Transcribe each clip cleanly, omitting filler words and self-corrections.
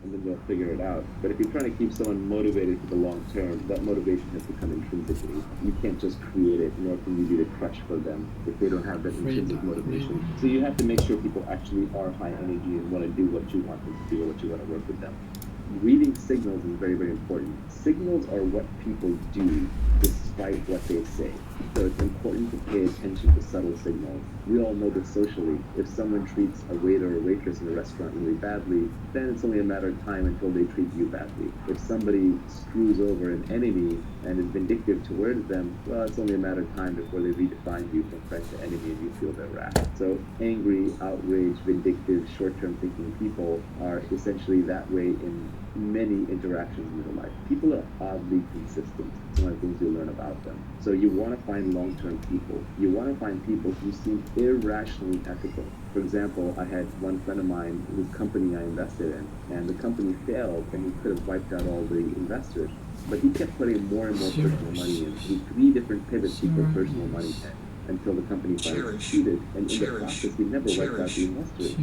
and then they'll figure it out. But if you're trying to keep someone motivated for the long term, that motivation has to come intrinsically. You can't just create it, nor can you be the crutch for them if they don't have that intrinsic motivation. So you have to make sure people actually are high energy and want to do what you want them to do or what you want to work with them. Reading signals is very, very important. Signals are what people do despite what they say. So it's important to pay attention to subtle signals. We all know that socially, if someone treats a waiter or waitress in a restaurant really badly, then it's only a matter of time until they treat you badly. If somebody screws over an enemy and is vindictive towards them, well, it's only a matter of time before they redefine you from friend to enemy and you feel their wrath. So angry, outraged, vindictive, short-term thinking people are essentially that way in many interactions in your life. People are oddly consistent. It's one of the things you learn about them. So you want to find long-term people. You want to find people who seem irrationally ethical. For example, I had one friend of mine whose company I invested in, and the company failed, and he could have wiped out all the investors. But he kept putting more and more personal money in. Through 3 different pivots, he put personal money in until the company finally succeeded. And in the process, he never wiped out the investors.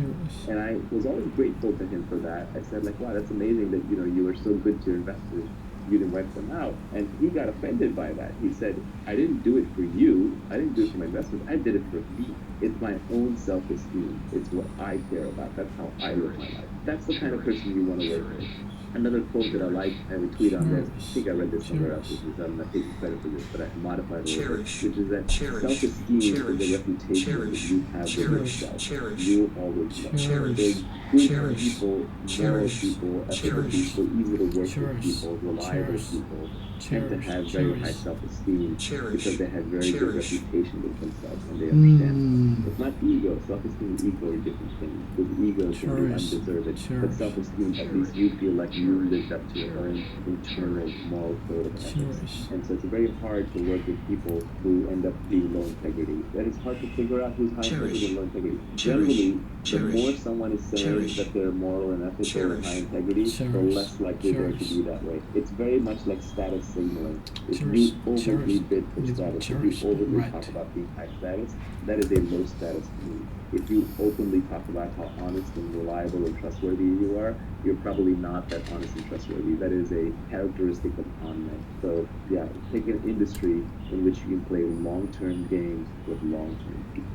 And I was always grateful to him for that. I said, like, wow, that's amazing that, you were so good to your investors. You didn't wipe them out. And he got offended by that. He said, I didn't do it for you. I didn't do it for my investors. I did it for me. It's my own self-esteem. It's what I care about. That's how I live my life. That's the kind of person you want to work with. Another quote that I like, I have a tweet on this. I think I read this somewhere else, which is, I'm not taking credit for this, but I modified it a little bit, which is that self-esteem is a reputation that you have with yourself. You always know. Good people, moral people, ethical people, easy to work with people, reliable people, tend to have very high self-esteem because they have very good reputation with themselves and they understand. It's not ego. Self-esteem and ego are different things. Because ego can be undeserved, but self-esteem, at least you feel like you lived up to your own internal moral code of ethics. And so it's very hard to work with people who end up being low integrity. That it's hard to figure out who's high integrity and low integrity. Generally, the more someone is saying that they're moral and ethical and high integrity, the less likely they're to be that way. It's very much like status signaling. If you overtly bid for status, if you overtly talk about being high status, that is a low status community. If you openly talk about how honest and reliable and trustworthy you are, you're probably not that honest and trustworthy. That is a characteristic of con men. So yeah, take an industry in which you can play long-term games with long-term people.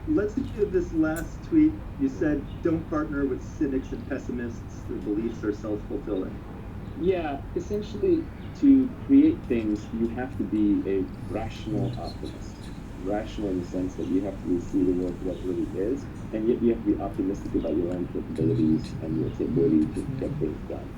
Let's give this last tweet. You said, don't partner with cynics and pessimists. Their beliefs are self-fulfilling. Yeah, essentially, to create things, you have to be a rational optimist. Rational in the sense that you have to see the world for what it really is, and yet you have to be optimistic about your own capabilities and your ability to get things done.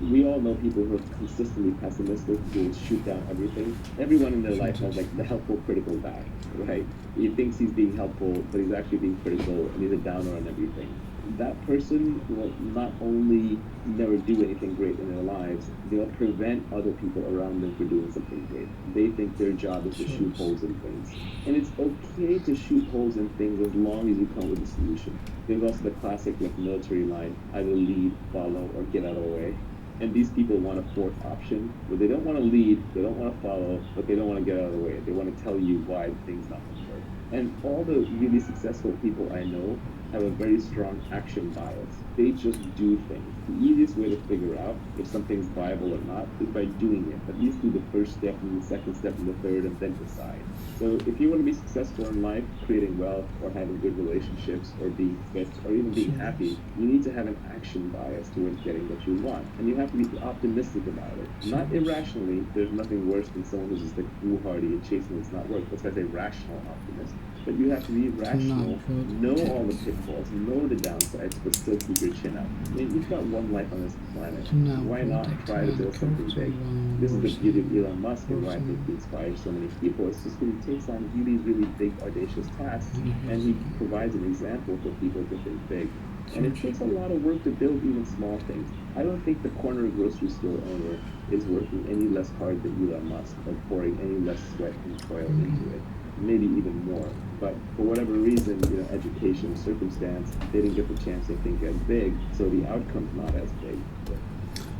We all know people who are consistently pessimistic, who will shoot down everything. Everyone in their life has like the helpful critical guy, right? He thinks he's being helpful, but he's actually being critical, and he's a downer on everything. That person will not only never do anything great in their lives, they'll prevent other people around them from doing something great. They think their job is to shoot holes in things. And it's okay to shoot holes in things as long as you come with a solution. There's also the classic military line, either lead, follow, or get out of the way. And these people want a fourth option, where they don't want to lead, they don't want to follow, but they don't want to get out of the way. They want to tell you why the thing's not going to work. And all the really successful people I know have a very strong action bias. They just do things. The easiest way to figure out if something's viable or not is by doing it. At least do the first step and the second step and the third and then decide. So if you want to be successful in life, creating wealth or having good relationships or being fit or even being happy, you need to have an action bias towards getting what you want. And you have to be optimistic about it. Not irrationally. There's nothing worse than someone who's just like foolhardy and chasing what's not work. That's why I say rational optimist. But you have to be rational, know all the pitfalls, know the downsides, but still keep your chin up. I mean, you've got one life on this planet. Why not try to build something big? This is the beauty of Elon Musk and why I think he inspires so many people. It's just that he takes on really, really big, audacious tasks, and he provides an example for people to think big. And it takes a lot of work to build even small things. I don't think the corner grocery store owner is working any less hard than Elon Musk or pouring any less sweat and toil into it. Maybe even more. But for whatever reason, education, circumstance, they didn't get the chance to think as big, so the outcome's not as big.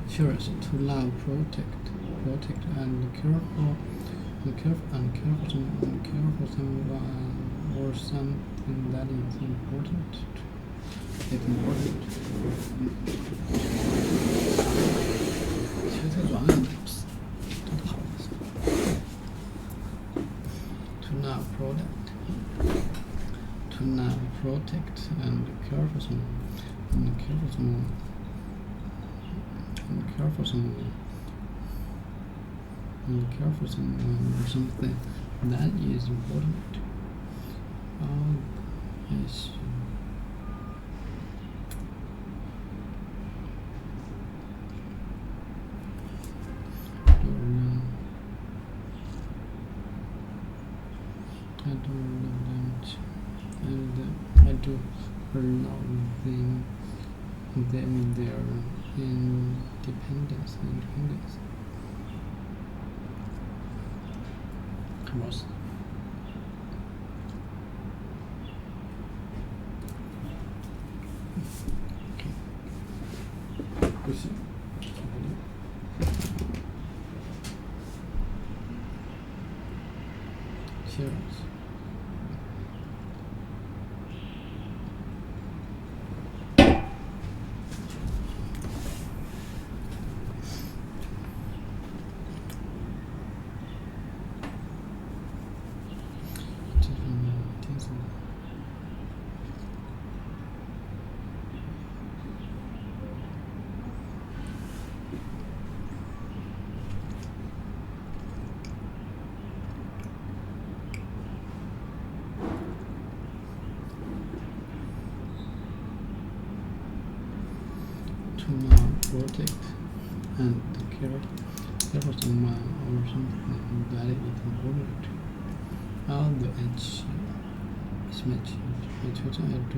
Sure, so to love, protect, and care for someone or something that is important. It's important. protect and care for someone, and care for someone, and care for someone, and care for someone or something that is important. Yes. I do love them too. I do love them their independence. Was okay. Listen. Serious. To not protect and care for someone or something that is important. All the edge is matched. I try to add to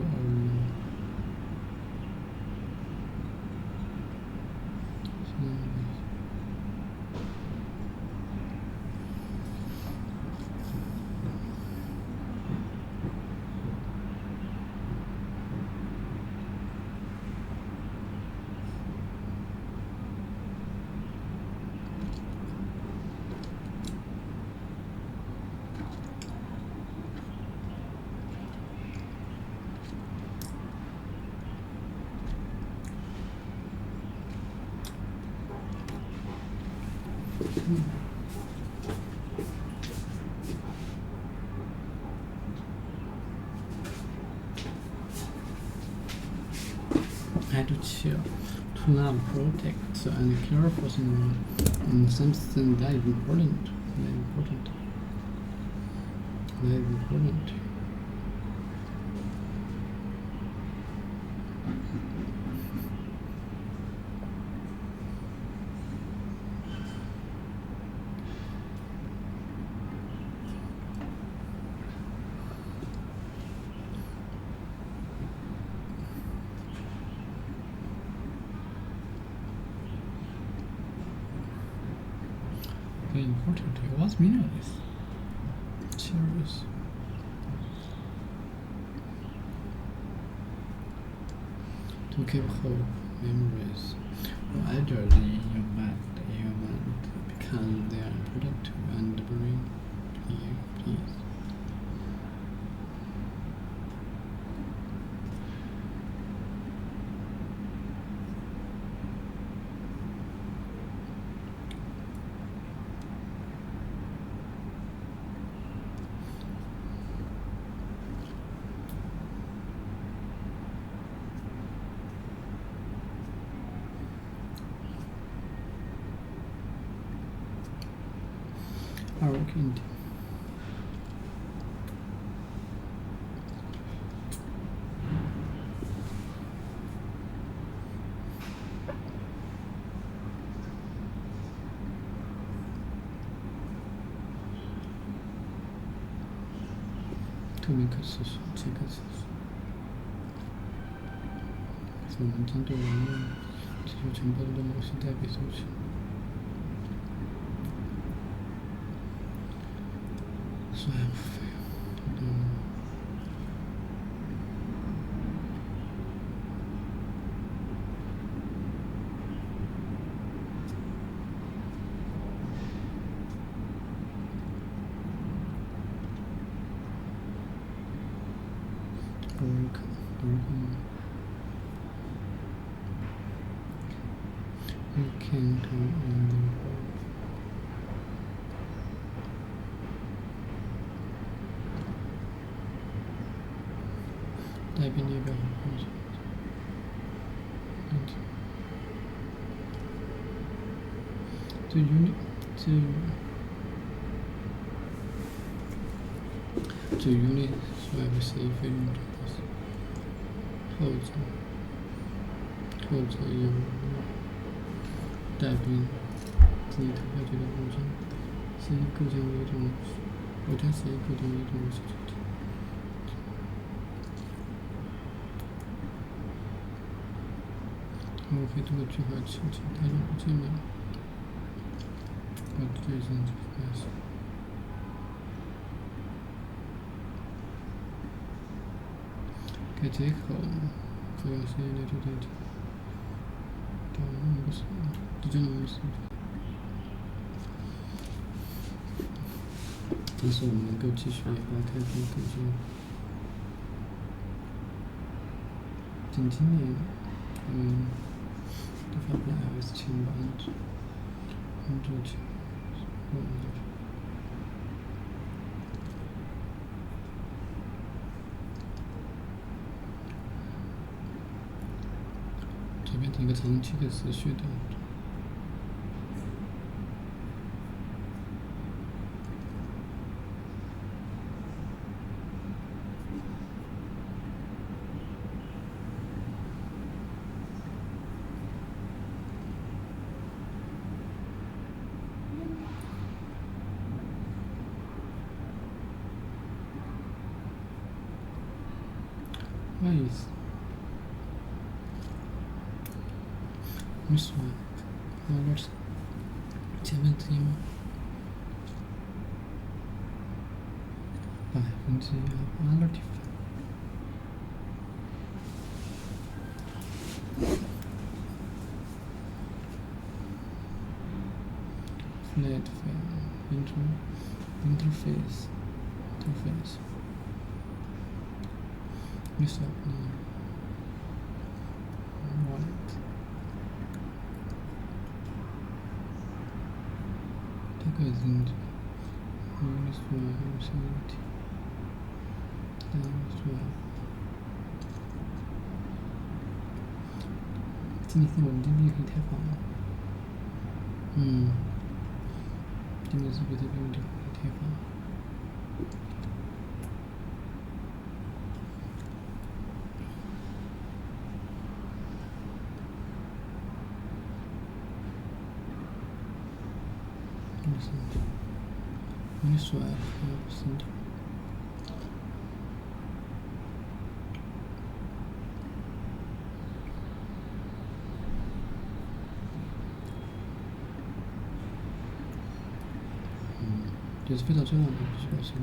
I do cheer to love, protect, and care for someone and something that is important. Very important. What's meaning of this? Serious. To keep hope, memories, or elderly your mind, because they are important to and bring you peace. Arrogant. To make a decision, take a decision. 我们针对人类地球全部的某些代币族群。So I have failed. You can go on the road. 边列表。The unit swap是非用的后者有带兵自己投下去的武装，是以构建为一种为它是以构建为一种模式主体。我可以通过句号求其他用户界面。把最终就开始。该接口主要是用来做代替。不是，这真的没事。但是我们能够继续把开放途径。近几年，都发布了 iOS 前版安卓前。这变成一个长期的持续的。Ways. Miswak. Alerts. 前面字幕。1%alert effect. Flat file. Interface. Miswak. Wallet.这个是今天稳定币可以开放了。今天是比特币稳定币开放。你说呀，不是的。这是非常重要的一个事情。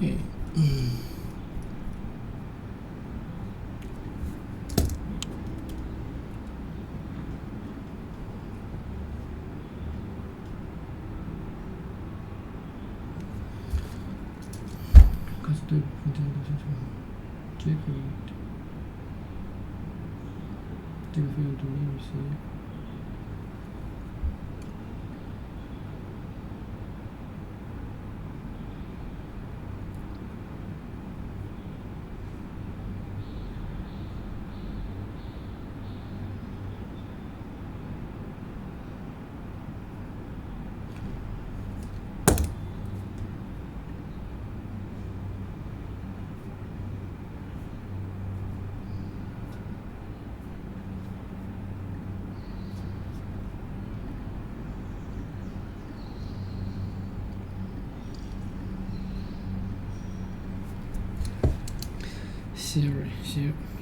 对，可是对，附近都是什么？ difficult to receive.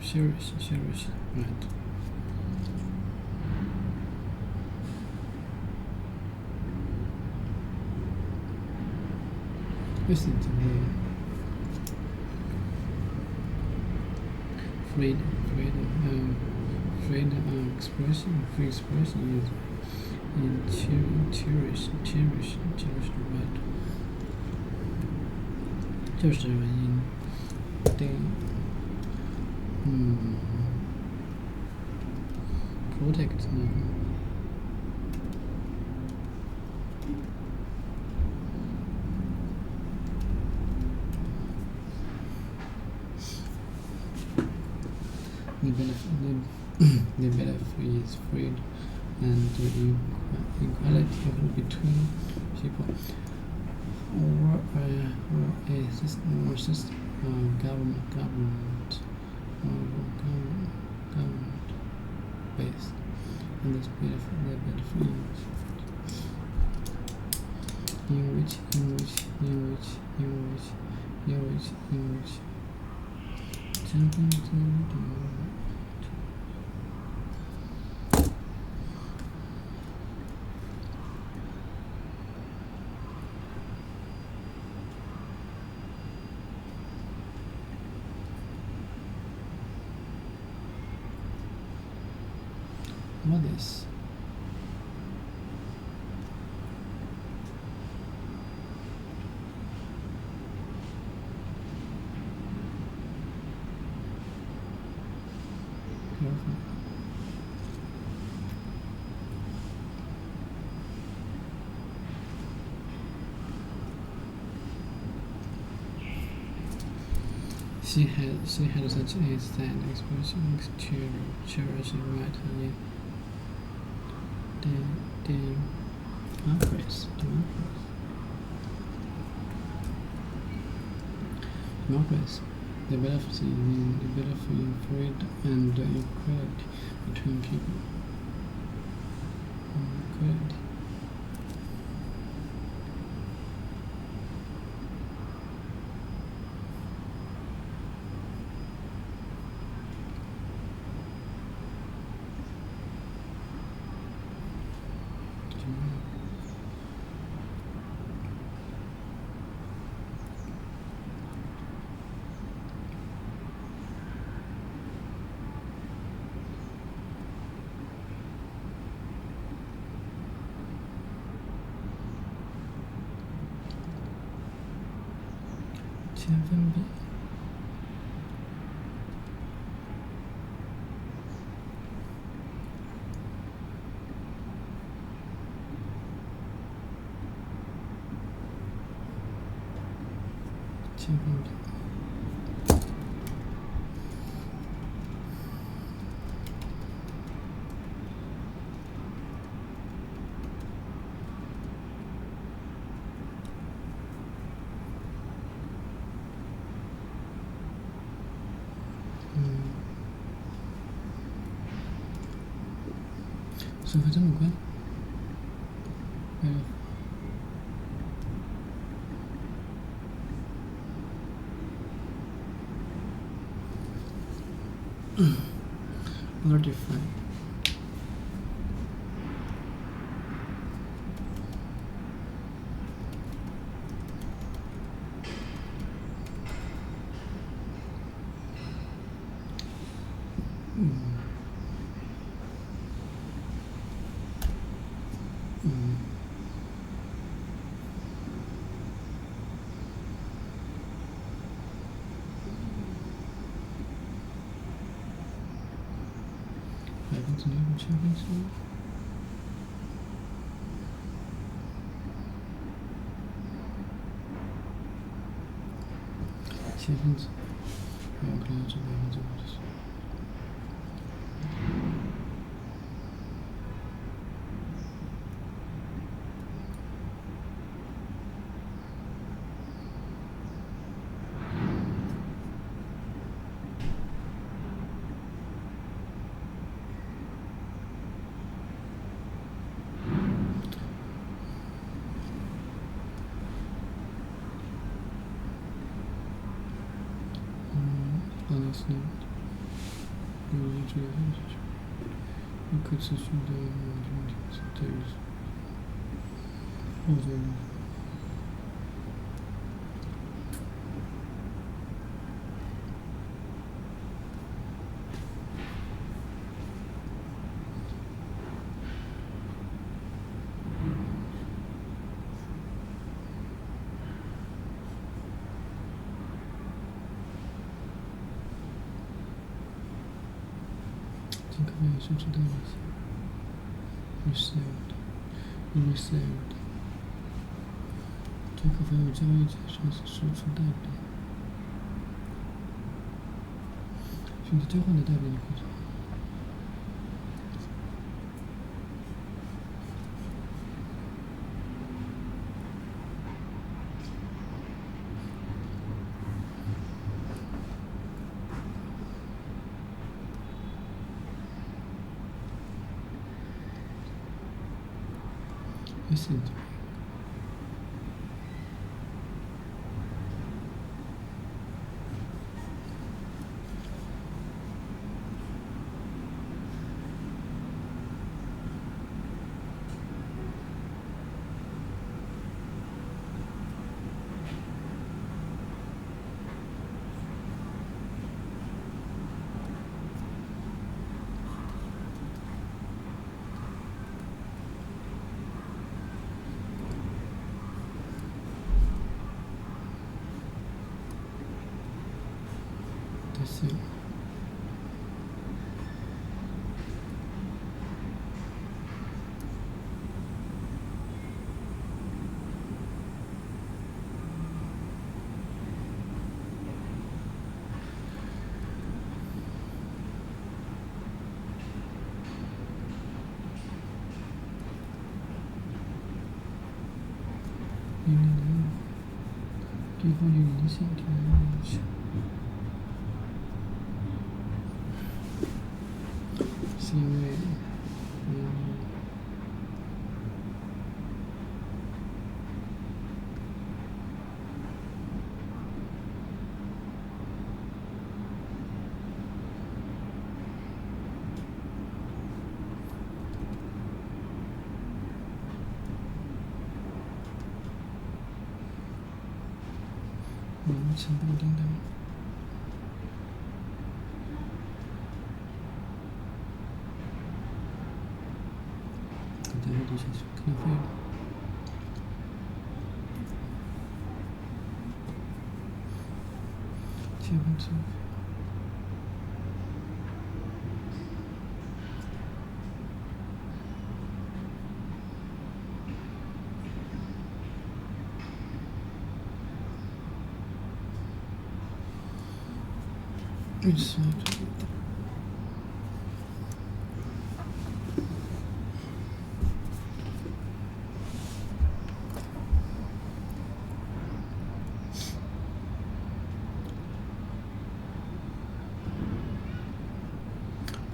Serious, right. Listen to me. Freedom free expression is cherish the right. 就是in the protect them. The benefit is freedom and equality between people, or a system government based on this benefit in which what is She had such a sad expression, cherishing right here. Democracy, the benefit in freedom and equality between people. Equality.手法这么快？Notify. 分之2千分之1。千分之，还有可能要做50%。这个可持续的对后者尽可能是知道一些 received 这可否有交易者上是输出代表，选择交换的代表你会做。Listen to me. This year.地方有影响，挺有影响。是因为，情不定的。再阅读下去可能废了。7分之5。Inside.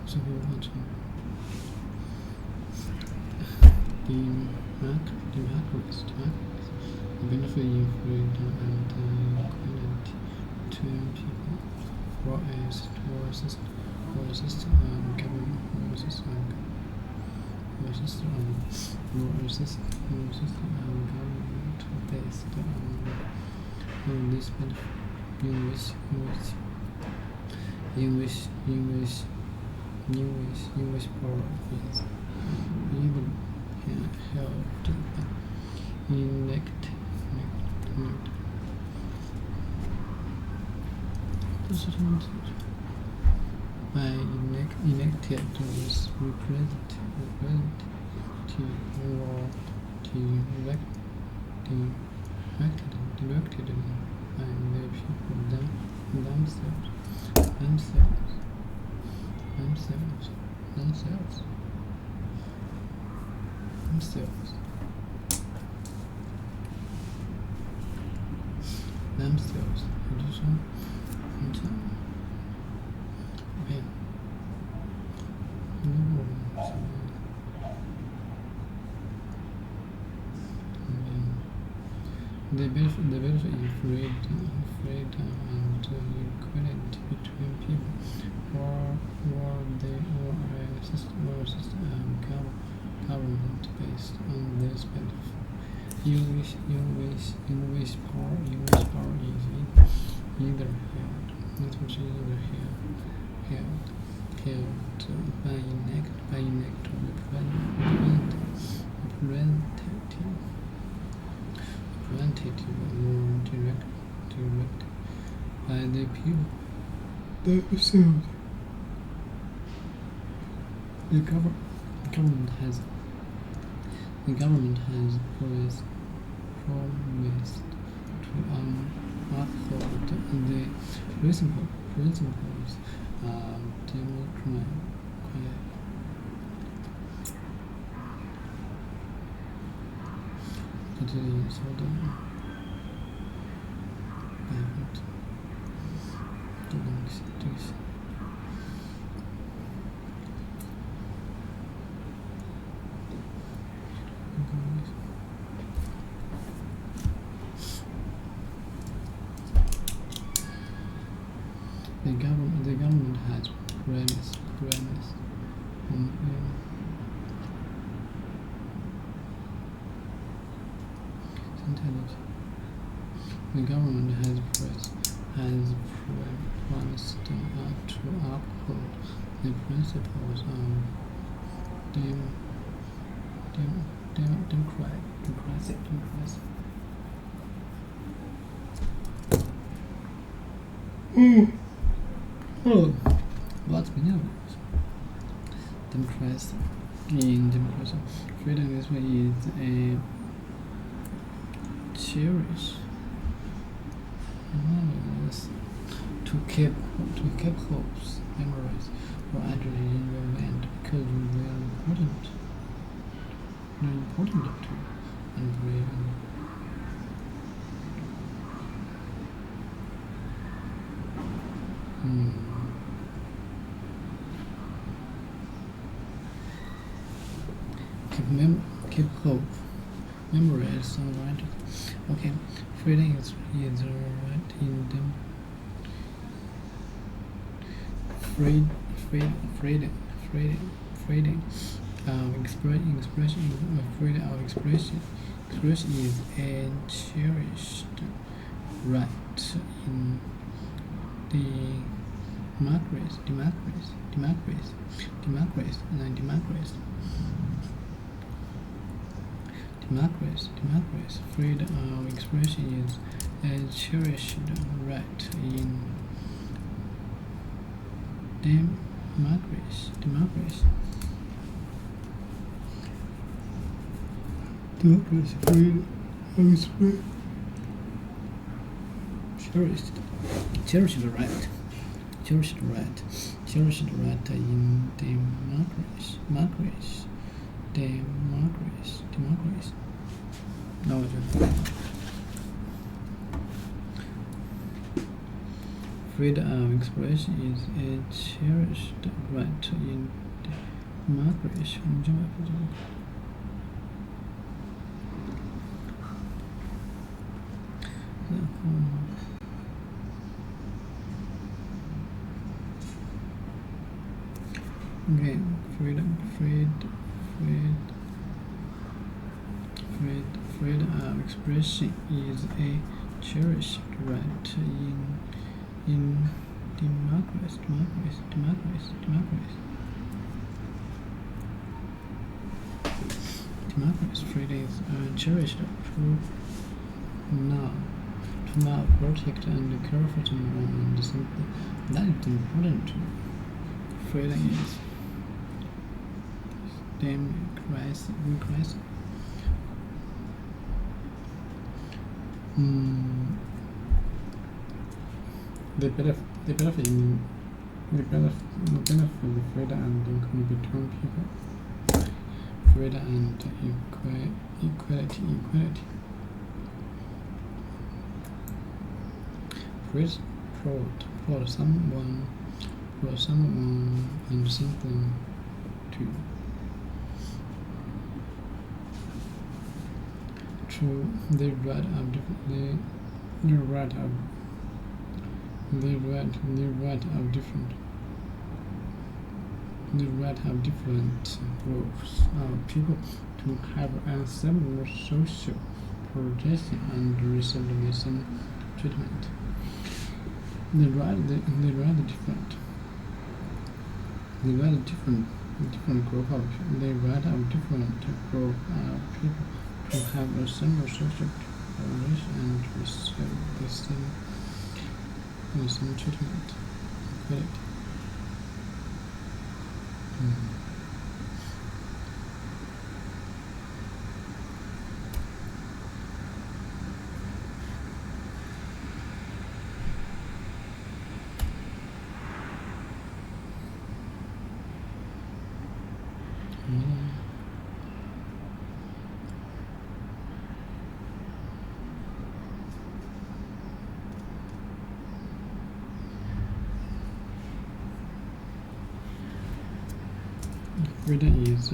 So we want to the macros benefit you freedom and equality between people. Resist government-based on this benefit English power is even held by elect elected representative or directed by the people themselves. Okay. The benefit is freedom and equality between people, or a system government based on this benefit. In which power is either held by elect representative or direct by the people themselves. The government has promised to uphold the principles of democracy. The government has promised the government has promised to uphold the principles of democracy. Oh, what's meaning of democracy? In democracy, freedom is a cherish. To keep hopes, memories, or ideas in your mind because they are important. They're important to and brave. Keep hope. Memories, alright. Okay, freedom is right in them. Freedom of expression is a cherished right in democracy. Freedom of expression is a cherished right in democracy. Freedom of expression. Cherished right in democracy. No, freedom of expression is a cherished right in democracy. Okay, freedom of expression is a cherished right in democracy. Freedom is cherished to now protect and care for someone and something that is important. freedom is democracy. The benefit of freedom and equality between people. Freedom and equality. Freeze for someone and something to. True, they right of different. The right of different groups of people to have a similar social protection and receive the same treatment. The right different group of people. The right of different group of people to have a similar social protection and receive the same treatment. Correct. Freedom is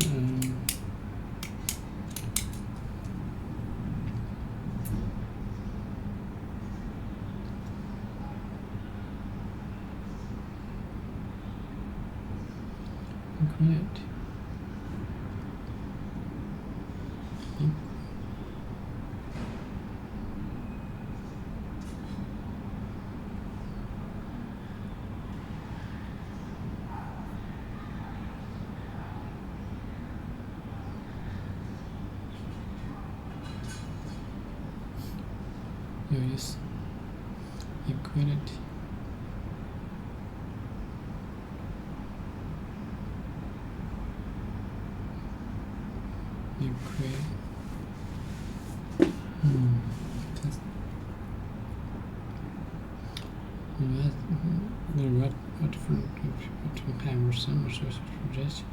correct. Yes, equality. The right for people to have some social protection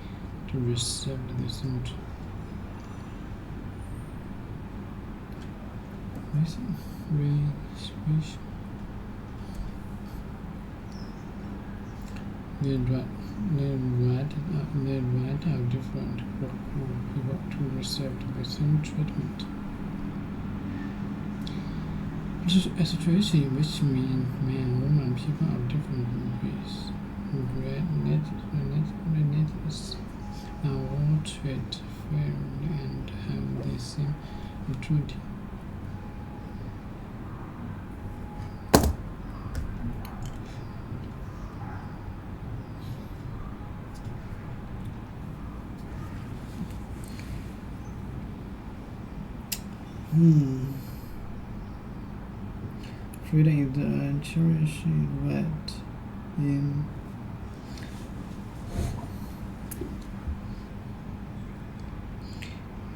to receive the same. The right of different people to receive the same treatment. A situation in which men and women, people of different races, are all treated fairly and have the same opportunity. Freedom is the cherished right in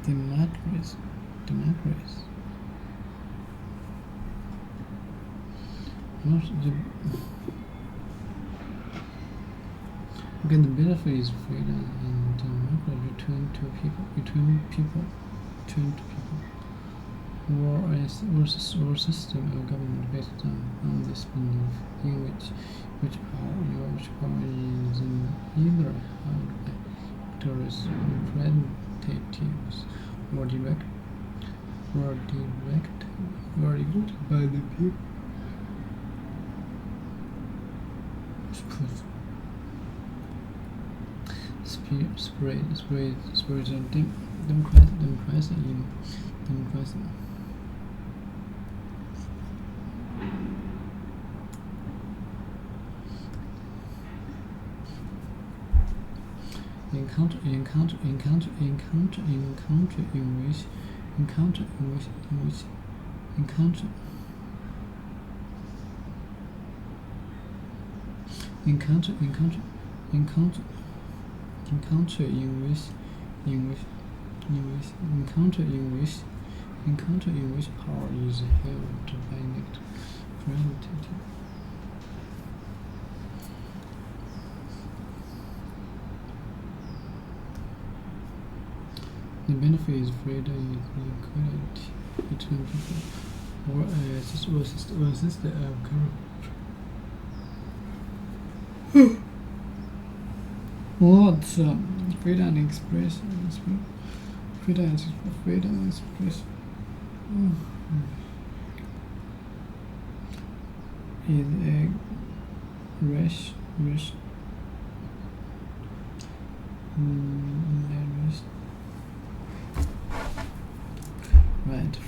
democracy. The benefit is freedom and democracy between two people. Or system of government based on this belief in which power is in either actors representatives or direct by the people. Spirit of democracy. In country in in country in which power is held by elect representative. The benefit is freedom and equality between people, or a system of what freedom and expression freedom and expression is a right.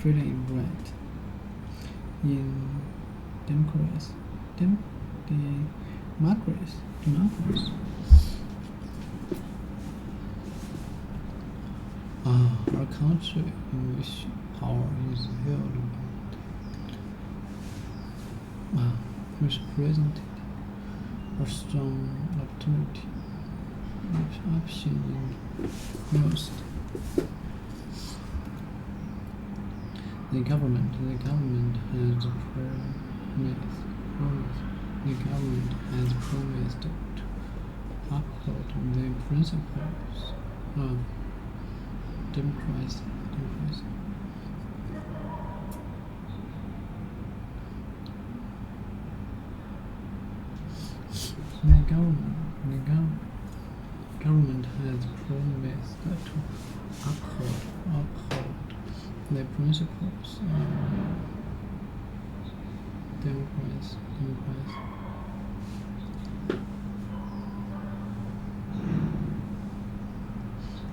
Freedom is right in democracy. Our country in which power is held by represented a strong opportunity option in most. The government has promised to uphold the principles of democracy. The government has promised to uphold the principles of democracy.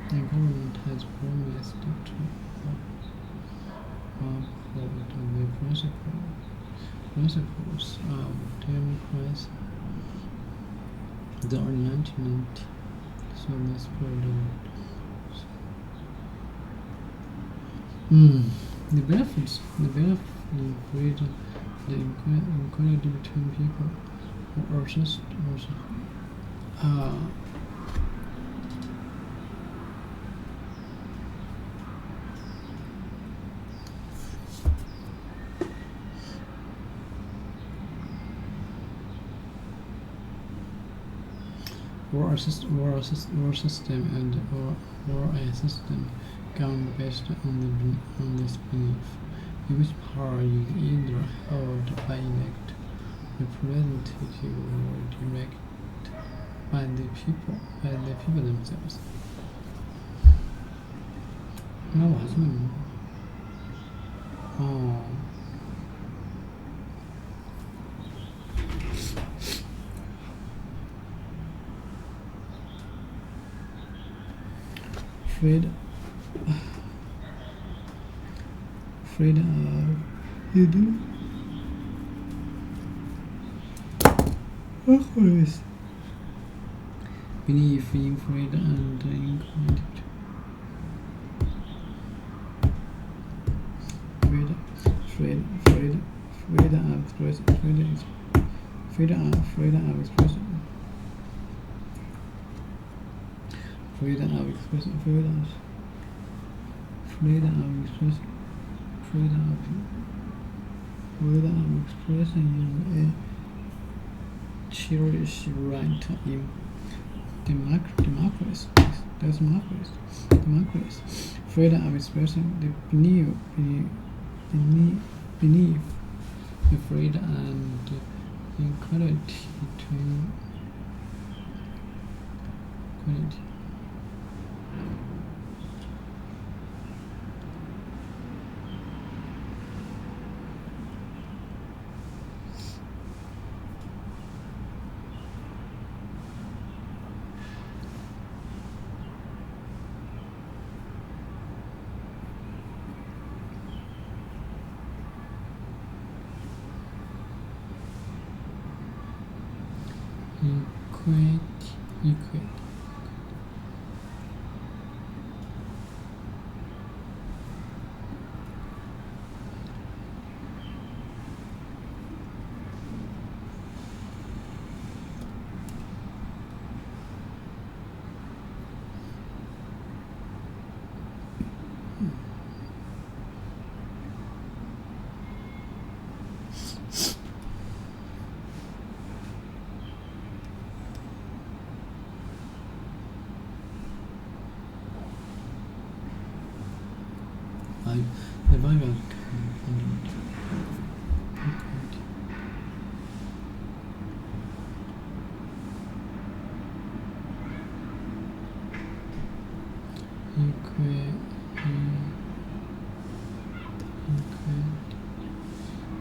The government has promised to uphold the principles of democracy. The argument so this the benefits of freedom, the equality between people, or just or a system governed based on this belief, in which power is either held by elect representative or direct by the people themselves. 那我还是没明白。Freedom always believe in freedom and equality. Freedom of expression. Freedom of expression. Freedom of expression is a cherished right in democracy. That's democracy. Freedom of expression, the belief, the freedom and equality between equality. Equate. the value of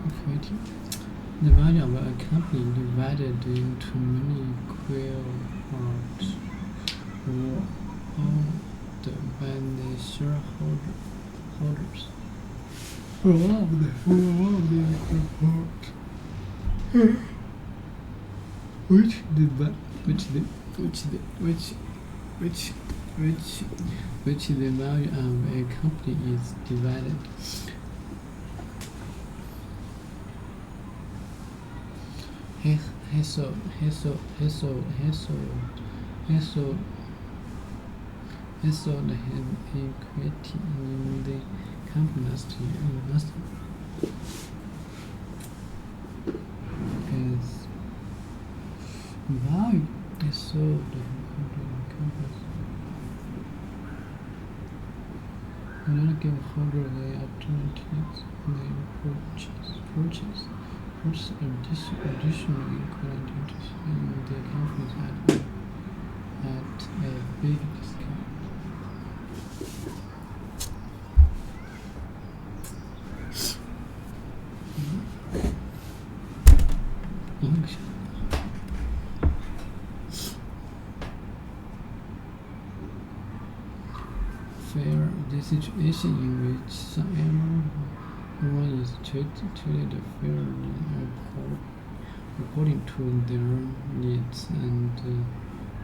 equating the value of a company divided into many equal parts were owned by the shareholders. Which the value of a company is divided. He sold his equity in the company last year. His value is sold in companies. Not give holder the opportunities they purchase additional equivalent interest in the companies at a big discount. Fair, the situation in which everyone is treated fairly according to their needs, and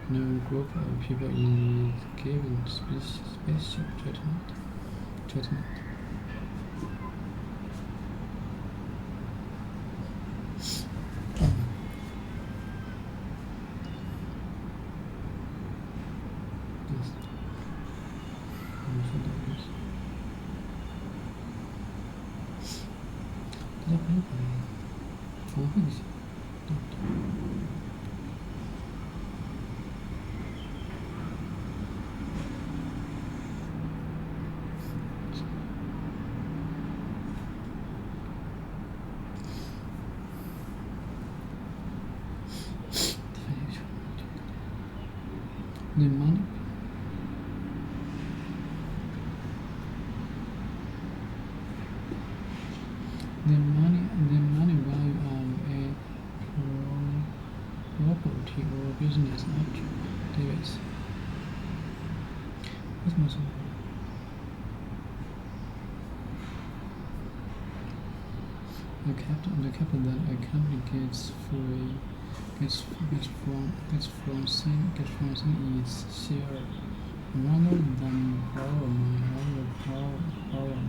no group of people is given special treatment. The money value of a property or business object. Davis. The capital that a company gets from selling its share, rather than borrow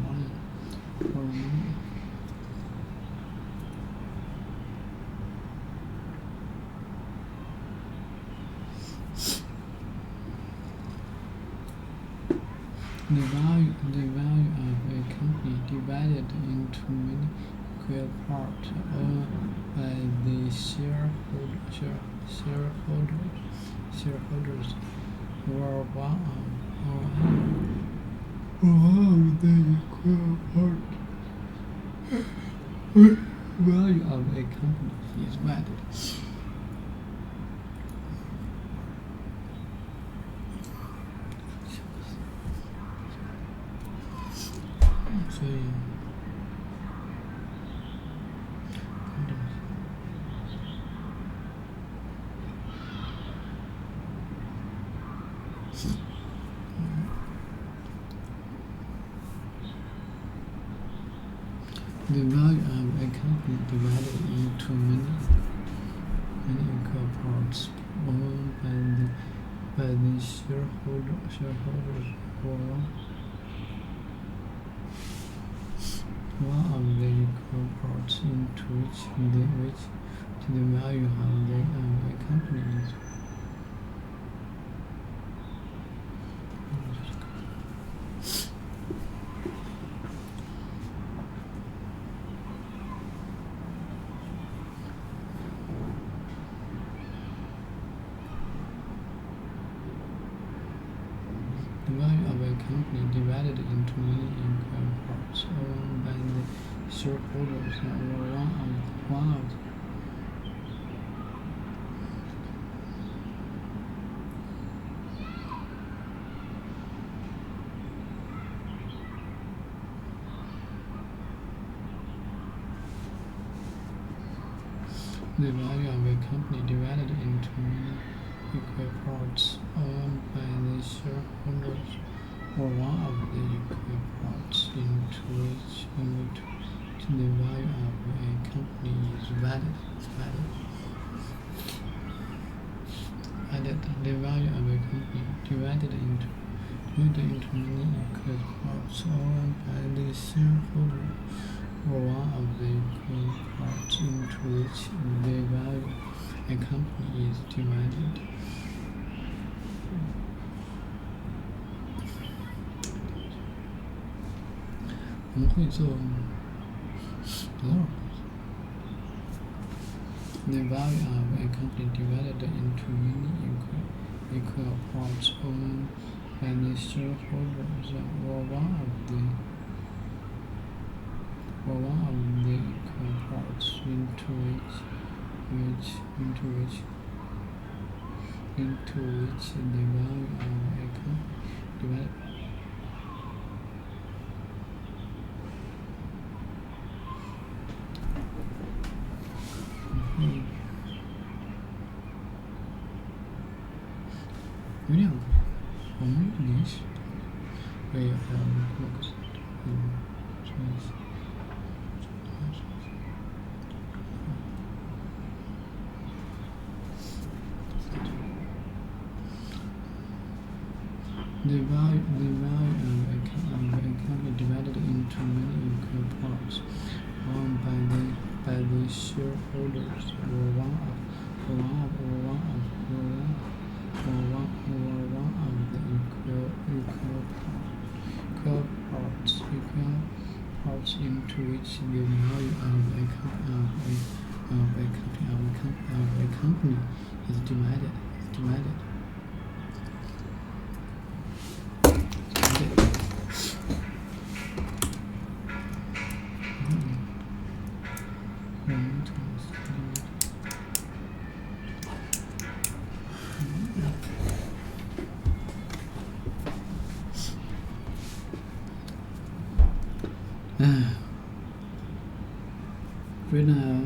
money. The value of a company divided into many equal parts owned by the shareholders were one of the equal parts. Value of a company is divided. The value of a company divided into many equal parts owned by the shareholders were one of the equal parts into which the value of a company is. The value of a company company divided into many equal parts owned by the shareholders or one of the value of a company divided into many equal parts owned by the shareholders or one of the equal parts into which the value of a company is valued. The value of a company divided into many equal parts owned by the shareholders or one of the equal parts into which the value of a company is divided. The value of a company divided into many equal parts owned by the shareholders or one of the equal parts into which the value of a company divided. William, only this way of looks the value of a company divided into many equal parts owned by the shareholders or one of the equal parts into which the value of a company is divided. Freedom of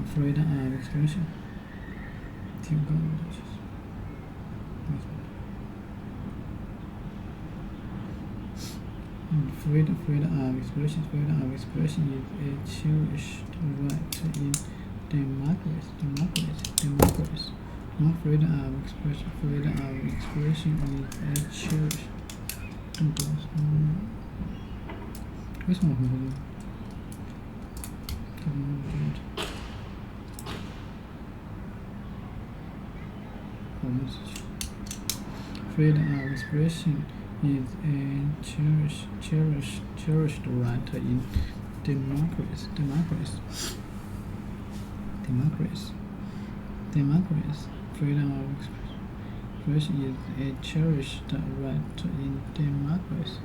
expression. Freedom of expression is a cherished right in democracy. Not freedom of expression. Freedom of expression is a cherished. Freedom of expression is a cherished right in democracy. Freedom of expression is a cherished right in democracy.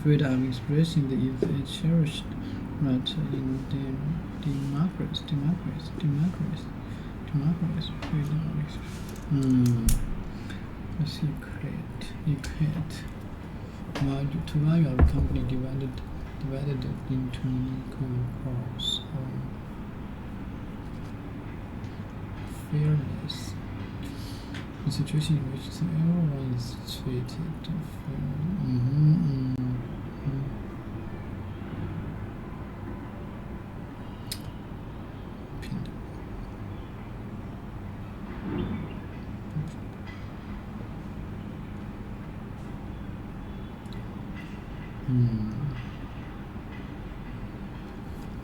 Freedom of expression is a cherished right in democracy. Freedom of expression. Secret. Value of a company divided into equal parts. Fairness. A situation in which everyone is treated fairly.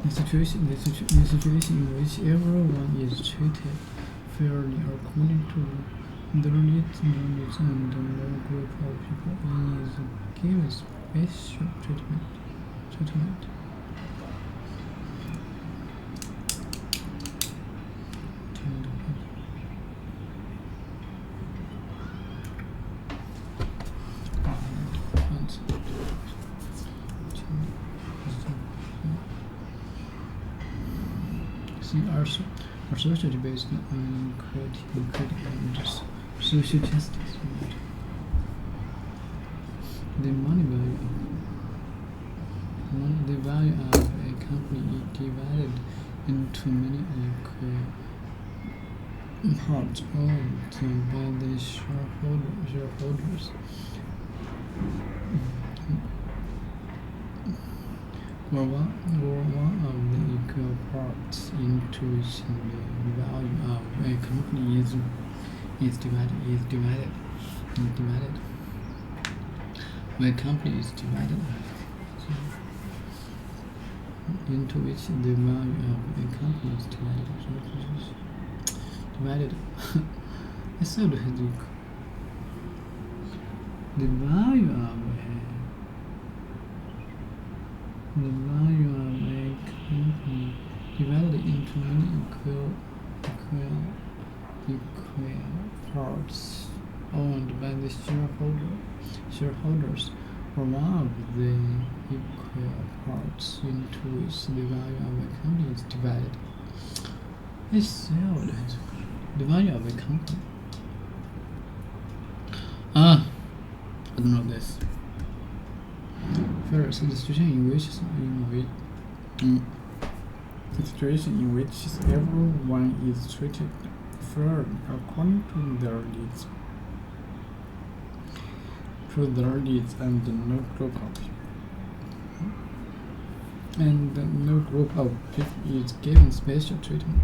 The situation in which everyone is treated fairly according to their needs and no group of people is given special treatment. are socially based on creating and social justice. The value of a company is divided into many equal parts owned by the shareholders. Or one of the equal parts into which the value of a company is divided. When a company is divided into which the value of a company is divided. I said the value of a company divided into many equal parts owned by the shareholders, or one of the equal parts into which the value of a company is divided. I said the value of a company. I don't know this. First, the situation in which everyone is treated fairly according to their needs. And no group of people is given special treatment.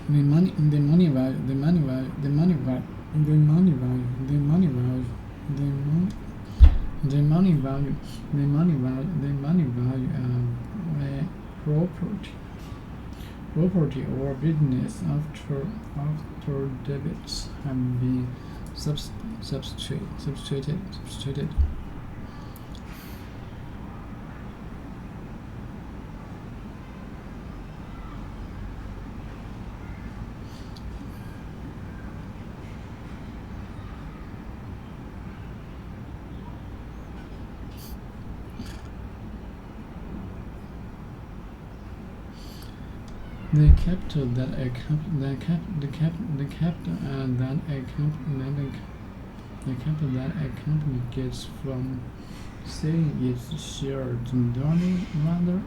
The money value of property or business after debits have been substituted. The capital that a company gets from selling its shares rather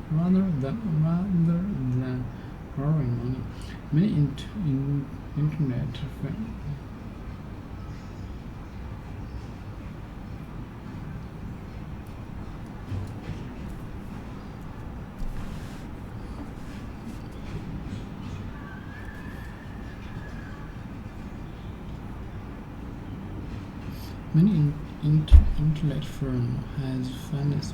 than borrowing money. Many internet internet firm has finance.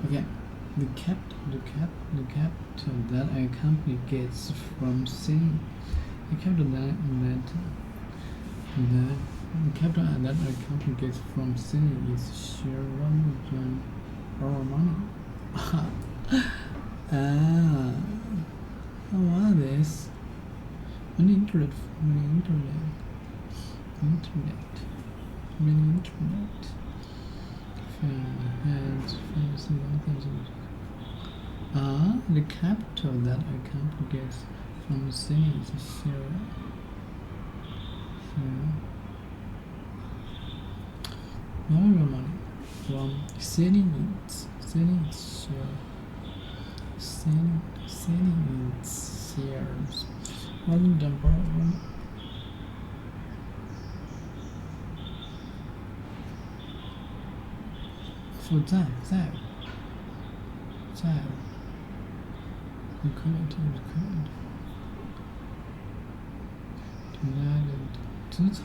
Okay, the capital that a company gets from selling the capital that a company gets from selling its share rather than borrow money. What is this? Many internet the capital that a company gets from selling its share borrow money from selling its shares rather than borrow money.负债资产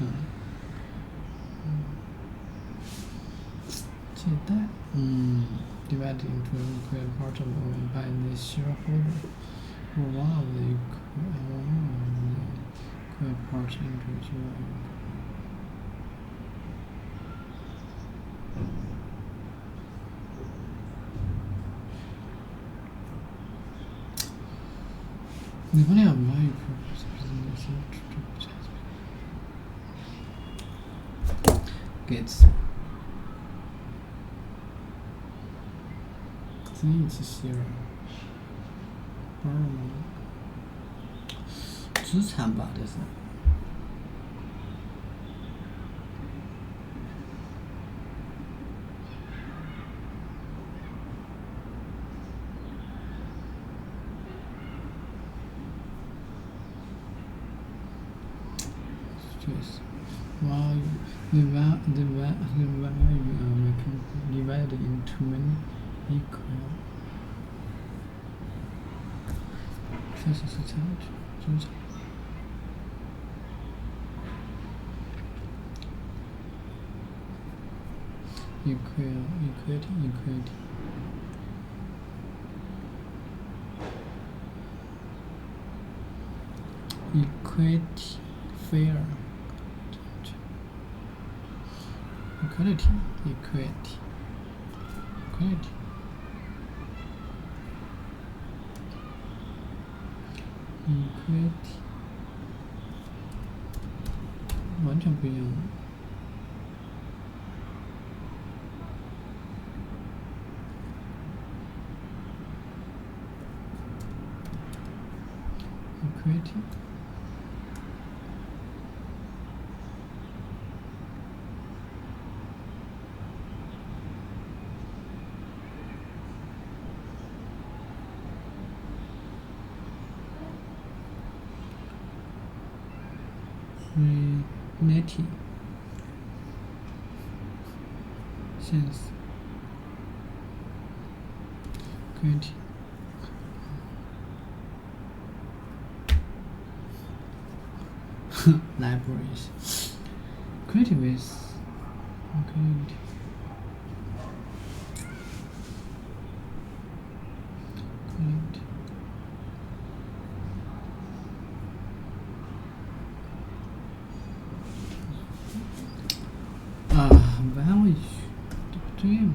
借贷divided into equal parts owned by the shareholder, or one of the equal parts into which the value of value gets 生词写了，资产吧，这是。Stress, value, the value divided into many equal. 这是资产。Equity. Equity, fair. Equality.完全不一样。Equity. Netty. Sense. Equity. Libraries. Creative is creative. Value. 对吗？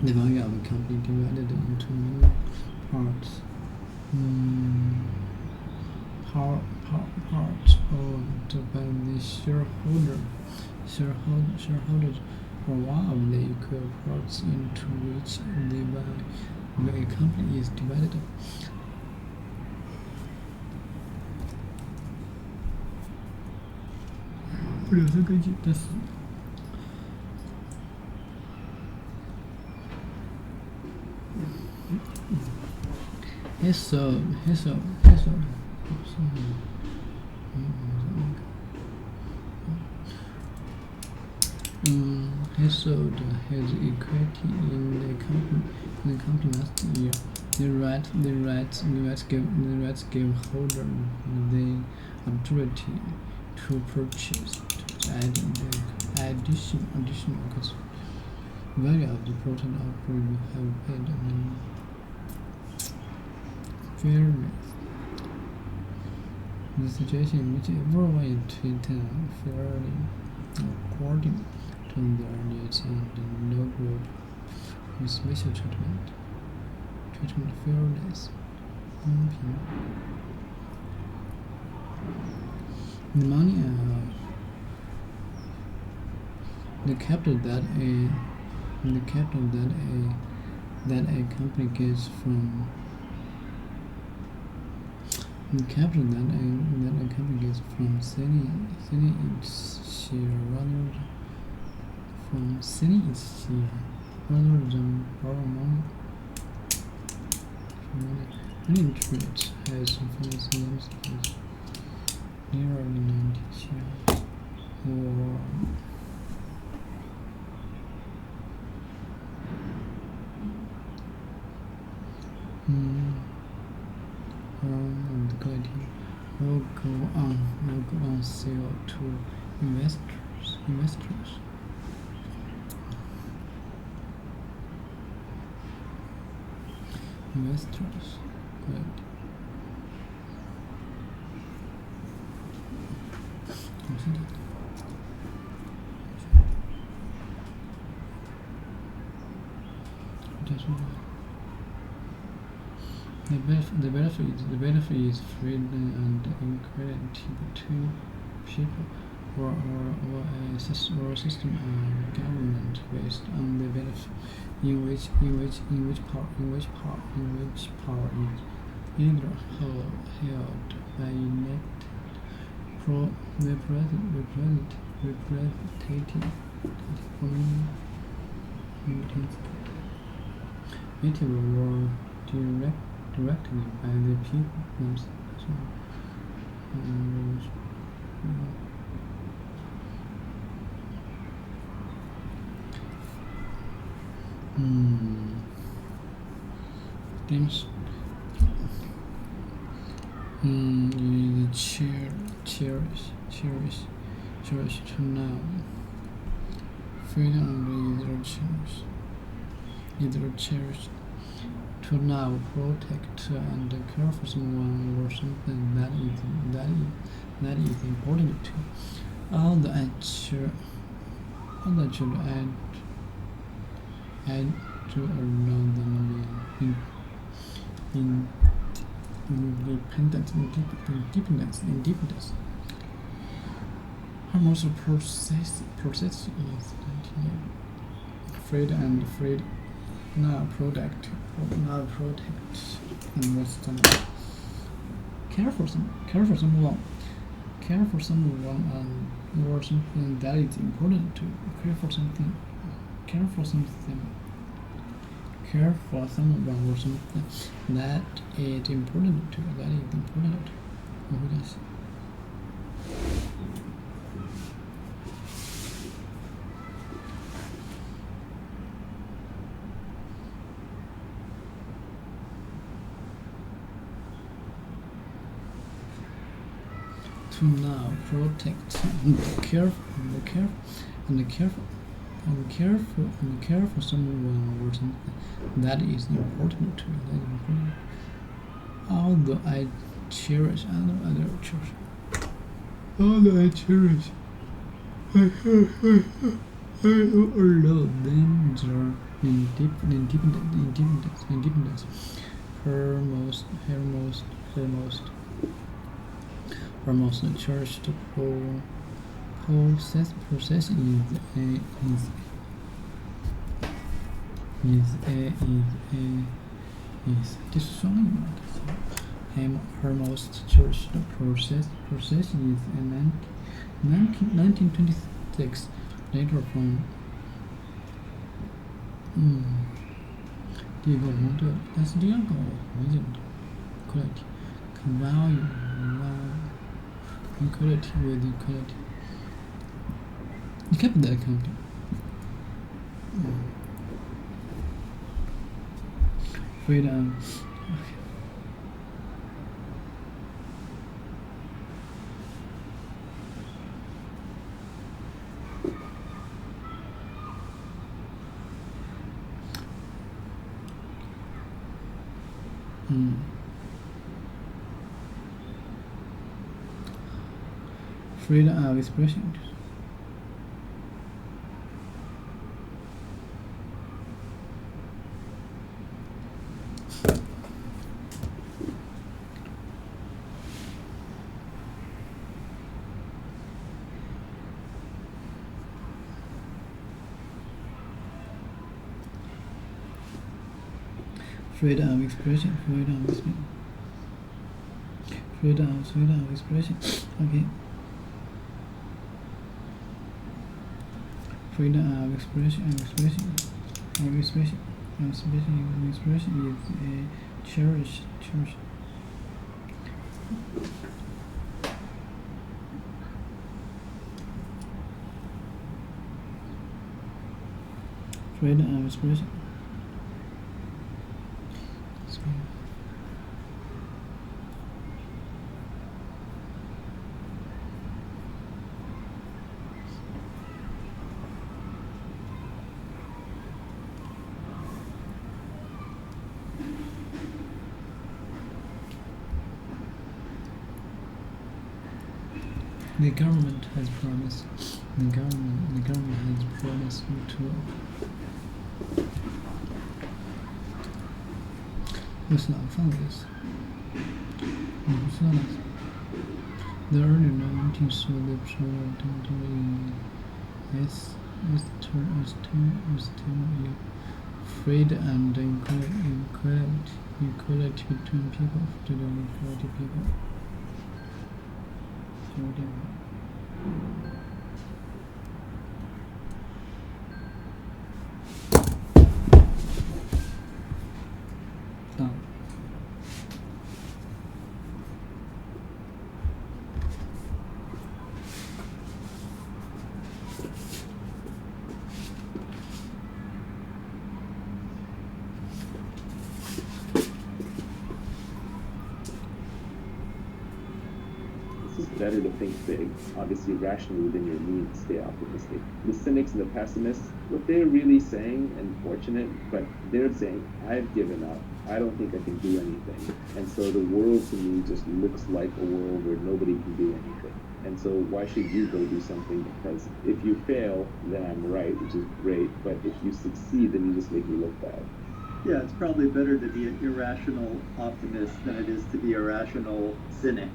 The value of a company divided into many parts. Parts owned by the shareholders, or one of the equal parts into which the value of a company is divided. He sold his equity in the company last year. The rights gave holder the opportunity to purchase additional cost. Value of the product offer you have paid and fairness. The situation in which everyone is treated fairly according to their needs and no group with special treatment. Fairness. 公平。The money the capital that a company gets from selling its share rather than borrow money. An interest has influenced themselves nearly 90 shares or the quality will go on sale to investors. Good. The benefit is freedom and equality between people. or system of government based on the belief in which power is either held by elected representative or directly by the people themselves. Games. Cherish to now. Freedom either cherish to now protect and care for someone or something that is important to all that should add to allow them in independence. Harmless process is freed now protect and wisdom. Care for someone or something that is important to care for someone or something that is important to who does. To now protect and care for someone or something that is important to although I cherish although them are independence her most cherished process is this song. Her most cherished process is in 1926 later from 第一个我蒙对了，但是第二个我没记住。Quality, quality with equality. You kept that counting. Freedom. Okay. Freedom of expression. Freedom of expression. Freedom of expression. Okay. Freedom of expression is a cherished. Freedom of expression. The government has promised to The early 19th saw the prototype in Estonia, freed and equality between people. Today, equality people. Done. It's better to think big, obviously rationally within your means to stay optimistic. The cynics and the pessimists, what they're really saying, and fortunate, but they're saying, I've given up. I don't think I can do anything. And so the world to me just looks like a world where nobody can do anything. And so why should you go do something? Because if you fail, then I'm right, which is great. But if you succeed, then you just make me look bad. Yeah, it's probably better to be an irrational optimist than it is to be a rational cynic.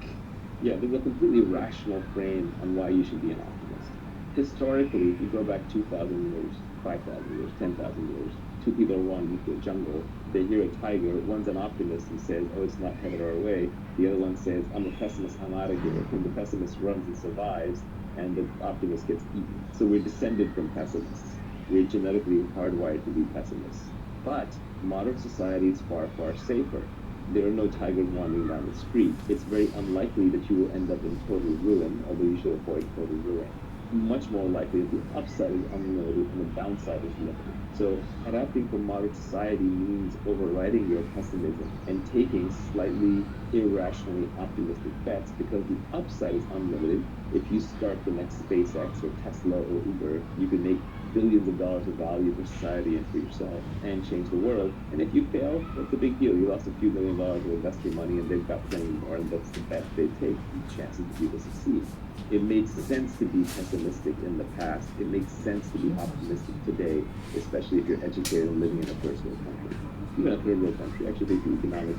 Yeah, there's a completely rational frame on why you should be an optimist. Historically, if you go back 2,000 years, 5,000 years, 10,000 years, two people are wandering through a jungle, they hear a tiger, one's an optimist and says, oh, it's not headed our way. The other one says, I'm a pessimist, I'm out of here. And the pessimist runs and survives, and the optimist gets eaten. So we're descended from pessimists. We're genetically hardwired to be pessimists. But modern society is far, far safer. There are no tigers wandering down the street. It's very unlikely that you will end up in total ruin, although you should avoid total ruin. Much more likely that the upside is unlimited and the downside is limited. So adapting for modern society means overriding your pessimism and taking slightly irrationally optimistic bets, because the upside is unlimited. If you start the next SpaceX or Tesla or Uber, you can make billions of dollars of value for society and for yourself and change the world. And if you fail, what's the big deal? You lost a few $1 million of investor money and they've got plenty more, and that's the bet they take, the chances of you to succeed. It makes sense to be pessimistic in the past. It makes sense to be optimistic today, especially if you're educated and living in a first world country. Even a third world country. I actually think the economic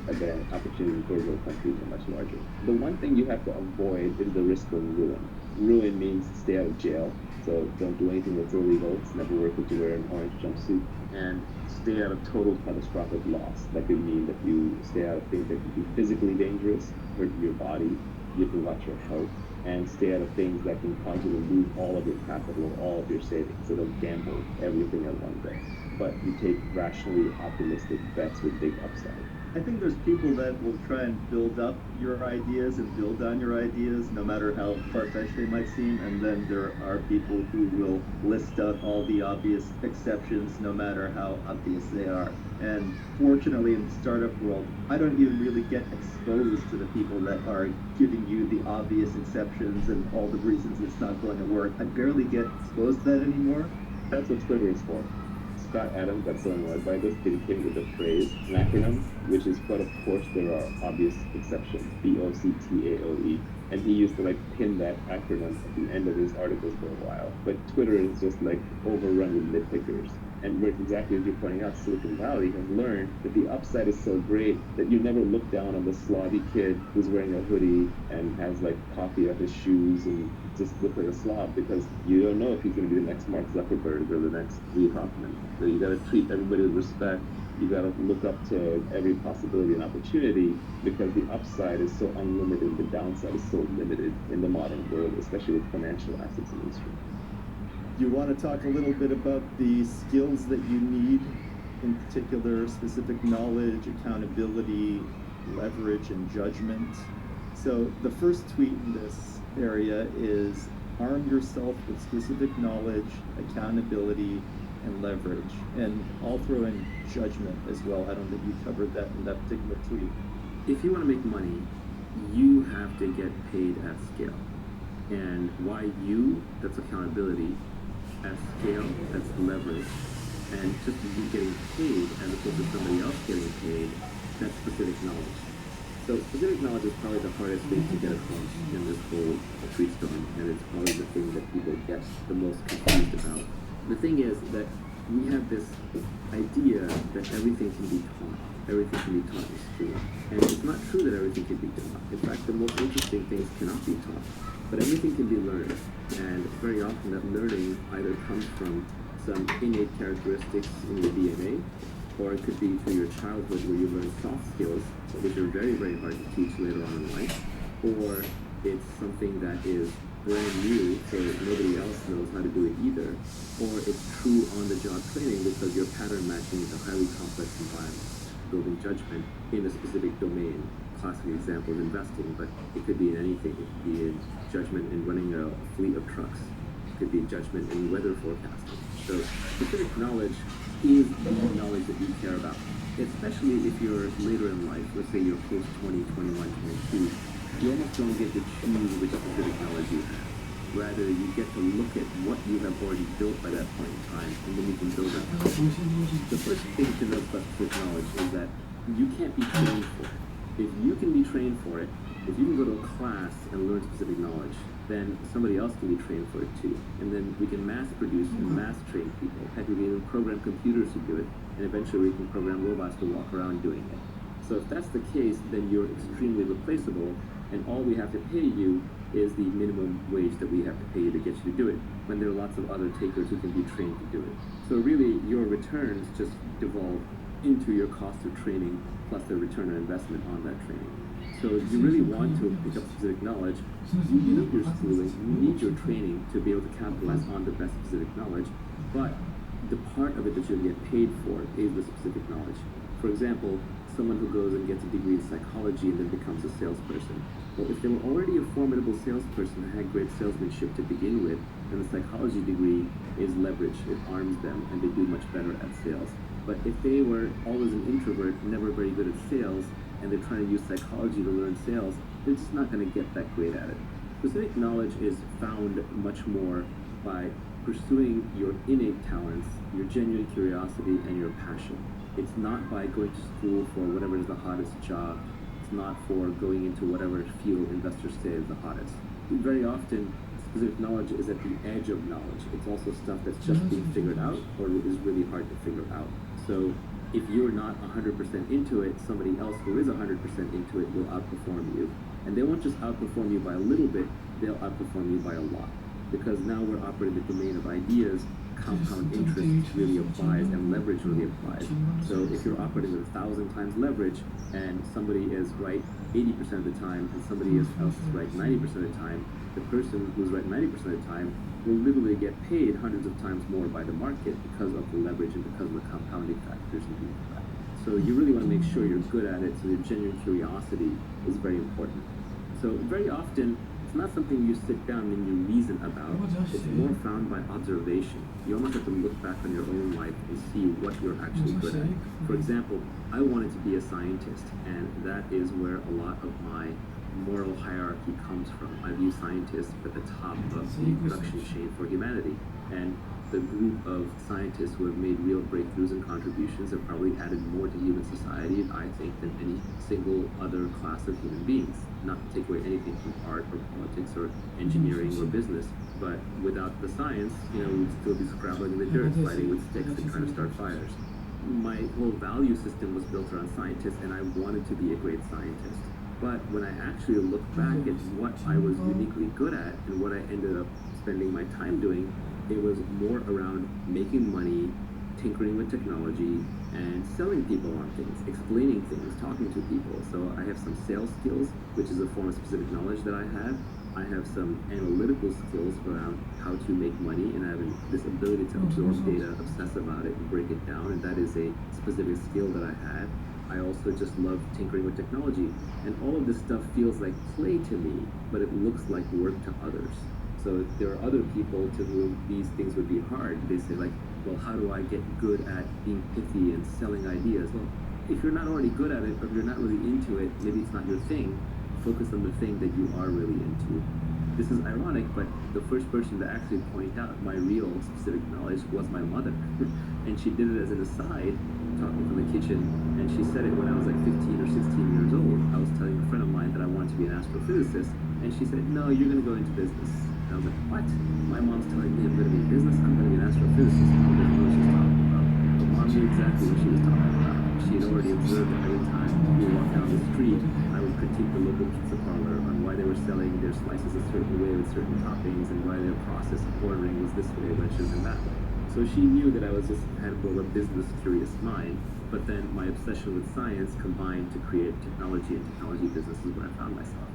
opportunity in third world countries are much larger. The one thing you have to avoid is the risk of ruin. Ruin means stay out of jail. So don't do anything that's illegal. It's never worth it to wear an orange jumpsuit. And stay out of total catastrophic loss. That could mean that you stay out of things that could be physically dangerous, hurt your body. You have to watch your health. And stay out of things that can cause you to lose all of your capital, all of your savings. So don't gamble everything at one day. But you take rationally optimistic bets with big upside. I think there's people that will try and build up your ideas and build on your ideas, no matter how far-fetched they might seem. And then there are people who will list out all the obvious exceptions, no matter how obvious they are. And fortunately, in the startup world, I don't even really get exposed to the people that are giving you the obvious exceptions and all the reasons it's not going to work. I barely get exposed to that anymore. That's what Twitter is for. Scott Adams got so annoyed by this that he came with a phrase, an acronym, which is, but of course there are obvious exceptions, BOCTAOE. And he used to pin that acronym at the end of his articles for a while. But Twitter is just overrun with nitpickers. And exactly as you're pointing out, Silicon Valley has learned that the upside is so great that you never look down on the slobby kid who's wearing a hoodie and has coffee off his shoes and just look like a slob, because you don't know if he's going to be the next Mark Zuckerberg or the next Lee Hoffman. So you got to treat everybody with respect. You got to look up to every possibility and opportunity, because the upside is so unlimited, the downside is so limited in the modern world, especially with financial assets in industry. You want to talk a little bit about the skills that you need, in particular specific knowledge, accountability, leverage, and judgment. So the first tweet in this area is arm yourself with specific knowledge, accountability, and leverage. And I'll throw in judgment as well. I don't think you covered that in that particular tweet. If you want to make money, you have to get paid at scale. And why you, that's accountability. At scale, that's leverage. And just you getting paid as opposed to somebody else getting paid, that's specific knowledge. So specific knowledge is probably the hardest thing to get across in this whole tweet storm, and it's probably the thing that people get the most confused about. The thing is that we have this idea that everything can be taught. everything can be taught in school. And it's not true that everything can be taught. In fact, the most interesting things cannot be taught. But everything can be learned. And very often that learning either comes from some innate characteristics in your DNA, or it could be through your childhood where you learn soft skills, which are very, very hard to teach later on in life, or it's something that is brand new, so nobody else knows how to do it either, or it's true on-the-job training because you're pattern matching into highly complex environments, building judgment in a specific domain. Classic example is investing, but it could be in anything. It could be in judgment in running a fleet of trucks. It could be judgment in weather forecasting. So specific knowledge is the knowledge that you care about, especially if you're later in life. Let's say you're post 20, 21, 22. You almost don't get to choose which specific knowledge you have. Rather, you get to look at what you have already built by that point in time, and then you can build up. The first thing to know about specific knowledge is that you can't be trained for it. If you can be trained for it, if you can go to a class and learn specific knowledge, then somebody else can be trained for it too. And then we can mass produce and mass train people. Heck, we can even program computers to do it, and eventually we can program robots to walk around doing it. So if that's the case, then you're extremely replaceable, and all we have to pay you is the minimum wage that we have to pay you to get you to do it, when there are lots of other takers who can be trained to do it. So really, your returns just devolve into your cost of training plus the return on investment on that training. So you really want to pick up specific knowledge. You need your schooling, you need your training to be able to capitalize on the best specific knowledge, but the part of it that you get paid for is the specific knowledge. For example, someone who goes and gets a degree in psychology and then becomes a salesperson. Well, if they were already a formidable salesperson and had great salesmanship to begin with, then the psychology degree is leverage. It arms them and they do much better at sales. But if they were always an introvert, never very good at sales, and they're trying to use psychology to learn sales, they're just not going to get that great at it. Specific knowledge is found much more by pursuing your innate talents, your genuine curiosity, and your passion. It's not by going to school for whatever is the hottest job. It's not for going into whatever field investors say is the hottest. Very often, specific knowledge is at the edge of knowledge. It's also stuff that's just being figured out or is really hard to figure out. So if you're not 100% into it, somebody else who is 100% into it will outperform you. And they won't just outperform you by a little bit, they'll outperform you by a lot. Because now we're operating the domain of ideas, compound interest really applies and leverage really applies. So if you're operating with 1,000 times leverage and somebody is right 80% of the time and somebody else is right 90% of the time, the person who's right 90% of the time will literally get paid hundreds of times more by the market because of the leverage and because of the compounding factors and that. So you really want to make sure you're good at it, so your genuine curiosity is very important. So very often, it's not something you sit down and you reason about. It's more found by observation. You almost have to look back on your own life and see what you're actually good at. For example, I wanted to be a scientist, and that is where a lot of my moral hierarchy comes from. I view scientists at the top of the production chain for humanity. And the group of scientists who have made real breakthroughs and contributions have probably added more to human society, I think, than any single other class of human beings. Not to take away anything from art or politics or engineering or business, but without the science, we'd still be scrabbling in the dirt, fighting with sticks and trying to start fires. My whole value system was built around scientists, and I wanted to be a great scientist. But when I actually look back at what I was uniquely good at and what I ended up spending my time doing, it was more around making money, tinkering with technology, and selling people on things, explaining things, talking to people. So I have some sales skills, which is a form of specific knowledge that I have. I have some analytical skills around how to make money, and I have this ability to absorb data, obsess about it, and break it down, and that is a specific skill that I had. I also just love tinkering with technology, and all of this stuff feels like play to me, but it looks like work to others. So there are other people to whom these things would be hard. They say like, well, how do I get good at being pithy and selling ideas? Well, if you're not already good at it, or if you're not really into it, maybe it's not your thing. Focus on the thing that you are really into. This is ironic, but the first person to actually point out my real specific knowledge was my mother. And she did it as an aside, talking from the kitchen, and she said it when I was like 15 or 16 years old. I was telling a friend of mine that I wanted to be an astrophysicist, and she said, no, you're going to go into business. And I was like, what? My mom's telling me I'm going to be in business? I'm going to be an astrophysicist. I don't know what she's talking about. But mom knew exactly what she was talking about. she had already observed that every time we walked down the street, I would critique the local pizza parlor on why they were selling their slices a certain way with certain toppings and why their process of ordering was this way when it should have been that way. So she knew that I was just had more of a business curious mind, but then my obsession with science combined to create technology, and technology businesses where I found myself.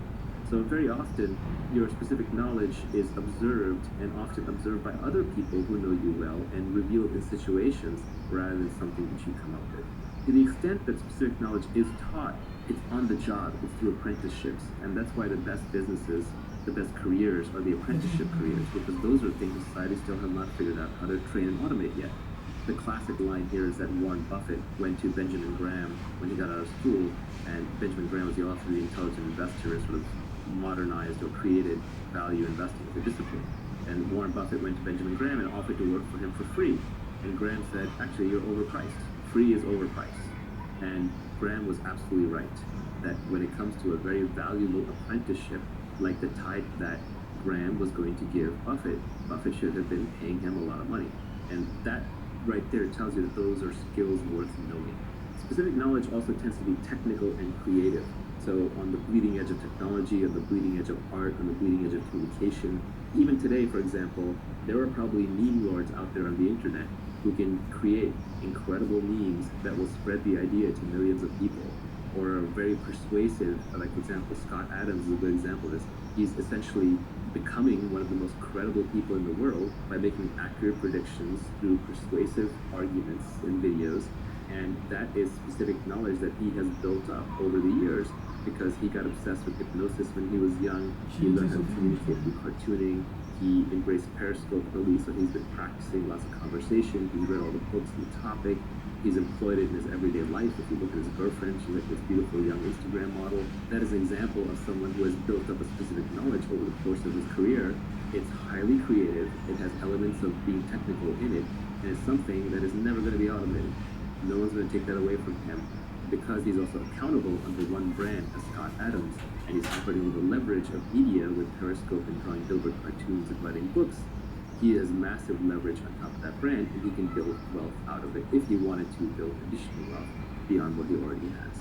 So very often, your specific knowledge is observed and often observed by other people who know you well and revealed in situations rather than something that you come up with. To the extent that specific knowledge is taught, it's on the job, it's through apprenticeships, and that's why the best businesses, the best careers are the apprenticeship careers, because those are things society still has not figured out how to train and automate yet. The classic line here is that Warren Buffett went to Benjamin Graham when he got out of school, and Benjamin Graham was the author of The Intelligent Investor, and sort of modernized or created value investing as a discipline. And Warren Buffett went to Benjamin Graham and offered to work for him for free. And Graham said, actually, you're overpriced. Free is overpriced. And Graham was absolutely right, that when it comes to a very valuable apprenticeship, like the type that Graham was going to give Buffett, Buffett should have been paying him a lot of money. And that right there tells you that those are skills worth knowing. Specific knowledge also tends to be technical and creative. So on the bleeding edge of technology, on the bleeding edge of art, on the bleeding edge of communication. Even today, for example, there are probably meme lords out there on the internet who can create incredible memes that will spread the idea to millions of people, or are very persuasive. Like, for example, Scott Adams is a good example of this. He's essentially becoming one of the most credible people in the world by making accurate predictions through persuasive arguments in videos. And that is specific knowledge that he has built up over the years because he got obsessed with hypnosis when he was young. He learned how to communicate through cartooning. He embraced Periscope early, so he's been practicing lots of conversation. He's read all the books on the topic. He's employed it in his everyday life. If you look at his girlfriend, she's like this beautiful young Instagram model. That is an example of someone who has built up a specific knowledge over the course of his career. It's highly creative. It has elements of being technical in it, and it's something that is never going to be automated. No one's going to take that away from him, because he's also accountable under one brand as Scott Adams, and he's operating with the leverage of media with Periscope and drawing billboard cartoons and writing books. He has massive leverage on top of that brand, and he can build wealth out of it if he wanted to build additional wealth beyond what he already has.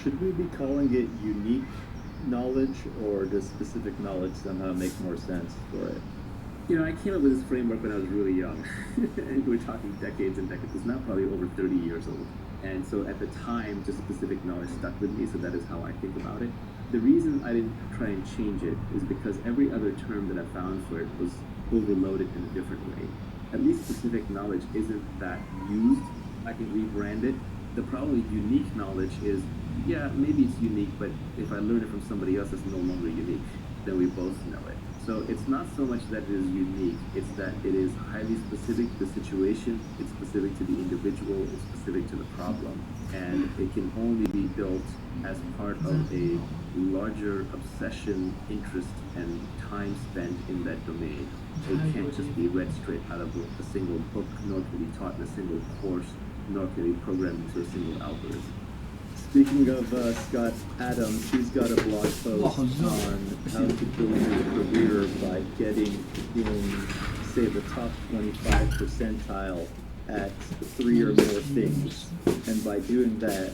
Should we be calling it unique knowledge, or does specific knowledge somehow make more sense for it? You know, I came up with this framework when I was really young, and we're talking decades and decades. It's now probably over 30 years old. And so at the time, just specific knowledge stuck with me, so that is how I think about it. The reason I didn't try and change it is because every other term that I found for it was overloaded in a different way. At least specific knowledge isn't that used. I can rebrand it. The problem with unique knowledge is, yeah, maybe it's unique, but if I learn it from somebody else, it's no longer unique. Then we both know it. So it's not so much that it is unique, it's that it is highly specific to the situation, it's specific to the individual, it's specific to the problem, and it can only be built as part of a larger obsession, interest, and time spent in that domain. It can't just be read straight out of a single book, nor can be taught in a single course, nor can be programmed into a single algorithm. Speaking of Scott Adams, he's got a blog post on how to build your career by getting in, say, the top 25 percentile at 3 or more things. And by doing that,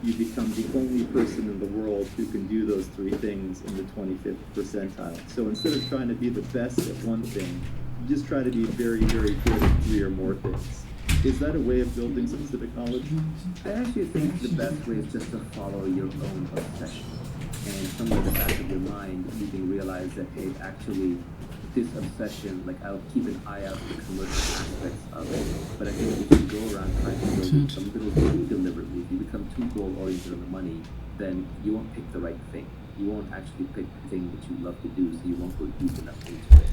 you become the only person in the world who can do those 3 things in the 25th percentile. So instead of trying to be the best at one thing, you just try to be very, very good at 3 or more things. Is that a way of building specific knowledge? I actually think the best way is just to follow your own obsession. And somewhere in the back of your mind, you can realize that, hey, actually, this obsession, like, I'll keep an eye out for the commercial aspects of it. But I think if you go around trying to build it a little too deliberately, if you become too goal-oriented on the money, then you won't pick the right thing. You won't actually pick the thing that you love to do, so you won't go deep enough into it.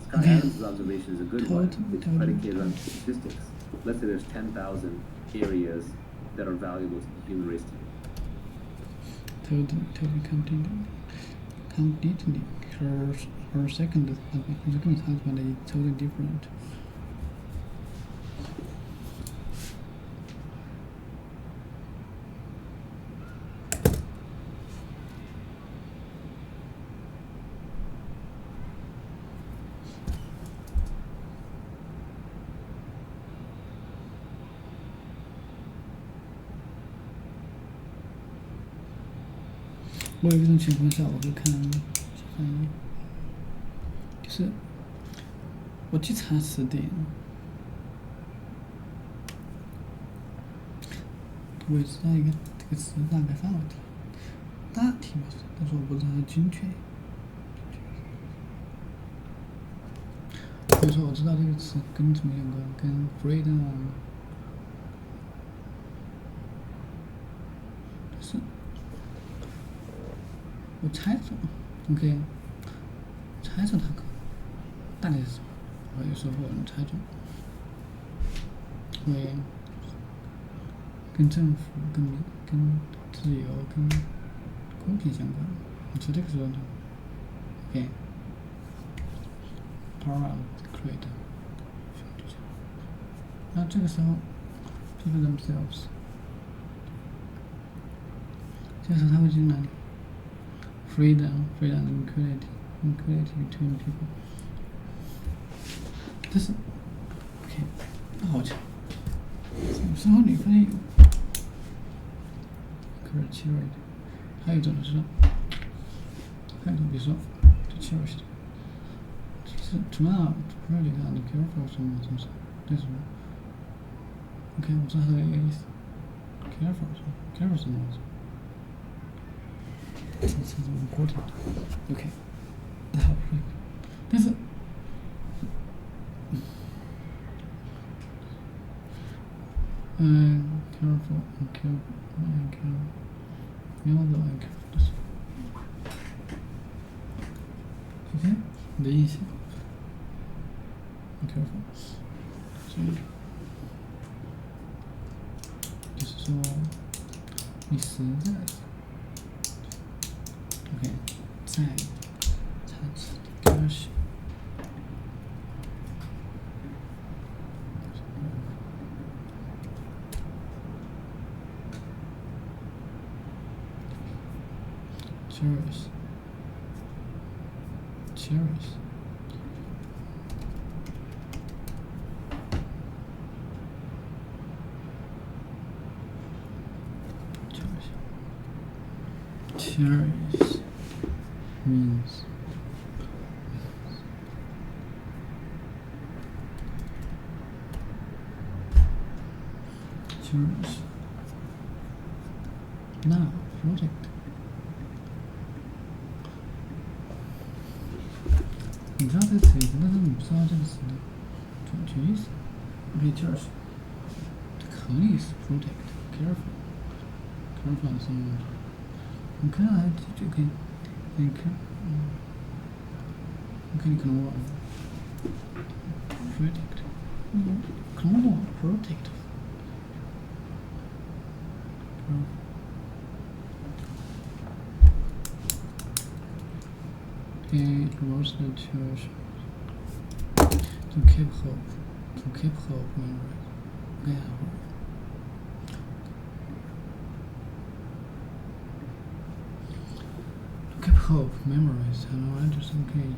Scott Adams' observation is a good one. It's predicated on statistics. Let's say there's 10,000 areas that are valuable to the human race today. Completely. Her second husband is totally different. 我有一种情况下，我会看就是我去查词典，我也知道这个词大概范围的，大体嘛，但是我不知道它精确。比如说，我知道这个词跟什么有关，跟 freedom， 是，我猜测 ，OK， 猜测它大概是什么，我有时候能猜中，因为跟政府、跟自由、跟公平相关。你说这个时候呢 ，OK。Power of the creator， 那这个时候 people themselves， 这个时候他会进来 freedom and equality between people， 这是 OK， 那好强。有时候你发现有 courage， 还有一种是，还有一种比如说 to cherish。除了 project and careful 什么这什么 ，OK， 我知道它的一个意思 ，careful 什么意思？这是 important，OK， 那好 ，right， 但是，careful and careful， 首先你的意思。careful， 所以就是说你实在，OK， 在查词开始cherish。Cherish means cherish. Now, project. 你知道这个词意思，但是你不知道这个词的准确意思。OK， cherish， 这个合理意思 protect， careful 什么？你看来就可以，你看，你可能忘了 protect， 可能忘了 protect。Close the church to keep hope memories. Okay. To keep hope memories, and I just okay.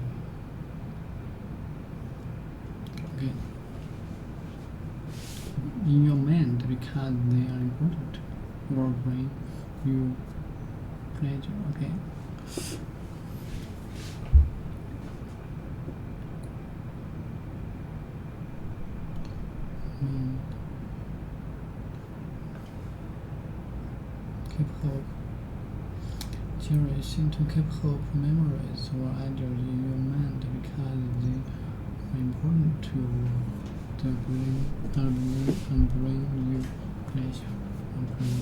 In your mind because they are important. Your brain, you pleasure. Okay. Keep hope. Cherishing to keep hope memories or ideas in your mind because they are important to the brain and bring you pleasure and bring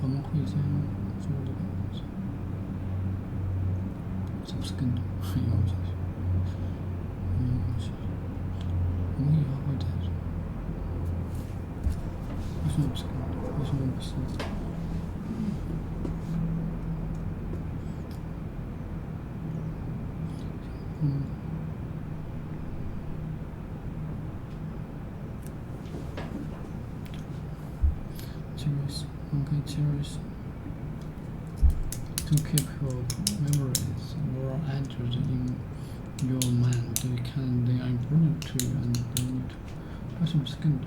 我们会先做这个东西，是不是更多？很有兴趣。我们以后会再说。为什么不是更多？为什么不是？Cherish to keep hope memories or enters in your mind because they are important to you and bring you to 为什么是更多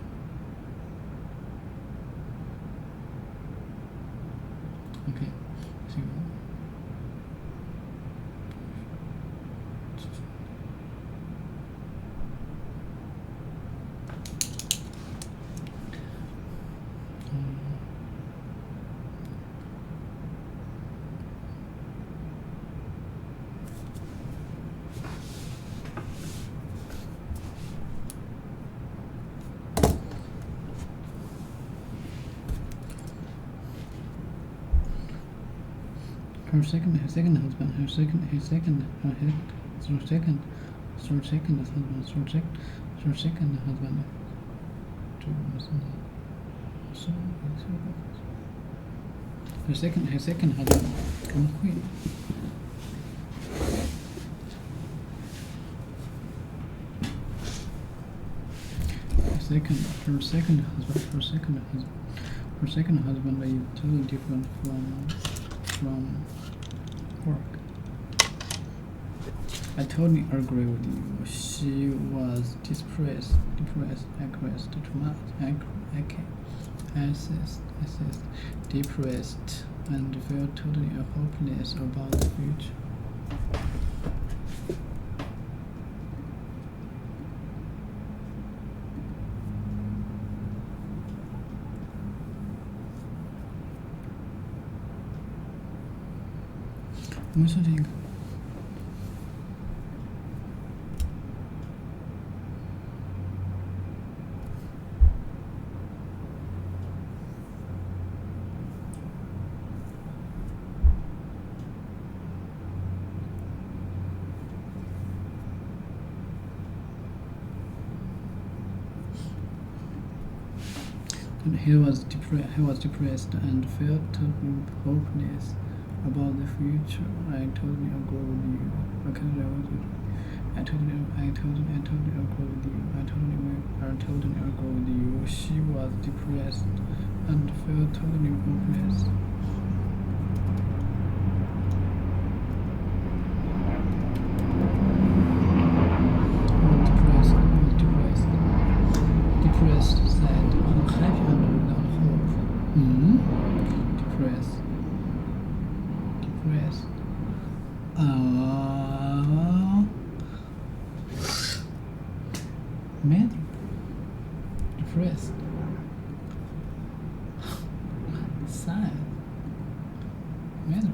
her second husband, her second husband, her second husband. Her second husband. 我们会。Her second husband is totally different from work. I totally agree with you. She was depressed, depressed, and felt totally hopeless about the future. He was depressed and felt totally hopeless about the future. I totally agree with you. I totally agree with you. She was depressed and felt totally hopeless. Depressed, sad, unhappy, and without hope. Depressed. Mad. Depressed. Sad. Mad.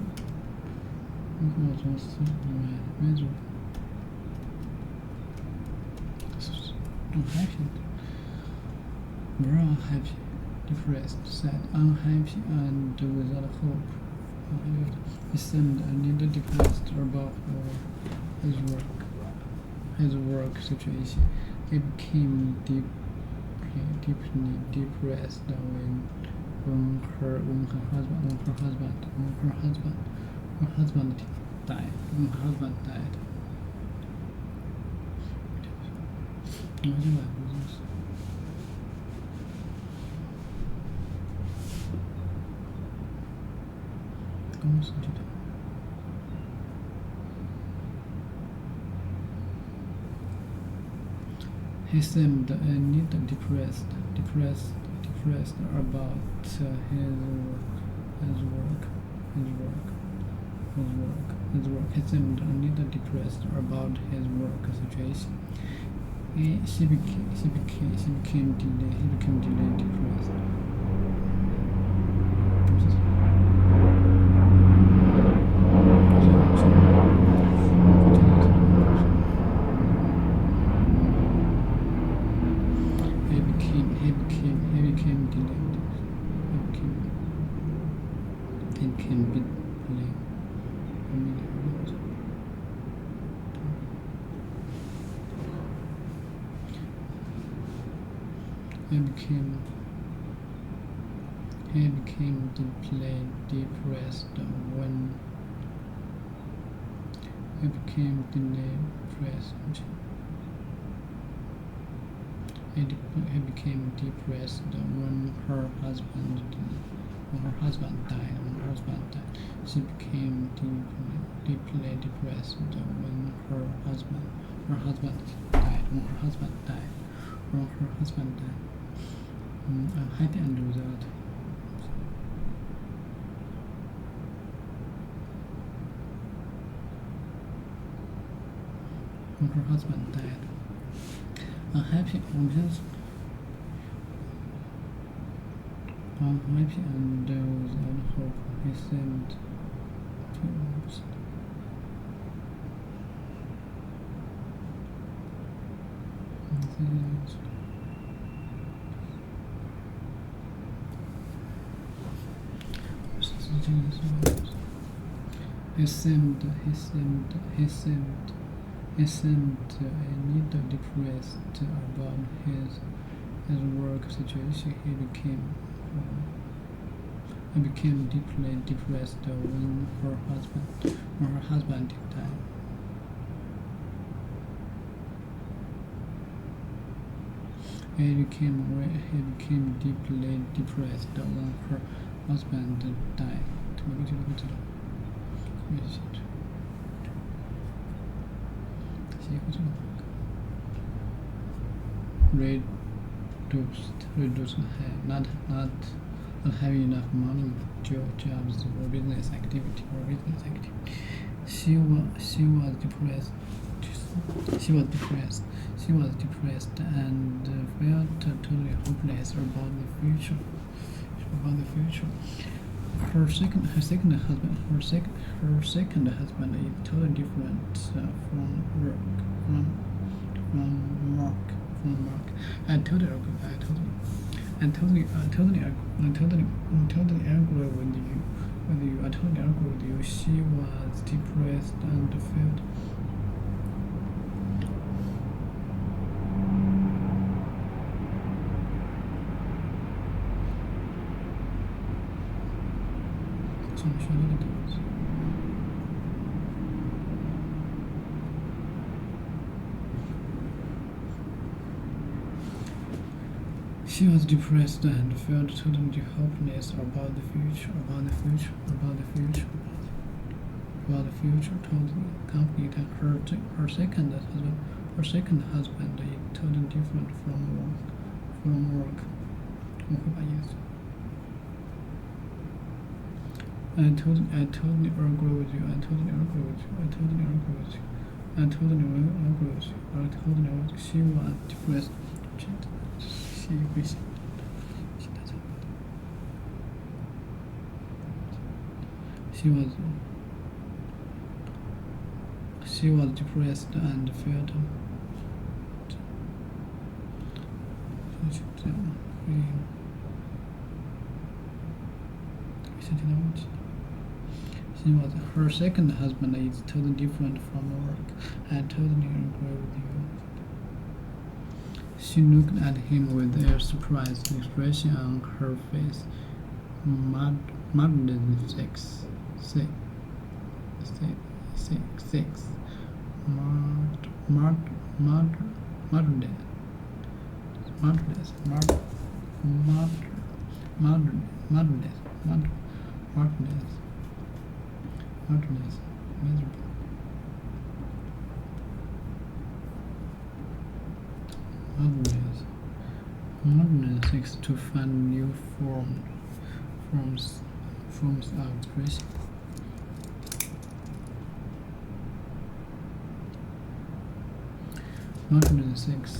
Unhappy. Very unhappy, depressed, sad, unhappy, and without hope. He seemed a little depressed about his work situation. He became deeply depressed when her husband died. He seemed a little depressed about his work. He seemed a little depressed about his work situation. He became delayed depressed. He became deeply depressed when he became depressed. He became depressed when her husband died. She became deeply depressed when her husband died. Unhappy and without. When her husband died. Unhappy and without hope. He seemed to He seemed a little depressed about his work situation. He became deeply depressed when her husband died. He became deeply depressed when her husband died. Reduced not having enough money, jobs or business activity. She was depressed. She was depressed and felt totally hopeless about the future. Her second husband is totally different from Mark. I totally agree with you. She was depressed and felt She was depressed and felt totally hopeless about the future. Told the company that her second husband is totally different from work. I totally agree with you. She was depressed. She was depressed and felt her second husband is totally different from work. I totally agree with you. She looked at him with a surprised expression on her face. Moderness seeks to find new forms of expression. Moderness seeks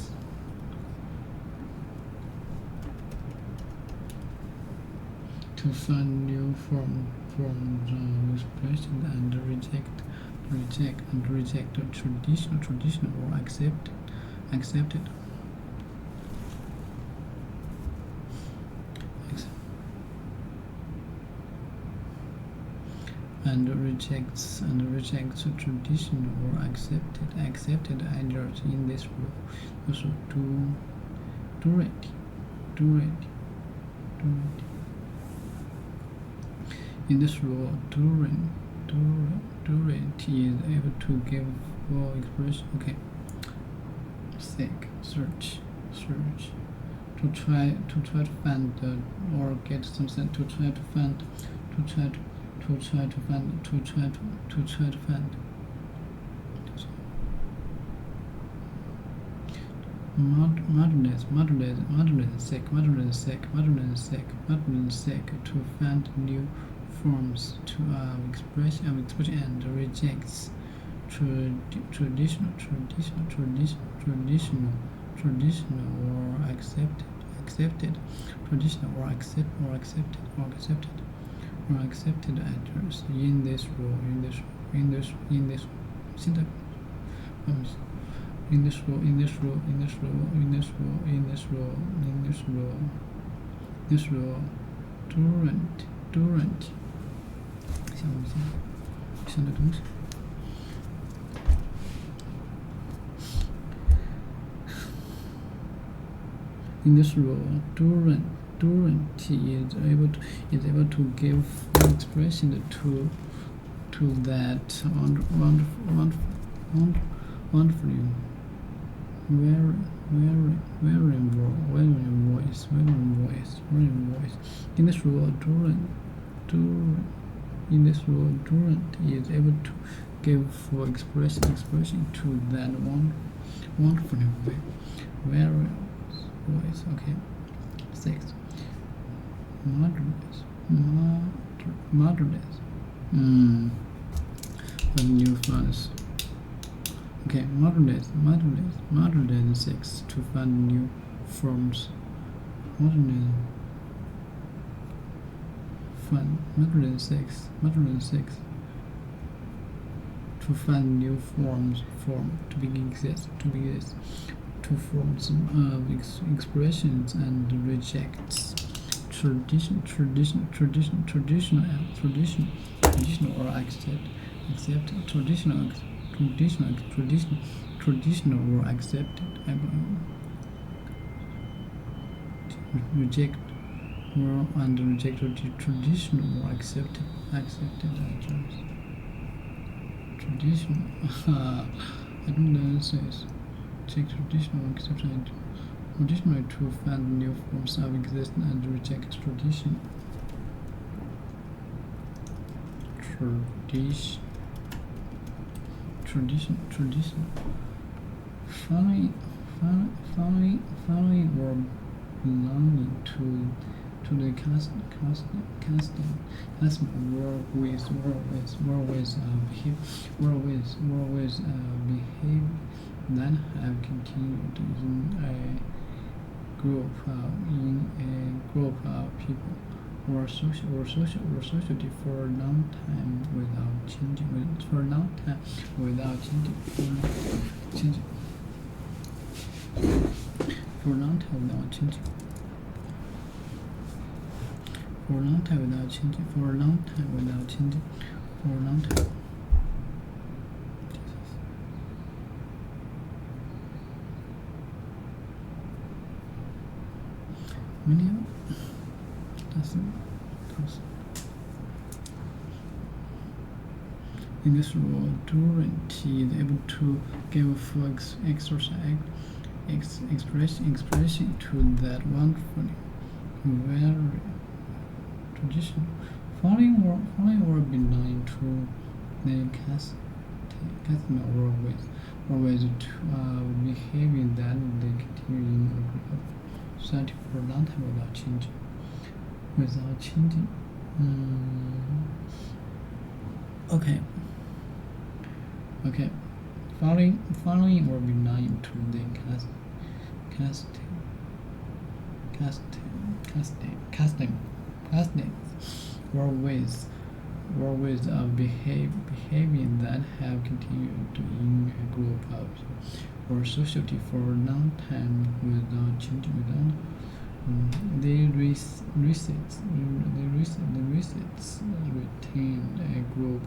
to find new forms of expression and reject traditional or accepted. And rejects traditional or accepted ideas in this role. Also, in this role, is able to give full expression. Okay. Search. To try to find or get something. To try to find. Modernist to find new forms of expression and rejects traditional or accepted ideas in this role. Durant，想不起来。想的东西。In this role, Durant is able to give full expression to that wonderfully varying voice. In this role, Durant is able to give full expression to that wonderfully varying voice. Okay. 6. Motherless. The new funds. Okay, motherless. 6 to find new forms. Motherless 6 to find new forms to exist. To forms of expressions and rejects traditional or accept traditional or accepted reject and reject traditional or accepted traditional I don't know this. Take traditional acceptance traditionally to find new forms of existence and reject tradition. Following or belonging to the casting behave that have continued in a group of people or society for a long time without changing. For a long time without changing. For a long time without changing. For a long time without changing. For a long time without changing. For a long time. In this role, Durant is able to give full expression to that wonderful, very traditional, following or belonging to the casting always to behaving that they continue in a group of society for a long time without changing. Okay. Following or belonging to the casting or ways of behaving that have continued in a group of or society for a long time without changing. The receipts retained a group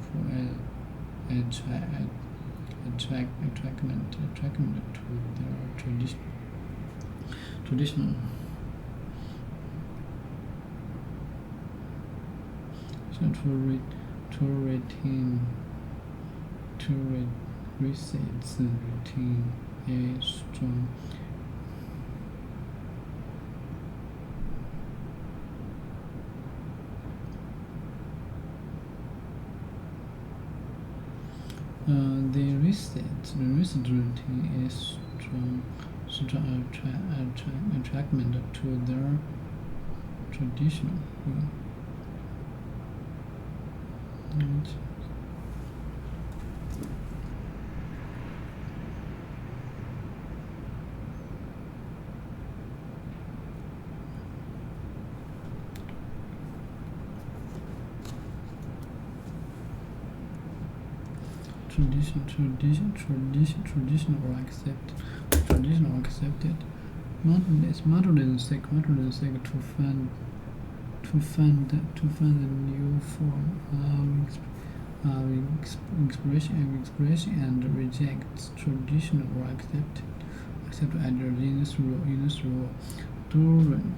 attractment to their traditional receipts retain a strong the receipts retain a strong attractment to their traditional traditional or accepted. Modern sake to find a new form express and rejects traditional or accept ideas in this rule. Durant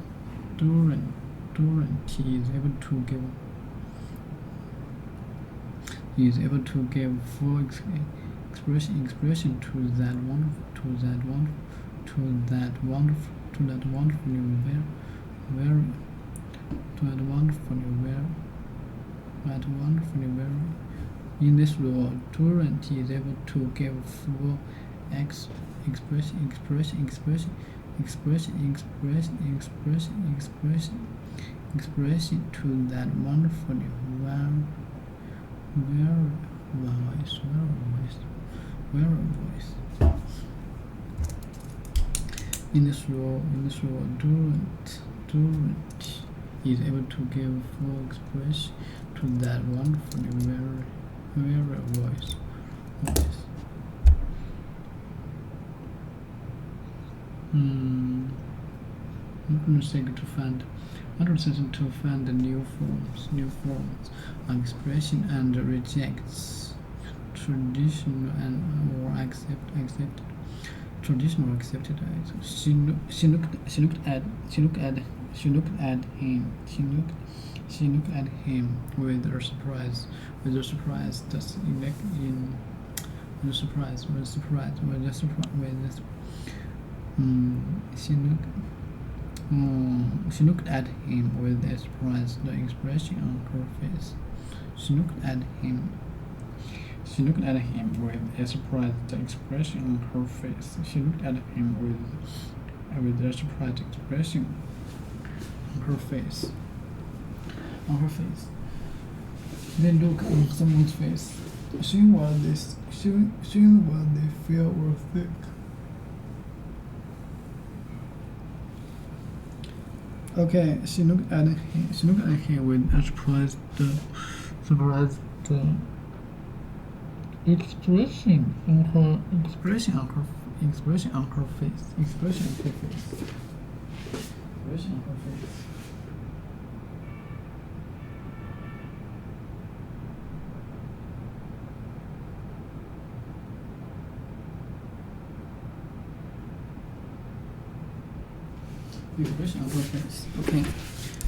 is able to give full expression to that wonderfully very. In this rule, Durant is able to give full expression to that wonderfully very voice. In this rule, Durant is able to give full expression to that wonderfully very voice. To find the new forms of expression and rejects traditional or accepted traditional or accepted. She looked at him with surprise. She looked at him with a surprised expression on her face. She looked at him with a surprised expression on her face. She looked at him with a surprised expression on her face. They look on someone's face, seeing what they feel or think. Okay, she looked at him with a surprised expression on her face. Okay.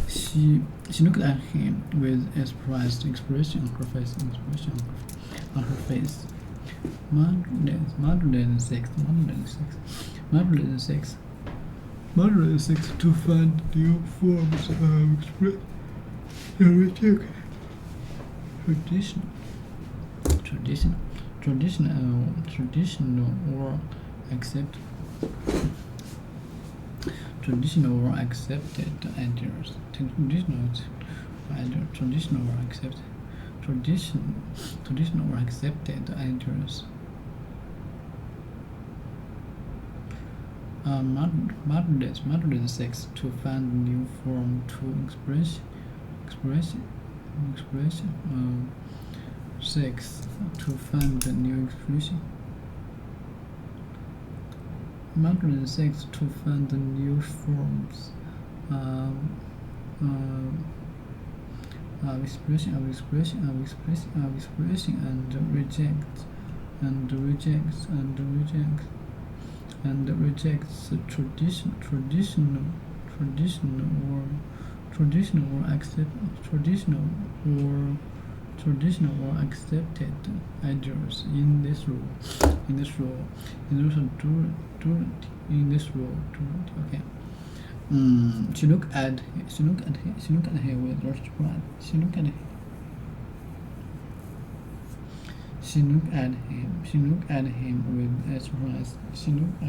She looked at him with a surprised expression on her face. Modern sex to find new forms of expression and reject traditional or accepted ideas. Traditional or accepted ideas. Modern sex to find new form to sex to find a new expression. Modern sex to find the new forms of expression and rejects traditional or accepted ideas. In this rule, okay. She looked at him with surprise. She looked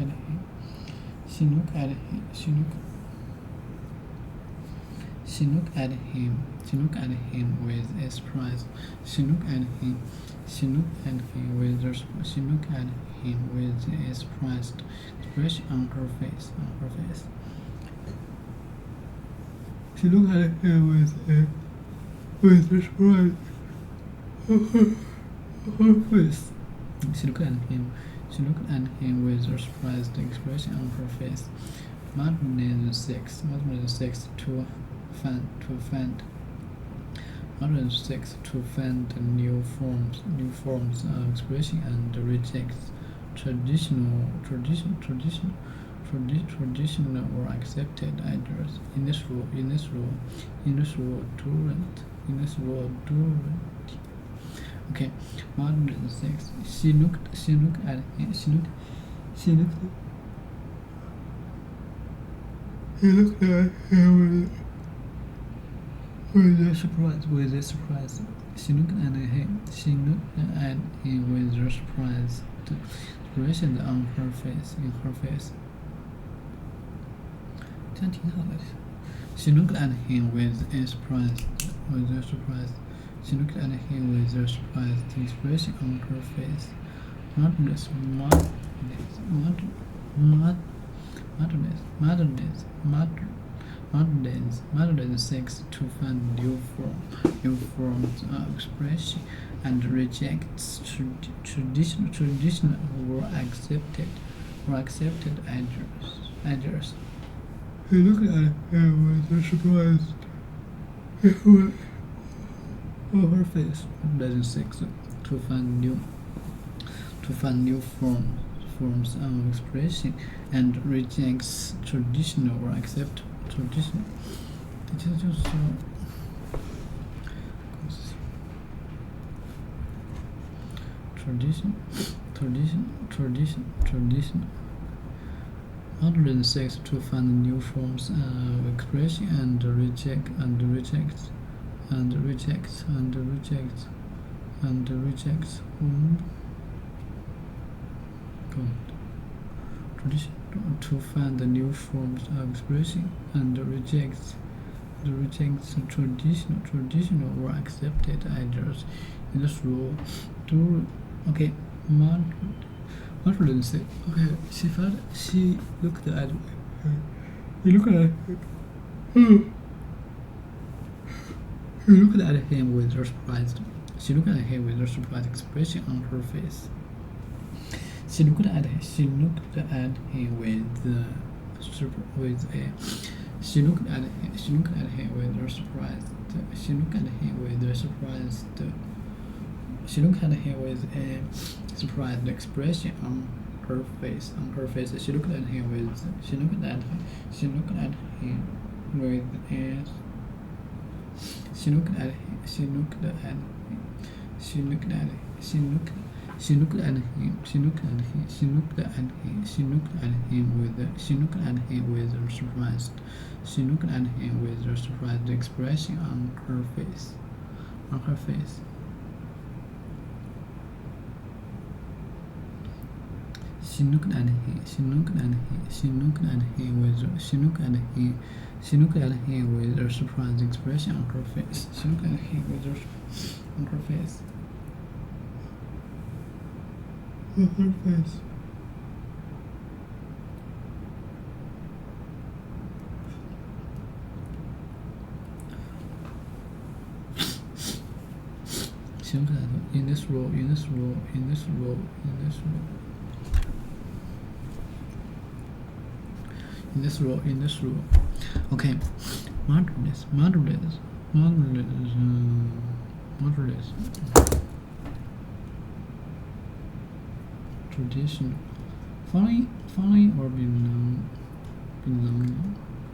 at him with a surprise. She looked at him with a surprise. She looked at him with a surprised expression on her face. She looked at him with a surprise on her face. She looked at him with a surprised expression on her face. Modern sex to find new forms forms of expression and rejects traditional or accepted ideas. In this rule, Okay, modern sex. She looked at him. She looked at him with a surprise. She looked at him with a surprised expression on her face.这样挺好的。She looked at him with a surprise. She looked at him with a surprised expression on her face. Modern seeks to find new forms of expression and rejects traditional or accepted ideas. He looked at him with a surprise on her face. Modern seeks to find new forms of expression and rejects traditional or accept traditional. 这就是说 traditional. Modern seeks to find new forms of expression and rejects tradition to find the new forms of expression and rejects traditional or accepted ideas. In this rule, okay, modern say, okay, she looked at he looked at him with a surprised. She looked at him with a surprised expression on her face. She looked at him with a surprised. She looked at him with a surprised expression on her face. She looked at him with a surprised expression on her face. She looked at him with a surprised expression on her face. She looked at him with on her face. On her face. She looked at him in this role. Okay, modernist. Traditional. Following or belonging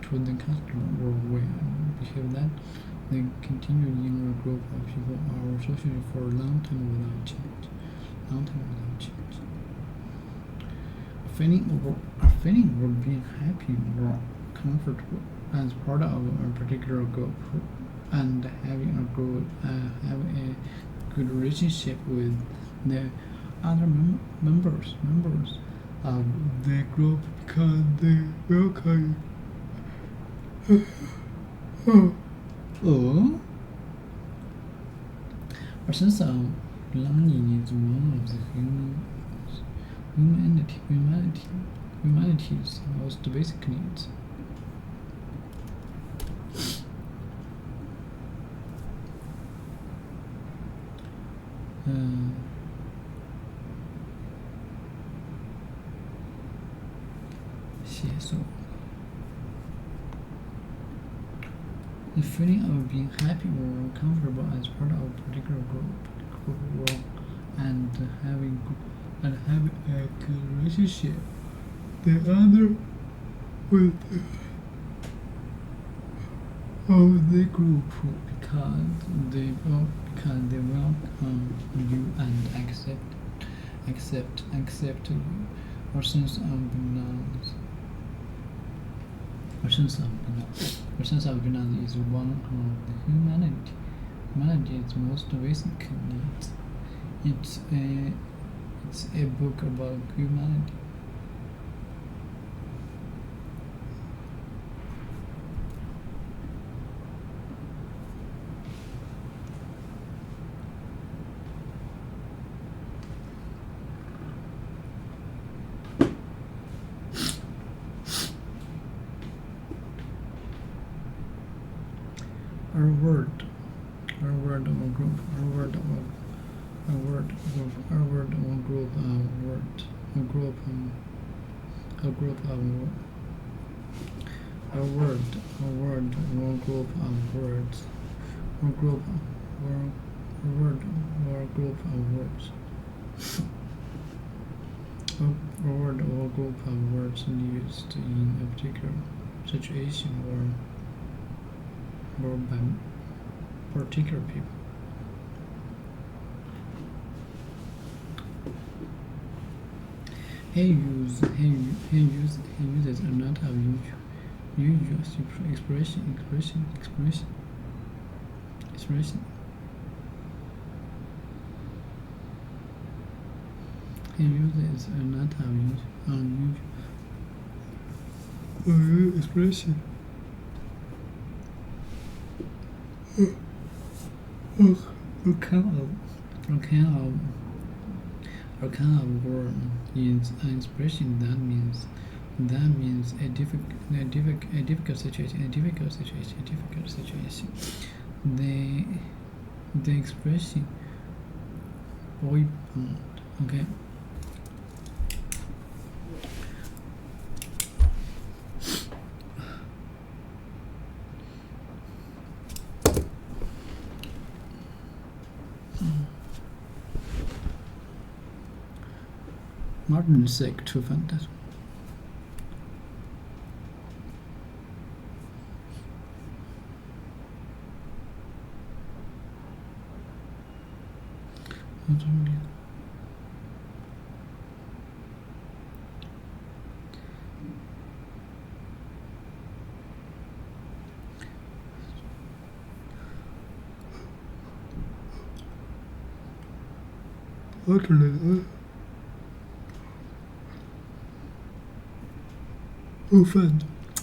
to the customer or way behave that they continue in a group of people or associated for a long time without change. A feeling or being happy or comfortable as part of a particular group and having a good relationship with the other members of the group because they welcome you. A sense of belonging is one of the humanity's most basic needs. The feeling of being happy or comfortable as part of a particular group having a good relationship. The other with of the group because they welcome you and accept you. Or sense of belonging. Or sense of belonging is one of the humanity's most basic needs. It's a book about humanity. Our word of a group, used in a particular situation or by particular people. He uses a lot of usual expression. He uses a lot of unusual expression. A kind of word is an expression that means a difficult situation. The expression boyfriend. Okay. Martin is sick to find that.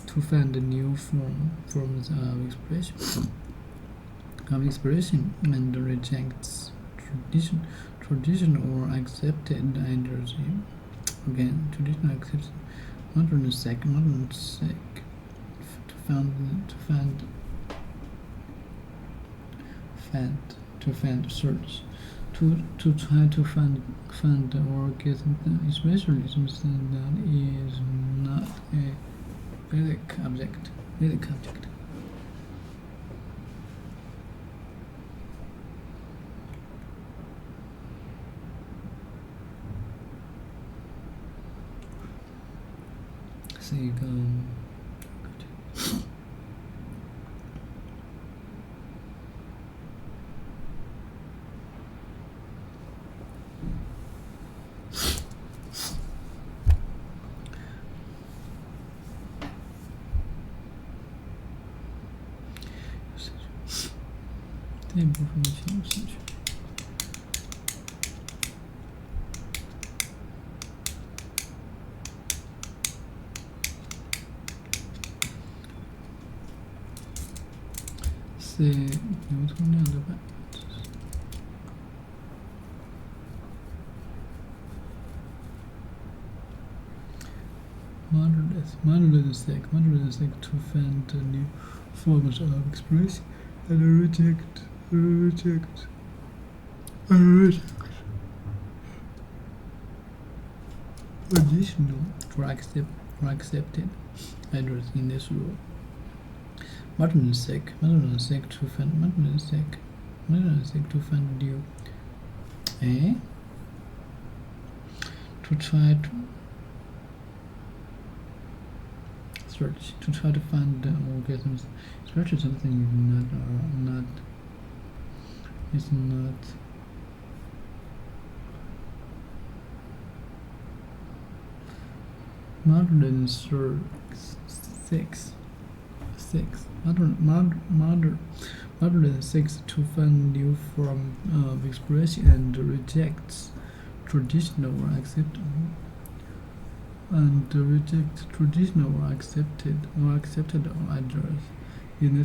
To find new forms of expression and rejects tradition or accepted ideas. Again, traditional accepted. Modern sec. Search. To try to find or get especially something that is not a physical object. So you go. C 流通量的百分之。Moderate sec to find new forms of expression and reject additional or accepted ideas in this rule. Modern sec to find new to try to search, to try to find or get some search something is not modern modern seeks to find new form of expression and rejects traditional or accepted ideas. In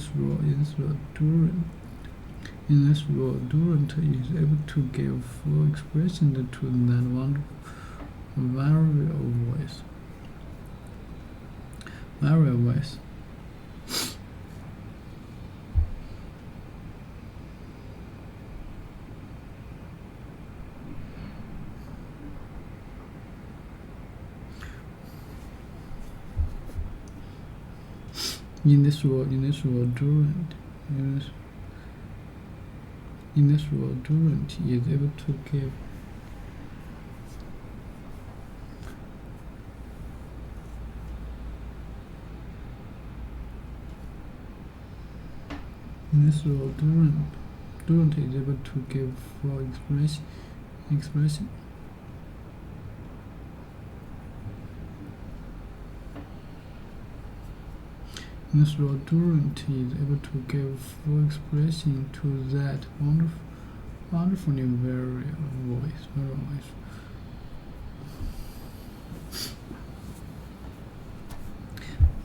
this role, Durant is able to give full expression to that one various voice. In this role, Durant is able to give Durant is able to give full expression. In this role, Durant is able to give full expression to that wonderful new voice.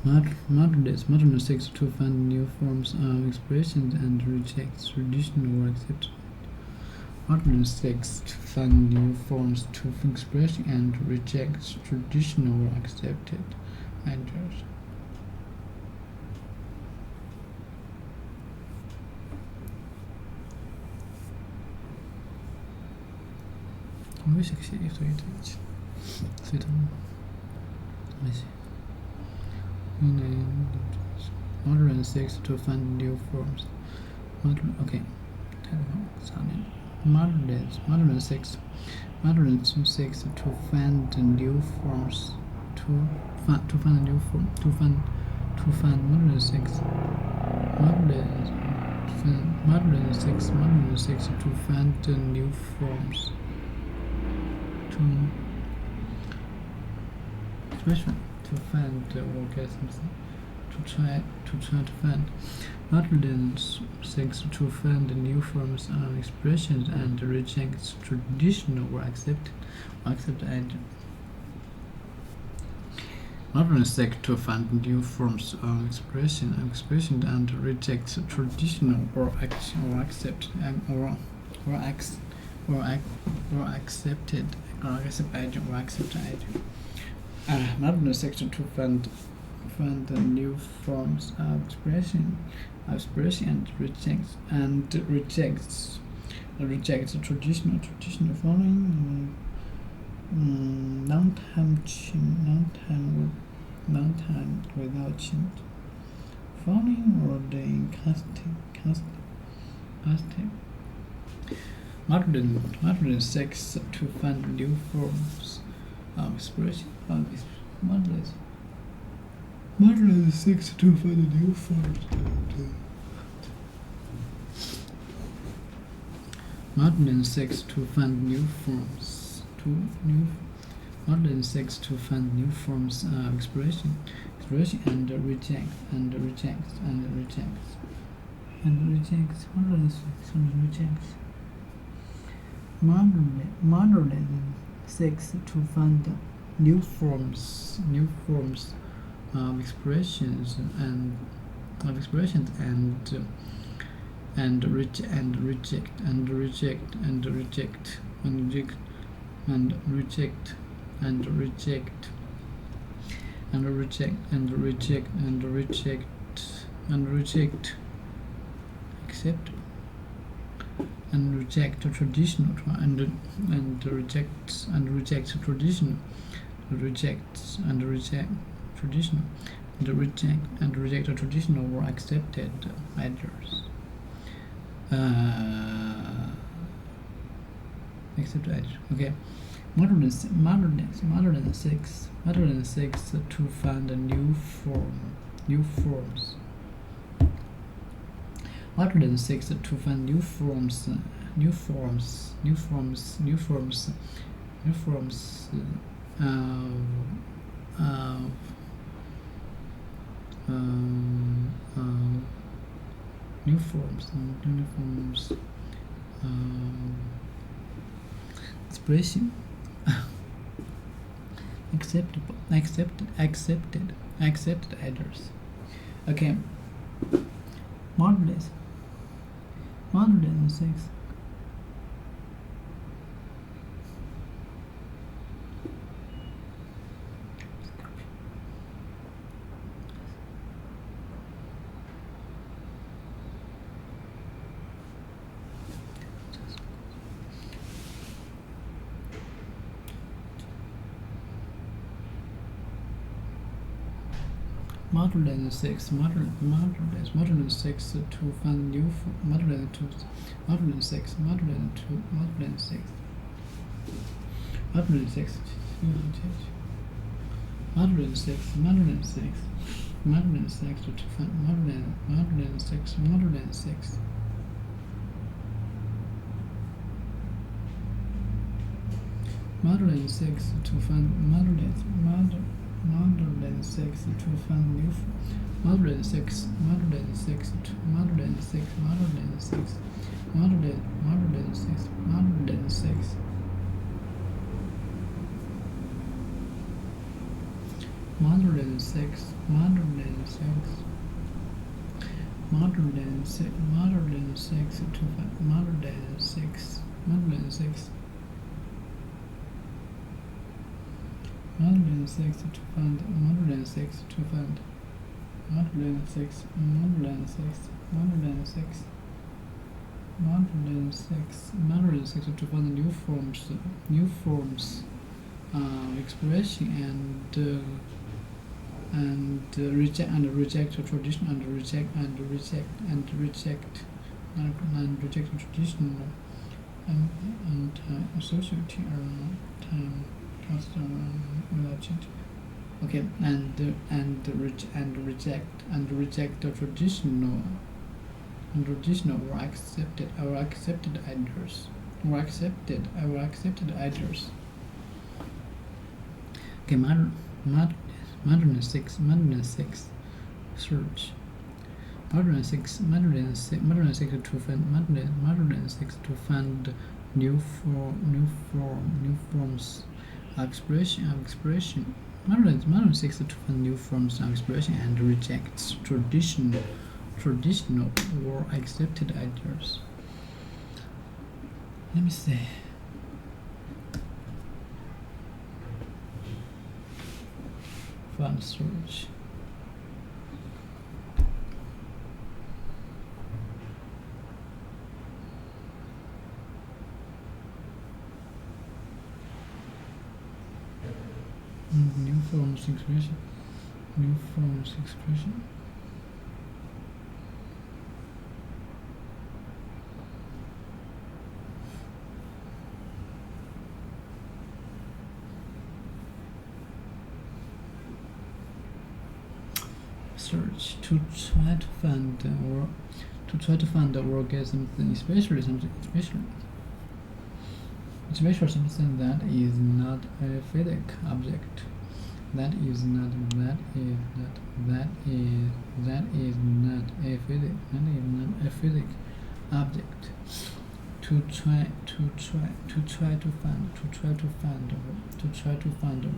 Modern seeks to find new forms of expression and rejects traditional or accepted. Modern seeks to find new forms of expression and rejects traditional or accepted ideas. Ой, сексy, стоит. Modern seeks to find new forms. Modern seeks to find new forms. Modern seeks to find new forms. To find orgasms, to try to find. Modern seeks to find new forms of expressions and rejects traditional or accepted ideas. Modern seeks to find new forms of expression and rejects traditional or accepted ideas. Modern seeks to find new forms of expression and rejects traditional following long time without change, following or the casting. Modern seeks to find new forms of expression. Modern seeks to find new forms. Modern seeks to find new forms. Modern seeks to find new forms of expression and rejects. Modern seeks to find new forms of expressions and reject accept and reject traditional and reject traditional or accepted ideas. accepted adjective. Okay, modern than six to find a new forms. Modern than six to find new forms. Expression. Accepted others. Okay, modern six. Modern six to find new modern six to find modern six. Modern six to find modern six to find new modern six to find new forms, expression and reject tradition and reject traditional and society or time without change. Okay, and reject the traditional or accepted ideas. Okay, modern six search. Modern six to find new forms expression. Modern six to find new forms of expression and rejects traditional or accepted ideas. Let me see. Fun search. New forms expression. Search to try to find the orgasm thing, especially something that is not a physical object. That is not a physical object. To try to find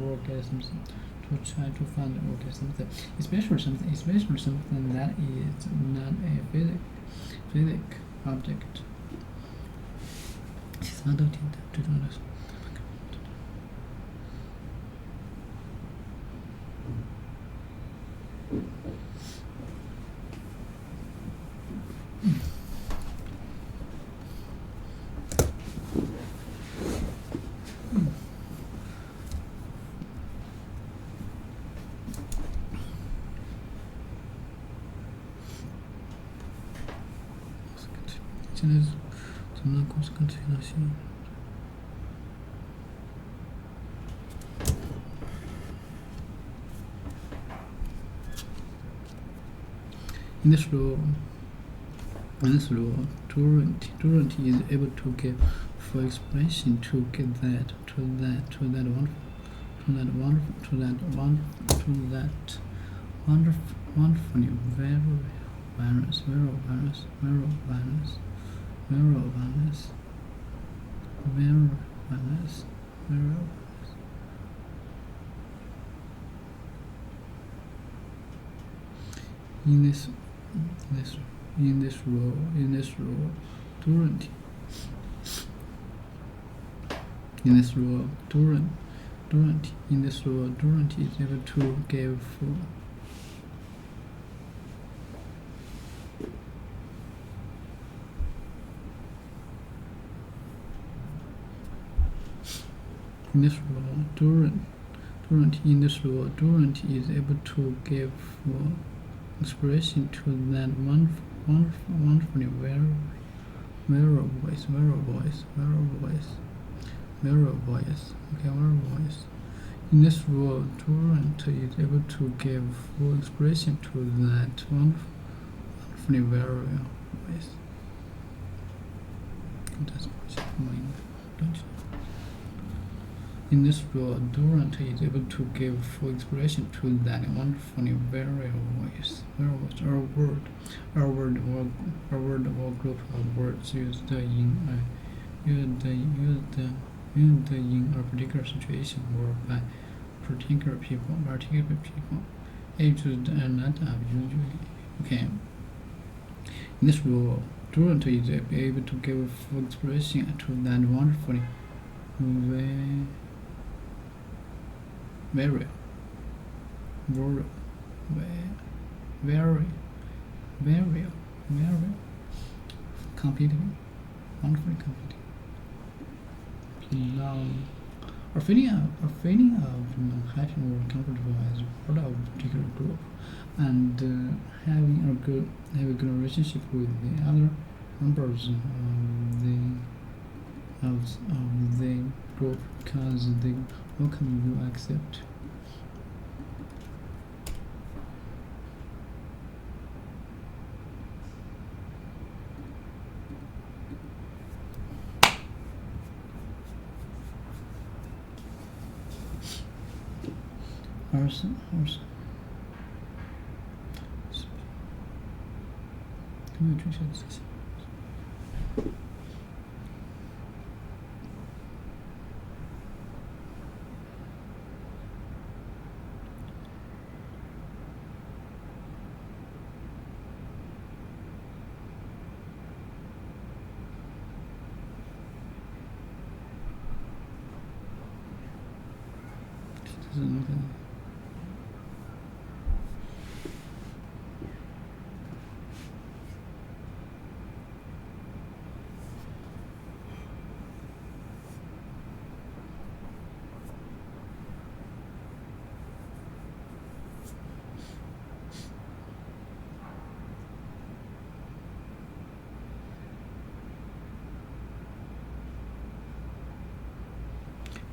orgasm. Especially something that is not a physical object. Una cosa continuación. In this rule, Durant is able to give full expression to get that wonderful very virus. In this role, Durant is able to give full. In this role, Durant is able to give full expression to that wonderful very voice. In this role, Durant is able to give full expression to that wonderful very voice. In this role, Durant is able to give full expression to that wonderful very voice. Our word or group of words used in a particular situation or by particular people. It should not have usually. Okay. In this role, Durant is able to give full expression to that wonderful very competing, wonderfully competing. Or feeling of happy or comfortable as part of a particular group, and having a good relationship with the other members of the group because they welcome you, accept. Horse. 有没有这些词性？这是那个。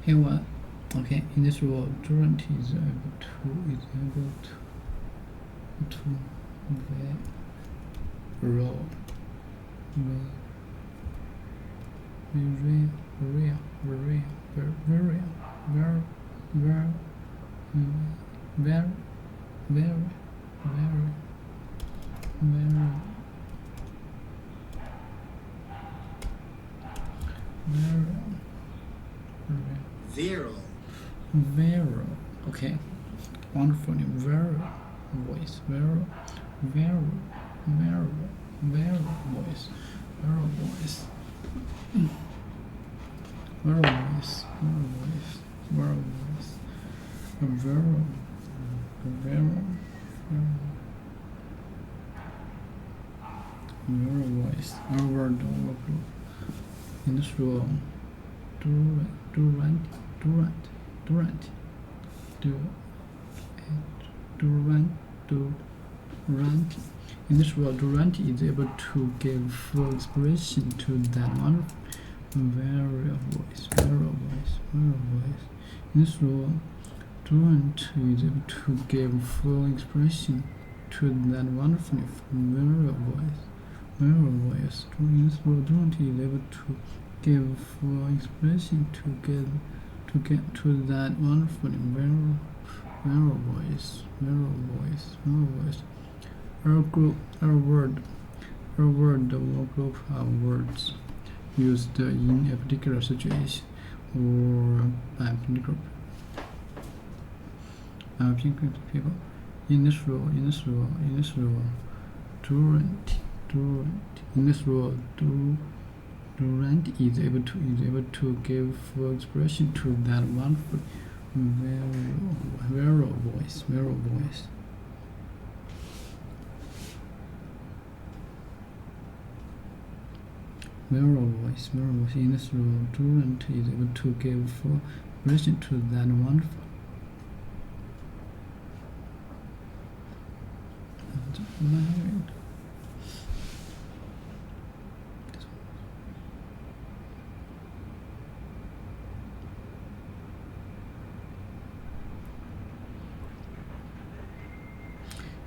Hey, what? Okay, in this role, Durant is able to roll Vero. Okay. Wonderful. Vero voice. Vero voice. Our word in this role, Durant. In this role, Durant is able to give full expression to that wonderful very voice. In this role, Durant is able to give full expression to that wonderful variable voice. In this role, Durant is able to give full expression to get to that wonderful variable voice. Our word or group of words used in a particular situation or by a particular people. In this role, Durant is able to give full expression to that wonderful variable voice. In this role, Durant is able to give full expression to that wonderful.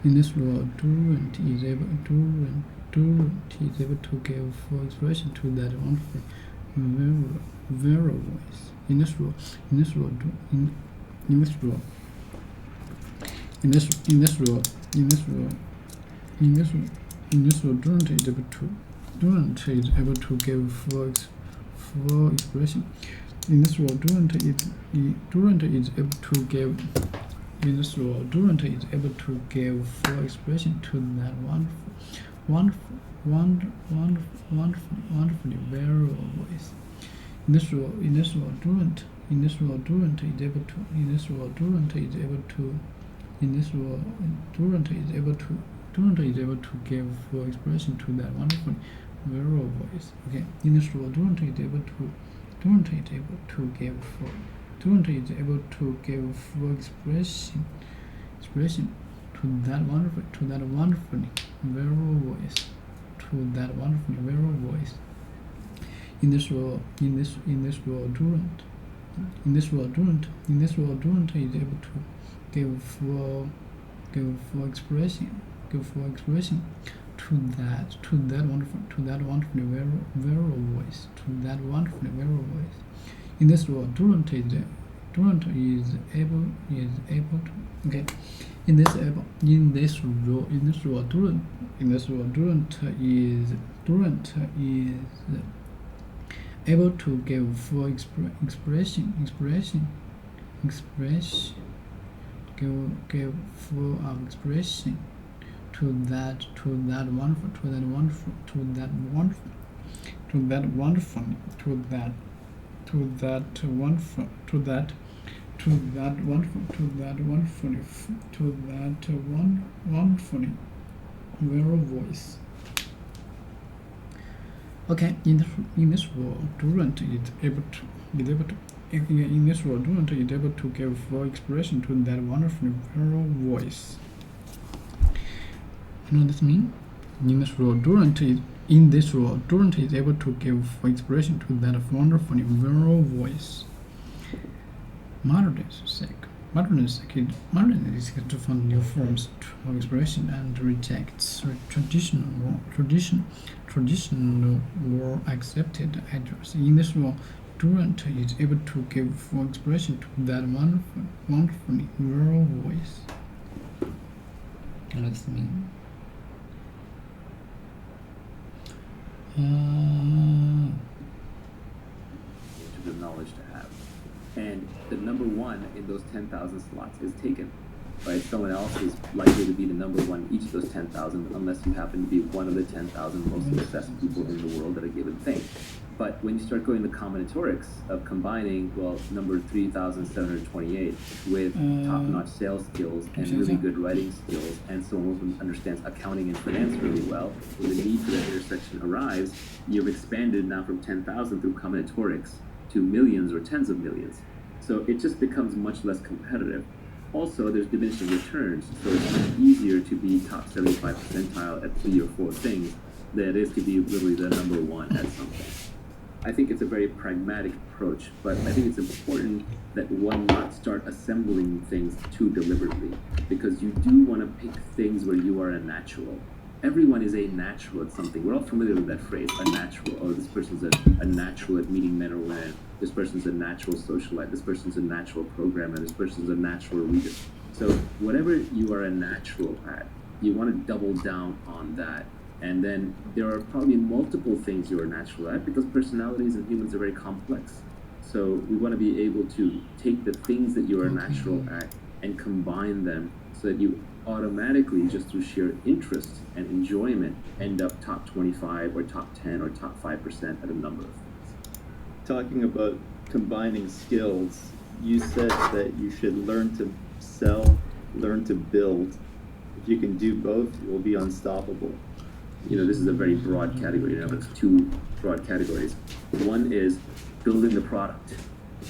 In this role, Durant is able to give full expression to that wonderful variable voice. In this role, Durant is able to give full expression. In this role, Durant is able to give. In this role, Durant is able to give full expression to that wonderful variable voice. In this role, Durant is able to give full expression to that wonderful variable voice. Okay. In this role, Durant is able to give full expression to that wonderful variable voice. In this role, Durant is able to give full expression to that wonderful variable voice. In this role, Durant is able to. Okay. In this role, Durant is able to give full expression to that wonderful variable voice. Okay, in this role, Durant is able to give full expression to that wonderful variable voice. You know what this means? In this role, Durant is able to give full expression to that wonderful variable voice. Modern is to find new forms of expression and rejects traditional or accepted ideas. In this role, Durant is able to give full expression to that wonderful variable voice. What does it mean? The knowledge to have. And the number one in those 10,000 slots is taken, right? Someone else is likely to be the number one in each of those 10,000 unless you happen to be one of the 10,000 most successful people in the world at a given thing. But when you start going the combinatorics of combining, number 3,728 with top-notch sales skills and really good writing skills and someone who understands accounting and finance really well, when the need for that intersection arrives, you've expanded now from 10,000 through combinatorics to millions or tens of millions. So it just becomes much less competitive. Also, there's diminishing returns, so it's much easier to be top 75 percentile at 3 or 4 things than it is to be literally the number one at something. I think it's a very pragmatic approach, but I think it's important that one not start assembling things too deliberately, because you do want to pick things where you are a natural. Everyone is a natural at something. We're all familiar with that phrase, a natural. Oh, this person's a natural at meeting men or women. This person's a natural socialite. This person's a natural programmer. This person's a natural reader. So whatever you are a natural at, you want to double down on that. And then there are probably multiple things you're natural at, because personalities and humans are very complex. So we want to be able to take the things that you are natural at and combine them so that you automatically, just through sheer interest and enjoyment, end up top 25 or top 10 or top 5% at a number of things. Talking about combining skills, you said that you should learn to sell, learn to build. If you can do both, you will be unstoppable. This is a very broad category. It's two broad categories. One is building the product,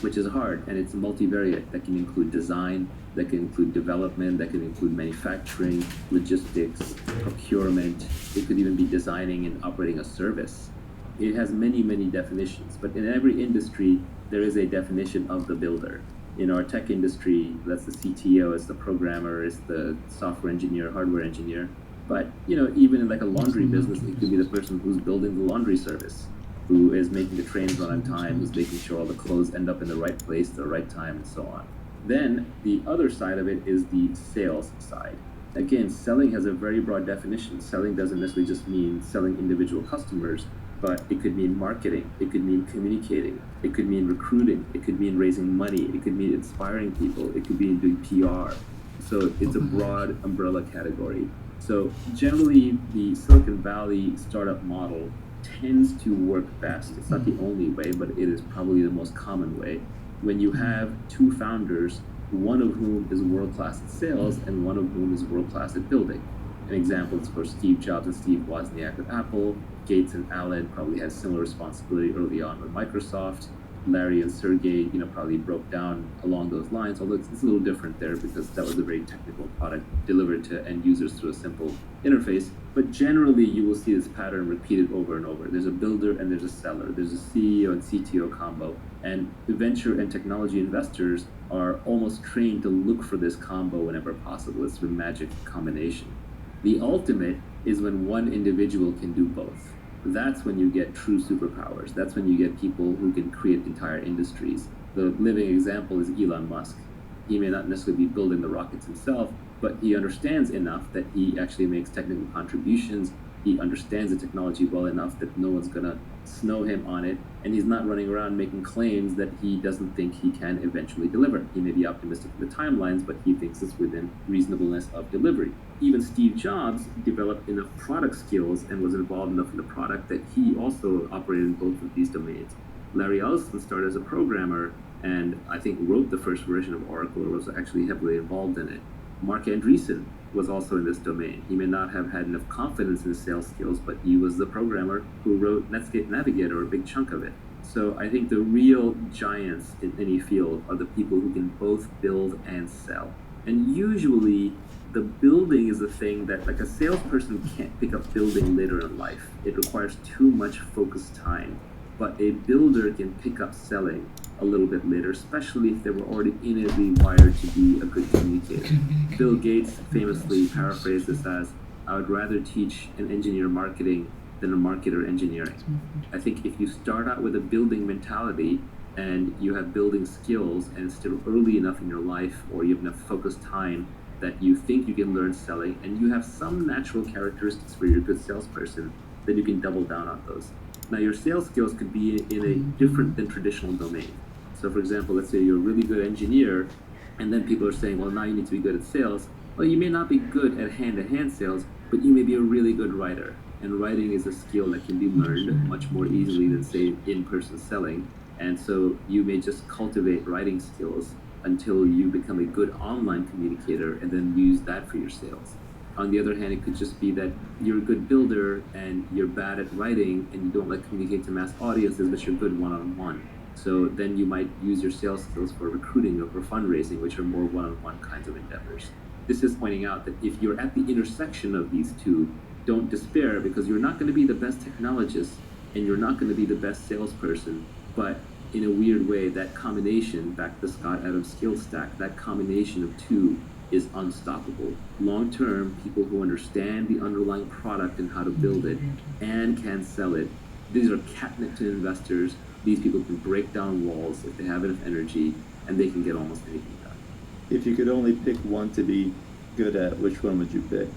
which is hard, and it's multivariate. That can include design, that can include development, that can include manufacturing, logistics, procurement. It could even be designing and operating a service. It has many, many definitions, but in every industry, there is a definition of the builder. In our tech industry, that's the CTO, it's the programmer, it's the software engineer, hardware engineer. But, even in like a laundry business, it could be the person who's building the laundry service, who is making the trains run on time, who's making sure all the clothes end up in the right place at the right time, and so on. Then the other side of it is the sales side. Again, selling has a very broad definition. Selling doesn't necessarily just mean selling individual customers, but it could mean marketing, it could mean communicating, it could mean recruiting, it could mean raising money, it could mean inspiring people, it could mean doing PR. So it's a broad umbrella category. So generally, the Silicon Valley startup model tends to work best. It's not the only way, but it is probably the most common way. When you have two founders, one of whom is world-class at sales and one of whom is world-class at building. An example is for Steve Jobs and Steve Wozniak with Apple. Gates and Allen probably had similar responsibility early on with Microsoft. Larry and Sergey, probably broke down along those lines, although it's a little different there because that was a very technical product delivered to end users through a simple interface. But generally, you will see this pattern repeated over and over. There's a builder and there's a seller. There's a CEO and CTO combo. And the venture and technology investors are almost trained to look for this combo whenever possible. It's the magic combination. The ultimate is when one individual can do both. That's when you get true superpowers. That's when you get people who can create entire industries. The living example is Elon Musk. He may not necessarily be building the rockets himself, but he understands enough that he actually makes technical contributions. He understands the technology well enough that no one's gonna snow him on it, and he's not running around making claims that he doesn't think he can eventually deliver. He may be optimistic with the timelines, but he thinks it's within reasonableness of delivery. Even Steve Jobs developed enough product skills and was involved enough in the product that he also operated in both of these domains. Larry Ellison started as a programmer and I think wrote the first version of Oracle, or was actually heavily involved in it. Mark Andreessen was also in this domain. He may not have had enough confidence in his sales skills, but he was the programmer who wrote Netscape Navigator, a big chunk of it. So I think the real giants in any field are the people who can both build and sell. And usually the building is the thing that, like, a salesperson can't pick up building later in life. It requires too much focused time. But a builder can pick up selling a little bit later, especially if they were already innately wired to be a good communicator. Bill Gates famously paraphrased this as, I would rather teach an engineer marketing than a marketer engineering. I think if you start out with a building mentality and you have building skills and it's still early enough in your life, or you have enough focused time that you think you can learn selling, and you have some natural characteristics where you're a good salesperson, then you can double down on those. Now, your sales skills could be in a different than traditional domain. So for example, let's say you're a really good engineer, and then people are saying, well, now you need to be good at sales. Well, you may not be good at hand-to-hand sales, but you may be a really good writer. And writing is a skill that can be learned much more easily than, say, in-person selling. And so you may just cultivate writing skills until you become a good online communicator and then use that for your sales. On the other hand, it could just be that you're a good builder and you're bad at writing and you don't like communicate to mass audiences, but you're good one-on-one. So then you might use your sales skills for recruiting or for fundraising, which are more one-on-one kinds of endeavors. This is pointing out that if you're at the intersection of these two, don't despair, because you're not going to be the best technologist and you're not going to be the best salesperson, but in a weird way, that combination, back to the Scott Adams skill stack, that combination of two is unstoppable. Long term, people who understand the underlying product and how to build it and can sell it, these are catnip to investors. These people can break down walls if they have enough energy, and they can get almost anything done. If you could only pick one to be good at, which one would you pick?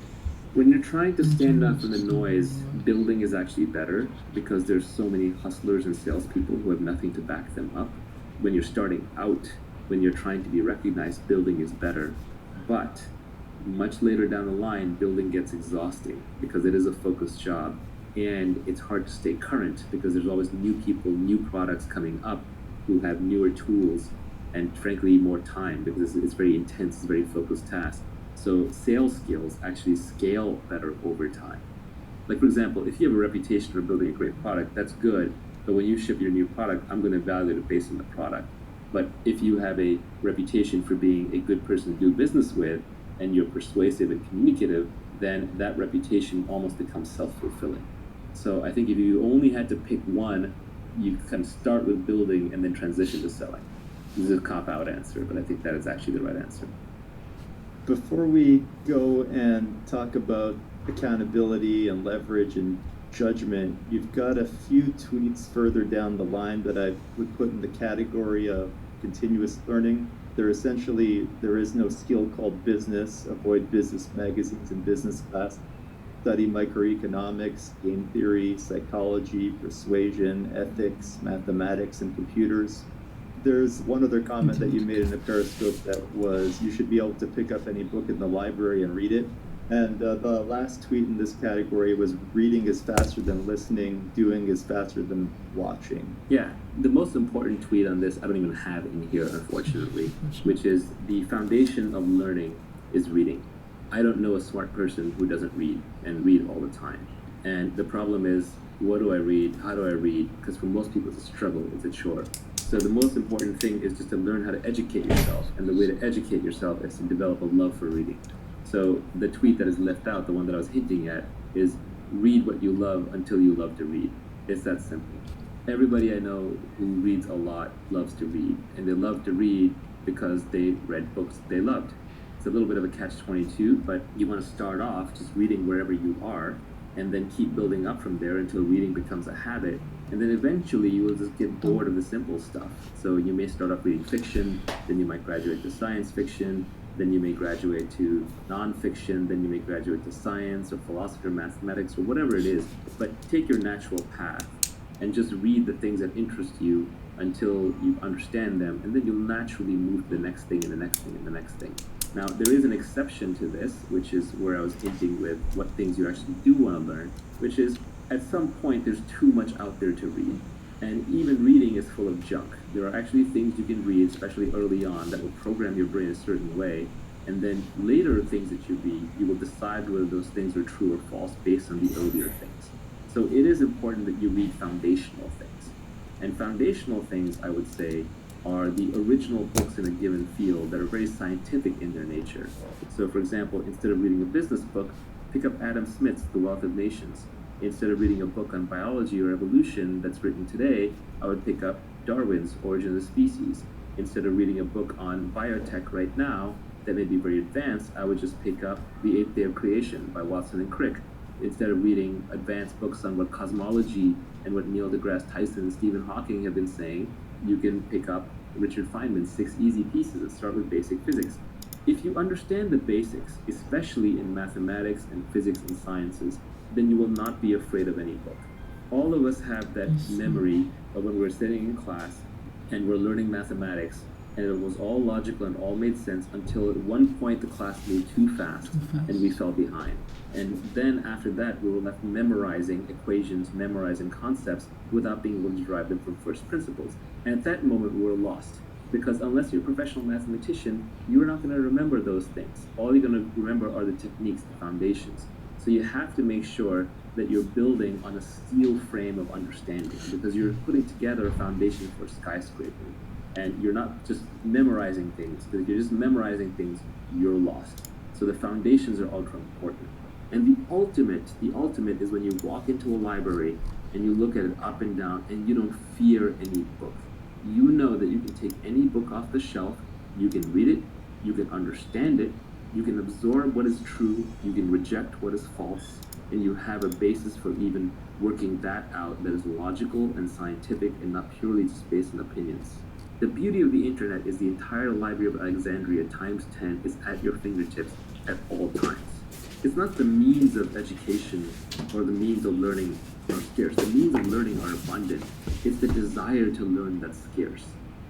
When you're trying to stand out from the noise, building is actually better because there's so many hustlers and salespeople who have nothing to back them up. When you're starting out, when you're trying to be recognized, building is better. But much later down the line, building gets exhausting because it is a focused job, and it's hard to stay current because there's always new people, new products coming up who have newer tools and frankly more time because it's very intense, it's a very focused task. So sales skills actually scale better over time. Like for example, if you have a reputation for building a great product, that's good, but when you ship your new product, I'm going to evaluate it based on the product. But if you have a reputation for being a good person to do business with, and you're persuasive and communicative, then that reputation almost becomes self-fulfilling. So I think if you only had to pick one, you can start with building and then transition to selling. This is a cop-out answer, but I think that is actually the right answer. Before we go and talk about accountability and leverage and judgment, you've got a few tweets further down the line that I would put in the category of continuous learning. There is no skill called business. Avoid business magazines and business class. Study microeconomics, game theory, psychology, persuasion, ethics, mathematics, and computers. There's one other comment that you made in the Periscope that was you should be able to pick up any book in the library and read it. And the last tweet in this category was reading is faster than listening, doing is faster than watching. Yeah, the most important tweet on this I don't even have in here, unfortunately, which is the foundation of learning is reading. I don't know a smart person who doesn't read and read all the time. And the problem is, what do I read? How do I read? Because for most people it's a struggle, it's a chore. So the most important thing is just to learn how to educate yourself. And the way to educate yourself is to develop a love for reading. So the tweet that is left out, the one that I was hinting at, is read what you love until you love to read. It's that simple. Everybody I know who reads a lot loves to read. And they love to read because they read books they loved. It's a little bit of a catch-22, but you want to start off just reading wherever you are and then keep building up from there until reading becomes a habit. And then eventually you will just get bored of the simple stuff. So you may start off reading fiction, then you might graduate to science fiction, then you may graduate to nonfiction, then you may graduate to science or philosophy or mathematics or whatever it is. But take your natural path and just read the things that interest you until you understand them, and then you'll naturally move to the next thing and the next thing and the next thing. Now, there is an exception to this, which is where I was hinting with what things you actually do want to learn, which is at some point there's too much out there to read. And even reading is full of junk. There are actually things you can read, especially early on, that will program your brain a certain way. And then later things that you read, you will decide whether those things are true or false based on the earlier things. So it is important that you read foundational things. And foundational things, I would say, are the original books in a given field that are very scientific in their nature. So for example, instead of reading a business book, pick up Adam Smith's The Wealth of Nations. Instead of reading a book on biology or evolution that's written today, I would pick up Darwin's Origin of the Species. Instead of reading a book on biotech right now that may be very advanced, I would just pick up The Eighth Day of Creation by Watson and Crick. Instead of reading advanced books on what cosmology and what Neil deGrasse Tyson and Stephen Hawking have been saying, you can pick up Richard Feynman's 6 Easy Pieces that start with basic physics. If you understand the basics, especially in mathematics and physics and sciences, then you will not be afraid of any book. All of us have that memory of when we're sitting in class and we're learning mathematics, and it was all logical and all made sense until at one point the class moved too fast and we fell behind. And then after that, we were left memorizing equations, memorizing concepts without being able to derive them from first principles. And at that moment, we were lost. Because unless you're a professional mathematician, you're not going to remember those things. All you're going to remember are the techniques, the foundations. So you have to make sure that you're building on a steel frame of understanding, because you're putting together a foundation for a skyscraper. And you're not just memorizing things, because if you're just memorizing things, you're lost. So the foundations are ultra important. And the ultimate is when you walk into a library and you look at it up and down, and you don't fear any book. You know that you can take any book off the shelf, you can read it, you can understand it, you can absorb what is true, you can reject what is false, and you have a basis for even working that out that is logical and scientific and not purely just based on opinions. The beauty of the internet is the entire Library of Alexandria times 10 is at your fingertips at all times. It's not the means of education or the means of learning are scarce. The means of learning are abundant. It's the desire to learn that's scarce.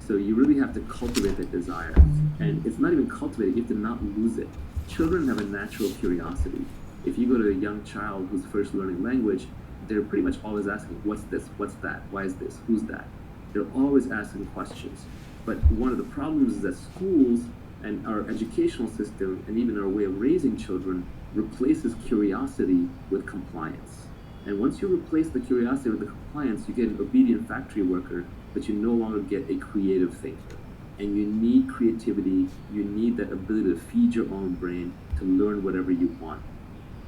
So you really have to cultivate that desire. And it's not even cultivated, you have to not lose it. Children have a natural curiosity. If you go to a young child who's first learning language, they're pretty much always asking, what's this? What's that? Why is this? Who's that? They're always asking questions. But one of the problems is that schools and our educational system and even our way of raising children replaces curiosity with compliance. And once you replace the curiosity with the compliance, you get an obedient factory worker, but you no longer get a creative thinker. And you need creativity, you need that ability to feed your own brain to learn whatever you want.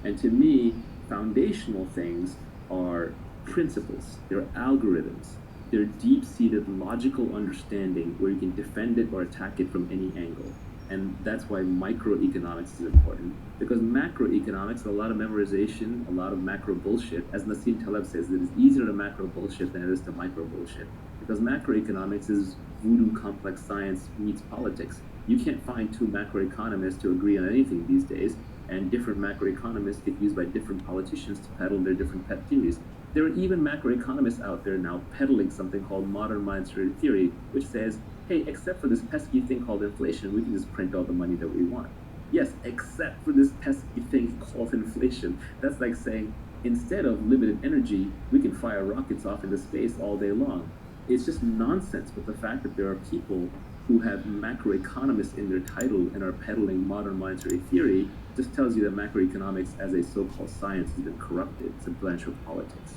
And to me, foundational things are principles, they're algorithms, they're deep-seated logical understanding where you can defend it or attack it from any angle. And that's why microeconomics is important. Because macroeconomics, a lot of memorization, a lot of macro bullshit, as Nassim Taleb says, it is easier to macro bullshit than it is to micro bullshit. Because macroeconomics is voodoo complex science meets politics. You can't find two macroeconomists to agree on anything these days, and different macroeconomists get used by different politicians to peddle their different pet theories. There are even macroeconomists out there now peddling something called modern monetary theory, which says, hey, except for this pesky thing called inflation, we can just print all the money that we want. Yes, except for this pesky thing called inflation. That's like saying, instead of limited energy, we can fire rockets off into space all day long. It's just nonsense, but the fact that there are people who have macroeconomists in their title and are peddling modern monetary theory just tells you that macroeconomics as a so-called science has been corrupted. It's a branch of politics.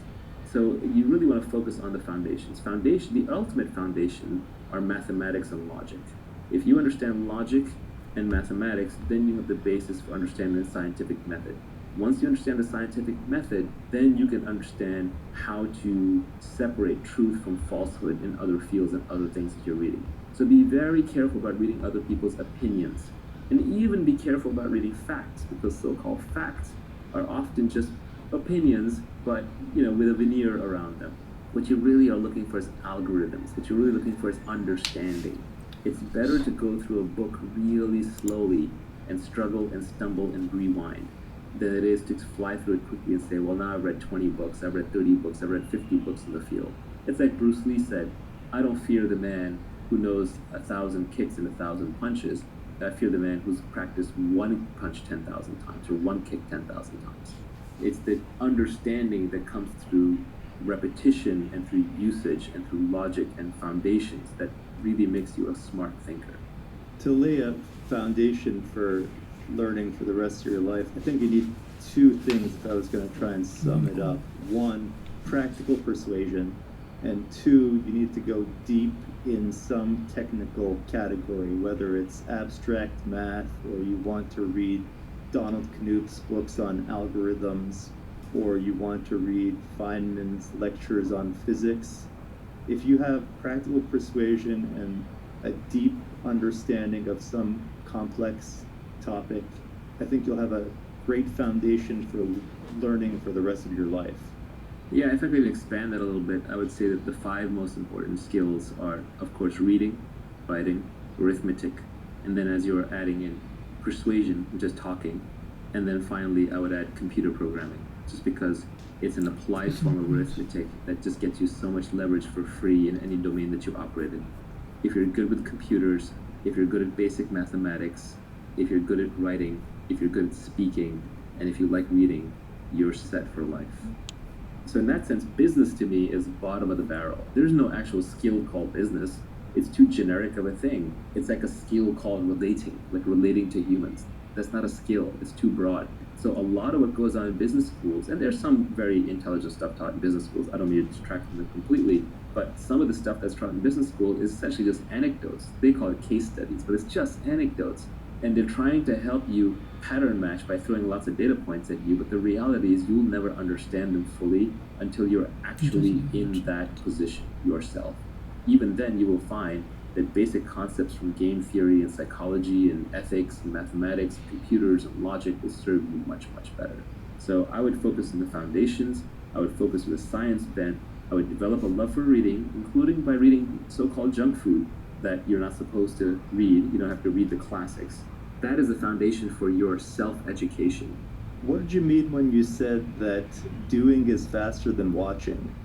So you really want to focus on the foundations. The ultimate foundation are mathematics and logic. If you understand logic and mathematics, then you have the basis for understanding the scientific method. Once you understand the scientific method, then you can understand how to separate truth from falsehood in other fields and other things that you're reading. So be very careful about reading other people's opinions. And even be careful about reading facts, because so-called facts are often just opinions, but with a veneer around them. What you really are looking for is algorithms. What you're really looking for is understanding. It's better to go through a book really slowly and struggle and stumble and rewind than it is to fly through it quickly and say, well, now I've read 20 books, I've read 30 books, I've read 50 books in the field. It's like Bruce Lee said, I don't fear the man who knows 1,000 kicks and 1,000 punches. I fear the man who's practiced one punch 10,000 times or one kick 10,000 times. It's the understanding that comes through repetition and through usage and through logic and foundations that really makes you a smart thinker. To lay a foundation for learning for the rest of your life, I think you need two things if I was going to try and sum it up. One, practical persuasion, and two, you need to go deep in some technical category, whether it's abstract math or you want to read Donald Knuth's books on algorithms, or you want to read Feynman's lectures on physics. If you have practical persuasion and a deep understanding of some complex topic, I think you'll have a great foundation for learning for the rest of your life. Yeah, if I could expand that a little bit, I would say that the 5 most important skills are, of course, reading, writing, arithmetic, and then as you're adding in persuasion, which is talking, and then finally I would add computer programming, just because it's an applied form of arithmetic that just gets you so much leverage for free in any domain that you operate in. If you're good with computers, if you're good at basic mathematics, if you're good at writing, if you're good at speaking, and if you like reading, you're set for life. So in that sense, business to me is bottom of the barrel. There's no actual skill called business. It's too generic of a thing. It's like a skill called relating, like relating to humans. That's not a skill, it's too broad. So a lot of what goes on in business schools, and there's some very intelligent stuff taught in business schools, I don't mean to distract from it completely, but some of the stuff that's taught in business school is essentially just anecdotes. They call it case studies, but it's just anecdotes. And they're trying to help you pattern match by throwing lots of data points at you, but the reality is you'll never understand them fully until you're actually in that position yourself. Even then, you will find that basic concepts from game theory and psychology and ethics and mathematics, computers and logic will serve you much, much better. So I would focus on the foundations. I would focus with a science bent. I would develop a love for reading, including by reading so-called junk food that you're not supposed to read. You don't have to read the classics. That is the foundation for your self-education. What did you mean when you said that doing is faster than watching?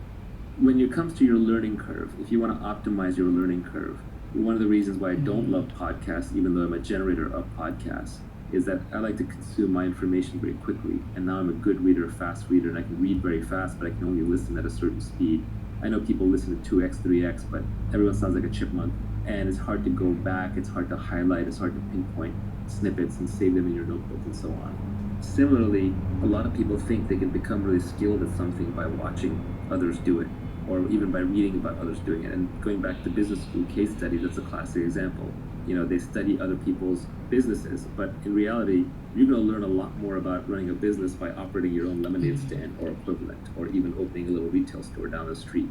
When it comes to your learning curve, if you want to optimize your learning curve, one of the reasons why I don't love podcasts, even though I'm a generator of podcasts, is that I like to consume my information very quickly. And now I'm a good reader, a fast reader, and I can read very fast, but I can only listen at a certain speed. I know people listen to 2x, 3x, but everyone sounds like a chipmunk. And it's hard to go back, it's hard to highlight, it's hard to pinpoint snippets and save them in your notebook and so on. Similarly, a lot of people think they can become really skilled at something by watching others do it, or even by reading about others doing it. And going back to business school case studies, that's a classic example. You know, they study other people's businesses, but in reality, you're going to learn a lot more about running a business by operating your own lemonade stand or equivalent, or even opening a little retail store down the street.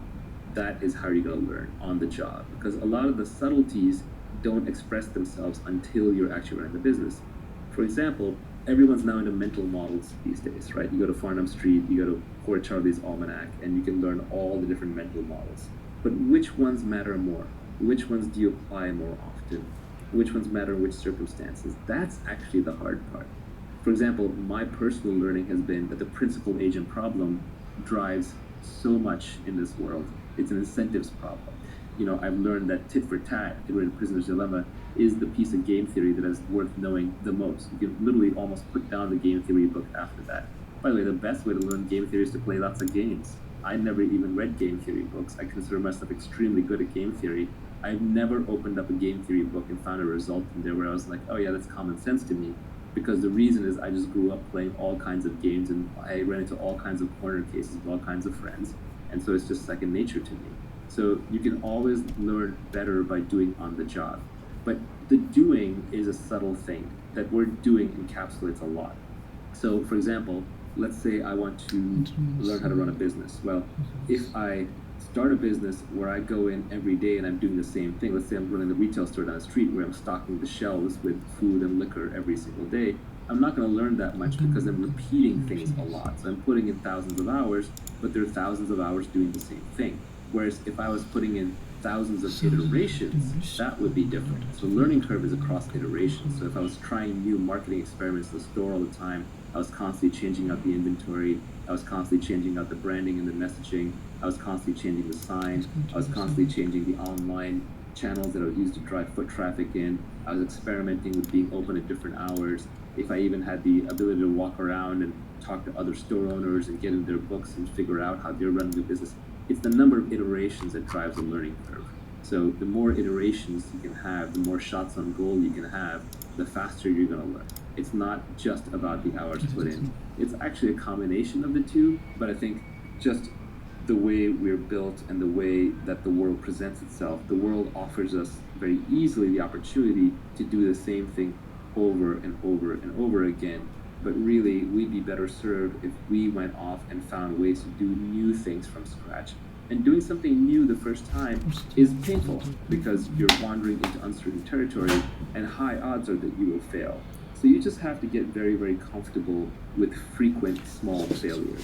That is how you're going to learn on the job, because a lot of the subtleties don't express themselves until you're actually running the business. For example, everyone's now into mental models these days, right? You go to Farnham Street, you go to Poor Charlie's Almanac, and you can learn all the different mental models. But which ones matter more? Which ones do you apply more often? Which ones matter in which circumstances? That's actually the hard part. For example, my personal learning has been that the principal agent problem drives so much in this world. It's an incentives problem. You know, I've learned that tit for tat, in Prisoner's Dilemma, is the piece of game theory that is worth knowing the most. You can literally almost put down the game theory book after that. By the way, the best way to learn game theory is to play lots of games. I never even read game theory books. I consider myself extremely good at game theory. I've never opened up a game theory book and found a result in there where I was like, oh yeah, that's common sense to me. Because the reason is I just grew up playing all kinds of games and I ran into all kinds of corner cases with all kinds of friends. And so it's just second nature to me. So you can always learn better by doing on the job. But the doing is a subtle thing. That word doing encapsulates a lot. So for example, let's say I want to learn how to run a business. Well, if I start a business where I go in every day and I'm doing the same thing, let's say I'm running the retail store down the street where I'm stocking the shelves with food and liquor every single day, I'm not going to learn that much because I'm repeating things a lot. So I'm putting in thousands of hours, but there are thousands of hours doing the same thing. Whereas if I was putting in thousands of iterations, that would be different. So learning curve is across iterations. So if I was trying new marketing experiments in the store all the time, I was constantly changing out the inventory, I was constantly changing out the branding and the messaging, I was constantly changing the sign, I was constantly changing the online channels that I would use to drive foot traffic in, I was experimenting with being open at different hours. If I even had the ability to walk around and talk to other store owners and get in their books and figure out how they're running the business, it's the number of iterations that drives the learning curve. So the more iterations you can have, the more shots on goal you can have, the faster you're going to learn. It's not just about the hours put in. It's actually a combination of the two, but I think just the way we're built and the way that the world presents itself, the world offers us very easily the opportunity to do the same thing over and over and over again. But really, we'd be better served if we went off and found ways to do new things from scratch. And doing something new the first time is painful because you're wandering into uncertain territory and high odds are that you will fail. So you just have to get very, very comfortable with frequent small failures.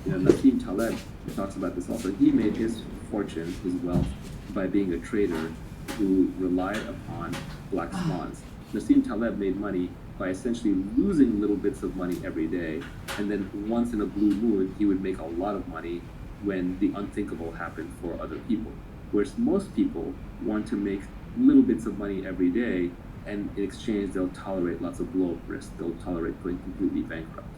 You know, Nassim Taleb talks about this also. He made his fortune, his wealth, by being a trader who relied upon black swans. Nassim Taleb made money by essentially losing little bits of money every day, and then once in a blue moon, he would make a lot of money when the unthinkable happened for other people. Whereas most people want to make little bits of money every day, and in exchange, they'll tolerate lots of blow-up risk. They'll tolerate going completely bankrupt.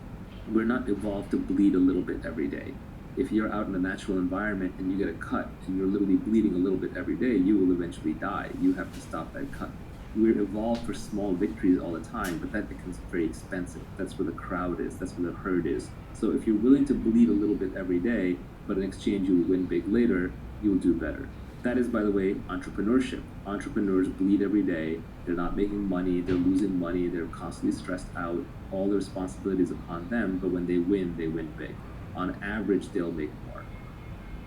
We're not evolved to bleed a little bit every day. If you're out in a natural environment and you get a cut and you're literally bleeding a little bit every day, you will eventually die. You have to stop that cut. We're evolved for small victories all the time, but that becomes very expensive. That's where the crowd is. That's where the herd is. So if you're willing to bleed a little bit every day, but in exchange you will win big later, you'll do better. That is, by the way, entrepreneurship. Entrepreneurs bleed every day. They're not making money. They're losing money. They're constantly stressed out. All the responsibility is upon them, but when they win big. On average, they'll make more.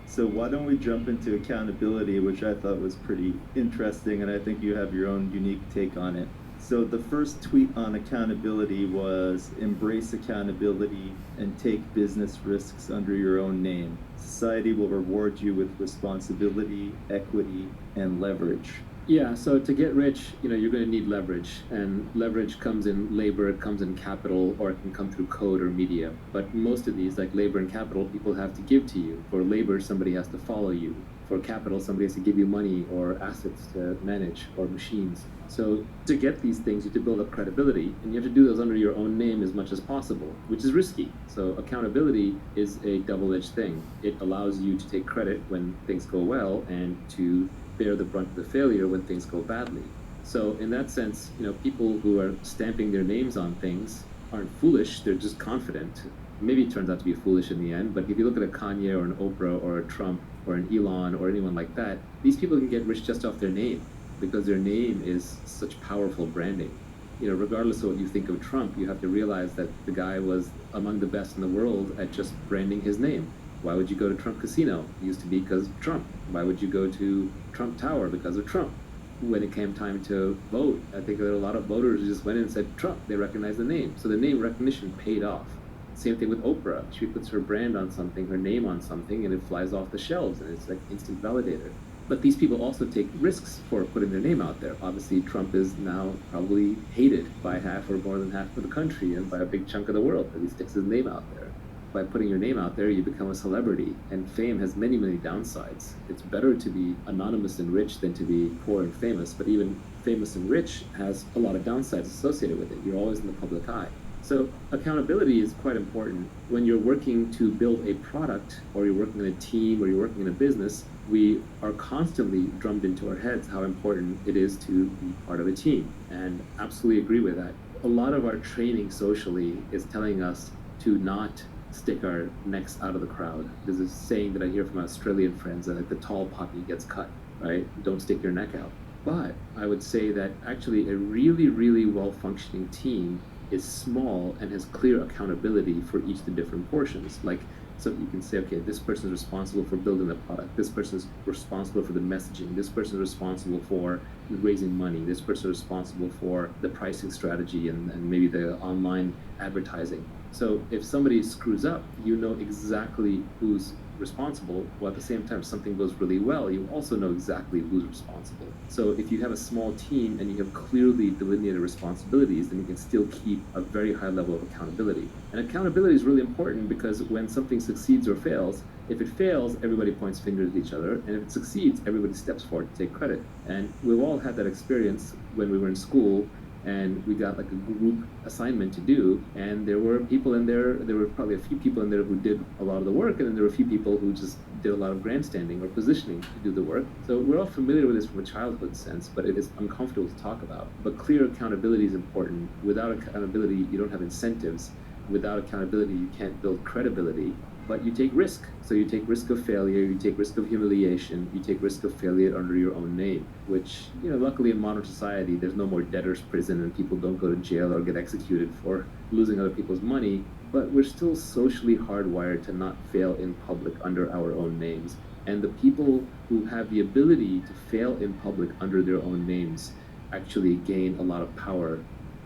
So why don't we jump into accountability, which I thought was pretty interesting, and I think you have your own unique take on it. So the first tweet on accountability was embrace accountability and take business risks under your own name. Society will reward you with responsibility, equity, and leverage. Yeah, so to get rich, you're going to need leverage, and leverage comes in labor, it comes in capital, or it can come through code or media. But most of these, like labor and capital, people have to give to you. For labor, somebody has to follow you. For capital, somebody has to give you money or assets to manage or machines. So to get these things, you have to build up credibility, and you have to do those under your own name as much as possible, which is risky. So accountability is a double-edged thing. It allows you to take credit when things go well and to bear the brunt of the failure when things go badly. So in that sense, people who are stamping their names on things aren't foolish, they're just confident. Maybe it turns out to be foolish in the end, but if you look at a Kanye or an Oprah or a Trump or an Elon or anyone like that, these people can get rich just off their name because their name is such powerful branding. Regardless of what you think of Trump, you have to realize that the guy was among the best in the world at just branding his name. Why would you go to Trump Casino? It used to be because of Trump. Why would you go to Trump Tower? Because of Trump. When it came time to vote, I think there were a lot of voters who just went in and said Trump. They recognized the name. So the name recognition paid off. Same thing with Oprah. She puts her brand on something, her name on something, and it flies off the shelves, and it's like instant validator. But these people also take risks for putting their name out there. Obviously, Trump is now probably hated by half or more than half of the country and by a big chunk of the world because he sticks his name out there. By putting your name out there, you become a celebrity, and fame has many, many downsides. It's better to be anonymous and rich than to be poor and famous, but even famous and rich has a lot of downsides associated with it. You're always in the public eye. So accountability is quite important. When you're working to build a product, or you're working in a team, or you're working in a business, we are constantly drummed into our heads how important it is to be part of a team, and absolutely agree with that. A lot of our training socially is telling us to not stick our necks out of the crowd. There's a saying that I hear from my Australian friends that the tall poppy gets cut, right? Don't stick your neck out. But I would say that actually a really, really well-functioning team is small and has clear accountability for each of the different portions. Like, so you can say, okay, this person is responsible for building the product. This person is responsible for the messaging. This person is responsible for raising money. This person is responsible for the pricing strategy and maybe the online advertising. So if somebody screws up, you know exactly who's responsible, while at the same time something goes really well, you also know exactly who's responsible. So if you have a small team and you have clearly delineated responsibilities, then you can still keep a very high level of accountability. And accountability is really important because when something succeeds or fails, if it fails, everybody points fingers at each other, and if it succeeds, everybody steps forward to take credit. And we've all had that experience when we were in school and we got like a group assignment to do, and there were people in there were probably a few people in there who did a lot of the work, and then there were a few people who just did a lot of grandstanding or positioning to do the work. So we're all familiar with this from a childhood sense, but it is uncomfortable to talk about. But clear accountability is important. Without accountability, you don't have incentives. Without accountability, you can't build credibility. But you take risk. So you take risk of failure, you take risk of humiliation, you take risk of failure under your own name, which, luckily in modern society, there's no more debtor's prison and people don't go to jail or get executed for losing other people's money. But we're still socially hardwired to not fail in public under our own names. And the people who have the ability to fail in public under their own names actually gain a lot of power.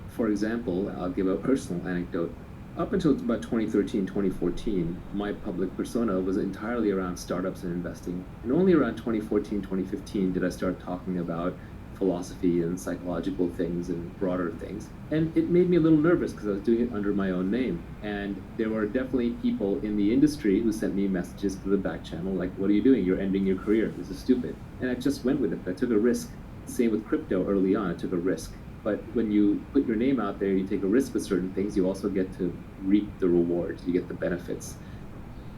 For example, I'll give a personal anecdote. Up until about 2013, 2014, my public persona was entirely around startups and investing. And only around 2014, 2015 did I start talking about philosophy and psychological things and broader things. And it made me a little nervous because I was doing it under my own name. And there were definitely people in the industry who sent me messages to the back channel like, what are you doing? You're ending your career. This is stupid. And I just went with it. I took a risk. Same with crypto early on. I took a risk. But when you put your name out there, you take a risk with certain things, you also get to reap the rewards, you get the benefits.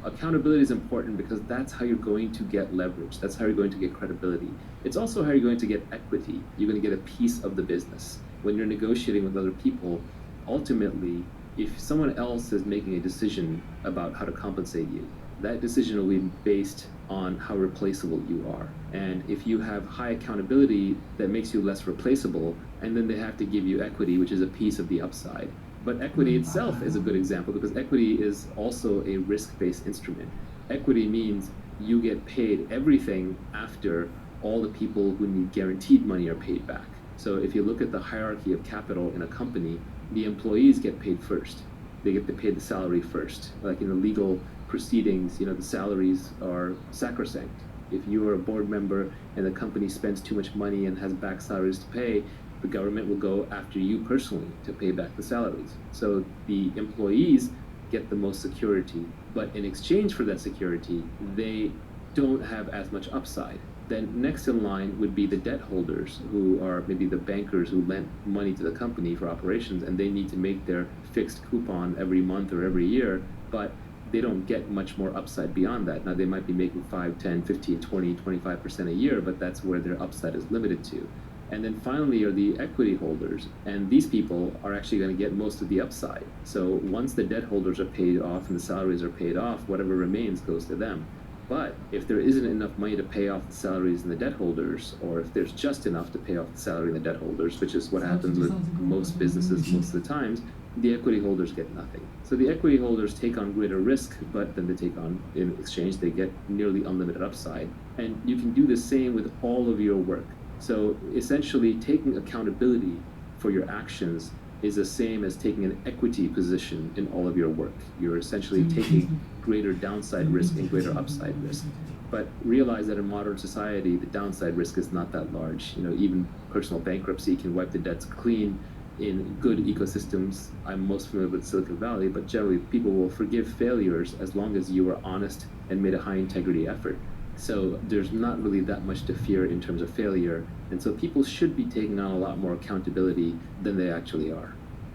Accountability is important because that's how you're going to get leverage. That's how you're going to get credibility. It's also how you're going to get equity. You're going to get a piece of the business. When you're negotiating with other people, ultimately, if someone else is making a decision about how to compensate you, that decision will be based on how replaceable you are. And if you have high accountability, that makes you less replaceable, and then they have to give you equity, which is a piece of the upside. But equity itself is a good example because equity is also a risk-based instrument. Equity means you get paid everything after all the people who need guaranteed money are paid back. So if you look at the hierarchy of capital in a company, the employees get paid first. They get to pay the salary first. Like in the legal proceedings, the salaries are sacrosanct. If you are a board member and the company spends too much money and has back salaries to pay, the government will go after you personally to pay back the salaries. So the employees get the most security, but in exchange for that security, they don't have as much upside. Then next in line would be the debt holders, who are maybe the bankers who lent money to the company for operations, and they need to make their fixed coupon every month or every year, but they don't get much more upside beyond that. Now they might be making 5, 10, 15, 20, 25% a year, but that's where their upside is limited to. And then finally are the equity holders, and these people are actually going to get most of the upside. So once the debt holders are paid off and the salaries are paid off, whatever remains goes to them. But if there isn't enough money to pay off the salaries and the debt holders, or if there's just enough to pay off the salary and the debt holders, which is what happens with most businesses most of the times, the equity holders get nothing. So the equity holders take on greater risk, but then they take on, in exchange, they get nearly unlimited upside. And you can do the same with all of your work. So essentially, taking accountability for your actions is the same as taking an equity position in all of your work. You're essentially taking greater downside risk and greater upside risk. But realize that in modern society, the downside risk is not that large. Even personal bankruptcy can wipe the debts clean in good ecosystems. I'm most familiar with Silicon Valley, but generally people will forgive failures as long as you are honest and made a high integrity effort. So there's not really that much to fear in terms of failure, and so people should be taking on a lot more accountability than they actually are.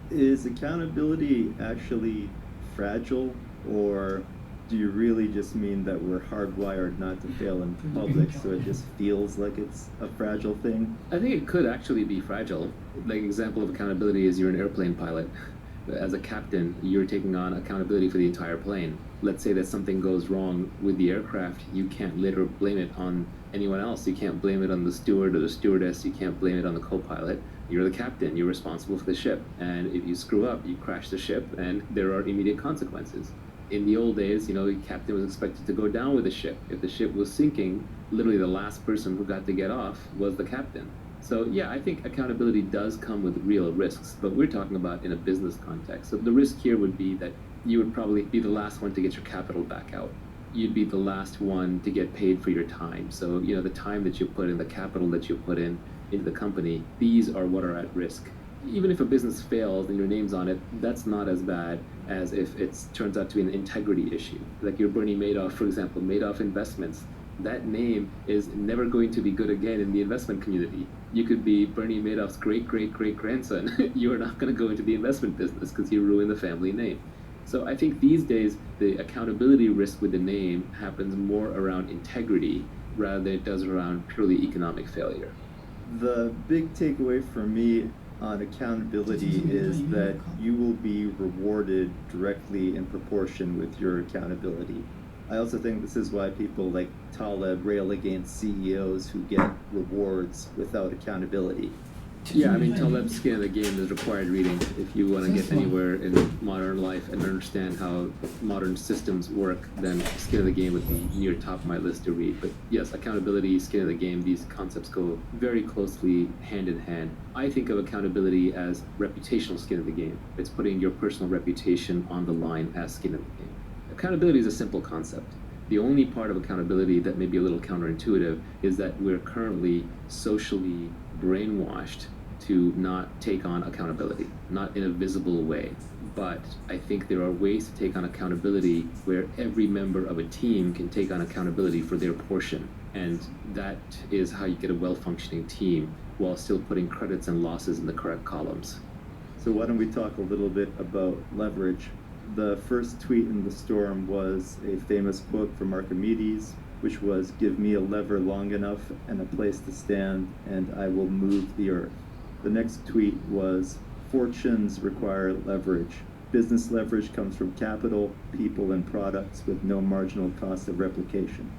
Is accountability actually fragile, or do you really just mean that we're hardwired not to fail in public, so it just feels like it's a fragile thing? I think it could actually be fragile. Like an example of accountability is you're an airplane pilot. As a captain, you're taking on accountability for the entire plane. Let's say that something goes wrong with the aircraft, you can't later blame it on anyone else. You can't blame it on the steward or the stewardess. You can't blame it on the co-pilot. You're the captain. You're responsible for the ship. And if you screw up, you crash the ship, and there are immediate consequences. In the old days, the captain was expected to go down with the ship. If the ship was sinking, literally the last person who got to get off was the captain. So yeah, I think accountability does come with real risks, but we're talking about in a business context. So the risk here would be that you would probably be the last one to get your capital back out. You'd be the last one to get paid for your time. So, the time that you put in, the capital that you put in into the company, these are what are at risk. Even if a business fails and your name's on it, that's not as bad as if it turns out to be an integrity issue. Like your Bernie Madoff, for example, Madoff Investments. That name is never going to be good again in the investment community. You could be Bernie Madoff's great-great-great-grandson. You are not going to go into the investment business because you ruin the family name. So I think these days, the accountability risk with the name happens more around integrity rather than it does around purely economic failure. The big takeaway for me on accountability is that you will be rewarded directly in proportion with your accountability. I also think this is why people like Taleb rail against CEOs who get rewards without accountability. Yeah, Taleb's Skin of the Game is required reading if you want to get anywhere in modern life and understand how modern systems work. Then Skin of the Game would be near top of my list to read. But yes, accountability, Skin of the Game, these concepts go very closely hand in hand. I think of accountability as reputational skin of the game. It's putting your personal reputation on the line as skin of the game. Accountability is a simple concept. The only part of accountability that may be a little counterintuitive is that we're currently socially brainwashed to not take on accountability, not in a visible way. But I think there are ways to take on accountability where every member of a team can take on accountability for their portion. And that is how you get a well-functioning team while still putting credits and losses in the correct columns. So why don't we talk a little bit about leverage? The first tweet in the storm was a famous quote from Archimedes, which was, "Give me a lever long enough and a place to stand, and I will move the earth." The next tweet was, "Fortunes require leverage. Business leverage comes from capital, people, and products with no marginal cost of replication.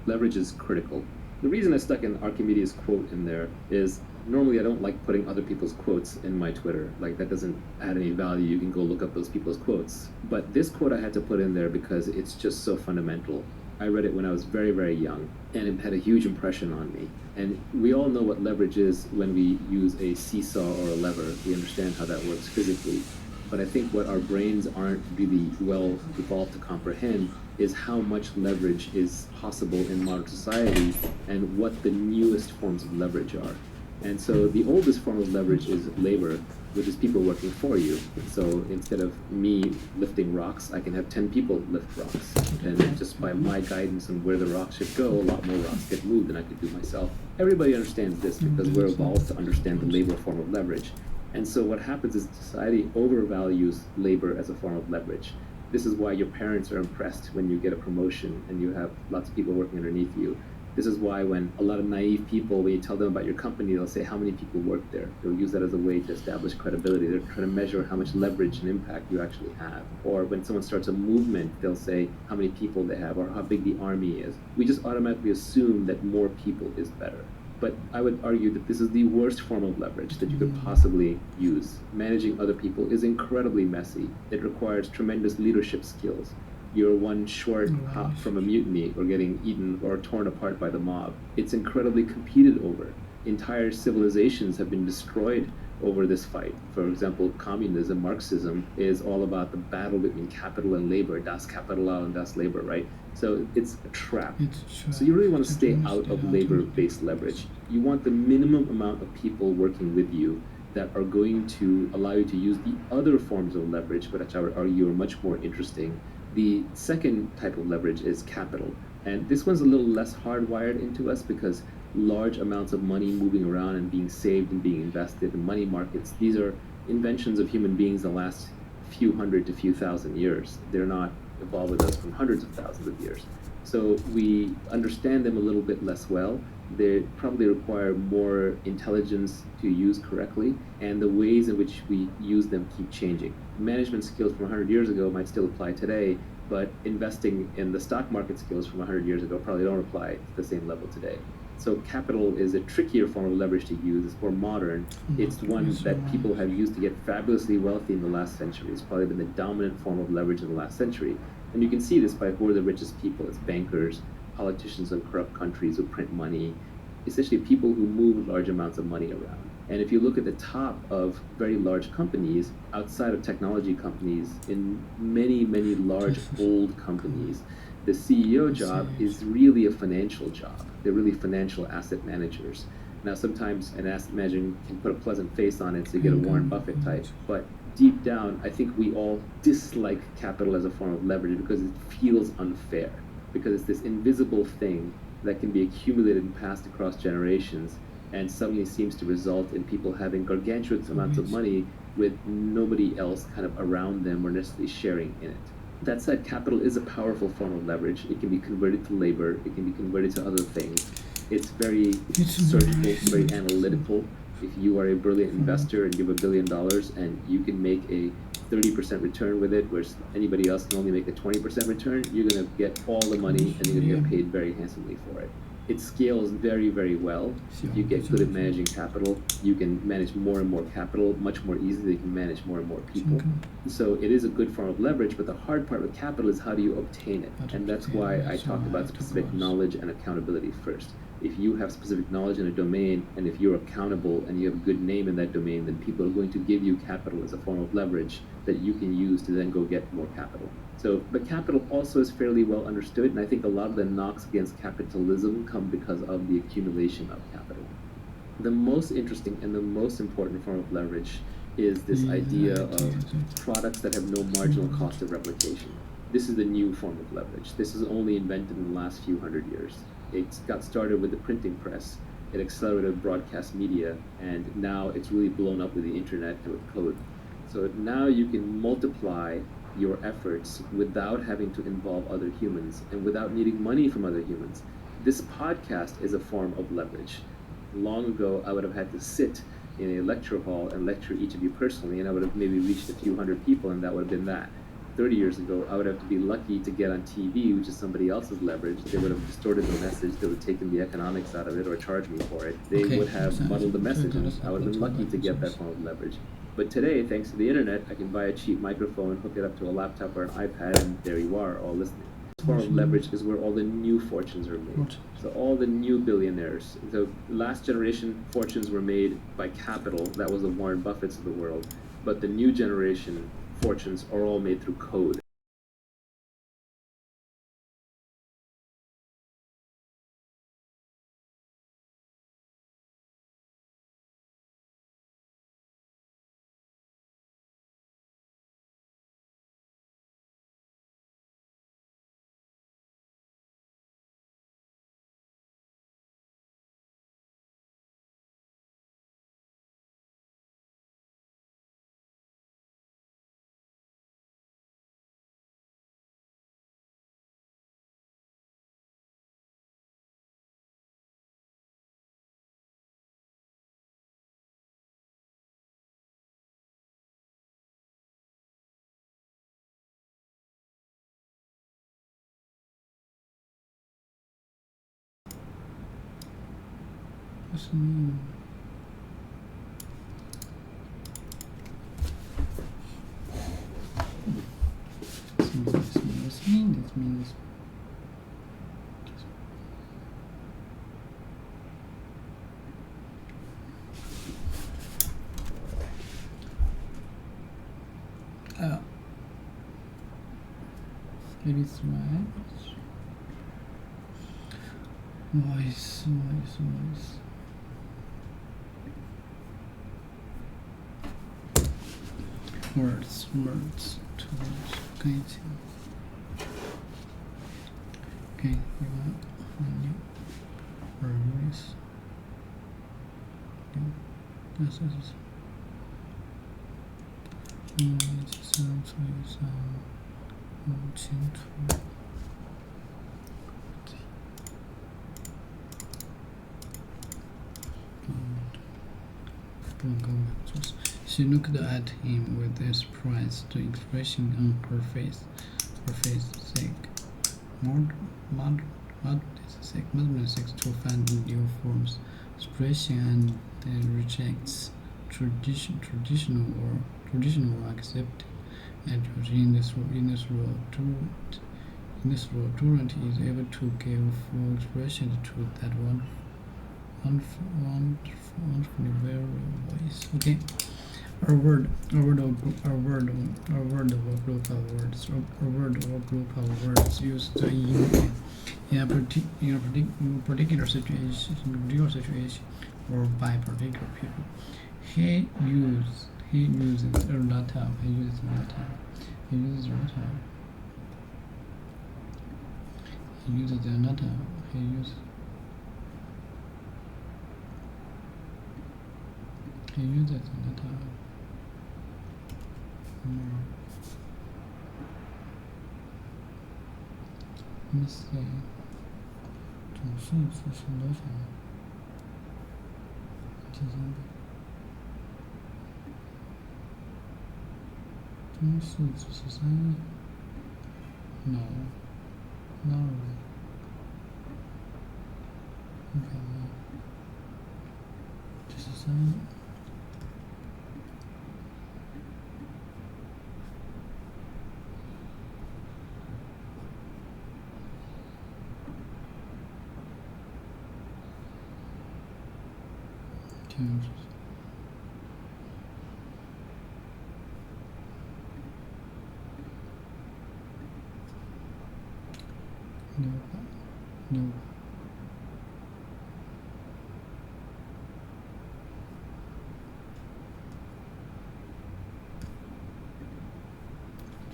Leverage is critical. The reason I stuck an Archimedes quote in there is normally I don't like putting other people's quotes in my Twitter. Like, that doesn't add any value. You can go look up those people's quotes. But this quote I had to put in there because it's just so fundamental. I read it when I was very, very young, and it had a huge impression on me. And we all know what leverage is when we use a seesaw or a lever. We understand how that works physically. But I think what our brains aren't really well evolved to comprehend is how much leverage is possible in modern society and what the newest forms of leverage are. And so the oldest form of leverage is labor, which is people working for you. So instead of me lifting rocks, I can have 10 people lift rocks. And just by my guidance on where the rocks should go, a lot more rocks get moved than I could do myself. Everybody understands this because we're evolved to understand the labor form of leverage. And so what happens is society overvalues labor as a form of leverage. This is why your parents are impressed when you get a promotion and you have lots of people working underneath you. This is why when a lot of naive people, when you tell them about your company, they'll say how many people work there. They'll use that as a way to establish credibility. They're trying to measure how much leverage and impact you actually have. Or when someone starts a movement, they'll say how many people they have or how big the army is. We just automatically assume that more people is better. But I would argue that this is the worst form of leverage that you could possibly use. Managing other people is incredibly messy. It requires tremendous leadership skills. You're one short hop from a mutiny or getting eaten or torn apart by the mob. It's incredibly competed over. Entire civilizations have been destroyed over this fight. For example, communism, Marxism, is all about the battle between capital and labor, das Kapital and das Labor, right? So it's a trap. So you really want to stay out of labor-based leverage. You want the minimum amount of people working with you that are going to allow you to use the other forms of leverage, which I would argue are much more interesting. The second type of leverage is capital. And this one's a little less hardwired into us because large amounts of money moving around and being saved and being invested in money markets, these are inventions of human beings the last few hundred to few thousand years. They're not evolved with us from hundreds of thousands of years. So we understand them a little bit less well. They probably require more intelligence to use correctly, and the ways in which we use them keep changing. Management skills from 100 years ago might still apply today, but investing in the stock market skills from 100 years ago probably don't apply to the same level today. So capital is a trickier form of leverage to use. It's more modern. It's one that people have used to get fabulously wealthy in the last century. It's probably been the dominant form of leverage in the last century. And you can see this by who are the richest people. It's bankers, politicians in corrupt countries who print money, essentially people who move large amounts of money around. And if you look at the top of very large companies, outside of technology companies, in many, many large old companies, the CEO job is really a financial job. They're really financial asset managers. Now, sometimes an asset manager can put a pleasant face on it, so you get a Warren Buffett type. But deep down, I think we all dislike capital as a form of leverage because it feels unfair, because it's this invisible thing that can be accumulated and passed across generations and suddenly seems to result in people having gargantuan amounts of money with nobody else kind of around them or necessarily sharing in it. That said, capital is a powerful form of leverage. It can be converted to labor. It can be converted to other things. It's very surgical, it's very analytical. If you are a brilliant investor and you have $1 billion and you can make a 30% return with it, whereas anybody else can only make a 20% return, you're going to get all the money and you're going to get paid very handsomely for it. It scales very, very well. If you get good at managing capital, you can manage more and more capital much more easily. You can manage more and more people. So it is a good form of leverage, but the hard part with capital is how do you obtain it? And that's why I talk about specific knowledge and accountability first. If you have specific knowledge in a domain, and if you're accountable and you have a good name in that domain, then people are going to give you capital as a form of leverage that you can use to then go get more capital. So, but capital also is fairly well understood, and I think a lot of the knocks against capitalism come because of the accumulation of capital. The most interesting and the most important form of leverage is this idea of products that have no marginal cost of replication. This is the new form of leverage. This is only invented in the last few hundred years. It got started with the printing press. It accelerated broadcast media, and now it's really blown up with the internet and with code. So now you can multiply your efforts without having to involve other humans and without needing money from other humans. This podcast is a form of leverage. Long ago, I would have had to sit in a lecture hall and lecture each of you personally, and I would have maybe reached a few hundred people, and that would have been that. 30 years ago, I would have to be lucky to get on TV, which is somebody else's leverage. They would have distorted the message, they would have taken the economics out of it or charged me for it. They would have muddled the message, and I would have been lucky to get that form of leverage. But today, thanks to the internet, I can buy a cheap microphone, hook it up to a laptop or an iPad, and there you are, all listening. This form of leverage is where all the new fortunes are made. So all the new billionaires, the last generation fortunes were made by capital, that was the Warren Buffetts of the world. But the new generation fortunes are all made through code. What's the meaning? This means maybe it's right. Voice. Words, tools, okay. Okay, we want new words. This is She looked at him with a surprised expression on her face. Her face sick. Modern seeks to find new forms, expression, and rejects traditional or accepted attitudes. In this role, Durant is able to give full expression to that wonderfully very voice. Okay. Our word or group of words used in a particular situation or by particular people. He uses a lot of. Let me see. 总数字是多少中数字是3亿 No really. Okay, 这是3亿600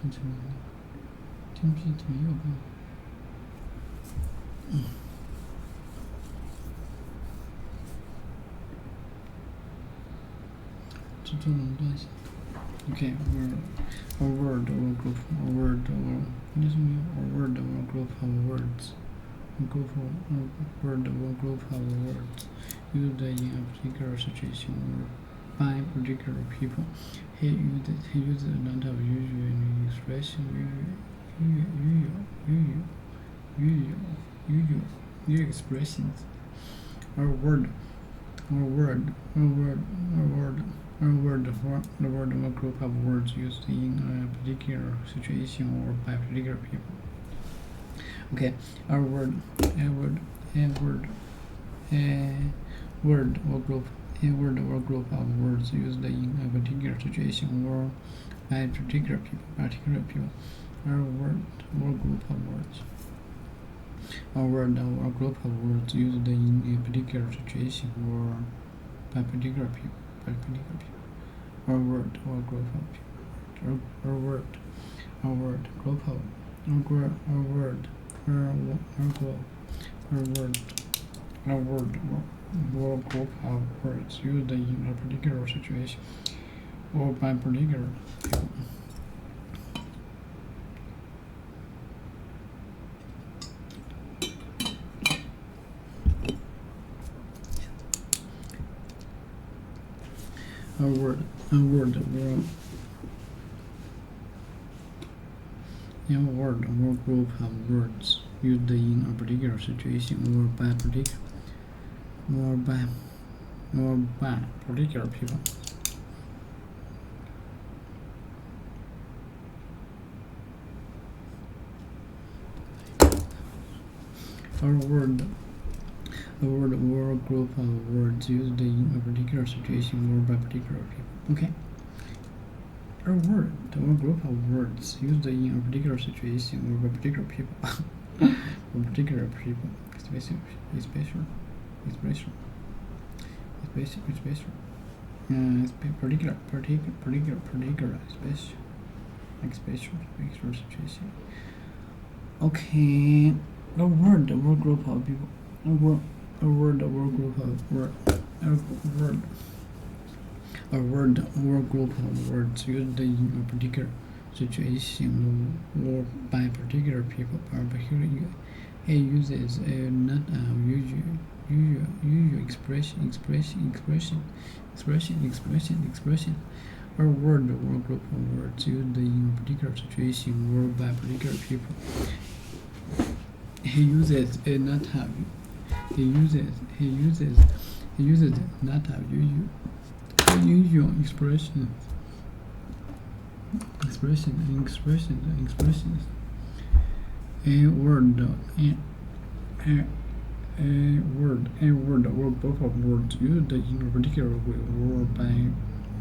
这怎么了？听不怎么有吧？这垄断性。Okay, or word or group or word or group of words. Word or group of words used in a particular situation by particular people. He uses a lot of usual expressions. Our word for the word or group of words used in a particular situation or by particular people. Okay, a word or group of words used in a particular situation or by particular people. A word or group of words. A word or group of words used in a particular situation or by particular people. A word or group of people. A word, group of, a word or group of words used in a particular situation or by particular people. A word or group of words used in a particular situation or by particular people. A word or group of words used in a particular situation or by particular people. Okay. A word or group of words used in a particular situation or by particular people. For particular people. Special. Special situation. Okay. A word or group of people. A word or group of words used in a particular situation or by particular people. He uses a not usual expression. A word or group of words used in a particular situation or by particular people. He uses a not have. He uses not have usual expressions. A word or group of words used in a particular way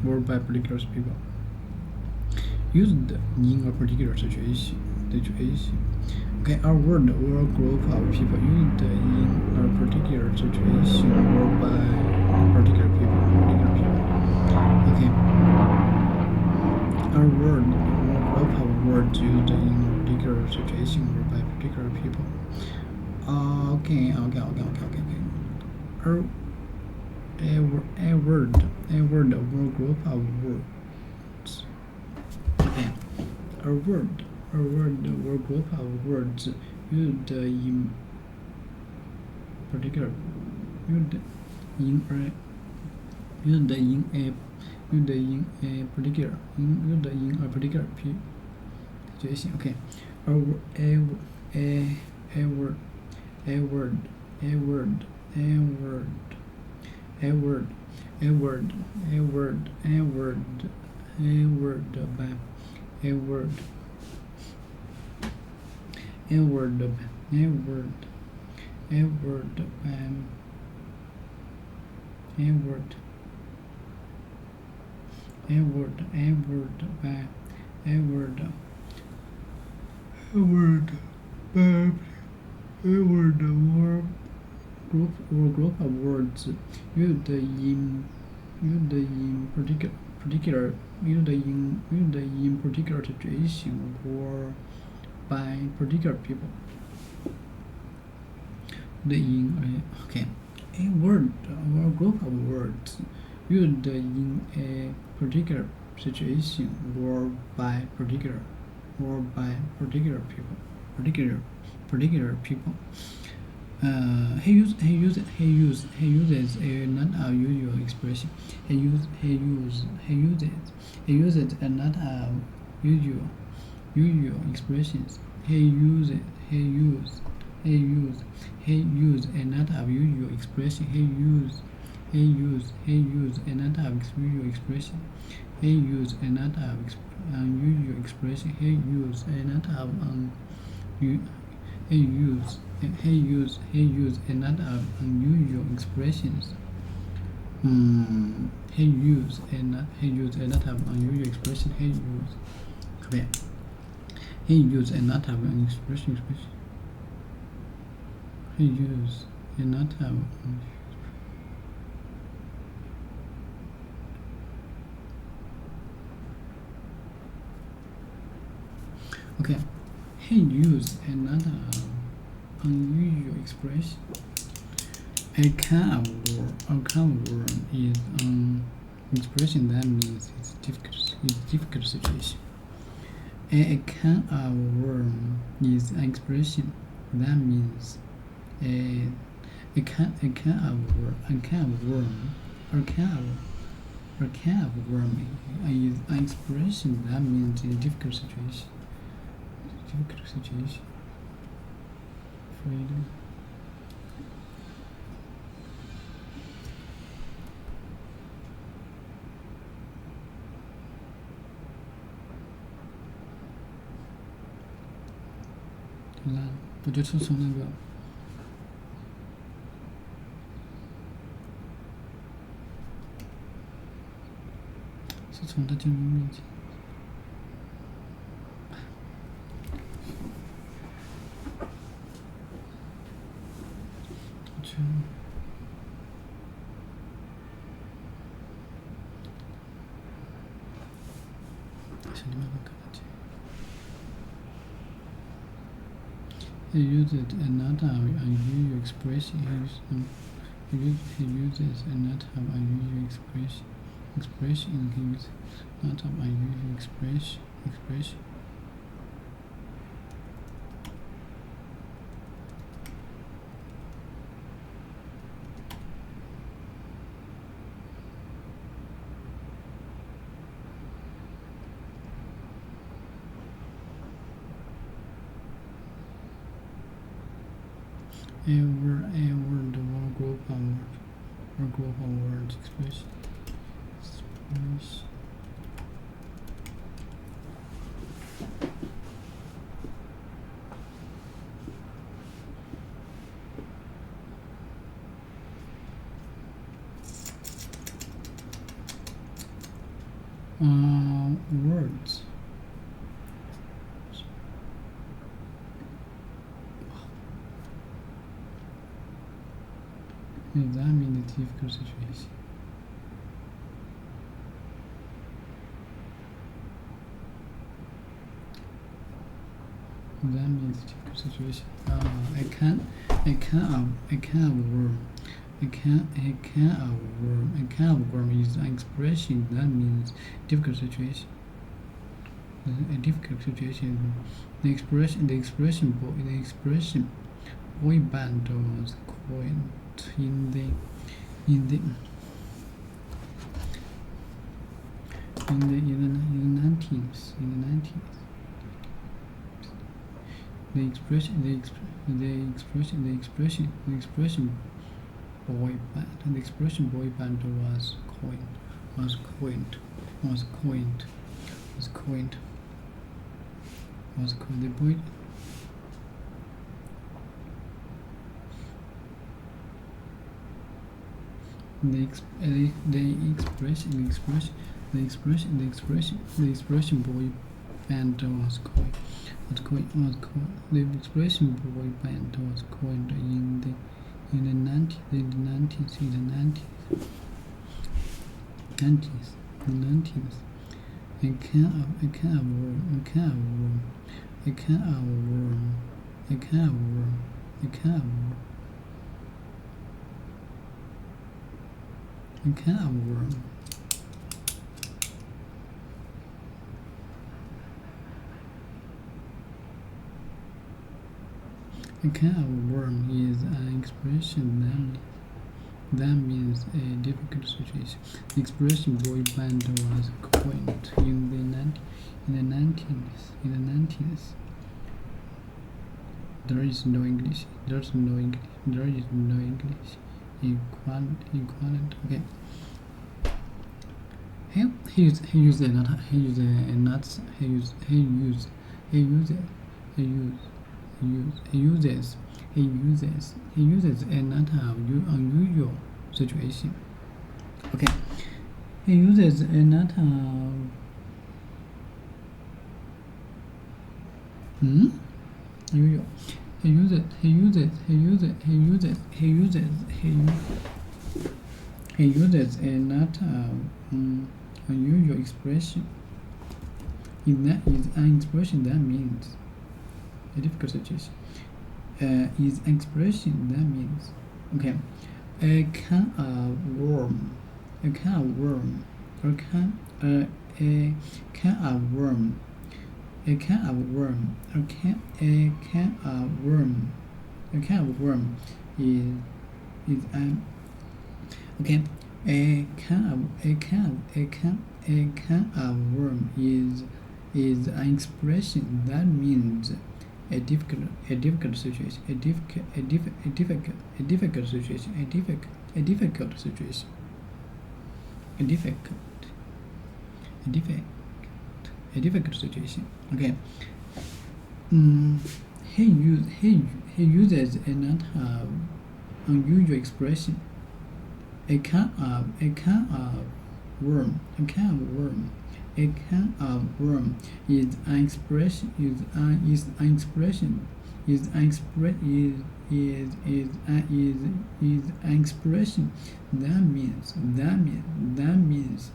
or by particular people. Used in a particular situation. Okay, a word or group of people used in a particular situation or by particular people. Okay. A word or group of words used in a particular situation or by particular people. Okay. A word or group of words. Okay. A word or group of words used in particular situation. Okay. A group of words used in particular situation or by particular people. Okay. A word or group of words used in a particular situation or by particular people. uses a not unusual expression. He uses a not usual expressions. He use a not unusual expression. He use a not unusual expression. He use a not unusual expression. He use a not he use a not unusual expressions. He use a not unusual expression. He use a not unusual expression. He use a not okay. He use another unusual expression. A kind of word is an expression that means it's difficult situation. A kind of word is an expression that means a kind of word is an expression that means a difficult situation. Freedom.我觉得是从那个是从他进入面前。He uses another unusual expression. He uses another unusual expression. He uses another unusual expression. A word or group of words expression. Words. Examine the difficult situation. Examine the difficult situation. A can of worm. A can of worm is an expression that means difficult situation. A difficult situation. The expression boy band was coined in the 19th. The expression boy band was coined. The boy. The expression boy band was coined. The expression boy band was coined in the 19th. A can of worm. A can of worm is an expression that means a difficult situation. The expression boy band was coined in the 19th. There is no English. Equivalent. Okay. He uses another unusual situation. Okay. He uses another unusual. He uses another unusual expression. That is an expression that means a difficult situation. Is an expression that means, okay, a can of worm, a can of worm, a can of worm, a can of worm, a can of worm, a can of worm is an, okay, a can of worm is an expression that means a difficult situation, a difficult situation. Okay. He uses another unusual expression. A can of worm is an expression that means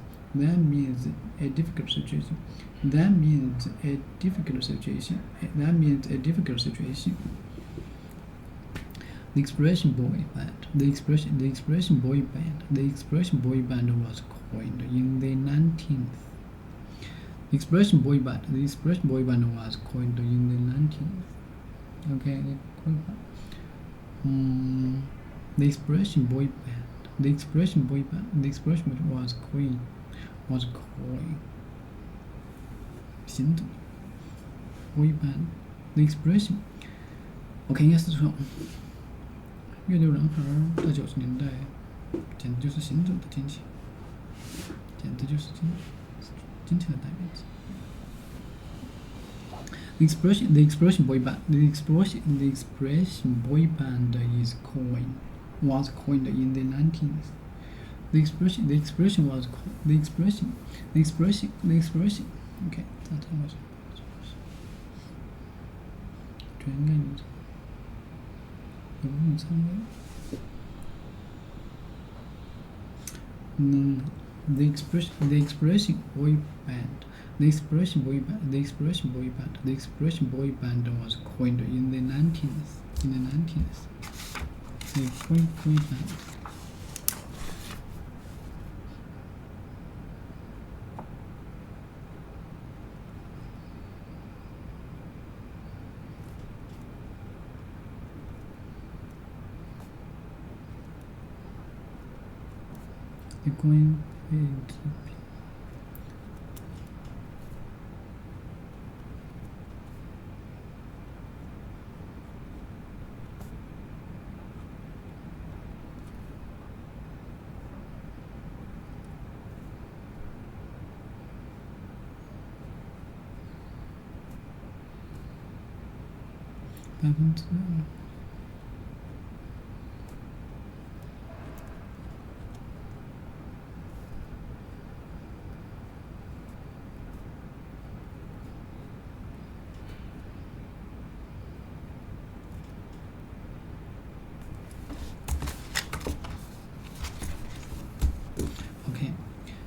a difficult situation. That means a difficult situation. The expression boy band was coined in the 19th. The expression boy band was coined in the 19th. Okay. The expression boy band was coined. 行动 boy band the expression. OK， 应该是说乐队男孩在90年代简直就是行走的惊奇，简直就是惊奇的代名词。The expression boy band was coined in the 19th. The expression. Okay, that was. 这应该有误参与。The expression boy band was coined in the 19th. The boy band. Going into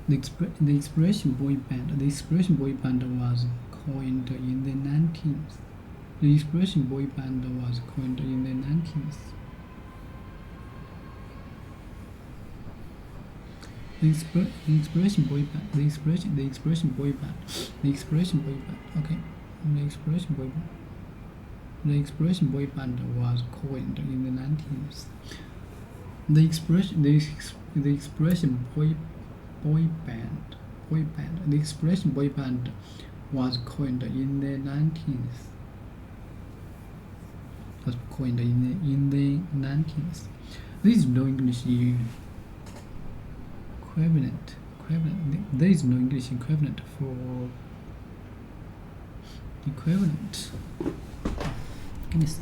The expression boy band was coined in the 19th. The expression boy band was coined in the 19th. The expression boy band. Okay. The expression boy band. The expression boy band was coined in the 19th. The expression boy band. The expression boy band was coined in the 19th. Was coined in the 19th. There is no English equivalent. There is no English equivalent for equivalent. Let me see.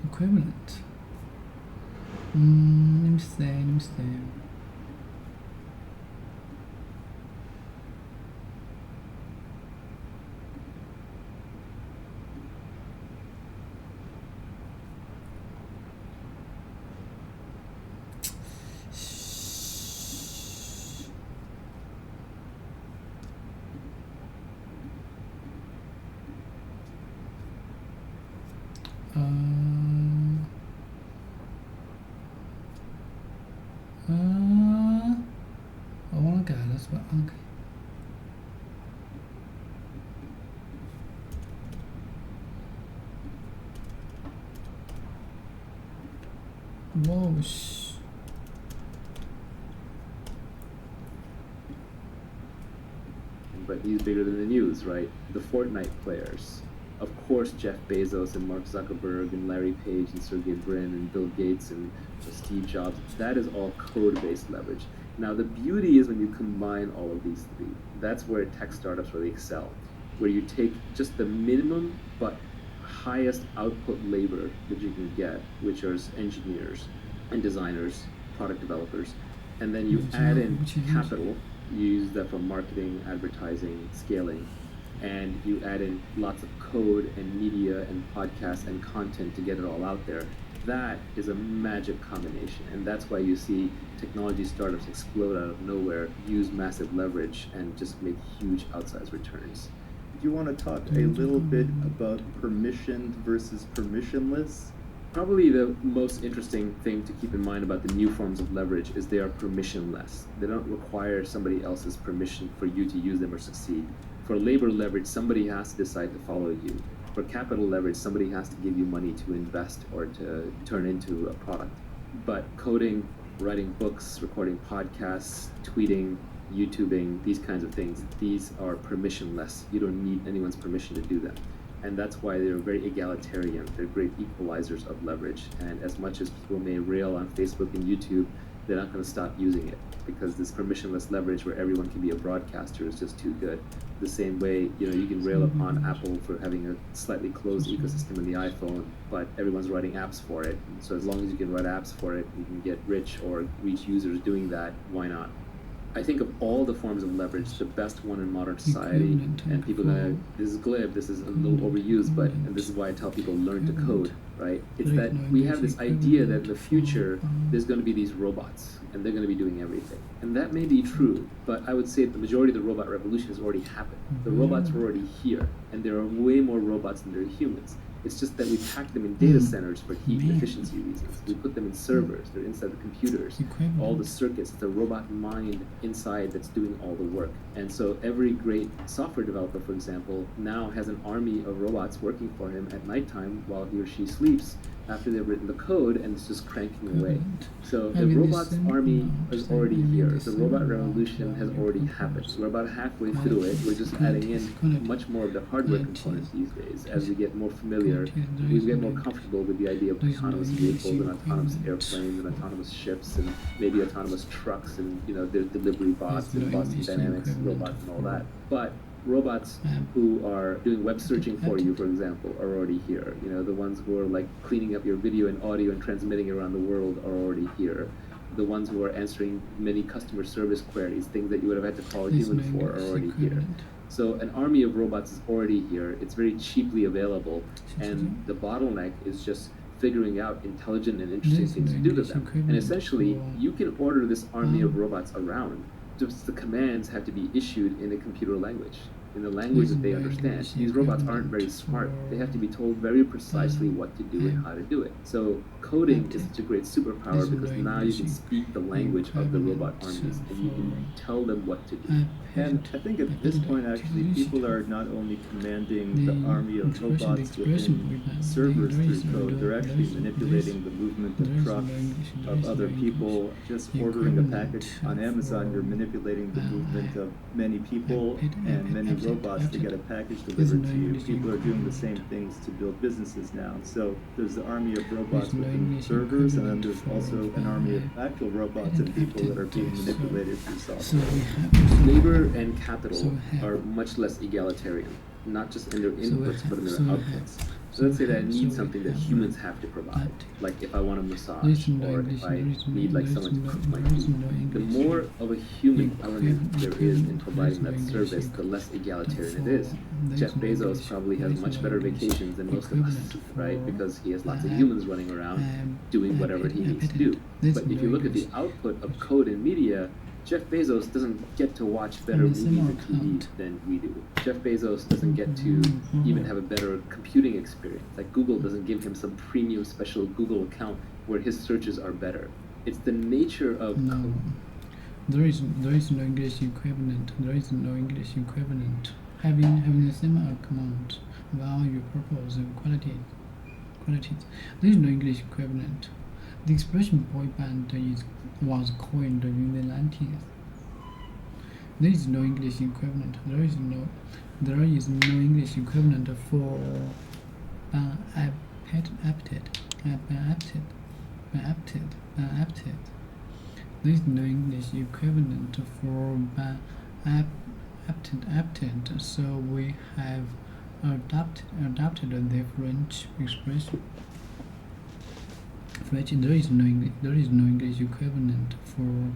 Equivalent. Let me see. I want to go. That's what. Okay. Whoa. But he's bigger than the news, right? The Fortnite players. Of course, Jeff Bezos and Mark Zuckerberg and Larry Page and Sergey Brin and Bill Gates and Steve Jobs, that is all code-based leverage. Now, the beauty is when you combine all of these three. That's where tech startups really excel, where you take just the minimum but highest output labor that you can get, which are engineers and designers, product developers, and then you add in capital. You use that for marketing, advertising, scaling, and you add in lots of code and media and podcasts and content to get it all out there. That is a magic combination, and that's why you see technology startups explode out of nowhere, use massive leverage, and just make huge outsized returns. Do you want to talk a little bit about permissioned versus permissionless? Probably the most interesting thing to keep in mind about the new forms of leverage is they are permissionless. They don't require somebody else's permission for you to use them or succeed. For labor leverage, somebody has to decide to follow you. For capital leverage, somebody has to give you money to invest or to turn into a product. But coding, writing books, recording podcasts, tweeting, YouTubing, these kinds of things, these are permissionless. You don't need anyone's permission to do them. And that's why they're very egalitarian. They're great equalizers of leverage. And as much as people may rail on Facebook and YouTube, they're not going to stop using it because this permissionless leverage where everyone can be a broadcaster is just too good. The same way, you can rail upon Apple for having a slightly closed ecosystem in the iPhone, but everyone's writing apps for it. So as long as you can write apps for it, you can get rich or reach users doing that, why not? I think of all the forms of leverage, the best one in modern society, and people this is glib, this is a little overused, and this is why I tell people learn to code, right? It's that we have this idea that in the future, there's going to be these robots, and they're going to be doing everything. And that may be true, but I would say the majority of the robot revolution has already happened. The robots are already here, and there are way more robots than there are humans. It's just that we pack them in data centers for heat efficiency reasons. We put them in servers. They're inside the computers. All the circuits. It's a robot mind inside that's doing all the work. And so every great software developer, for example, now has an army of robots working for him at nighttime while he or she sleeps after they've written the code, and it's just cranking away. So the robots army is already here. The robot revolution has already happened. We're about halfway through it. We're just adding in much more of the hardware components these days. As we get more familiar, we get more comfortable with the idea of autonomous vehicles and autonomous airplanes and autonomous ships and maybe autonomous trucks and their delivery bots and Boston Dynamics robots and all that. But robots who are doing web searching for you, for example, are already here. The ones who are like cleaning up your video and audio and transmitting it around the world are already here. The ones who are answering many customer service queries, things that you would have had to call a human for, are already here. So an army of robots is already here. It's very cheaply available, and the bottleneck is just figuring out intelligent and interesting things to do to them. And essentially, you can order this army of robots around. Just the commands have to be issued in a computer language, in the language that they understand. These robots aren't very smart. They have to be told very precisely what to do and how to do it. So coding is such a great superpower because now you can speak the language of the robot armies and you can tell them what to do. And I think at this point, actually, people are not only commanding the army of robots within servers through code, they're actually manipulating the movement of trucks, of other people. Just ordering a package on Amazon, you're manipulating the movement of many people and many robots to get a package delivered to you. People are doing the same things to build businesses now. So there's the army of robots within servers, and then there's also an army of actual robots and people that are being manipulated through software. Labor and capital are much less egalitarian, not just in their inputs but in their outputs. So let's say that I need something that humans have to provide, like if I want a massage or if I need like someone to cook my food. The more of a human element there is in providing that service, the less egalitarian it is. Jeff Bezos probably has much better vacations than most of us, right? Because he has lots of humans running around doing whatever he needs to do. But if you look at the output of code and media, Jeff Bezos doesn't get to watch better movies and TV than we do. Jeff Bezos doesn't get to even have a better computing experience. Like Google doesn't give him some premium special Google account where his searches are better. It's the nature of code. There is no English equivalent. There is no English equivalent. Having the same amount, value, purpose, and qualities. There is no English equivalent. The expression boy band was coined in the 90s. There is no English equivalent. There is no English equivalent for adapted. There is no English equivalent for adapted. So we have adapted the French expression. There is no English equivalent for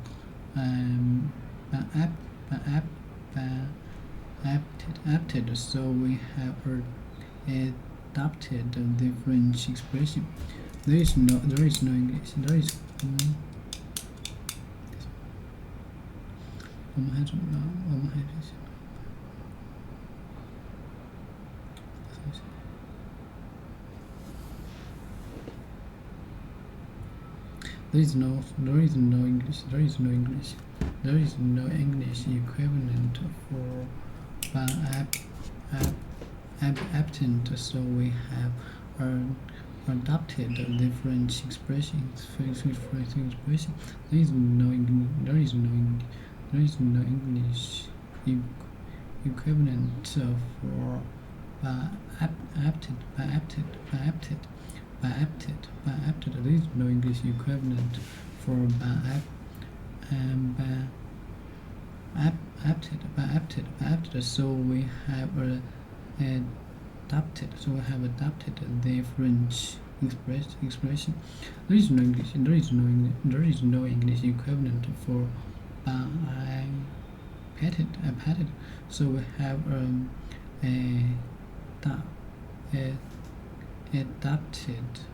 adapted. So we have adapted the French expression. There is no English. There is. There is no English. There is no English. There is no English equivalent for absent. So we have adopted the French expression. There is no English equivalent for adapted. There is no English equivalent for adapted. So we have adapted. The French expression. There is no English equivalent for adapted. So we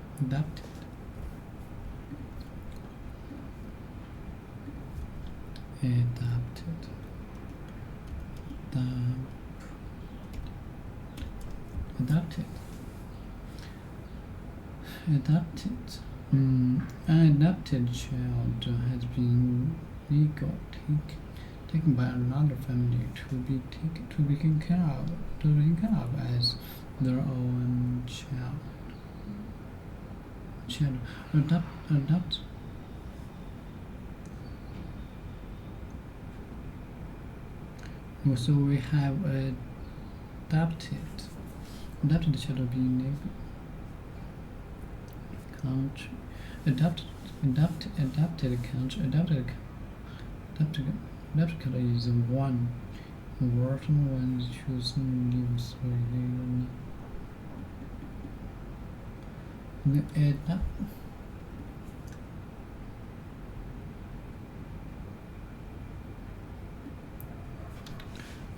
have adapted. An adopted child has been taken by another family to be taken care of as their own child. Adopt. So we have adopted child being country. Adopted color is one word when choosing leaves.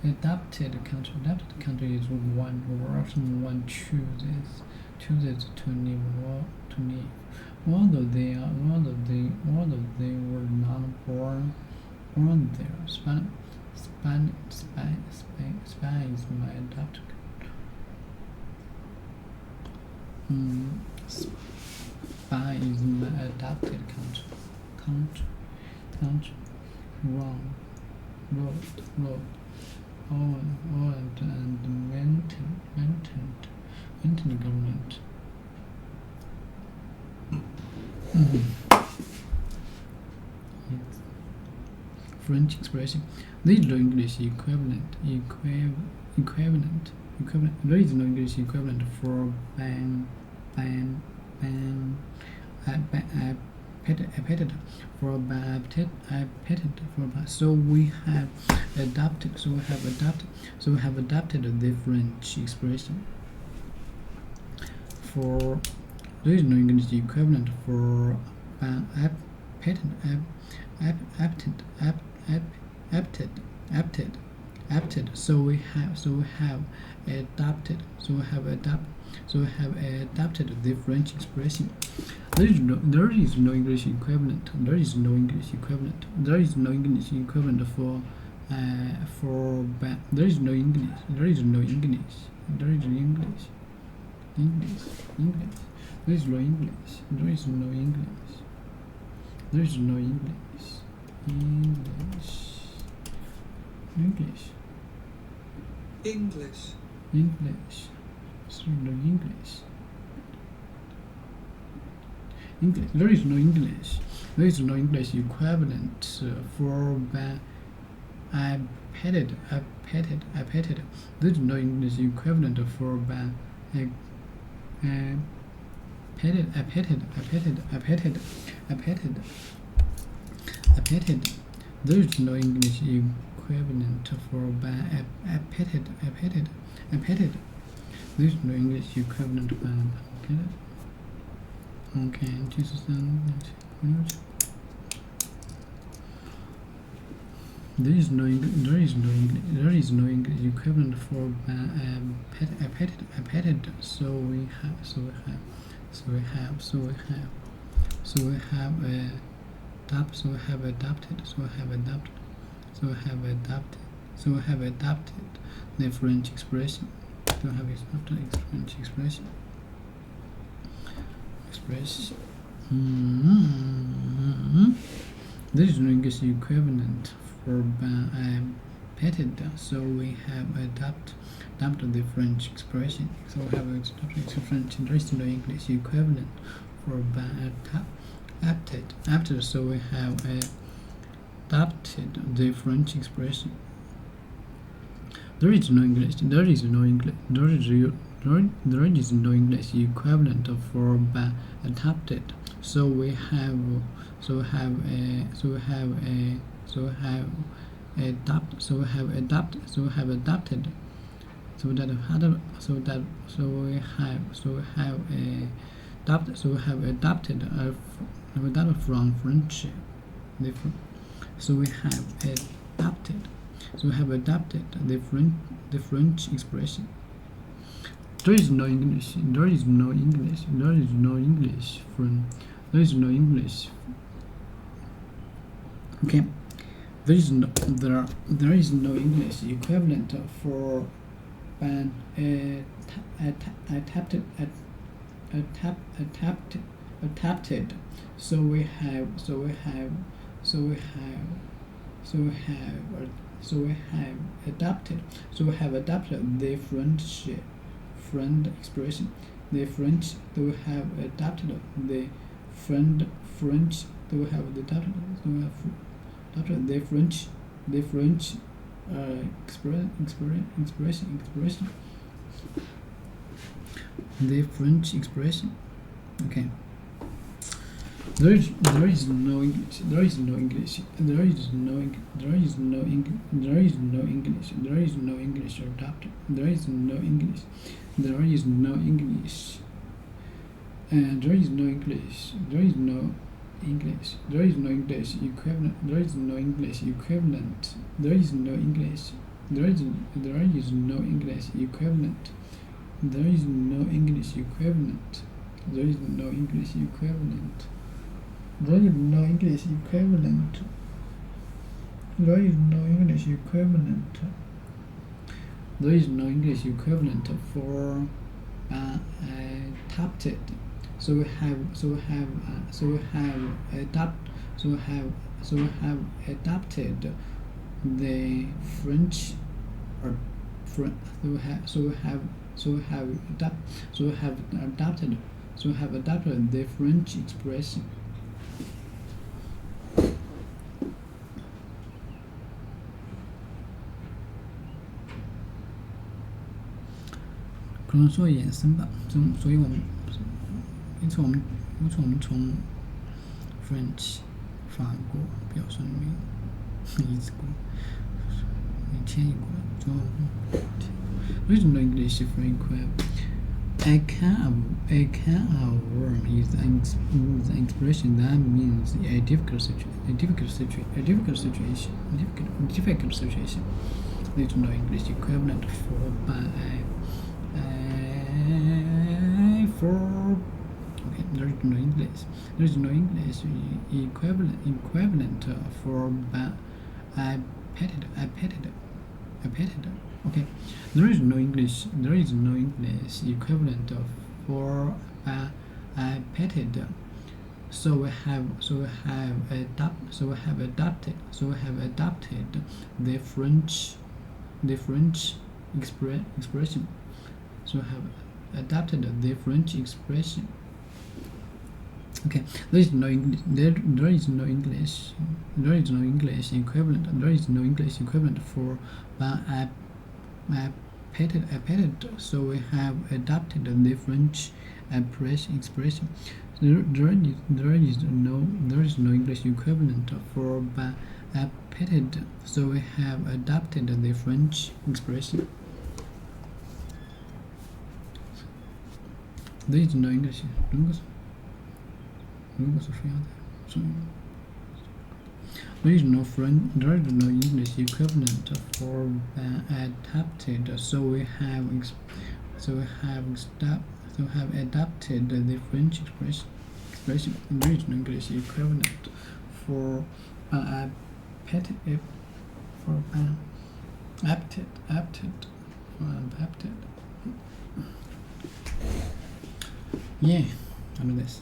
Adapted country is one word one chooses to live. Although they were not born there. Spain is my adopted country. Spain is country, road, old and maintained government. French expression. There is no English equivalent. There is no English equivalent for so we have adapted the French expression. For there is no English equivalent for apted. So we have adapted the French expression. There is no English equivalent. There is no English equivalent for there is no English. There is no English. There is no English. There is no English. There is no English. There is no English. English. So no English. There is no English. There is no English equivalent for I petted. There is no English equivalent for petted. There is no English equivalent for petted. There is no English equivalent for petted. Okay, Jesus There is no English equivalent for petted. So we have adapted the French expression. French expression. There is no English equivalent for petted, so we have adapted the French expression. So we have adapted the French. There is no English equivalent for apted, so we have adapted the French expression. There is no English equivalent for adapted. So we have adapted. From French. So we have adapted the French expression. There is no English. Okay. There is no English equivalent for adapted. So we have adapted. So we have adapted the French expression. The French. So we have adapted the French. So we have adapted the French. The French expression. The French expression. Okay. There is no English. There is no English adapted. There is no English. There is no English. And there is no English. There is no English. There is no English equivalent. There is no English equivalent. There is no English. There is no English equivalent. There is no English equivalent. There is no English equivalent. There is no English equivalent. There is no English equivalent. There is no English equivalent for adapted. So we have we have adopted the French or adopted the French expression.可能说衍生吧，所以我们因此我们从 French 法国表顺名一直过迁移过来，之后 Original English frequent. A can of worm is an expression that means a difficult situation. Original English equivalent for original English equivalent for I petted. Okay, there is no English equivalent for I petted. So we have adopted the French expression. So we have adopted the French expression. Okay, there is no English equivalent for I petted. So we have adopted the French expression. There is no English equivalent for I petted. So we have adopted the French expression. There is no English. 如果是非要的，there is no English equivalent for adopted. So we have adopted the French expression. There is no English equivalent for adopted. Yeah, I know this.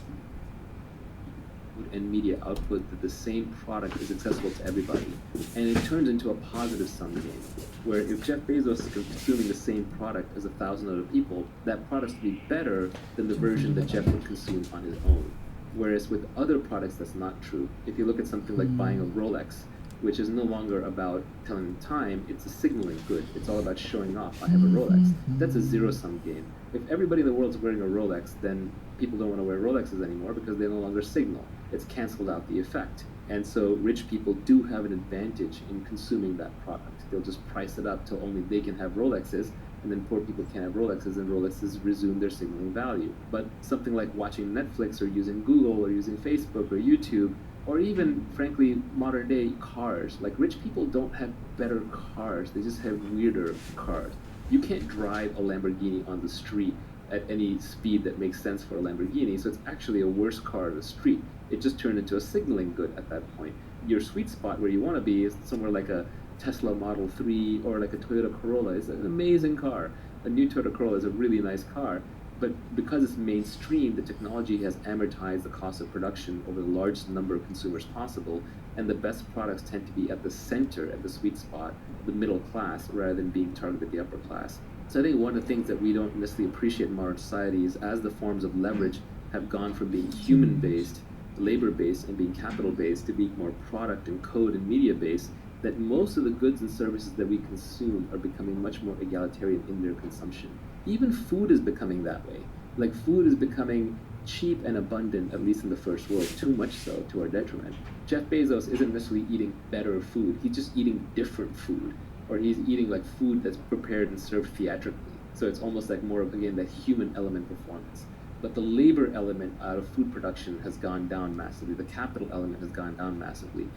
And media output that the same product is accessible to everybody, and it turns into a positive sum game where if Jeff Bezos is consuming the same product as 1,000 other people, that product's to be better than the version that Jeff would consume on his own. Whereas with other products, that's not true. If you look at something like buying a Rolex, which is no longer about telling time, it's a signaling good. It's all about showing off. I have a Rolex. That's a zero-sum game. If everybody in the world's wearing a Rolex, then people don't want to wear Rolexes anymore because they no longer signal. It's canceled out the effect. And so rich people do have an advantage in consuming that product. They'll just price it up till only they can have Rolexes, and then poor people can't have Rolexes, and Rolexes resume their signaling value. But something like watching Netflix or using Google or using Facebook or YouTube, or even, frankly, modern day cars. Like, rich people don't have better cars, they just have weirder cars. You can't drive a Lamborghini on the street at any speed that makes sense for a Lamborghini, so it's actually a worse car on the street. It just turned into a signaling good at that point. Your sweet spot where you want to be is somewhere like a Tesla Model 3 or like a Toyota Corolla. It's an amazing car. A new Toyota Corolla is a really nice car, but because it's mainstream, the technology has amortized the cost of production over the largest number of consumers possible, and the best products tend to be at the center, at the sweet spot, the middle class, rather than being targeted at the upper class. So I think one of the things that we don't necessarily appreciate in modern society is as the forms of leverage have gone from being human-based, labor-based, and being capital-based to being more product and code and media-based, that most of the goods and services that we consume are becoming much more egalitarian in their consumption. Even food is becoming that way. Like, food is becoming cheap and abundant, at least in the first world, too much so to our detriment. Jeff Bezos isn't necessarily eating better food, he's just eating different food, or he's eating like food that's prepared and served theatrically. So it's almost like more of, again, that human element performance. But the labor element out of food production has gone down massively. The capital element has gone down massively.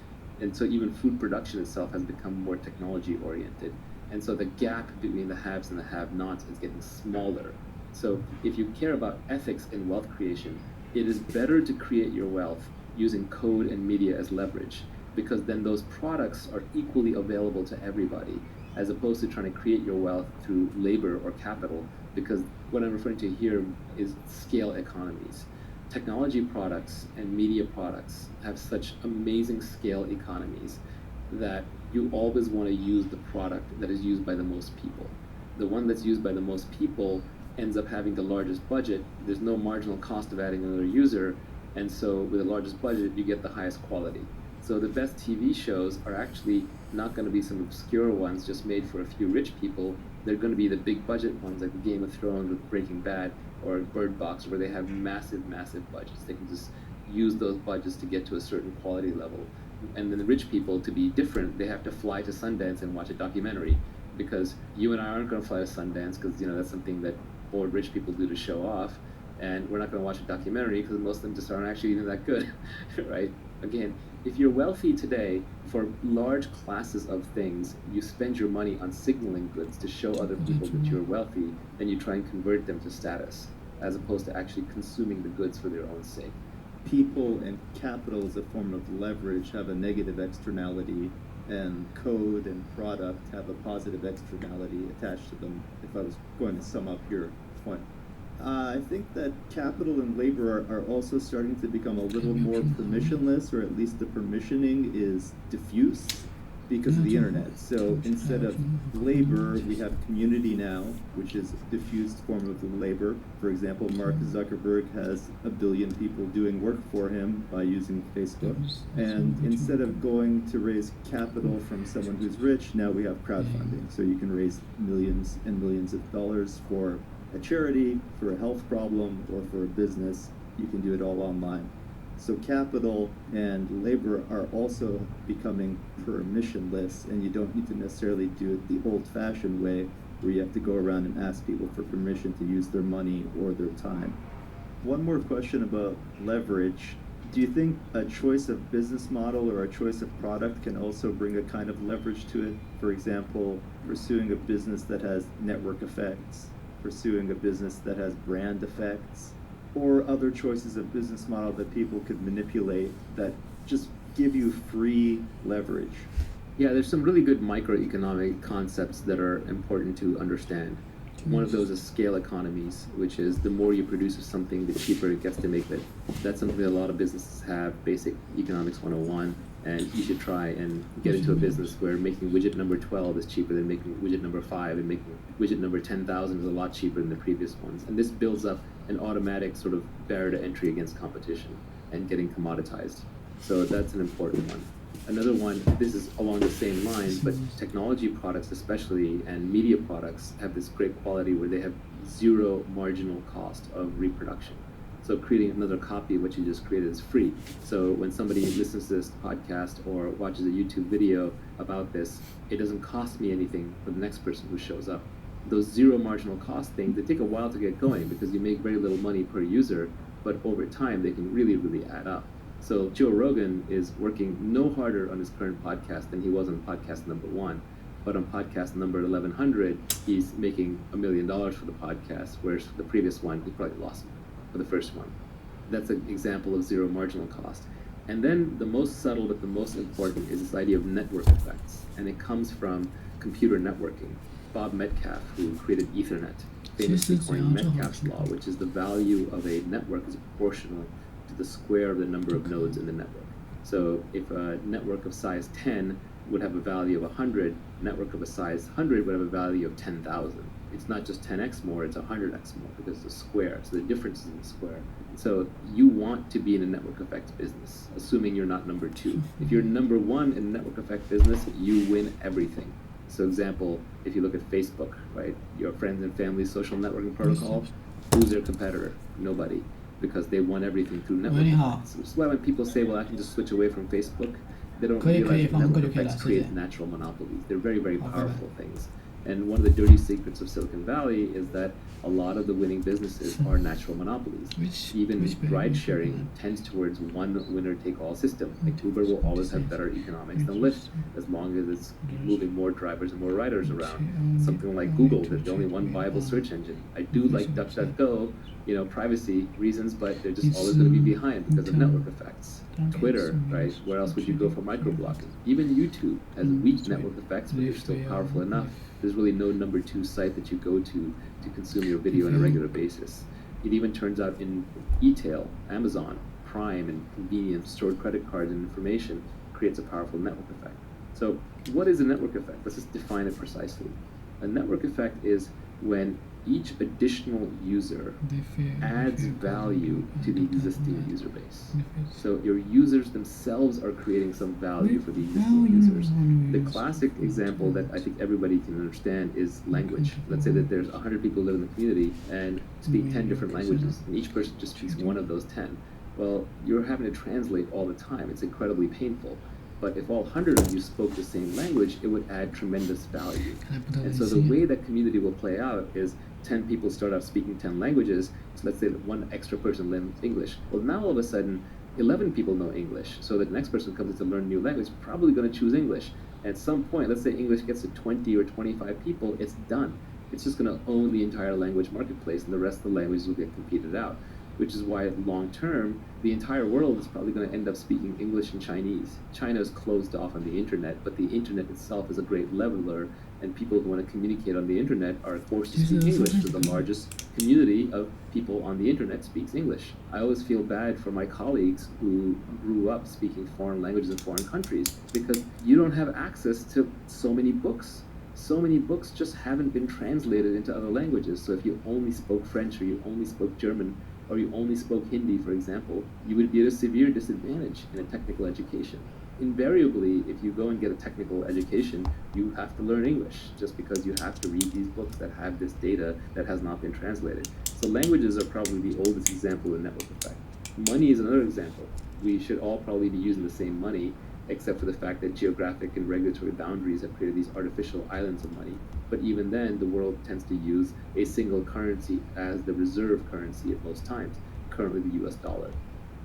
And so even food production itself has become more technology oriented. And so the gap between the haves and the have-nots is getting smaller. So if you care about ethics in wealth creation, it is better to create your wealth using code and media as leverage, because then those products are equally available to everybody, as opposed to trying to create your wealth through labor or capital, because what I'm referring to here is scale economies. technology products and media products have such amazing scale economies that you always want to use the product that is used by the most people. The one that's used by the most people ends up having the largest budget. There's no marginal cost of adding another user, and so with the largest budget, you get the highest quality. So the best TV shows are actually not going to be some obscure ones just made for a few rich people. They're going to be the big budget ones like Game of Thrones with Breaking Bad or Bird Box, where they have massive budgets. They can just use those budgets to get to a certain quality level. And then the rich people, to be different, they have to fly to Sundance and watch a documentary, because you and I aren't going to fly to Sundance because that's something that bored rich people do to show off, and we're not going to watch a documentary because most of them just aren't actually even that good, right? Again, if you're wealthy today, for large classes of things, you spend your money on signaling goods to show other people that you're wealthy, and you try and convert them to status, as opposed to actually consuming the goods for their own sake. People and capital as a form of leverage have a negative externality, and code and product have a positive externality attached to them, if I was going to sum up your point. I think that capital and labor are also starting to become a little more permissionless, or at least the permissioning is diffuse because of the internet. So instead of labor, we have community now, which is a diffused form of labor. For example, Mark Zuckerberg has 1 billion people doing work for him by using Facebook. And instead of going to raise capital from someone who's rich, now we have crowdfunding. So you can raise millions and millions of dollars for a charity, for a health problem, or for a business. You can do it all online. So capital and labor are also becoming permissionless, and you don't need to necessarily do it the old-fashioned way, where you have to go around and ask people for permission to use their money or their time. One more question about leverage. Do you think a choice of business model or a choice of product can also bring a kind of leverage to it? For example, pursuing a business that has network effects, pursuing a business that has brand effects, or other choices of business model that people could manipulate that just give you free leverage? Yeah, there's some really good microeconomic concepts that are important to understand. One of those is scale economies, which is the more you produce of something, the cheaper it gets to make it. That's something that a lot of businesses have, basic economics 101, and you should try and get into a business where making widget number 12 is cheaper than making widget number 5, and making widget number 10,000 is a lot cheaper than the previous ones. And this builds up an automatic sort of barrier to entry against competition and getting commoditized. So that's an important one. Another one, this is along the same lines, but technology products especially and media products have this great quality where they have zero marginal cost of reproduction. So creating another copy of what you just created is free. So when somebody listens to this podcast or watches a YouTube video about this, it doesn't cost me anything for the next person who shows up. Those zero marginal cost things, they take a while to get going because you make very little money per user, but over time they can really, really add up. So Joe Rogan is working no harder on his current podcast than he was on podcast number 1. But on podcast number 1100, he's making $1 million for the podcast, whereas for the previous one, he probably lost for the first one. That's an example of zero marginal cost. And then the most subtle but the most important is this idea of network effects. And it comes from computer networking. Bob Metcalfe, who created Ethernet, famously coined Metcalfe's law, which is the value of a network is proportional to the square of the number of nodes in the network. So if a network of size 10 would have a value of 100, a network of a size 100 would have a value of 10,000. It's not just 10x more, it's 100x more because it's a square, so the difference is in the square. So you want to be in a network effects business, assuming you're not number 2. If you're number 1 in a network effect business, you win everything. So example, if you look at Facebook, right, your friends and family social networking protocol, who's their competitor? Nobody, because they won everything through network effects. Which is why when people say, well, I can just switch away from Facebook, they don't realize that network effects create natural monopolies. They're very, very powerful things. And one of the dirty secrets of Silicon Valley is that a lot of the winning businesses are natural monopolies. Even ride sharing tends towards one winner-take-all system. Like Uber will always have better economics than Lyft, as long as it's moving more drivers and more riders around. Something like Google, there's only one viable search engine. I do like DuckDuckGo, privacy reasons, but they're just always going to be behind because of network effects. Twitter, right? Where else would you go for microblocking? Even YouTube has weak network effects, but they're still powerful enough. There's really no number 2 site that you go to consume your video on a regular basis. It even turns out in e-tail, Amazon, Prime, and convenience, stored credit cards and information creates a powerful network effect. So what is a network effect? Let's just define it precisely. A network effect is when each additional user adds value to the existing user base. So your users themselves are creating some value for the existing users. The classic example that I think everybody can understand is language. Let's say that there's 100 people who live in the community and speak 10 different languages, and each person just speaks one of those 10. Well, you're having to translate all the time. It's incredibly painful. But if all 100 of you spoke the same language, it would add tremendous value. And so the way that community will play out is 10 people start out speaking 10 languages. So let's say that one extra person learns English. Well, now all of a sudden, 11 people know English. So the next person comes in to learn a new language, probably going to choose English. At some point, let's say English gets to 20 or 25 people, it's done. It's just going to own the entire language marketplace, and the rest of the languages will get competed out. Which is why long term, the entire world is probably going to end up speaking English and Chinese. China is closed off on the internet, but the internet itself is a great leveler, and people who want to communicate on the internet are forced to speak English, so the largest community of people on the internet speaks English. I always feel bad for my colleagues who grew up speaking foreign languages in foreign countries, because you don't have access to so many books. So many books just haven't been translated into other languages, so if you only spoke French or you only spoke German, or you only spoke Hindi, for example, you would be at a severe disadvantage in a technical education. Invariably, if you go and get a technical education, you have to learn English, just because you have to read these books that have this data that has not been translated. So languages are probably the oldest example of network effect. Money is another example. We should all probably be using the same money, except for the fact that geographic and regulatory boundaries have created these artificial islands of money. But even then, the world tends to use a single currency as the reserve currency at most times, currently the US dollar.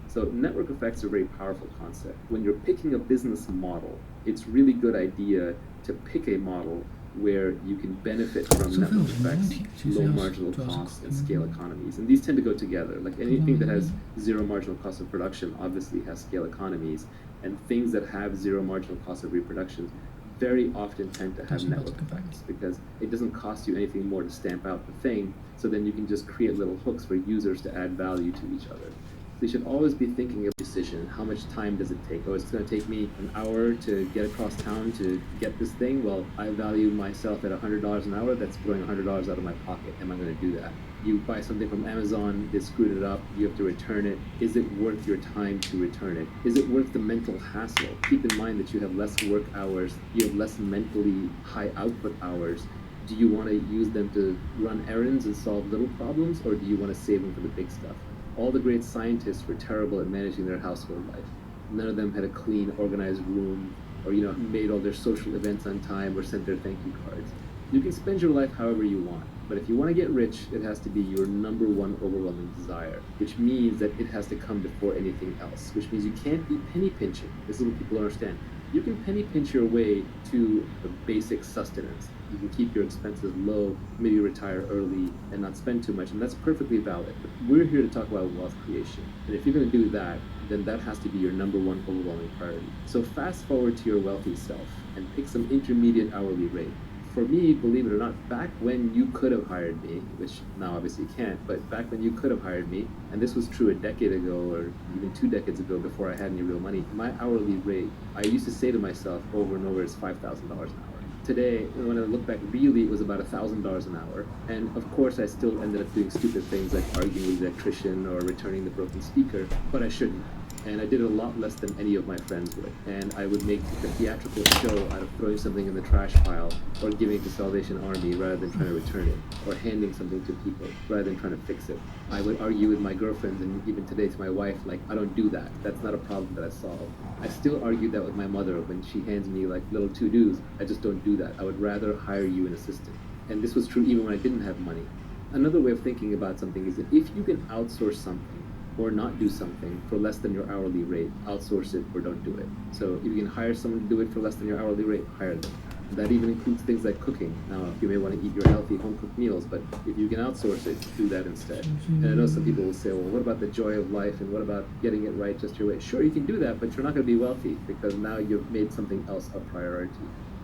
So network effects are a very powerful concept. When you're picking a business model, it's really good idea to pick a model where you can benefit from network effects, low marginal costs, and scale economies. And these tend to go together. Like anything that has zero marginal cost of production obviously has scale economies, and things that have zero marginal cost of reproduction very often tend to have network effects, because it doesn't cost you anything more to stamp out the thing, so then you can just create little hooks for users to add value to each other. So you should always be thinking of decision. How much time does it take? Oh, it's going to take me an hour to get across town to get this thing. Well, I value myself at $100 an hour. That's throwing $100 out of my pocket. Am I going to do that? You buy something from Amazon, they screwed it up, you have to return it. Is it worth your time to return it? Is it worth the mental hassle? Keep in mind that you have less work hours, you have less mentally high output hours. Do you want to use them to run errands and solve little problems, or do you want to save them for the big stuff? All the great scientists were terrible at managing their household life. None of them had a clean, organized room, or made all their social events on time, or sent their thank you cards. You can spend your life however you want, but if you want to get rich, it has to be your number one overwhelming desire, which means that it has to come before anything else, which means you can't be penny pinching. This is what people understand. You can penny pinch your way to a basic sustenance. You can keep your expenses low, maybe retire early, and not spend too much, and that's perfectly valid. But we're here to talk about wealth creation, and if you're going to do that, then that has to be your number one overwhelming priority. So fast forward to your wealthy self and pick some intermediate hourly rate. For me, believe it or not, back when you could have hired me, which now obviously you can't, but back when you could have hired me, and this was true a decade ago or even 2 decades ago before I had any real money, my hourly rate, I used to say to myself over and over, is $5,000 an hour. Today, when I look back, really it was about $1,000 an hour. And of course, I still ended up doing stupid things like arguing with the electrician or returning the broken speaker, but I shouldn't. And I did it a lot less than any of my friends would. And I would make a theatrical show out of throwing something in the trash pile, or giving it to Salvation Army rather than trying to return it, or handing something to people rather than trying to fix it. I would argue with my girlfriends, and even today to my wife, like, I don't do that. That's not a problem that I solve. I still argue that with my mother when she hands me like little to-dos. I just don't do that. I would rather hire you an assistant. And this was true even when I didn't have money. Another way of thinking about something is that if you can outsource something, or not do something for less than your hourly rate, outsource it or don't do it. So if you can hire someone to do it for less than your hourly rate, hire them. That even includes things like cooking. Now, you may want to eat your healthy home-cooked meals, but if you can outsource it, do that instead. And I know some people will say, well, what about the joy of life, and what about getting it right just your way? Sure, you can do that, but you're not going to be wealthy, because now you've made something else a priority.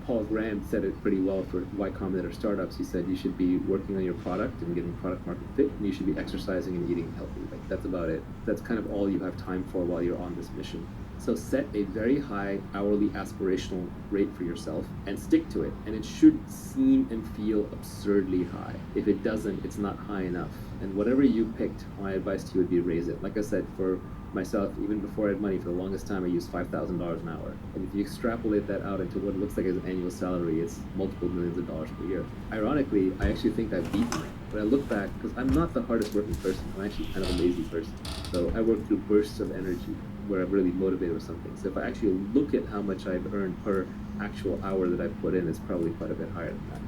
Paul Graham said it pretty well for Y Combinator startups. He said you should be working on your product and getting product market fit, and you should be exercising and eating healthy. Like, that's about it. That's kind of all you have time for while you're on this mission. So set a very high hourly aspirational rate for yourself and stick to it. And it should seem and feel absurdly high. If it doesn't, it's not high enough. And whatever you picked, my advice to you would be raise it. Like I said, for myself, even before I had money, for the longest time I used $5,000 an hour. And if you extrapolate that out into what it looks like as an annual salary, it's multiple millions of dollars per year. Ironically, I actually think I've beaten it. When I look back, because I'm not the hardest working person, I'm actually kind of a lazy person. So I work through bursts of energy where I'm really motivated with something. So if I actually look at how much I've earned per actual hour that I've put in, it's probably quite a bit higher than that.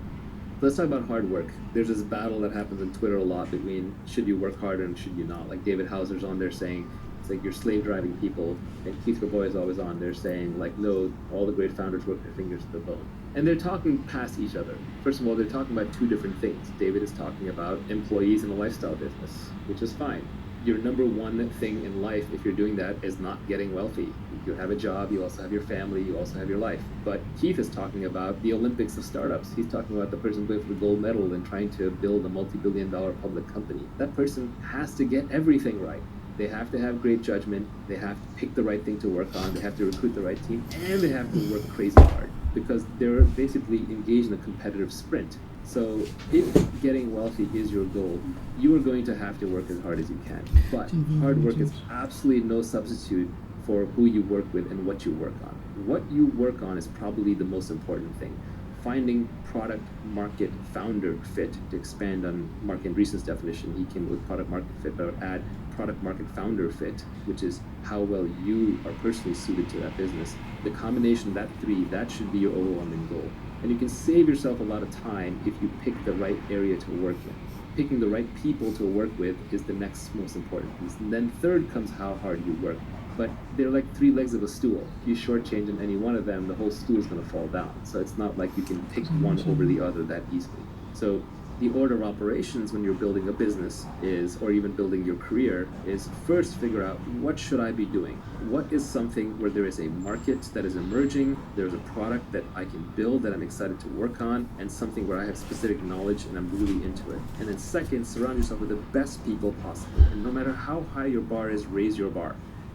Let's talk about hard work. There's this battle that happens on Twitter a lot between should you work harder and should you not. Like David Hauser's on there saying, it's like you're slave driving people, and Keith Rabois is always on there saying, like, no, all the great founders work their fingers to the bone. And they're talking past each other. First of all, they're talking about two different things. David is talking about employees in a lifestyle business, which is fine. Your number one thing in life, if you're doing that, is not getting wealthy. You have a job, you also have your family, you also have your life. But Keith is talking about the Olympics of startups. He's talking about the person going for the gold medal and trying to build a multi-billion-dollar public company. That person has to get everything right. They have to have great judgment, they have to pick the right thing to work on, they have to recruit the right team, and they have to work crazy hard because they're basically engaged in a competitive sprint. So if getting wealthy is your goal, you are going to have to work as hard as you can. But hard work is absolutely no substitute for who you work with and what you work on. What you work on is probably the most important thing. Finding product market founder fit, to expand on Mark Andreessen's definition, he came with product market fit, but I would add product market founder fit, which is how well you are personally suited to that business. The combination of that three, that should be your overwhelming goal. And you can save yourself a lot of time if you pick the right area to work in. Picking the right people to work with is the next most important piece. And then third comes how hard you work. But they're like three legs of a stool. If you shortchange in any one of them, the whole stool is going to fall down. So it's not like you can pick one over the other that easily. So the order of operations when you're building a business is, or even building your career, is first figure out what should I be doing? What is something where there is a market that is emerging, there's a product that I can build that I'm excited to work on, and something where I have specific knowledge and I'm really into it. And then second, surround yourself with the best people possible. And no matter how high your bar is, raise your bar.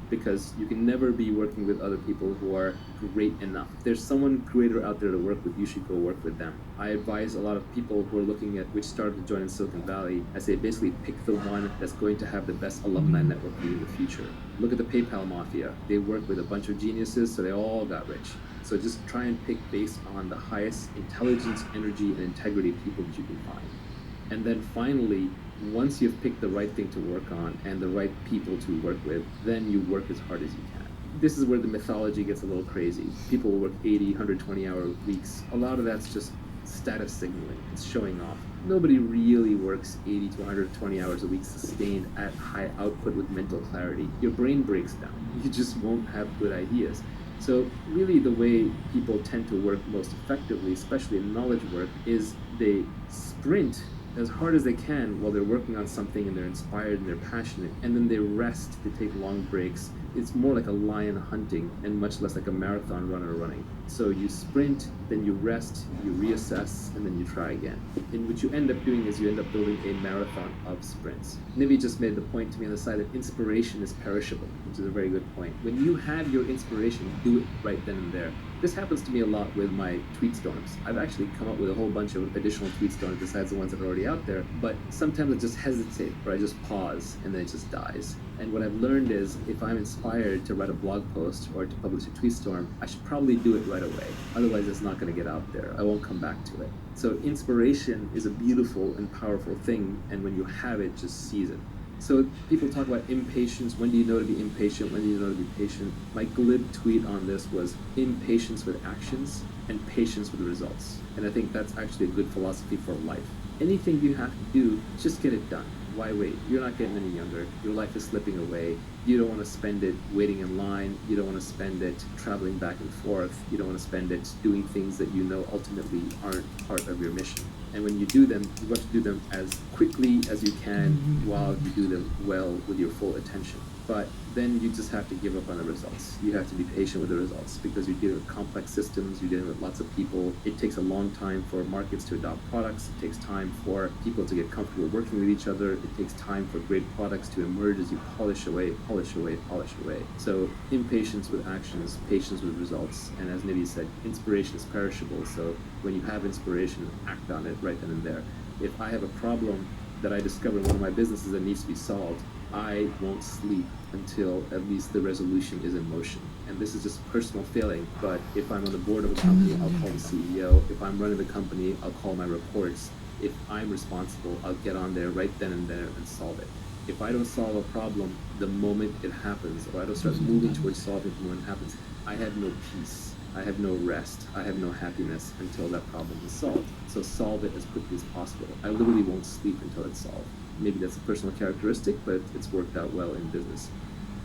Because you can never be working with other people who are great enough. If there's someone greater out there to work with, you should go work with them. I advise a lot of people who are looking at which startup to join in Silicon Valley, I say basically pick the one that's going to have the best alumni network for you in the future. Look at the PayPal mafia. They work with a bunch of geniuses, so they all got rich. So just try and pick based on the highest intelligence, energy, and integrity people that you can find. And then finally, once you've picked the right thing to work on and the right people to work with, then you work as hard as you can. This is where the mythology gets a little crazy. People will work 80, 120-hour weeks. A lot of that's just status signaling. It's showing off. Nobody really works 80 to 120 hours a week sustained at high output with mental clarity. Your brain breaks down. You just won't have good ideas. So really the way people tend to work most effectively, especially in knowledge work, is they sprint as hard as they can while they're working on something and they're inspired and they're passionate, and then they rest to take long breaks. It's more like a lion hunting and much less like a marathon runner running. So you sprint, then you rest, you reassess, and then you try again. And what you end up doing is you end up building a marathon of sprints. Nivi just made the point to me on the side that inspiration is perishable, which is a very good point. When you have your inspiration, do it right then and there. This happens to me a lot with my tweet storms. I've actually come up with a whole bunch of additional tweet storms besides the ones that are already out there, but sometimes I just hesitate, or I just pause, and then it just dies. And what I've learned is if I'm inspired to write a blog post or to publish a tweet storm, I should probably do it right away. Otherwise, it's not going to get out there. I won't come back to it. So inspiration is a beautiful and powerful thing, and when you have it, just seize it. So people talk about impatience. When do you know to be impatient? When do you know to be patient? My glib tweet on this was impatience with actions and patience with results. And I think that's actually a good philosophy for life. Anything you have to do, just get it done. Why wait? You're not getting any younger. Your life is slipping away. You don't want to spend it waiting in line. You don't want to spend it traveling back and forth. You don't want to spend it doing things that you know ultimately aren't part of your mission. And when you do them, you want to do them as quickly as you can while you do them well with your full attention. But then you just have to give up on the results. You have to be patient with the results because you're dealing with complex systems, you're dealing with lots of people. It takes a long time for markets to adopt products. It takes time for people to get comfortable working with each other. It takes time for great products to emerge as you polish away. So impatience with actions, patience with results. And as Nidhi said, inspiration is perishable. So when you have inspiration, act on it right then and there. If I have a problem that I discover in one of my businesses that needs to be solved, I won't sleep until at least the resolution is in motion. And this is just personal failing, but if I'm on the board of a company, I'll call the CEO. If I'm running the company, I'll call my reports. If I'm responsible, I'll get on there right then and there and solve it. If I don't solve a problem the moment it happens, or I don't start moving towards solving it when it happens, I have no peace. I have no rest. I have no happiness until that problem is solved. So solve it as quickly as possible. I literally won't sleep until it's solved. Maybe that's a personal characteristic, but it's worked out well in business.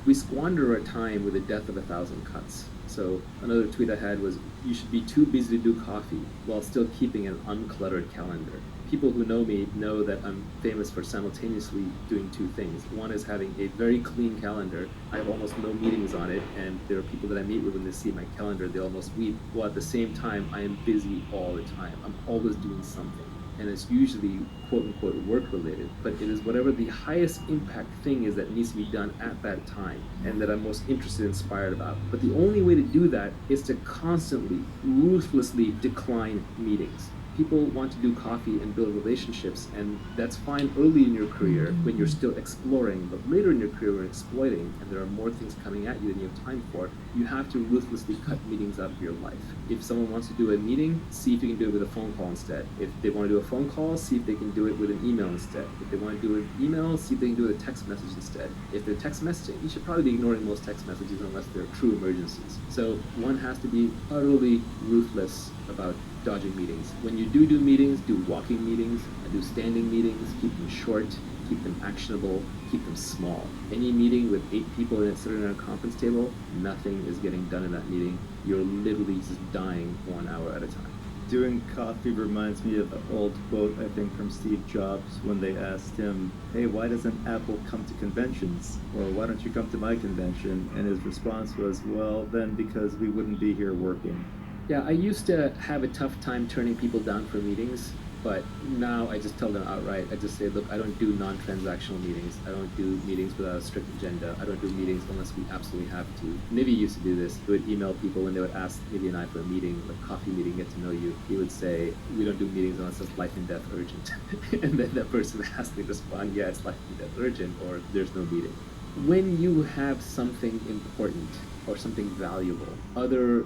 We squander our time with the death of 1,000 cuts. So another tweet I had was, you should be too busy to do coffee while still keeping an uncluttered calendar. People who know me know that I'm famous for simultaneously doing two things. One is having a very clean calendar. I have almost no meetings on it, and there are people that I meet with when they see my calendar, they almost weep. While at the same time, I am busy all the time. I'm always doing something. And it's usually quote-unquote work-related, but it is whatever the highest impact thing is that needs to be done at that time and that I'm most interested and inspired about. But the only way to do that is to constantly, ruthlessly decline meetings. People want to do coffee and build relationships, and that's fine early in your career when you're still exploring, but later in your career when exploiting and there are more things coming at you than you have time for, you have to ruthlessly cut meetings out of your life. If someone wants to do a meeting, see if you can do it with a phone call instead. If they want to do a phone call, see if they can do it with an email instead. If they want to do an email, see if they can do it with a text message instead. If they're text messaging, you should probably be ignoring most text messages unless they're true emergencies. So one has to be utterly ruthless about dodging meetings. When you do meetings, do walking meetings, do standing meetings, keep them short, keep them actionable, keep them small. Any meeting with 8 people in it sitting around a conference table, nothing is getting done in that meeting. You're literally just dying 1 hour at a time. Doing coffee reminds me of an old quote, I think, from Steve Jobs when they asked him, hey, why doesn't Apple come to conventions? Or why don't you come to my convention? And his response was, well, then because we wouldn't be here working. Yeah, I used to have a tough time turning people down for meetings, but now I just tell them outright. I just say, look, I don't do non-transactional meetings. I don't do meetings without a strict agenda. I don't do meetings unless we absolutely have to. Nivy used to do this. He would email people when they would ask Nivy and I for a meeting, a coffee meeting, get to know you. He would say, we don't do meetings unless it's life and death urgent. And then that person has to respond, yeah, it's life and death urgent, or there's no meeting. When you have something important or something valuable, other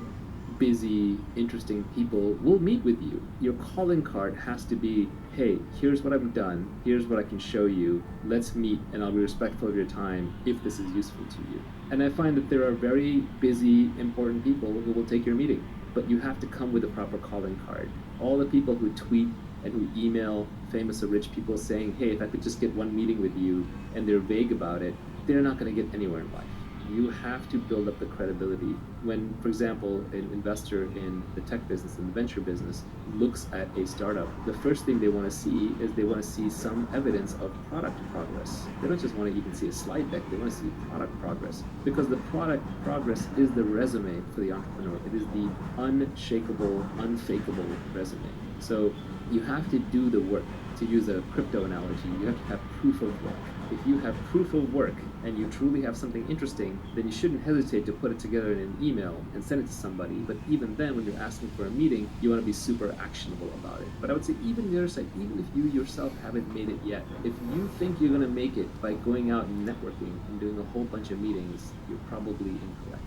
busy, interesting people will meet with you. Your calling card has to be, hey, here's what I've done, here's what I can show you, let's meet and I'll be respectful of your time if this is useful to you. And I find that there are very busy, important people who will take your meeting, but you have to come with a proper calling card. All the people who tweet and who email famous or rich people saying, hey, if I could just get one meeting with you, and they're vague about it, they're not going to get anywhere in life. You have to build up the credibility. When, for example, an investor in the tech business, in the venture business, looks at a startup, the first thing they want to see is they want to see some evidence of product progress. They don't just want to even see a slide deck, they want to see product progress. Because the product progress is the resume for the entrepreneur. It is the unshakable, unfakeable resume. So you have to do the work. To use a crypto analogy, you have to have proof of work. If you have proof of work and you truly have something interesting, then you shouldn't hesitate to put it together in an email and send it to somebody. But even then, when you're asking for a meeting, you want to be super actionable about it. But I would say even the other side, even if you yourself haven't made it yet, if you think you're going to make it by going out and networking and doing a whole bunch of meetings, you're probably incorrect.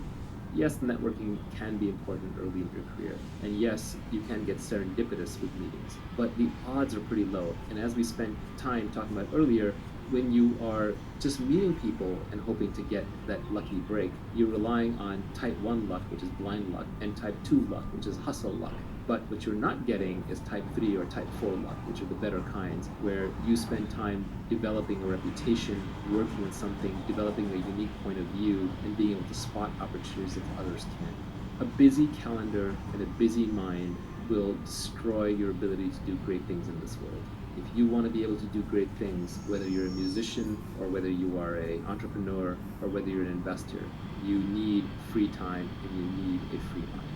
Yes, networking can be important early in your career. And yes, you can get serendipitous with meetings, but the odds are pretty low. And as we spent time talking about earlier, when you are just meeting people and hoping to get that lucky break, you're relying on type 1 luck, which is blind luck, and type 2 luck, which is hustle luck. But what you're not getting is type 3 or type 4 luck, which are the better kinds, where you spend time developing a reputation, working on something, developing a unique point of view, and being able to spot opportunities that others can't. A busy calendar and a busy mind will destroy your ability to do great things in this world. If you want to be able to do great things, whether you're a musician or whether you are an entrepreneur or whether you're an investor, you need free time and you need a free mind.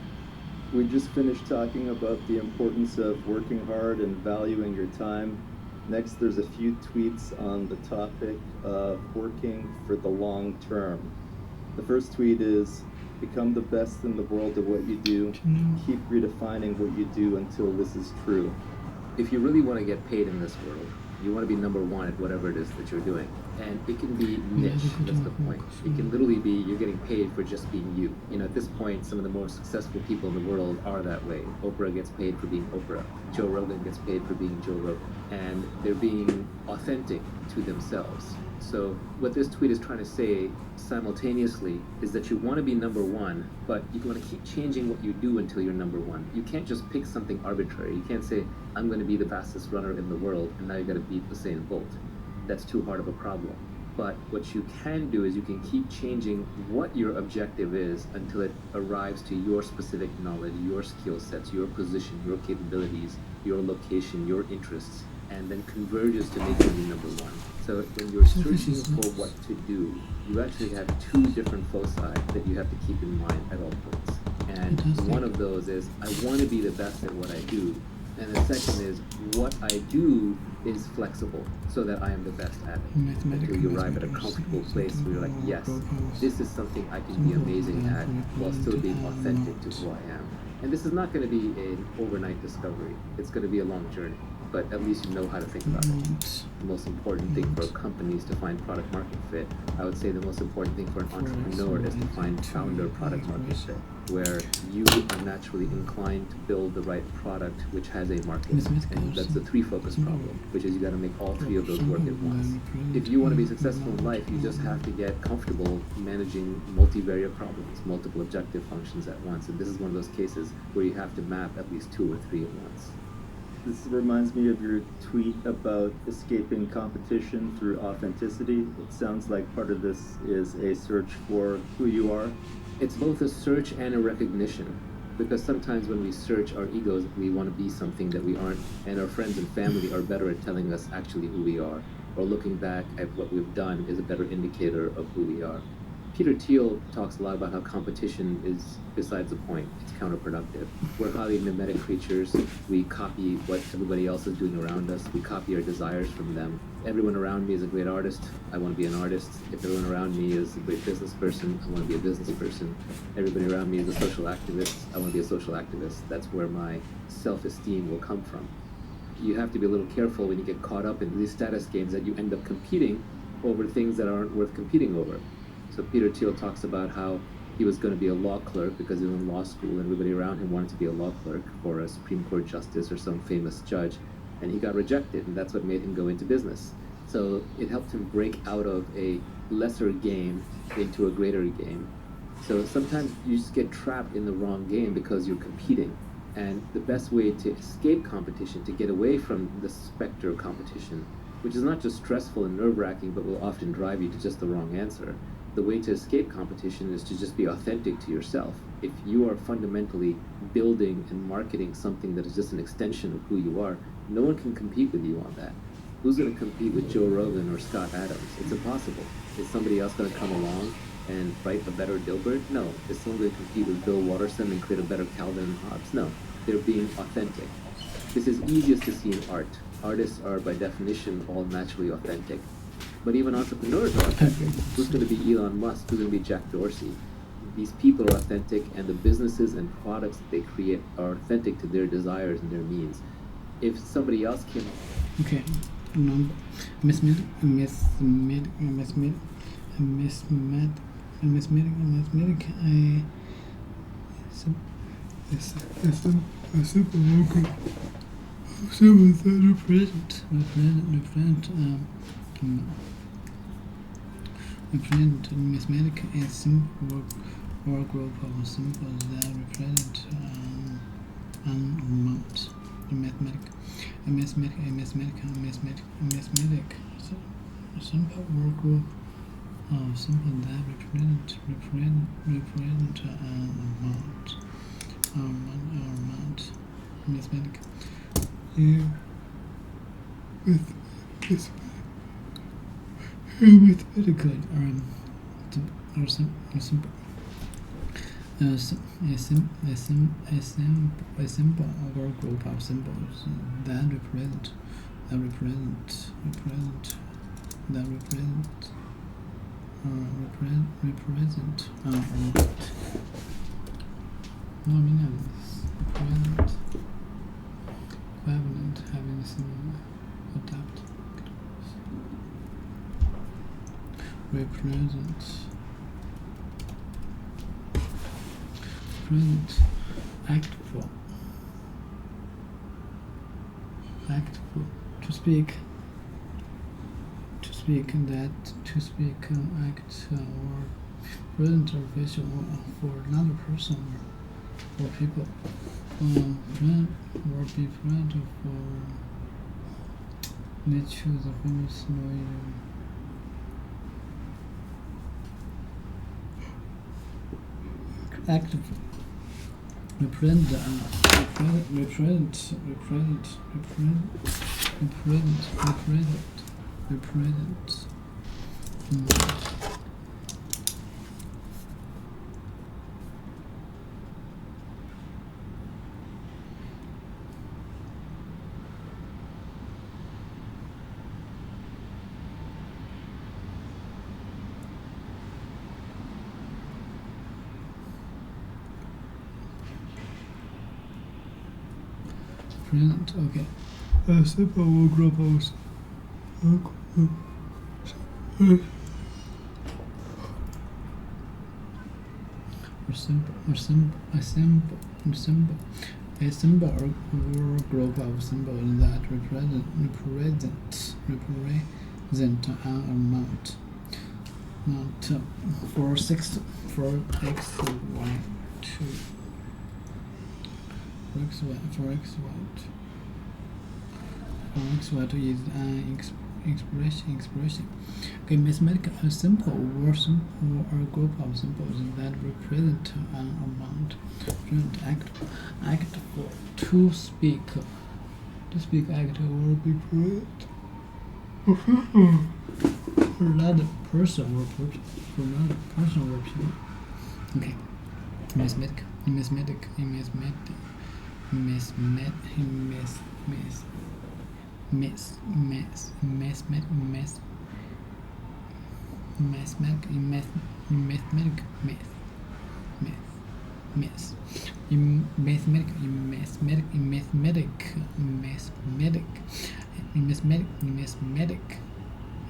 We just finished talking about the importance of working hard and valuing your time. Next, there's a few tweets on the topic of working for the long term. The first tweet is, become the best in the world at what you do. Keep redefining what you do until this is true. If you really want to get paid in this world, you want to be number one at whatever it is that you're doing. And it can be niche, that's the point. It can literally be you're getting paid for just being you. You know, at this point, some of the most successful people in the world are that way. Oprah gets paid for being Oprah. Joe Rogan gets paid for being Joe Rogan. And they're being authentic to themselves. So what this tweet is trying to say simultaneously is that you want to be number one, but you want to keep changing what you do until you're number one. You can't just pick something arbitrary. You can't say, I'm going to be the fastest runner in the world, and now you got to beat Usain Bolt. That's too hard of a problem. But what you can do is you can keep changing what your objective is until it arrives to your specific knowledge, your skill sets, your position, your capabilities, your location, your interests, and then converges to making you number one. So when you're searching for what to do, you actually have two different foci that you have to keep in mind at all points. And one of those is, I want to be the best at what I do. And the second is, what I do is flexible so that I am the best at it. Until you arrive at a comfortable place where you're like, yes, this is something I can be amazing at while still being authentic to who I am. And this is not going to be an overnight discovery. It's going to be a long journey, but at least you know how to think about it. The most important thing for companies to find product market fit, I would say the most important thing for an entrepreneur is to find founder product market fit, where you are naturally inclined to build the right product which has a market. And that's the three focus problem, which is you got to make all three of those work at once. If you want to be successful in life, you just have to get comfortable managing multivariate problems, multiple objective functions at once. And this is one of those cases where you have to map at least two or three at once. This reminds me of your tweet about escaping competition through authenticity. It sounds like part of this is a search for who you are. It's both a search and a recognition, because sometimes when we search our egos, we want to be something that we aren't, and our friends and family are better at telling us actually who we are, or looking back at what we've done is a better indicator of who we are. Peter Thiel talks a lot about how competition is besides the point. It's counterproductive. We're highly mimetic creatures. We copy what everybody else is doing around us. We copy our desires from them. Everyone around me is a great artist. I want to be an artist. If everyone around me is a great business person, I want to be a business person. Everybody around me is a social activist. I want to be a social activist. That's where my self-esteem will come from. You have to be a little careful when you get caught up in these status games that you end up competing over things that aren't worth competing over. So Peter Thiel talks about how he was going to be a law clerk because he was in law school and everybody around him wanted to be a law clerk or a Supreme Court justice or some famous judge, and he got rejected, and that's what made him go into business. So it helped him break out of a lesser game into a greater game. So sometimes you just get trapped in the wrong game because you're competing. And the best way to escape competition, to get away from the specter of competition, which is not just stressful and nerve-wracking, but will often drive you to just the wrong answer, the way to escape competition is to just be authentic to yourself. If you are fundamentally building and marketing something that is just an extension of who you are, no one can compete with you on that. Who's going to compete with Joe Rogan or Scott Adams? It's impossible. Is somebody else going to come along and write a better Dilbert? No. Is someone going to compete with Bill Watterson and create a better Calvin and Hobbes? No. They're being authentic. This is easiest to see in art. Artists are, by definition, all naturally authentic. But even entrepreneurs are authentic. Who's going to be Elon Musk? Who's going to be Jack Dorsey? These people are authentic, and the businesses and products that they create are authentic to their desires and their means. If somebody else came... Okay. No. Mismetic. Super vocal. Represent mismetic is simple work group of symbols that represent amount. A simple work group of symbols that represent amount. Mismetic. with mathematical or simple. A symbol or group of symbols that represent no meaning represent equivalent having some adapt represent actful to speak act or present or facial for another person or people friend or be friend for they choose a famous lawyer active represent okay. A simple group of a symbol or group of symbols that represent an amount for x, y, 2. For x, y is an expression. Okay, mathematical a symbol or a group of symbols that represent an amount. Act for to speak, act or be present. For another person or people. Okay, mathematical.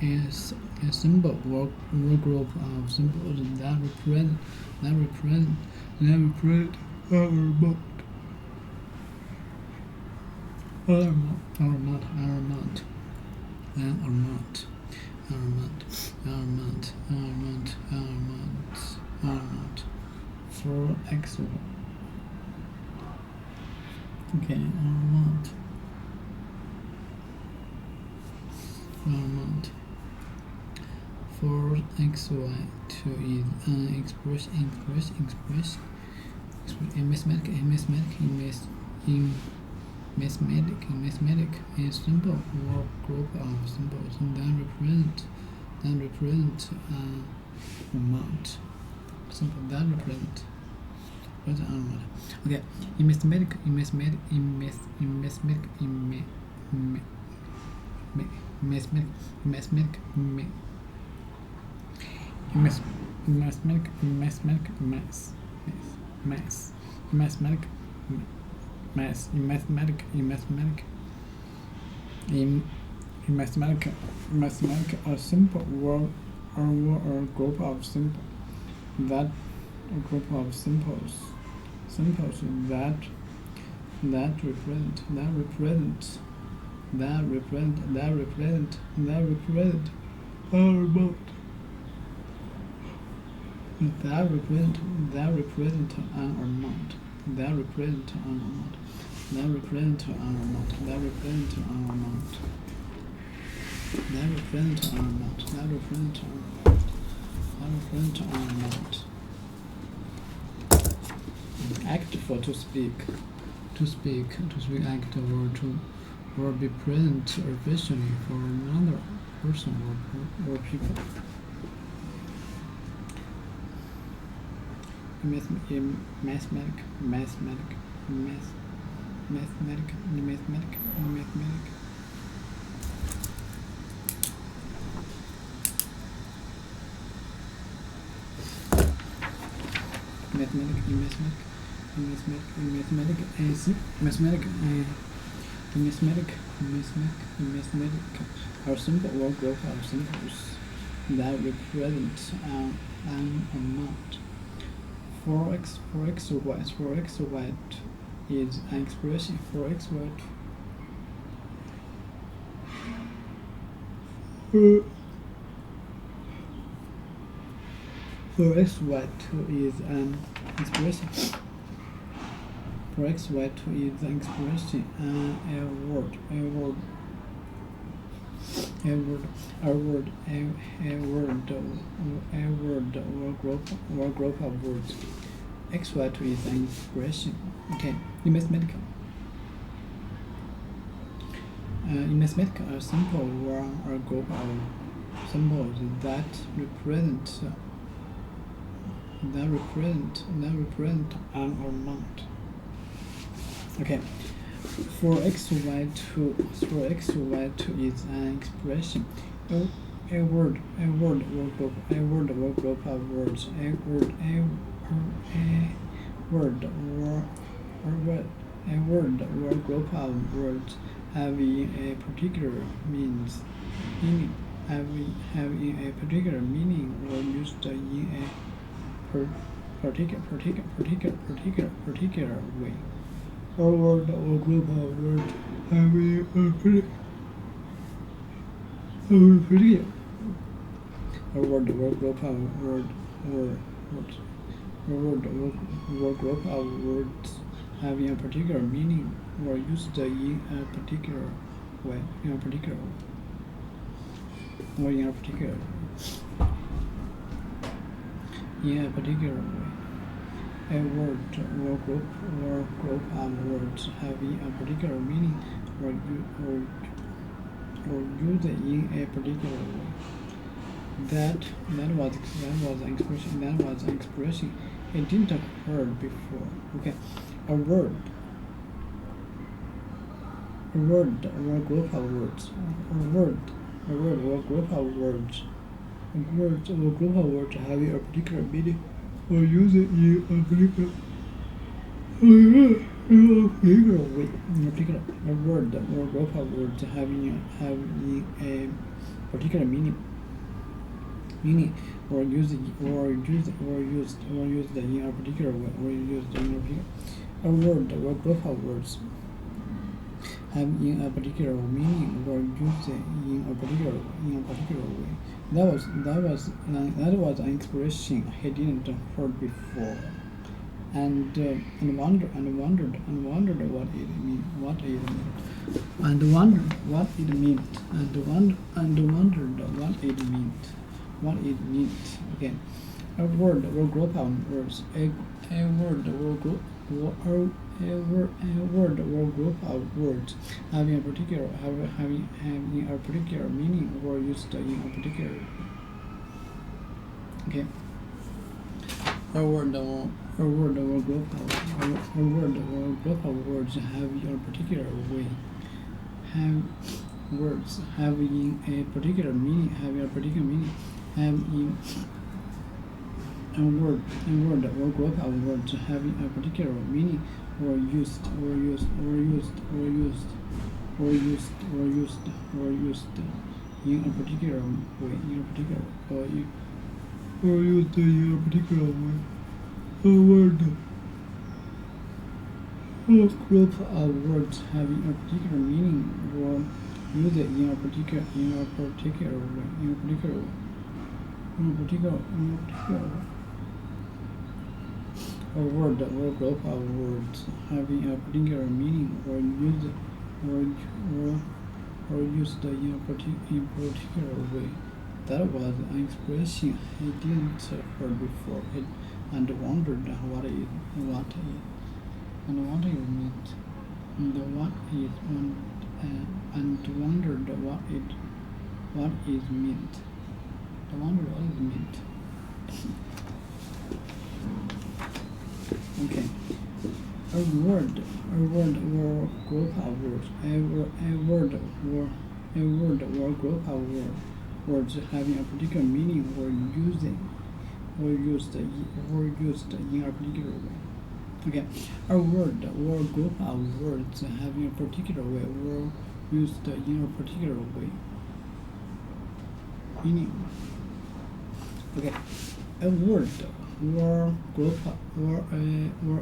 Is a symbol or group of symbols that represent our for x. Okay, amount for x, y, 2 is an expression. In mathematics, a symbol or group of symbols that represent an amount. Symbol that represent an amount. Okay, in mathematics, a simple word or a group of symbols that represent our amount. That represent an amount. Act for to speak, act or or be present efficiently for another person or people. Mathematic. Are simple or group of symbols that represent an amount. For x y is an expression for x y. For x y2 is an expression. For x y2 is an expression. A word or group of words. X2 is an expression. Okay, in mathematics. A simple or a group of symbols that represent an amount. Okay. For x y2 is an expression. A word or group of words. A word or group of words having a particular meaning, or used in a particular way. A word or group of words having a particular. A word or group of words having a particular meaning or used in a particular way. A word or group of words having a particular meaning or used in a particular way. That was an expression it didn't heard before. Okay, a word or group of words. A word or group of words. Words or group of words having a particular meaning or used in a particular way. A word or group of words having a particular meaning or used in a particular way. A word or group of words having a particular meaning or used in a particular way. That was an expression he didn't heard before, and wondered what it meant. Okay, a word or group of words. A word or group of words having a particular meaning or used in a particular. Okay. A word or group of words having a particular way. Words having a particular meaning. A word or group of words having a particular meaning or used in a particular way. A word or group of words having a particular meaning or used in a particular way. A word or group of words having a particular meaning or used in a particular way. That was an expression he didn't heard before, and wondered what it meant. and wondered what it meant. I wondered what it meant. Okay. A word or group of words. A word or group of words having a particular meaning or used in a particular way. Okay. A word or group of words having a particular way or used in a particular way. Meaning. Okay. A word or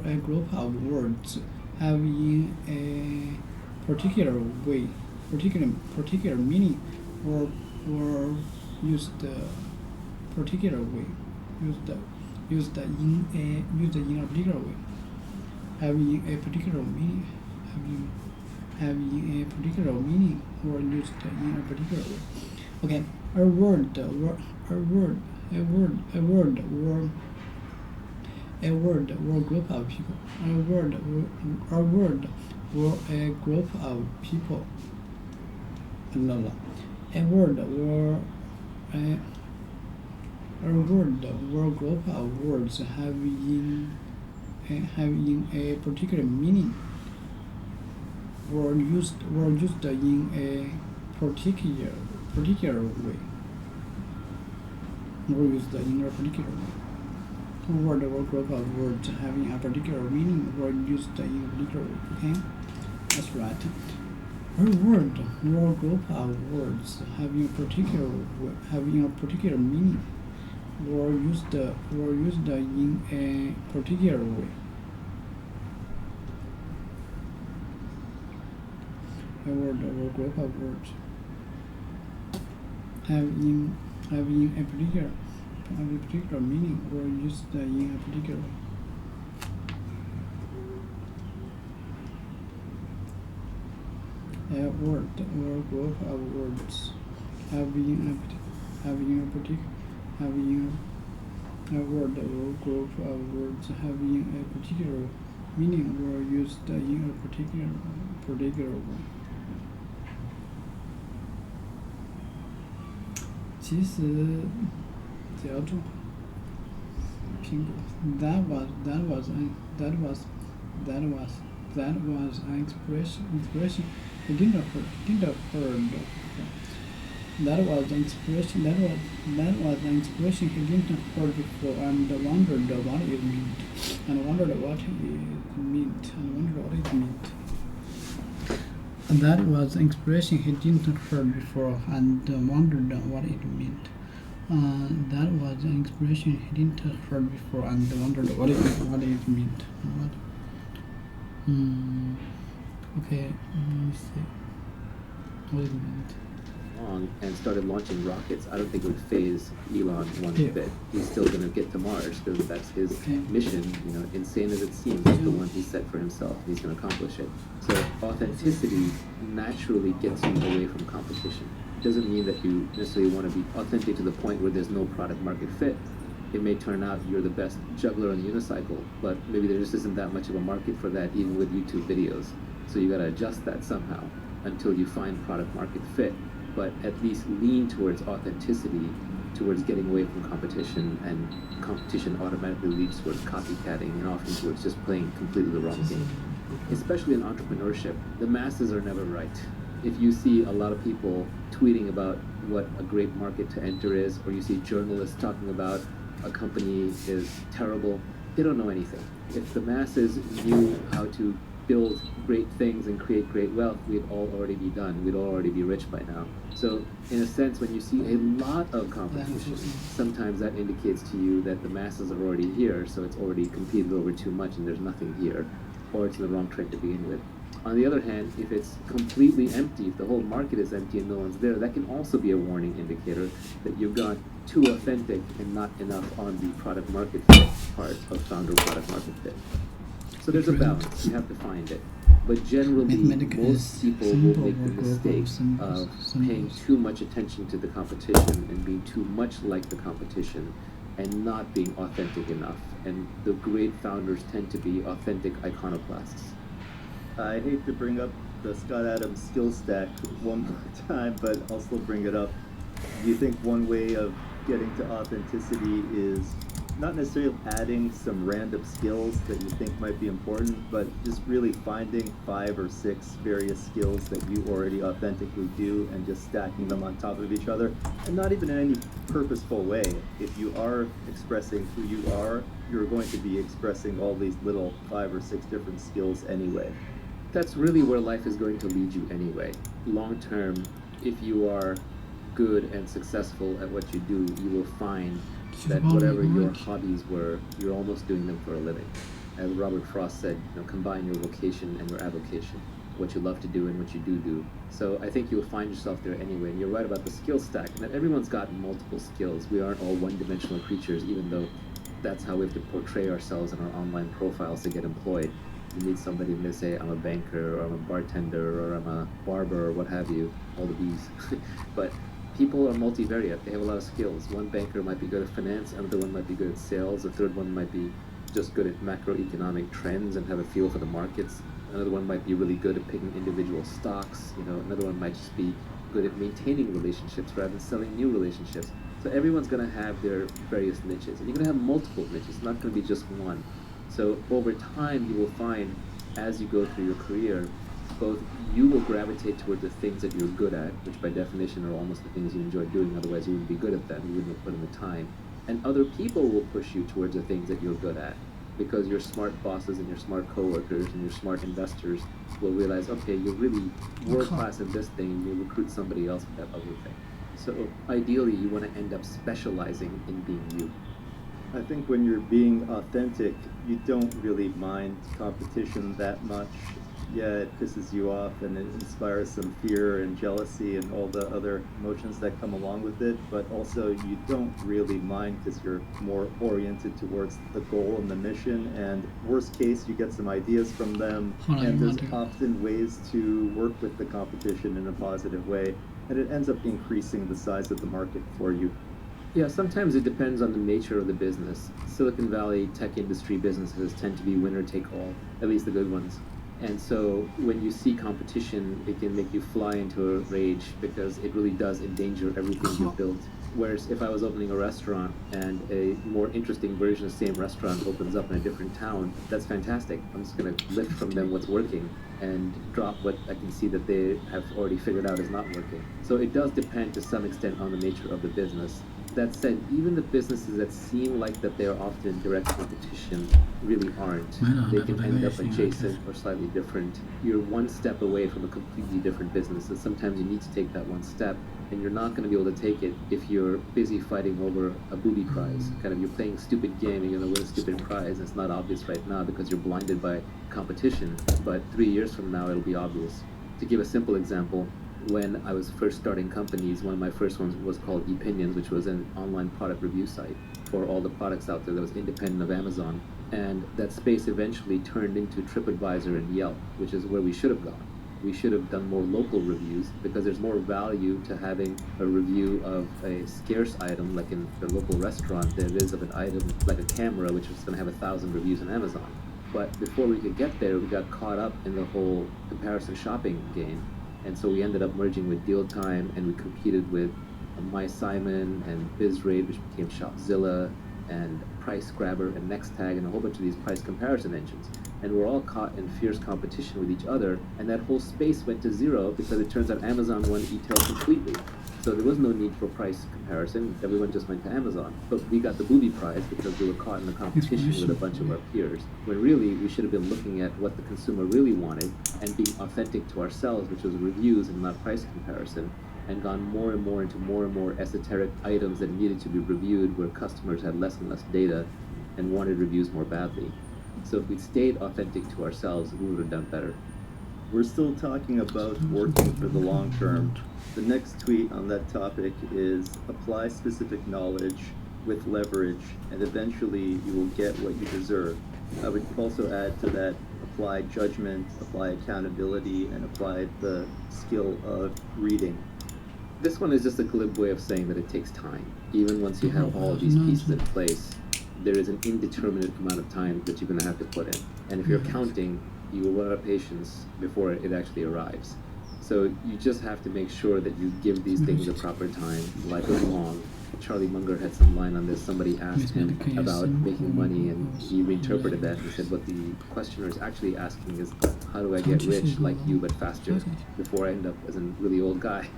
a group of words having a particular way, particular meaning, or used particular way, used in a particular way, having a particular meaning, having a particular meaning, or used in a particular way. Okay, a word or group of people. A word or a group of people. A word or group of words having a particular meaning or used in a particular way. Or used in a particular way. A word or group of words having a particular meaning or used in a particular way. Okay, that's right. A word or group of words having a particular meaning or used in a particular way. A word or group of words having a particular meaning or used in a particular way. A word or group of words having a word or group of words having a particular meaning or used in a particular way. 其实只要做苹果 that was an expression he didn't heard that was an expression he didn't heard before and wondered what it meant and wondered what it meant. That was an expression he didn't heard before and wondered what it meant. That was an expression he didn't heard before and wondered what it meant. Okay, let me see what it meant. And started launching rockets, I don't think it would phase Elon one bit. He's still going to get to Mars because that's his mission, insane as it seems, is the one he set for himself. He's going to accomplish it. So authenticity naturally gets you away from competition. It doesn't mean that you necessarily want to be authentic to the point where there's no product market fit. It may turn out you're the best juggler on the unicycle, but maybe there just isn't that much of a market for that even with YouTube videos. So you got to adjust that somehow until you find product market fit. But at least lean towards authenticity, towards getting away from competition, and competition automatically leads towards copycatting and often towards just playing completely the wrong game. Especially in entrepreneurship, the masses are never right. If you see a lot of people tweeting about what a great market to enter is, or you see journalists talking about a company is terrible, they don't know anything. If the masses knew how to build great things and create great wealth, we'd all already be done. We'd all already be rich by now. So in a sense, when you see a lot of competition, sometimes that indicates to you that the masses are already here, so it's already competed over too much and there's nothing here, or it's in the wrong train to begin with. On the other hand, if it's completely empty, if the whole market is empty and no one's there, that can also be a warning indicator that you've got too authentic and not enough on the product market fit part of founder product market fit. So there's a balance, you have to find it. But generally, most people will make the mistake of paying too much attention to the competition and being too much like the competition and not being authentic enough. And the great founders tend to be authentic iconoclasts. I hate to bring up the Scott Adams skill stack one more time, but I'll still bring it up. Do you think one way of getting to authenticity is not necessarily adding some random skills that you think might be important, but just really finding 5 or 6 various skills that you already authentically do and just stacking them on top of each other, and not even in any purposeful way. If you are expressing who you are, you're going to be expressing all these little 5 or 6 different skills anyway. That's really where life is going to lead you anyway. Long term, if you are good and successful at what you do, you will find that whatever your hobbies were, you're almost doing them for a living. As Robert Frost said, combine your vocation and your avocation, what you love to do and what you do. So I think you'll find yourself there anyway. And you're right about the skill stack, and that everyone's got multiple skills. We aren't all one-dimensional creatures, even though that's how we have to portray ourselves in our online profiles to get employed. You need somebody to say, I'm a banker, or I'm a bartender, or I'm a barber, or what have you, all the B's. But people are multivariate. They have a lot of skills. One banker might be good at finance, another one might be good at sales, a third one might be just good at macroeconomic trends and have a feel for the markets. Another one might be really good at picking individual stocks. Another one might just be good at maintaining relationships rather than selling new relationships. So everyone's going to have their various niches, and you're going to have multiple niches, not going to be just one. So over time, you will find, as you go through your career, both you will gravitate toward the things that you're good at, which by definition are almost the things you enjoy doing, otherwise you wouldn't be good at them, you wouldn't have put in the time. And other people will push you towards the things that you're good at, because your smart bosses and your smart coworkers and your smart investors will realize, okay, you're really world-class in this thing, and you recruit somebody else for that other thing. So ideally, you want to end up specializing in being you. I think when you're being authentic, you don't really mind competition that much. Yeah, it pisses you off and it inspires some fear and jealousy and all the other emotions that come along with it, but also you don't really mind because you're more oriented towards the goal and the mission, and worst case, you get some ideas from them, and there's often ways to work with the competition in a positive way, and it ends up increasing the size of the market for you. Yeah, sometimes it depends on the nature of the business. Silicon Valley tech industry businesses tend to be winner take all, at least the good ones. And so when you see competition, it can make you fly into a rage because it really does endanger everything you've built. Whereas if I was opening a restaurant and a more interesting version of the same restaurant opens up in a different town, that's fantastic. I'm just going to lift from them what's working and drop what I can see that they have already figured out is not working. So it does depend to some extent on the nature of the business. That said, even the businesses that seem like that they are often in direct competition really aren't. They can end up adjacent or slightly different. You're one step away from a completely different business, and sometimes you need to take that one step, and you're not going to be able to take it if you're busy fighting over a booby prize. Kind of, you're playing a stupid game and you're going to win a stupid prize. It's not obvious right now because you're blinded by competition, but 3 years from now it'll be obvious. To give a simple example, when I was first starting companies, one of my first ones was called Epinions, which was an online product review site for all the products out there that was independent of Amazon. And that space eventually turned into TripAdvisor and Yelp, which is where we should have gone. We should have done more local reviews because there's more value to having a review of a scarce item like in the local restaurant than it is of an item like a camera, which is going to have 1,000 reviews on Amazon. But before we could get there, we got caught up in the whole comparison shopping game. And so we ended up merging with Deal Time, and we competed with MySimon and BizRate, which became Shopzilla, and Price Grabber and Nextag, and a whole bunch of these price comparison engines. And we're all caught in fierce competition with each other, and that whole space went to zero because it turns out Amazon won e-tail completely. So there was no need for price comparison. Everyone just went to Amazon. But we got the booby prize because we were caught in the competition with a bunch of our peers. When really, we should have been looking at what the consumer really wanted and being authentic to ourselves, which was reviews and not price comparison, and gone more and more esoteric items that needed to be reviewed where customers had less and less data and wanted reviews more badly. So if we'd stayed authentic to ourselves, we would have done better. We're still talking about working for the long term. The next tweet on that topic is apply specific knowledge with leverage, and eventually you will get what you deserve. I would also add to that, apply judgment, apply accountability, and apply the skill of reading. This one is just a glib way of saying that it takes time. Even once you have all of these pieces in place, there is an indeterminate amount of time that you're going to have to put in. And if you're counting, you will run out of patience before it actually arrives. So you just have to make sure that you give these things a proper time. Life is long. Charlie Munger had some line on this. Somebody asked him about making money, and he reinterpreted that. He said, what the questioner is actually asking is, how do I get rich like you but faster before I end up as a really old guy?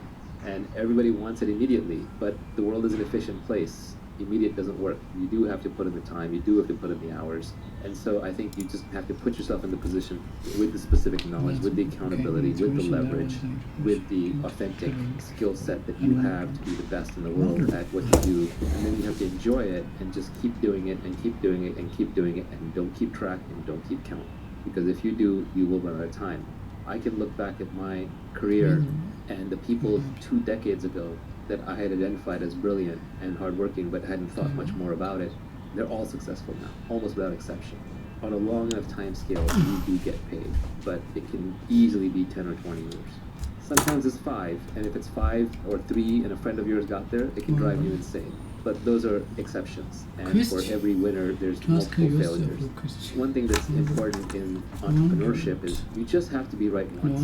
And everybody wants it immediately, but the world is an efficient place. Immediate doesn't work. You do have to put in the time, you do have to put in the hours. And so I think you just have to put yourself in the position with the specific knowledge, with the accountability, with the leverage, with the authentic skill set that you have to be the best in the world at what you do. And then you have to enjoy it and just keep doing it and keep doing it and keep doing it, and don't keep track and don't keep count. Because if you do, you will run out of time. I can look back at my career and the people 2 decades ago that I had identified as brilliant and hardworking but hadn't thought much more about it, they're all successful now, almost without exception. On a long enough time scale, you do get paid, but it can easily be 10 or 20 years. Sometimes it's 5, and if it's 5 or 3 and a friend of yours got there, it can drive you insane. But those are exceptions, and for every winner, there's multiple failures. One thing that's important in entrepreneurship is you just have to be right once.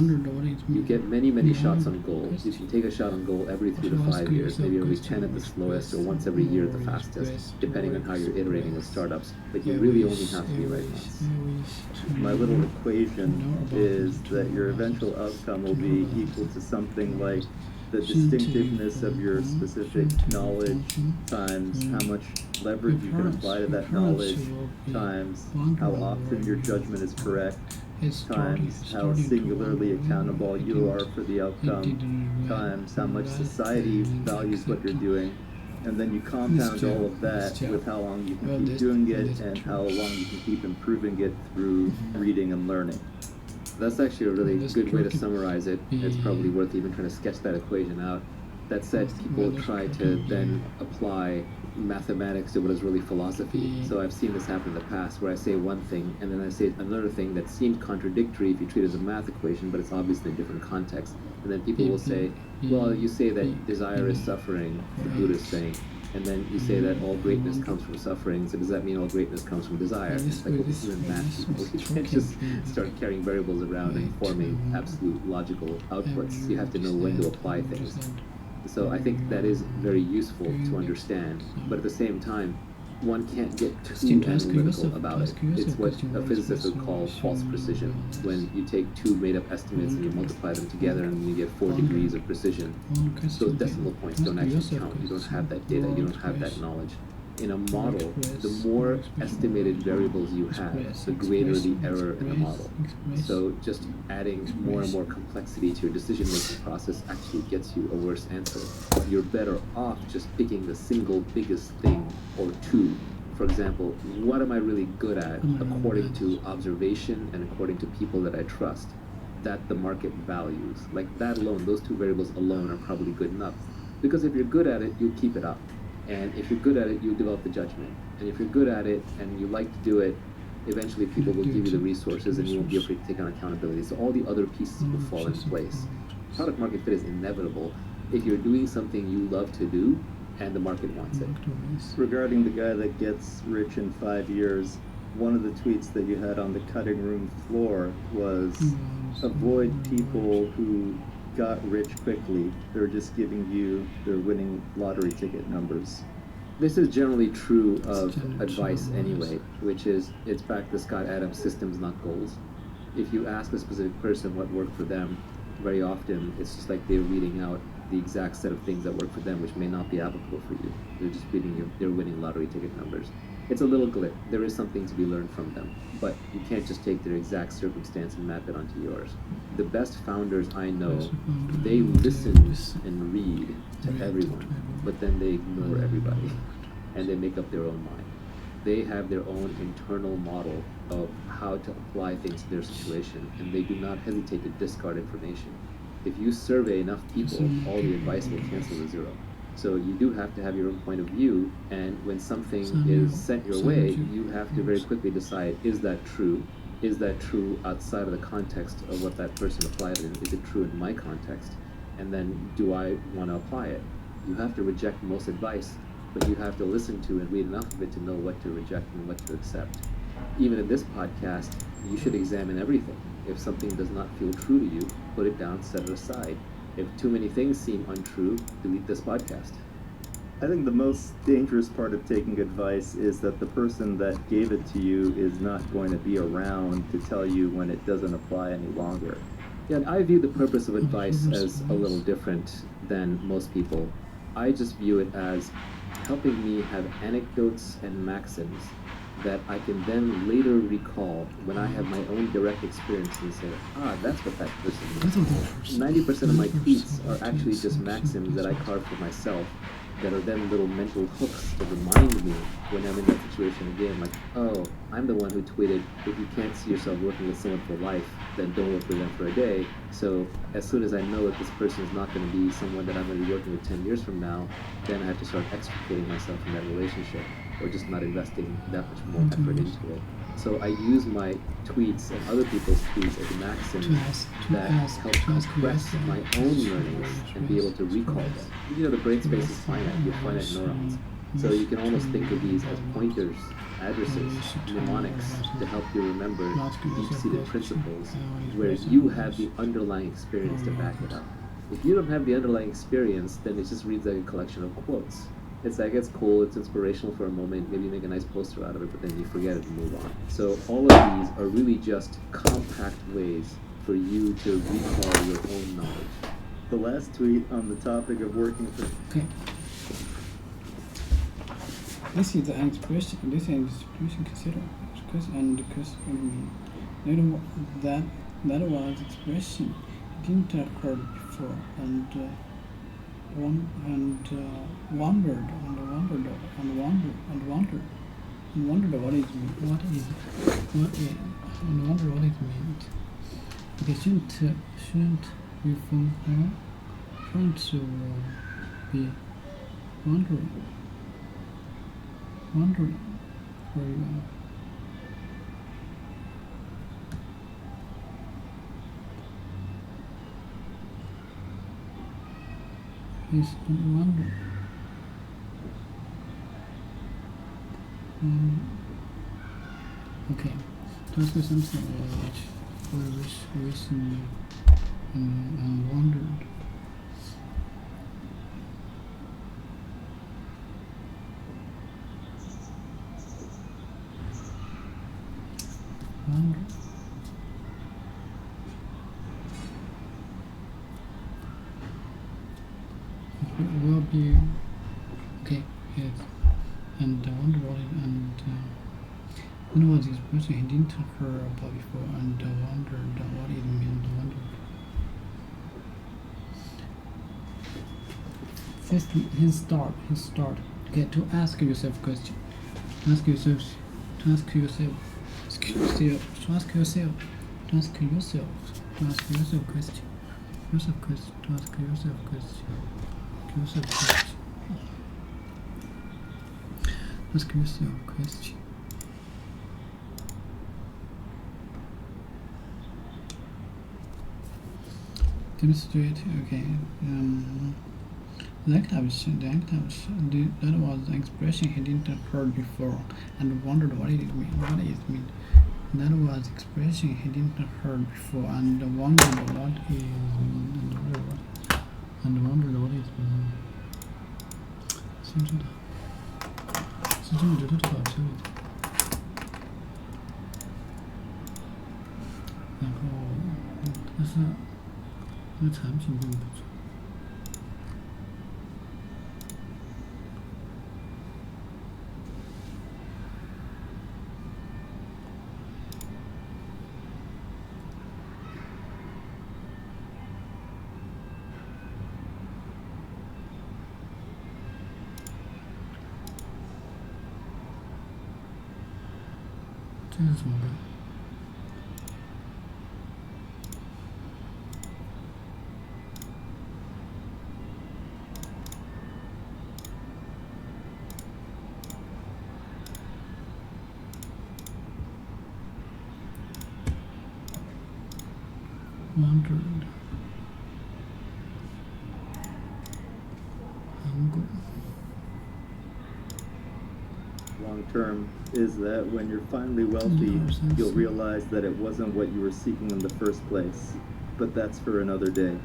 You get many, many shots on goal. You can take a shot on goal every 3 to 5 years, maybe every 10 at the slowest, or once every year at the fastest, depending on how you're iterating with startups. But you really only have to be right once. My little equation is that your eventual outcome will be equal to something like the distinctiveness of your specific knowledge times how much leverage you can apply to that knowledge times how often your judgment is correct times how singularly accountable you are for the outcome times how much society values what you're doing, and then you compound all of that with how long you can keep doing it and how long you can keep improving it through reading and learning. That's actually a really good way to summarize it. It's probably worth even trying to sketch that equation out. That said, people try to then apply mathematics to what is really philosophy. So I've seen this happen in the past where I say one thing and then I say another thing that seems contradictory if you treat it as a math equation, but it's obviously in a different context. And then people will say, well, you say that desire is suffering, the Buddha is saying, and then you say that all greatness comes from suffering, so does that mean all greatness comes from desire? It's like, well, this isn't math, people. You can't just start carrying variables around and forming absolute logical outputs. You have to know when to apply things. So I think that is very useful to understand, but at the same time, one can't get too analytical about it. It's what a physicist would call false precision, when you take 2 made-up estimates and you multiply them together and you get 4 degrees of precision. Those decimal points don't actually count. You don't have that data, you don't have that knowledge. In a model, the more estimated variables you have, the greater the error in the model. So just adding more and more complexity to your decision-making process actually gets you a worse answer. You're better off just picking the single biggest thing or 2. For example, what am I really good at according to observation and according to people that I trust, that the market values? Like that alone, those 2 variables alone are probably good enough. Because if you're good at it, you'll keep it up. And if you're good at it, you develop the judgment. And if you're good at it and you like to do it, eventually people will give you the resources and you won't be afraid to take on accountability. So all the other pieces will fall in place. Product market fit is inevitable if you're doing something you love to do and the market wants it. Regarding the guy that gets rich in 5 years, one of the tweets that you had on the cutting room floor was avoid people who got rich quickly. They're just giving you their winning lottery ticket numbers. This is generally true of advice anyway, which is, it's back to Scott Adams, systems not goals. If you ask a specific person what worked for them, very often it's just like they're reading out the exact set of things that work for them, which may not be applicable for you. They're just reading their winning lottery ticket numbers. It's a little glib. There is something to be learned from them, but you can't just take their exact circumstance and map it onto yours. The best founders I know, they listen and read to everyone, but then they ignore everybody, and they make up their own mind. They have their own internal model of how to apply things to their situation, and they do not hesitate to discard information. If you survey enough people, all the advice will cancel to zero. So you do have to have your own point of view, and when something is sent your way, you have to very quickly decide, is that true? Is that true outside of the context of what that person applied in? Is it true in my context? And then, do I want to apply it? You have to reject most advice, but you have to listen to and read enough of it to know what to reject and what to accept. Even in this podcast, you should examine everything. If something does not feel true to you, put it down, set it aside. If too many things seem untrue, delete this podcast. I think the most dangerous part of taking advice is that the person that gave it to you is not going to be around to tell you when it doesn't apply any longer. Yeah, and I view the purpose of advice as a little different than most people. I just view it as helping me have anecdotes and maxims that I can then later recall when I have my own direct experience and say, that's what that person means. 90% of my tweets are actually just maxims that I carved for myself that are then little mental hooks to remind me when I'm in that situation again, like, oh, I'm the one who tweeted, if you can't see yourself working with someone for life, then don't work with them for a day. So as soon as I know that this person is not going to be someone that I'm going to be working with 10 years from now, then I have to start extricating myself from that relationship, or just not investing that much more effort into it. So I use my tweets and other people's tweets as maxims that help compress my own learnings and be able to recall them. You know, the brain space is finite. You have finite neurons. So you can almost think of these as pointers, addresses, mnemonics to help you remember deep-seated principles where you have the underlying experience to back it up. If you don't have the underlying experience, then it just reads like a collection of quotes. It's like, it's cool, it's inspirational for a moment, maybe you make a nice poster out of it, but then you forget it and move on. So all of these are really just compact ways for you to recall your own knowledge. The last tweet on the topic of working for... Okay. This is an expression. This is an expression consider and that was expression didn't occur before and wondered what it meant. Okay, shouldn't we from trying to be wondering where you are. Please don't wonder. Okay, to ask you something which recently wondered. It will be okay. Yes, and wonder what it when was this person he didn't hear about before and wondered what it meant. His start. Okay, to ask yourself question. To ask yourself question. Demonstrate. Okay. The that was the expression he didn't heard before and wondered what it mean. That was expression he didn't heard before and wondered what it mean. Wondered. Long term is that when you're finally wealthy, you'll realize that it wasn't what you were seeking in the first place. But that's for another day.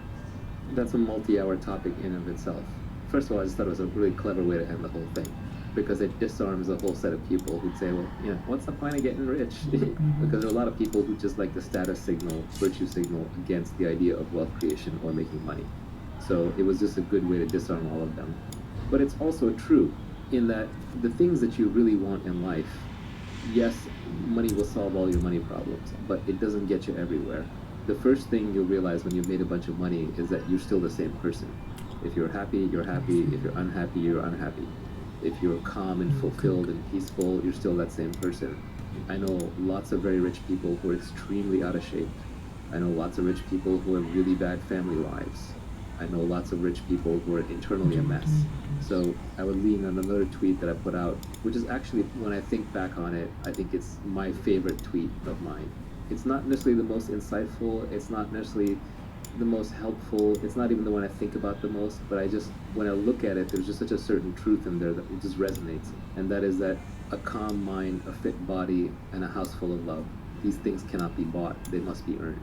That's a multi-hour topic in of itself. First of all, I just thought it was a really clever way to end the whole thing, because it disarms a whole set of people who'd say, well, what's the point of getting rich? Because there are a lot of people who just like the status signal, virtue signal against the idea of wealth creation or making money. So it was just a good way to disarm all of them. But it's also true in that the things that you really want in life, yes, money will solve all your money problems, but it doesn't get you everywhere. The first thing you'll realize when you've made a bunch of money is that you're still the same person. If you're happy, you're happy. If you're unhappy, you're unhappy. If you're calm and fulfilled and peaceful, you're still that same person. I know lots of very rich people who are extremely out of shape. I know lots of rich people who have really bad family lives. I know lots of rich people who are internally a mess. So I would lean on another tweet that I put out, which is actually, when I think back on it, I think it's my favorite tweet of mine. It's not necessarily the most insightful, it's not necessarily the most helpful, it's not even the one I think about the most, but when I look at it, there's just such a certain truth in there that it just resonates. And that is that a calm mind, a fit body, and a house full of love, these things cannot be bought, they must be earned.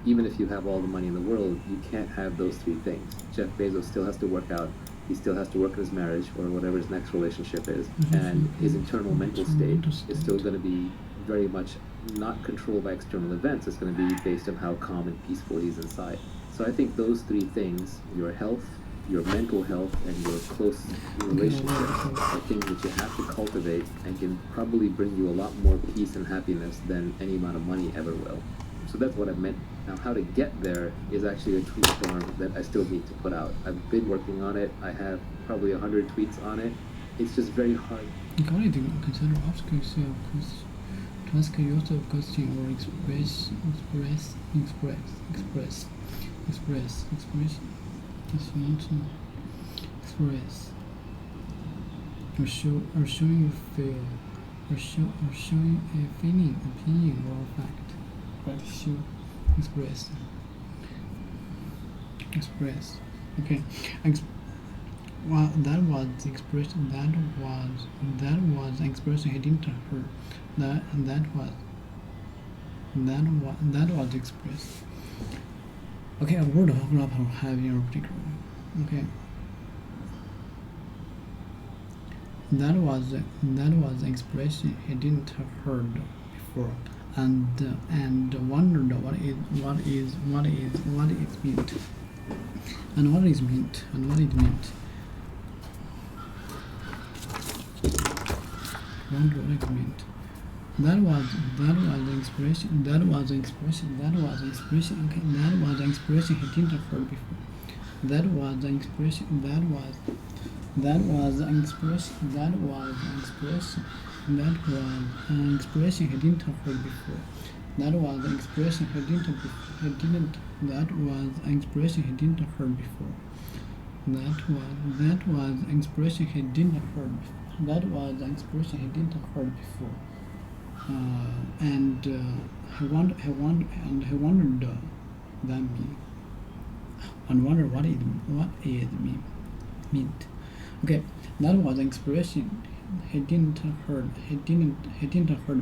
Even if you have all the money in the world, you can't have those three things. Jeff Bezos still has to work out, he still has to work in his marriage or whatever his next relationship is, and his internal mental state is still going to be very much not controlled by external events. It's going to be based on how calm and peaceful he's inside. So I think those three things, your health, your mental health, and your close relationships, are things that you have to cultivate and can probably bring you a lot more peace and happiness than any amount of money ever will. So that's what I meant. Now, how to get there is actually a tweet storm that I still need to put out. I've been working on it. I have probably 100 tweets on it. It's just very hard. Consider asking yourself to ask yourself a question or express or showing you feel or showing a feeling, opinion, or fact. But show express. Okay. Well, that was the expression. That was the expression he didn't heard. That was expressed. Okay, a word of grammar having a particular. Okay. That was the expression he didn't have heard before, and wondered what it meant. Wonder what it meant. That was the expression. Okay, that was the expression he didn't have heard before. That was the expression he didn't have heard before. That was an expression he didn't have heard before. That was an expression he didn't have heard before. And he wondered that mean. And wondered what it meant. Okay, that was an expression he didn't have heard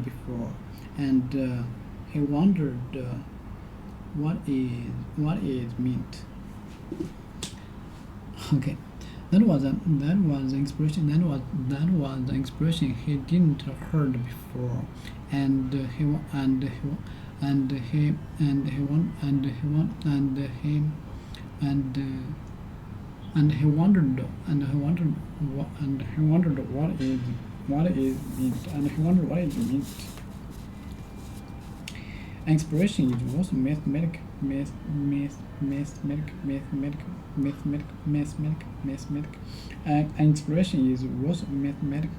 before, and he wondered what it meant. Okay, that was the expression he didn't have heard before, and he wondered what it meant. Expression is also mathematical. Expression is also mathematical.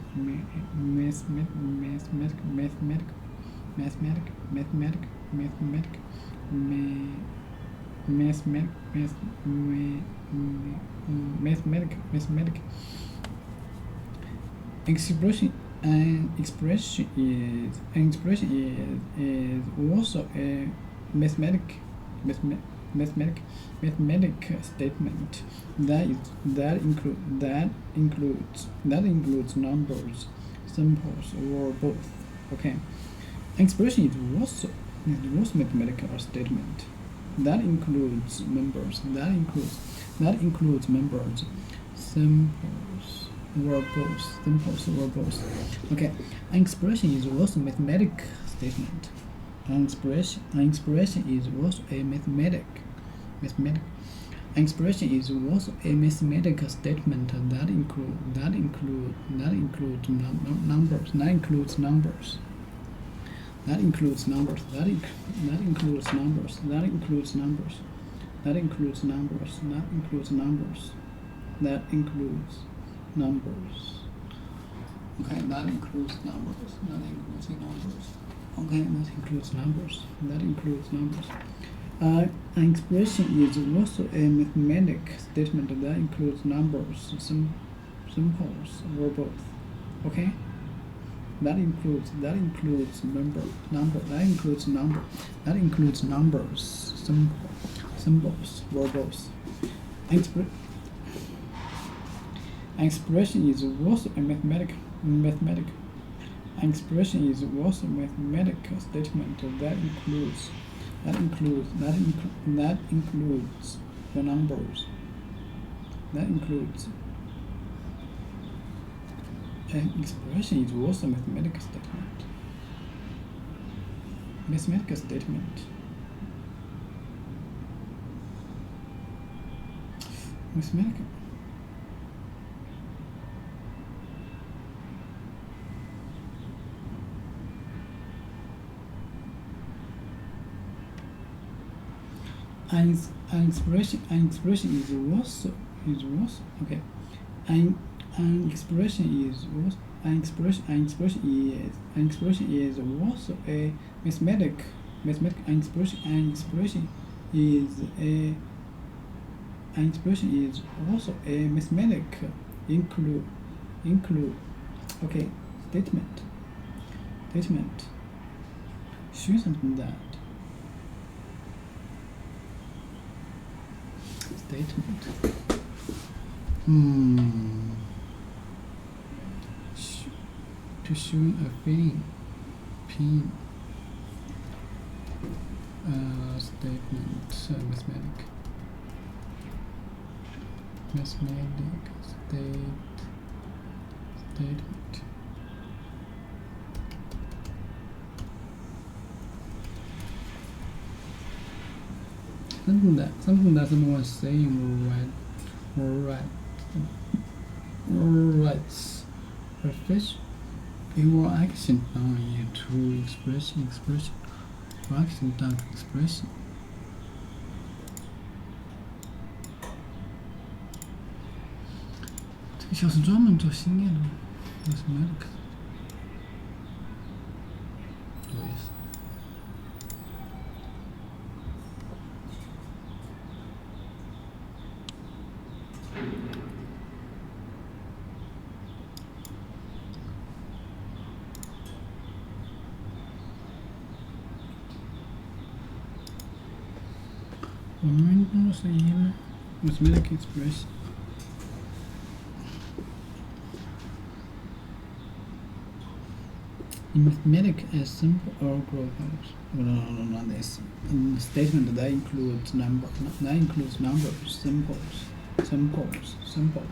Expression is also a mathematical statement that includes numbers, symbols, or both. Okay, expression is also mathematical statement that includes members. That includes members, symbols, or both. Symbols or both. Okay, an expression is also mathematical statement. An expression is also a mathematical. An expression is also a mathematical statement that includes numbers. That includes numbers. That includes numbers. That includes numbers. That includes numbers. That includes numbers. That includes numbers. That includes numbers. Okay, that includes numbers. That includes numbers. Okay, that includes numbers. That includes numbers. An expression is also a mathematical statement that includes numbers, symbols, or both. Okay? That includes numbers, symbols, or both. Expression is also a mathematical. An expression is also a mathematical statement that includes the numbers. That includes. An expression is also a mathematical statement. Mathematical statement. Mathematical. An expression is also okay. An expression is also a mathematical. An expression is also a mathematical include okay statement. Show something that statement. To show a feeling, pain, statement, mathematic statement. Something that someone is saying or writes refers your action down into expression or action down to expression.这个小是专门做心念的 mathematics 有意思。我们公司一样 mathematical expression. In mathematics, a simple or growth not this. In statement that includes numbers, symbols, numbers, symbols,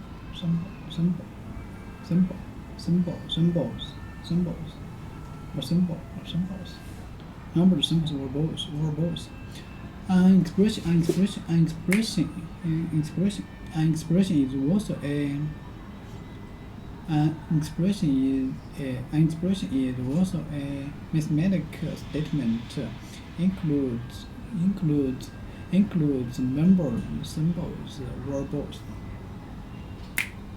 or both. An expression is also a mathematical statement. Includes numbers, symbols, or both.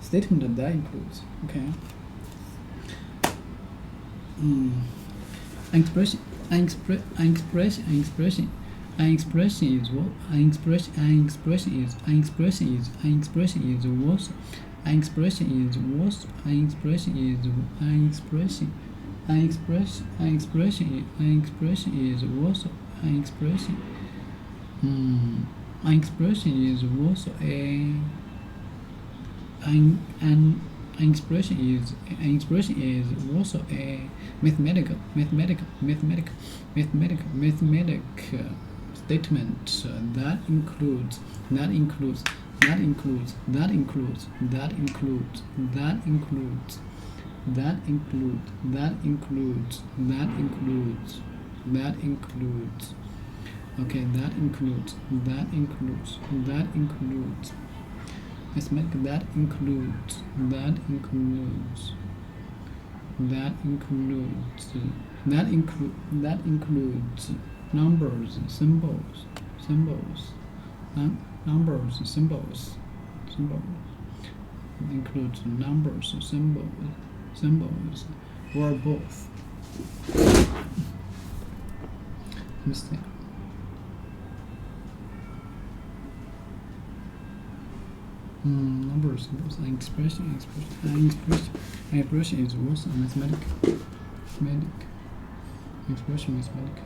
Statement that includes. Okay. An expression is what? An expression An expression is also a mathematical statement that includes numbers, symbols, includes numbers, symbols, or both. Mistake. Numbers, symbols, and expression is also mathematical. Expression mathematical.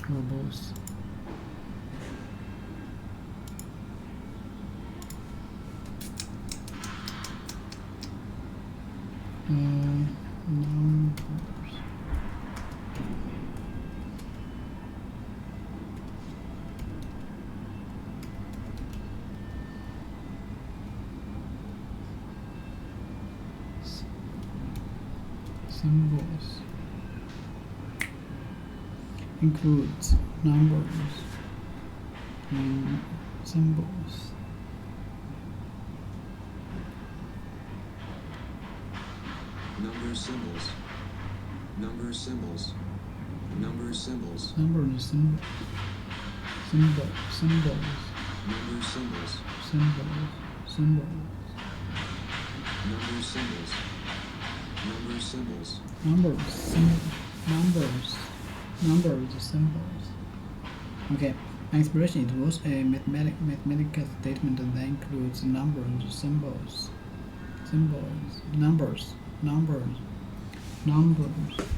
Or both. Numbers. Symbols includes numbers and symbols. Number symbols. Number symbols. Number symbols. Numbers, symbols. Number symbols. Number symbols. Number symbols. Numbers, symbols. Okay, an expression is also a mathematical statement that includes numbers, symbols, numbers. Number symbols.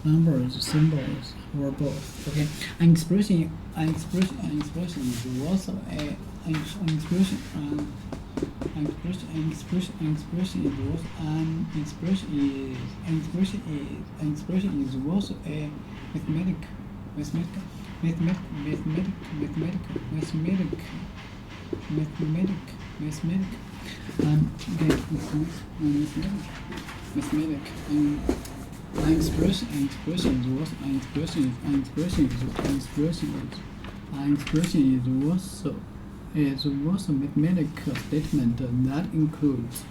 Numbers, symbols, or both. Okay, an expression is also an expression is also a mathematical. An expression is also a mathematical statement that includes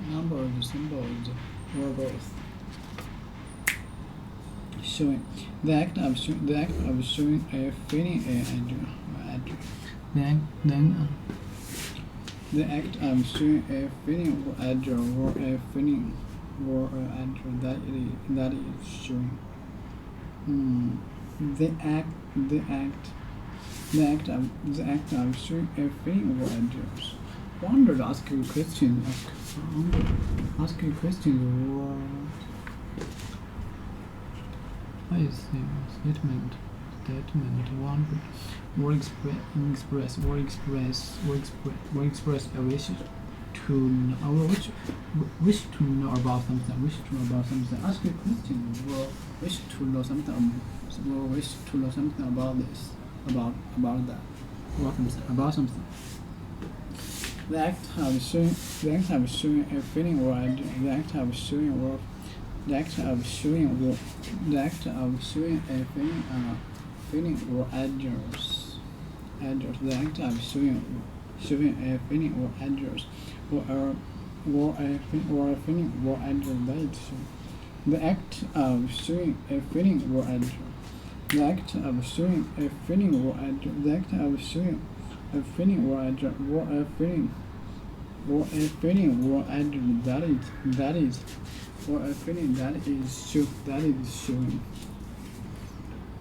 numbers, symbols, or both. Showing the act of showing a feeling the act of showing a feeling or address or a feeling or address that is showing. The act of showing a feeling or address. Wonder to ask you a question. What is the statement? One or express a wish to know about something. Ask a question or wish to know something about this, about that, about something. The act of showing a feeling or idea. The act of showing a feeling or address. The act of showing a feeling or address or a feeling or address that is shown. The act of showing a feeling or address. The act of showing a feeling or address. The act of showing a feeling or address or a feeling or address that is or a feeling that is showing.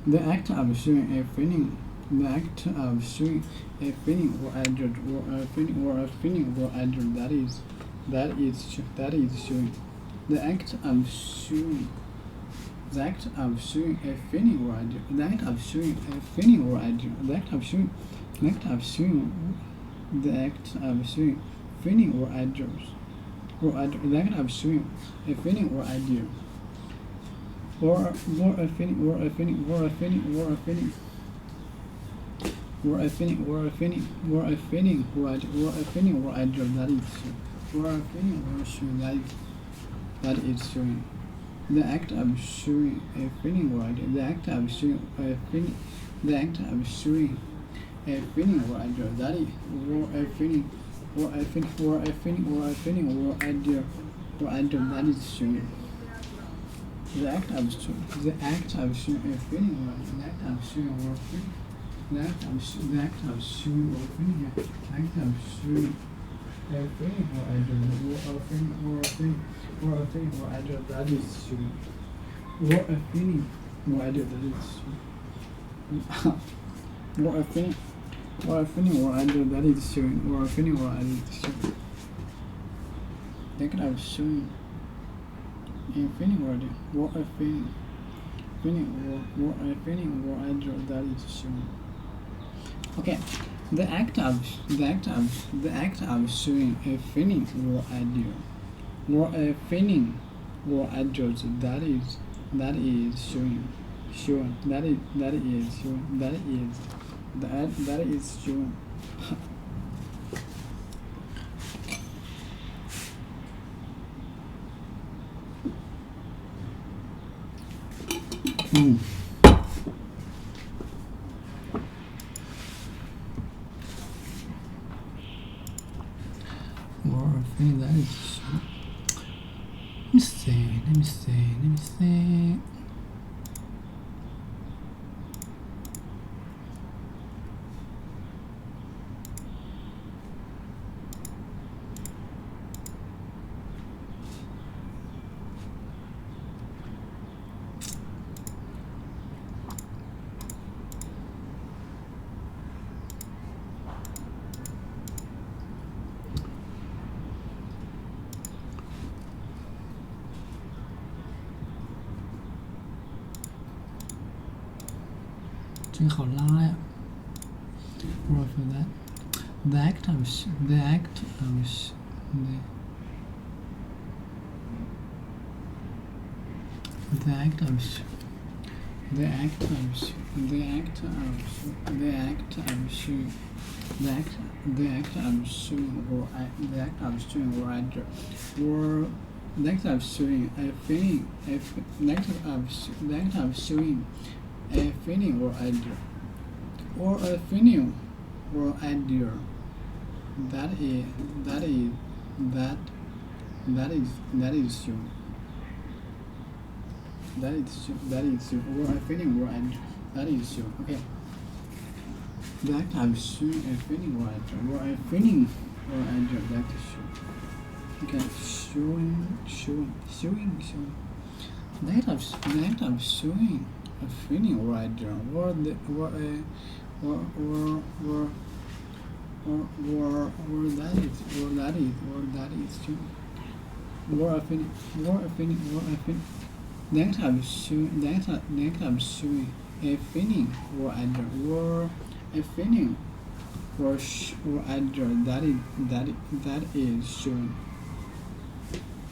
The act of showing a feeling. The act of showing a feeling or adjust or a feeling or adjust that is showing. The act of showing. The act of showing a feeling or adjust. The act of showing a feeling or adjust. The act of showing. The act of showing. The act of showing feeling or adjust. The act of showing a feeling or idea. Or a feeling or a feeling or a feeling or a feeling. Or a feeling or a feeling or a feeling or a feeling or idea that is showing. Or a feeling or showing that is showing. The act of showing a feeling or idea. The act of showing a feeling. The act of showing a feeling or idea that is or a feeling or a feeling or a feeling or a feeling or idea that is showing. The act of showing. The act of showing a feeling or the act of showing or feeling. The act of showing or feeling. The act of showing a feeling or idea or a feeling or a feeling or a feeling or idea that is showing. Or a feeling or idea that is showing. Or a feeling or a feeling or idea that is showing. Or a feeling or idea that is showing. The act of showing a feeling or idea or a feeling or a feeling or idea that is showing. Okay, the act of showing a feeling or idea or a feeling or idea that is showing that is showing. Or a feeling that is showing. Let me see.真好拉呀 Or for that. The act of the act of showing a feeling, a feeling or idea, or a feeling or idea that is shown. That is shown, or a feeling or idea that is shown. Okay. The act of showing a feeling or idea, or a feeling or idea that is shown. Okay, showing. The act of showing a feeling or idea, or that is showing. Or a feeling. The act of showing a feeling or idea, or a feeling or idea that is shown.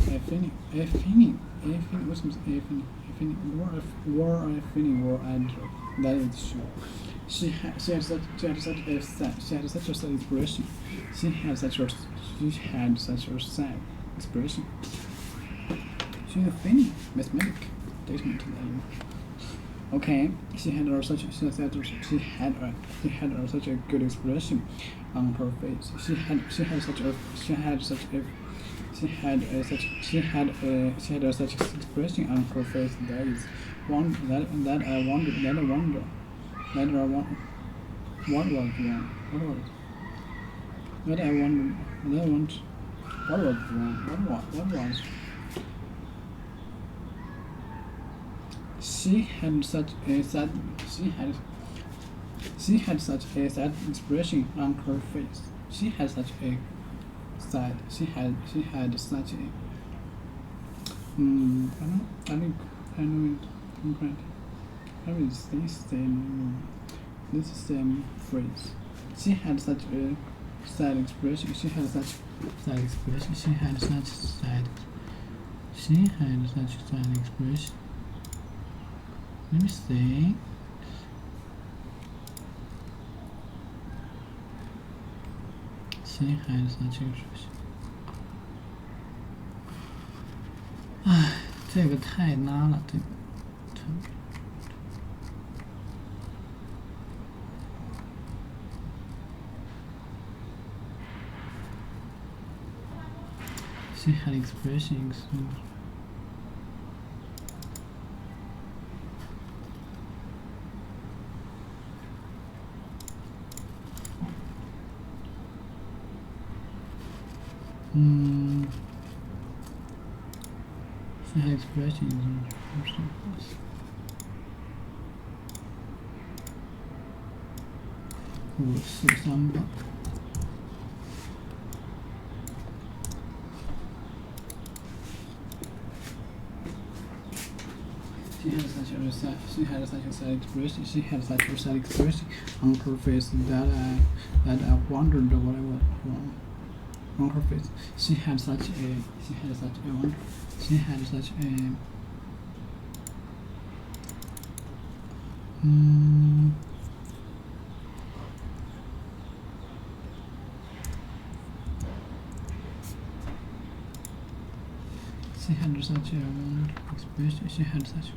A feeling. What's a feeling? Or a feeling or idea that is shown. She had such a sad expression. She had such a sad expression. She's a feeling, mathematic. Okay, she had such a good expression on her face. She had such expression on her face that is one that I wonder what was wrong. What was She had such a sad expression on her face. She had such a sad. She had such a. I know it incorrect. How is this same phrase? She had such a sad expression. She had such sad expression. She had such sad. She had such sad expression. Let me see. She had such expression. 唉，这个太拉了，这个。She had expressions. She had expressions in person. She had such a sad expression. She had such a sad expression on her face that I wondered what I was wrong. On her face, she had such a wonder. She had such a. She had such a wonder expression. She had such.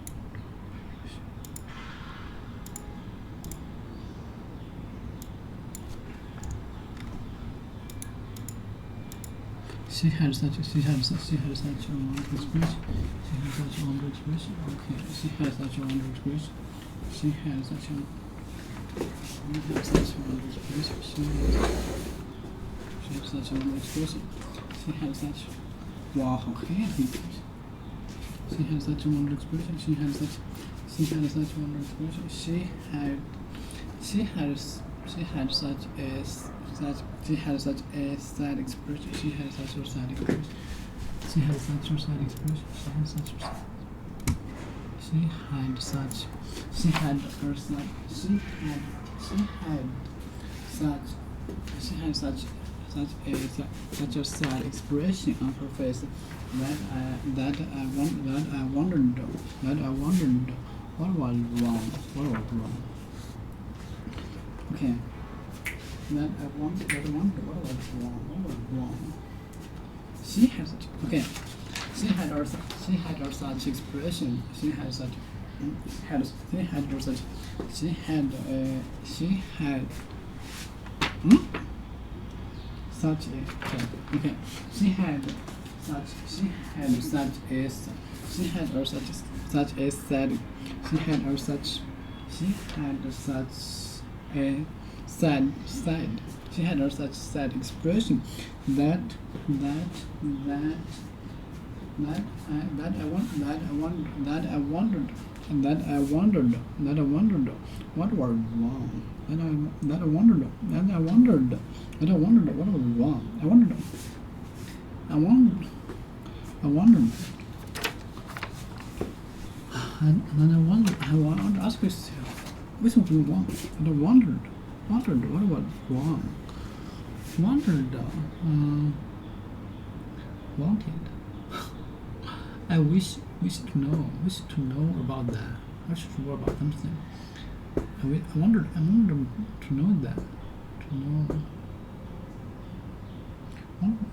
She had such a wonderful expression. She had such a wonderful expression. Okay, she had such a wonderful expression. She had such a wonderful expression. She had such a wonderful expression. She had such. Wow, how can it be? She had such a wonderful expression. She had such a wonderful expression. She had such a sad expression. She had such a sad expression. She had such a sad expression. She had such a sad expression on her face that I wondered what was wrong. Okay. That I wondered what was wrong. She had such such expression. She had such sad expression that I wondered what was wrong. That I wondered what was wrong. I wondered. I want to ask myself, which was wrong? And I wondered what was wrong. Wanted. I wish to know about that. I should know about something. I wondered to know that.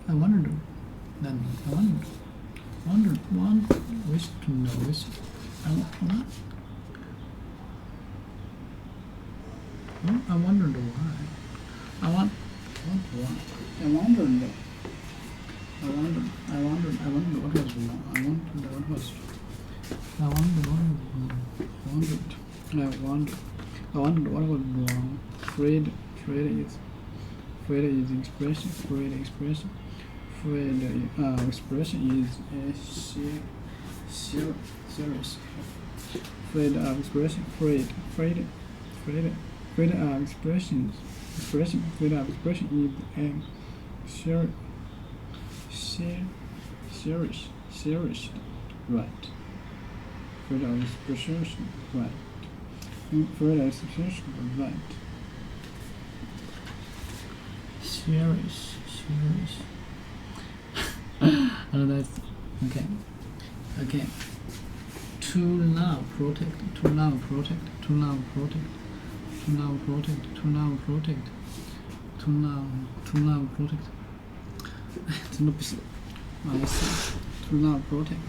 I wondered that. Wish to know. I wondered why. I wondered what was wrong. I wondered what was wrong. Fred is expression. Expression is a serious. Freedom of expression. Freedom of expression. Freedom of expression is a cherished right. Freedom of expression right. Freedom of expression right. Cherish. And that's okay. To love, protect. To love, protect. To love, protect. To love, protect. To love, protect. To love, protect. To love, to love, protect. To love, protect.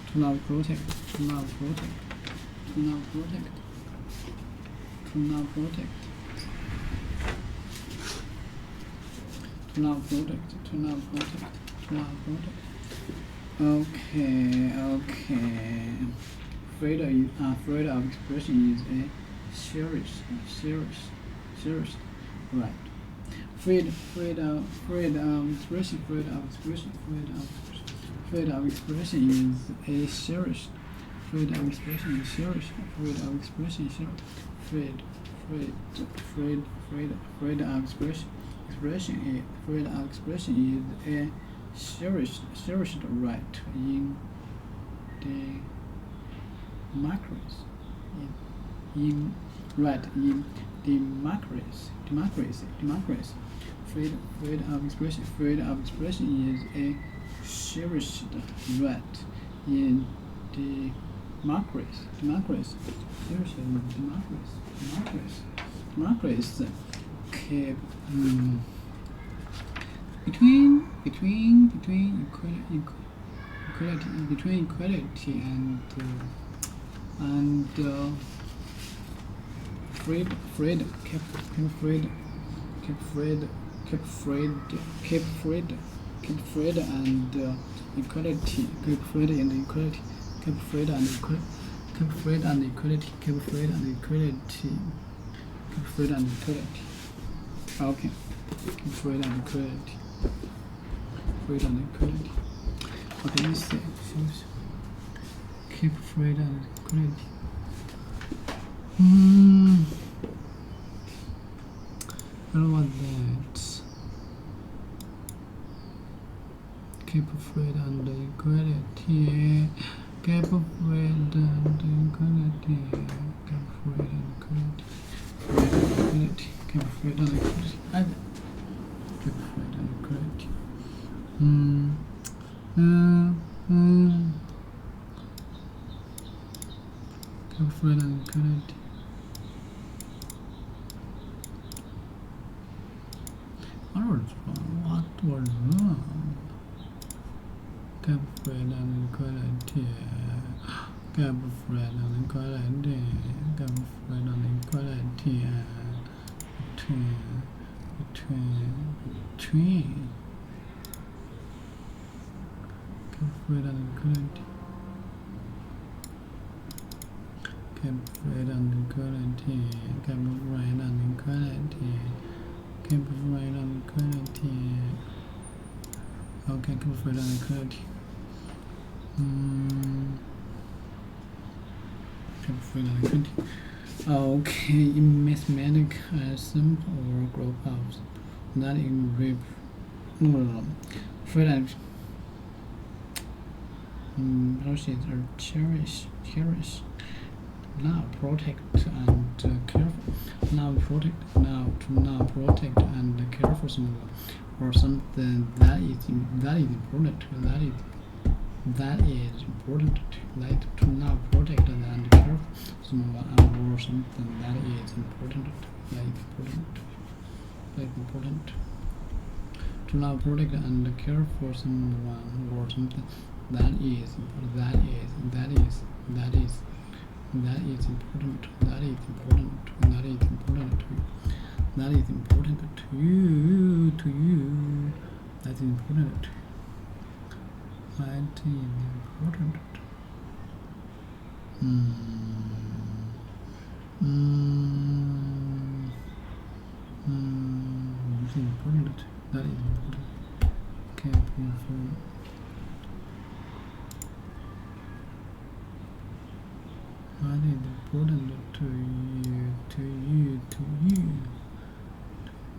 To love, protect. To love, protect. To love, protect. To love, protect. To love, protect. To love, protect. Okay. Freedom of expression is a cherished right. Freedom of expression. Freedom of expression is a cherished. Freedom of expression is cherished. Freedom of expression is cherished. Freedom of expression. Freedom of expression is a cherished right in democracy. Democracy. Freedom of expression. Freedom of expression is a cherished right in democracy. Democracy. Okay. Between equality and freedom. Keep freedom and equality. Keep freedom and equality. Keep freedom and equality. Keep freedom and equality. Keep freedom and equality. Keep freedom and equality. Okay. Keep freedom and equality. Freedom and equality. Okay, let's see. Keep freedom and equality. I don't want that. Keep freedom and equality. Keep freedom and equality. Keep freedom and equality. Keep freedom and equality. Keep freedom and equality. Keep freedom and equality. What was wrong? Keep freedom and equality. Keep freedom and equality. Keep freedom and equality. Between. Keep freedom and equality. Keep freedom and equality. Keep freedom and equality. Keep freedom and equality. Okay, keep freedom and equality. Keep freedom and equality. Okay, in mathematics, simple or group of that in freedom. Process are cherish. Now protect and careful. Now protect and care for someone or something that is important. That is important. Like to now protect and care for someone or something that is important. Like important. To now protect and care for someone or something that is important. That is important. That is important to you. That is important to you. That's important. That is important. It's important. That is important. Careful. What is important to you? To you? To you?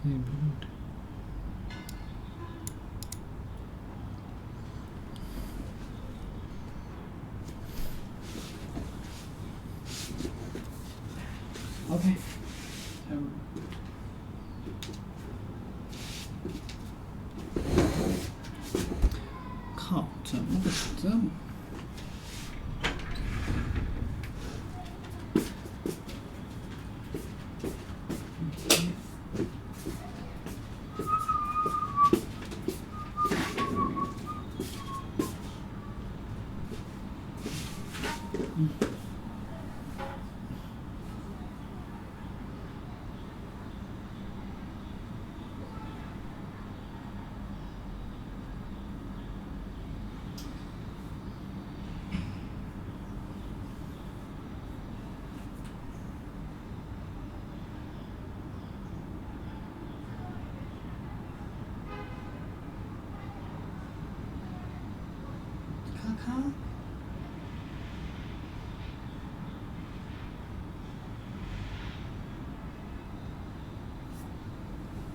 Important. Okay. 靠，怎么个这么？看。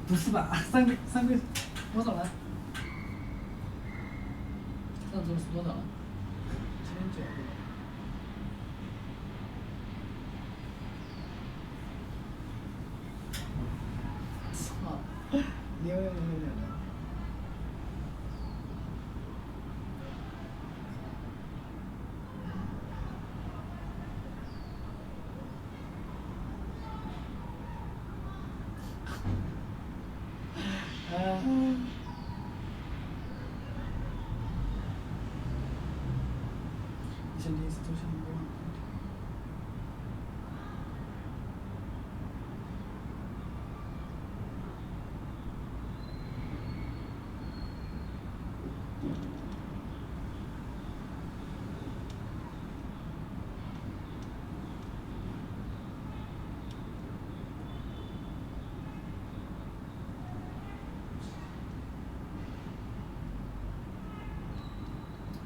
不是吧？上个多少了？上周是多少了？1900。操！66666。以前第一次做项目没有。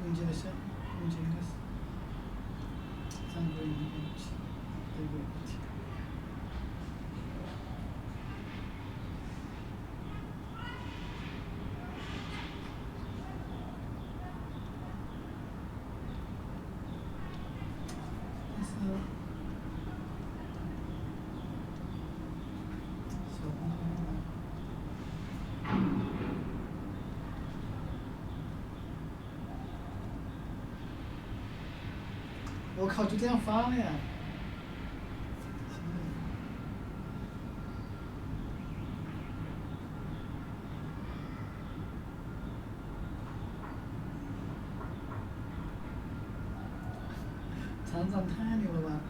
用机的项目，用机应该是3个月1期，1个月1期。但是小公司我靠，就这样发了呀！厂长太牛了吧！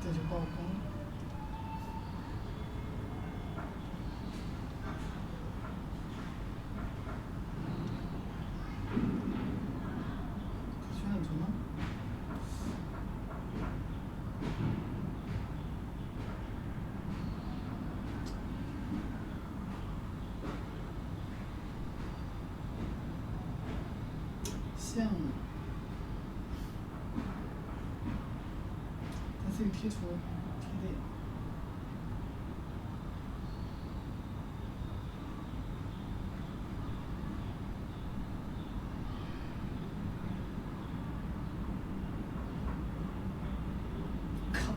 这就曝光了。可宣传吗？项目。这个贴图贴的。靠！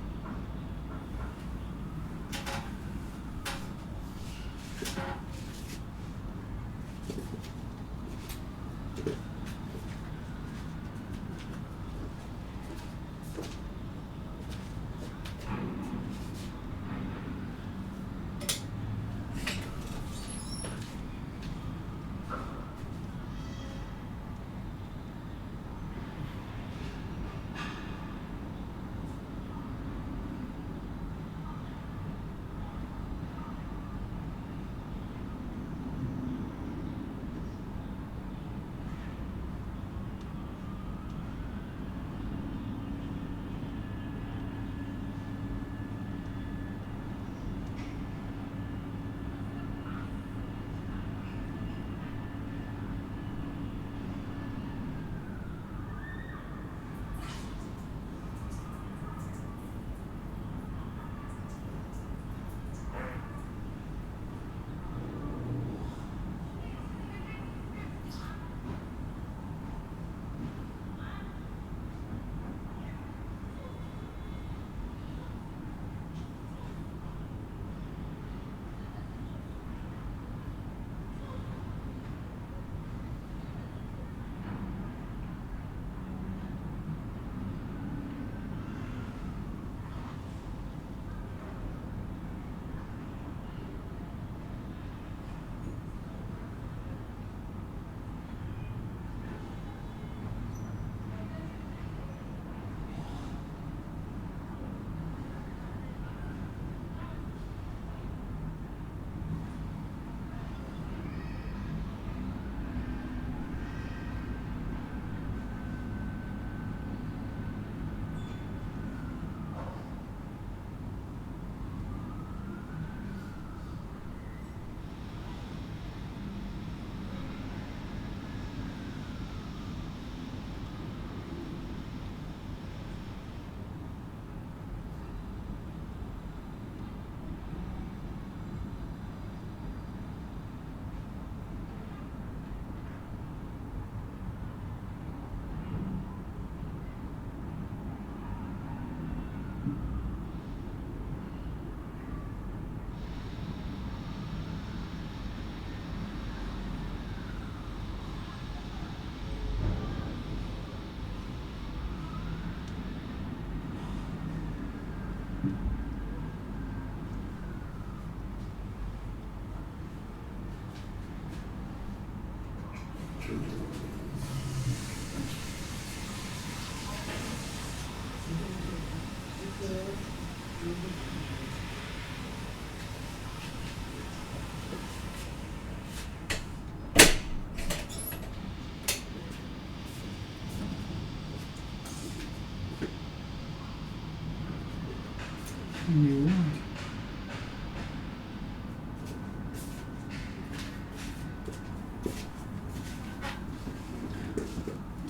牛啊！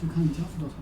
就看你交付多少。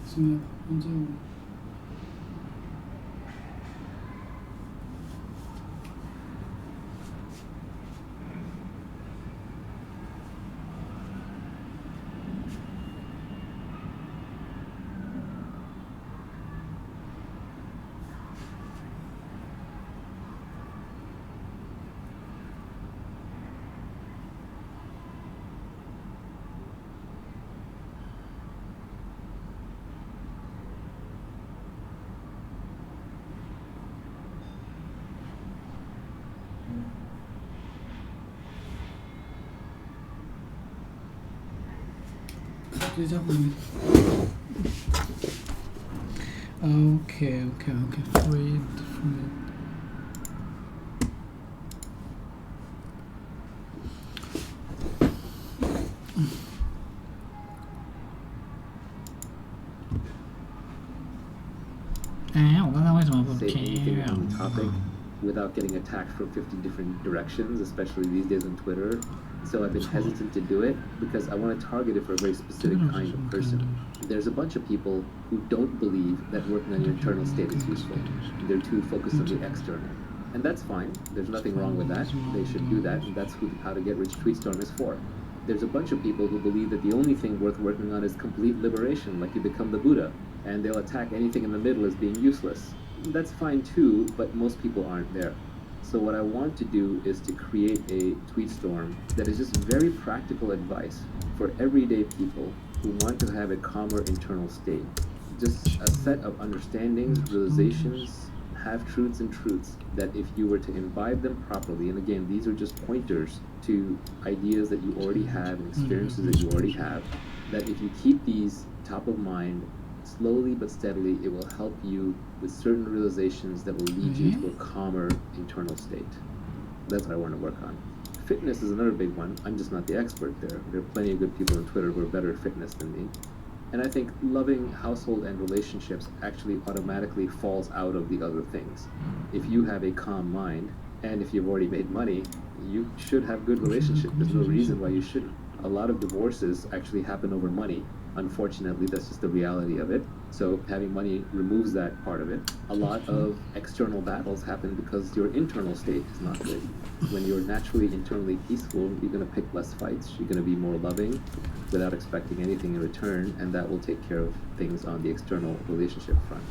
있으면 언제这家伙没。Okay. Freed.我刚才为什么不 Say anything on the topic care？ without getting attacked from 50 different directions, especially these days on Twitter. So I've been hesitant to do it because I want to target it for a very specific kind of person. There's a bunch of people who don't believe that working on your internal state is useful. They're too focused on the external. And that's fine. There's nothing wrong with that. They should do that, and that's who How to Get Rich Tweetstorm is for. There's a bunch of people who believe that the only thing worth working on is complete liberation, like you become the Buddha, and they'll attack anything in the middle as being useless. That's fine too, but most people aren't there. So what I want to do is to create a tweet storm that is just very practical advice for everyday people who want to have a calmer internal state. Just a set of understandings, realizations, half-truths and truths that if you were to imbibe them properly, and again, these are just pointers to ideas that you already have and experiences that you already have, that if you keep these top of mind, slowly but steadily, it will help you with certain realizations that will lead you to a calmer internal state. That's what I want to work on. Fitness is another big one. I'm just not the expert there. There are plenty of good people on Twitter who are better at fitness than me. And I think loving household and relationships actually automatically falls out of the other things. If you have a calm mind, and if you've already made money, you should have good relationships. There's no reason why you shouldn't. A lot of divorces actually happen over money. Unfortunately, that's just the reality of it. So having money removes that part of it. A lot of external battles happen because your internal state is not good. When you're naturally internally peaceful, you're going to pick less fights. You're going to be more loving without expecting anything in return, and that will take care of things on the external relationship front.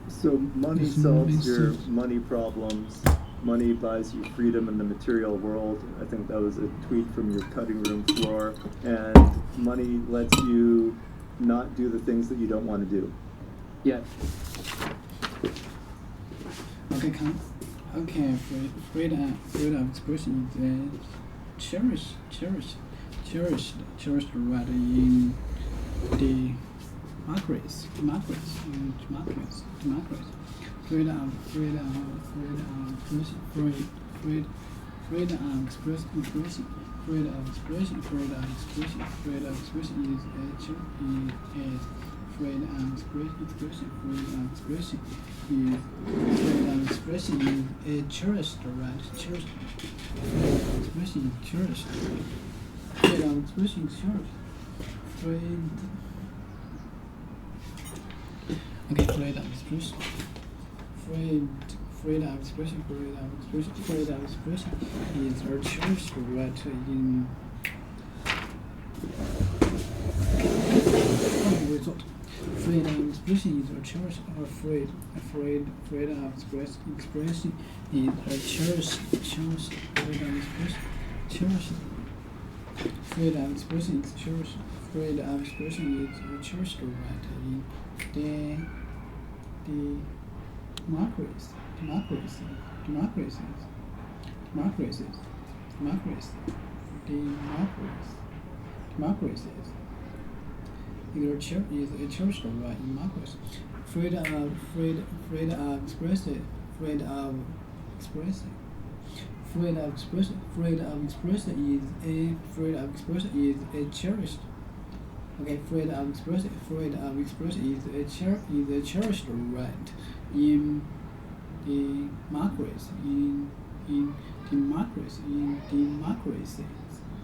So money solves your money problems. Money buys you freedom in the material world. I think that was a tweet from your cutting room floor. And money lets you not do the things that you don't want to do. Yeah. Okay, freedom of expression is cherished right in democracy. Freedom of expression is a cherished right. Expression is cherished. Freedom of expression is cherished. Okay, freedom of expression. Freedom of expression is a cherished right in result. Freedom of expression is a cherished freedom of expression is a cherished freedom of expression is cherished. Freedom of expression is a cherished right in democracies. Is a cherished right in democracy. Freedom of expression is a cherished. Okay, freedom of expression is a cherished right in democracy.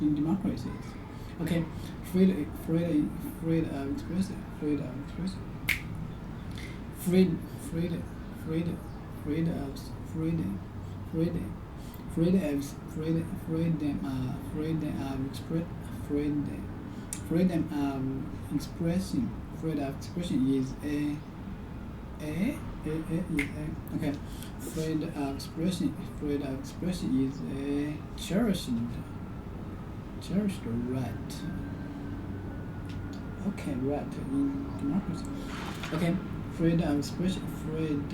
In democracies. Okay, freedom of expression. Freedom of expression is okay. Freedom of expression is a cherished right. Okay, right in democracy. Okay, freedom of expression. Freedom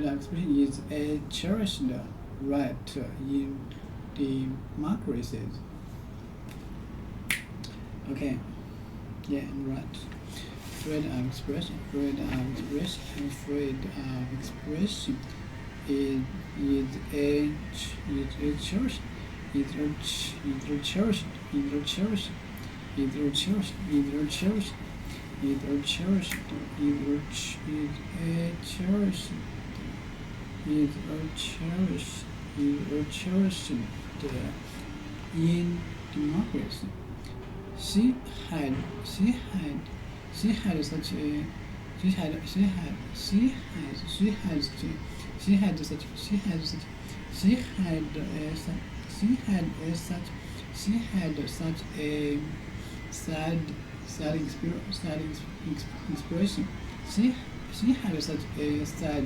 of expression is a cherished right in democracies. Okay, yeah, I'm right. Freedom of expression is a cherished. In democracy. She had such a sad expression. She had such a sad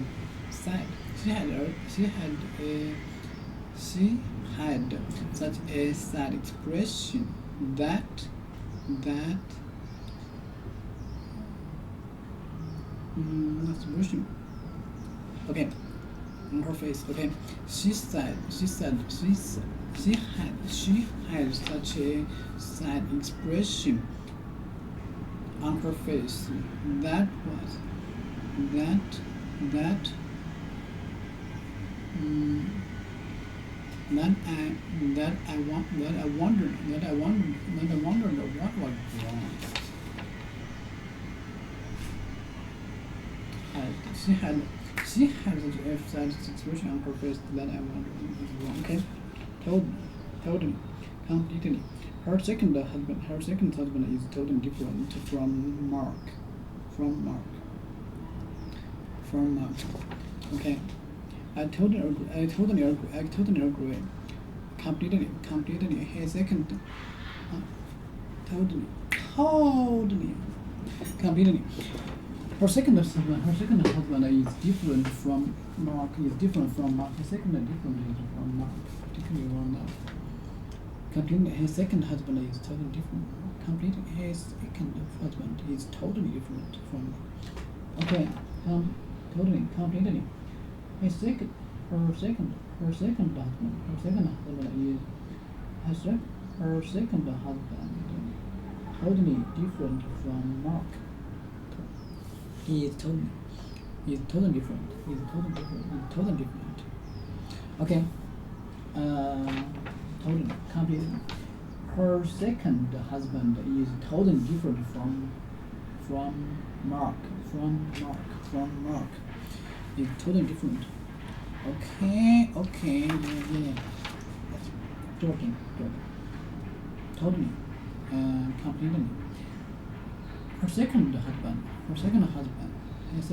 She had such a sad expression that expression. Okay, on her face. Okay, she had such a sad expression on her face that I wondered what was wrong. She had such a sad expression on her face that I wondered what was wrong. Okay, told me completely. Her second husband is totally different from Mark. Okay, I totally agree. Completely. His second, completely. Her second husband is different from Mark. His second different from Mark. Particularly one now. Completely, his second husband is totally different. Completely, his second husband is totally different from. Okay, completely. Her second husband totally different from Mark. He is totally different. Okay. Totally, completely. Her second husband is totally different from Mark. Is totally different. Okay. Yeah. Talking. Totally. Completely. Her second husband. Her second husband is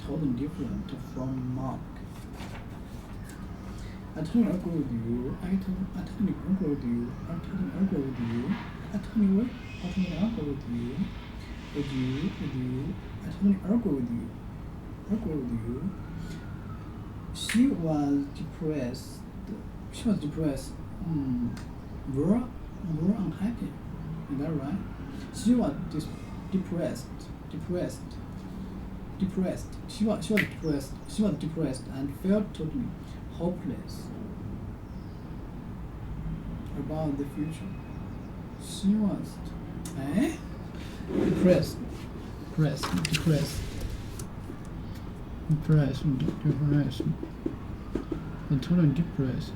totally different from Mark. I totally agree with you. I totally agree with you. I totally agree with you. She was depressed. Were unhappy. Is that right? She was depressed. She was depressed and felt totally hopeless about the future. She was depressed. And totally depressed.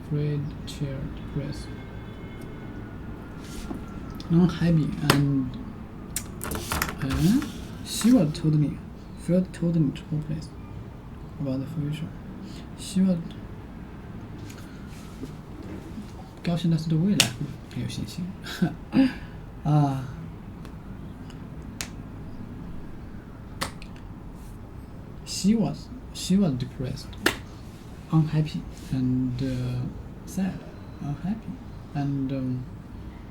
Afraid, chair, depressed. Unhappy and she was felt totally hopeless about the future. She was 高兴的是对未来很有信心啊。She was depressed, unhappy, and sad, unhappy, and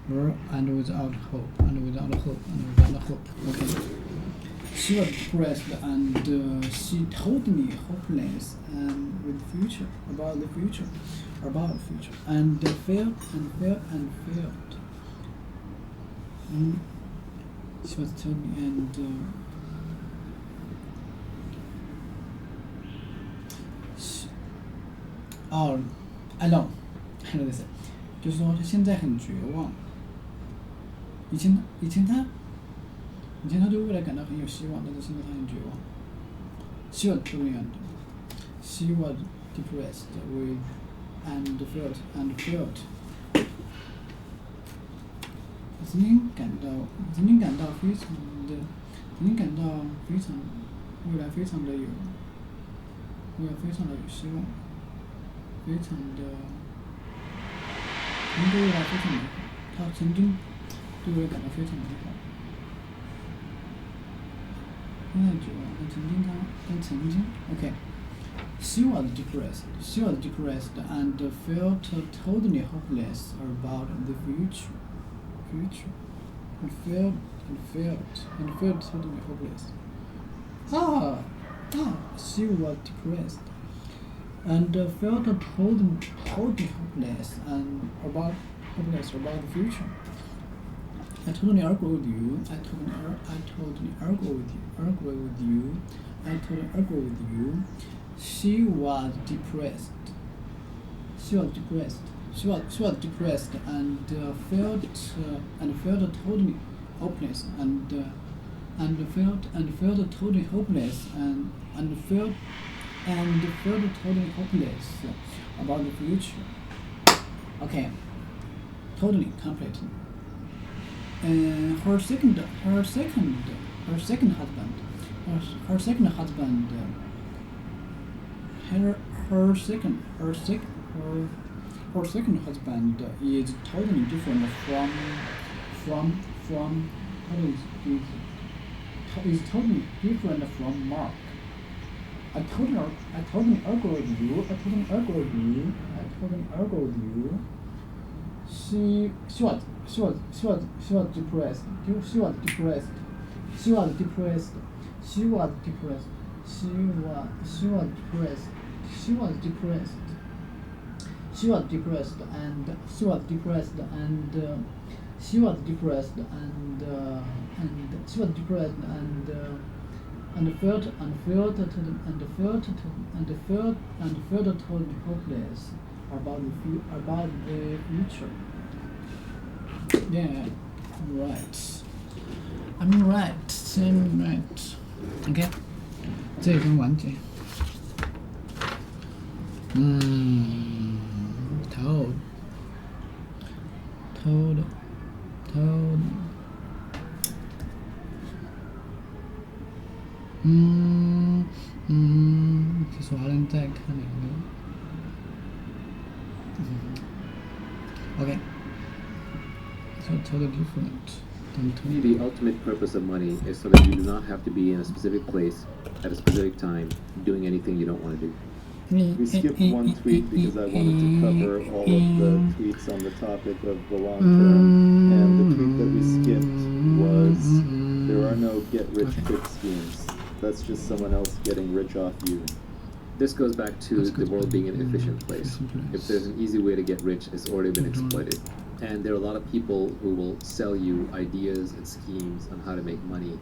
without hope. Okay. She was depressed and she totally hopeless and about the future, and failed. She was totally I know this， 就是说他现在很绝望。以前他对未来感到很有希望，但是现在他很绝望。She was totally she was depressed and felt。曾经感到非常未来非常的有希望。非常的，对未来非常美好。他曾经对未来感到非常美好。现在绝望，但曾经 ，OK。She was depressed. She was depressed and felt totally hopeless about the future. And felt totally hopeless. She was depressed and felt totally hopeless and about the future. I totally agree with you. I totally agree with you. She was depressed. She was depressed and felt totally hopeless and felt totally hopeless and felt totally hopeless about the future. Okay, totally, completely. Her second husband is totally different is totally different from Mark. I totally agree with you. She was depressed. And felt totally hopeless about the future. Yeah, right. I'm right. OK， 这一分完结。偷的。其实我还能再看两个。OK， so totally different. To me, the ultimate purpose of money is so that you do not have to be in a specific place at a specific time doing anything you don't want to do. We skipped one tweet because I wanted to cover all of the tweets on the topic of the long term, and the tweet that we skipped was, there are no get-rich-quick schemes. That's just someone else getting rich off you. This goes back to the world being an efficient place. If there's an easy way to get rich, it's already been exploited. And there are a lot of people who will sell you ideas and schemes on how to make money,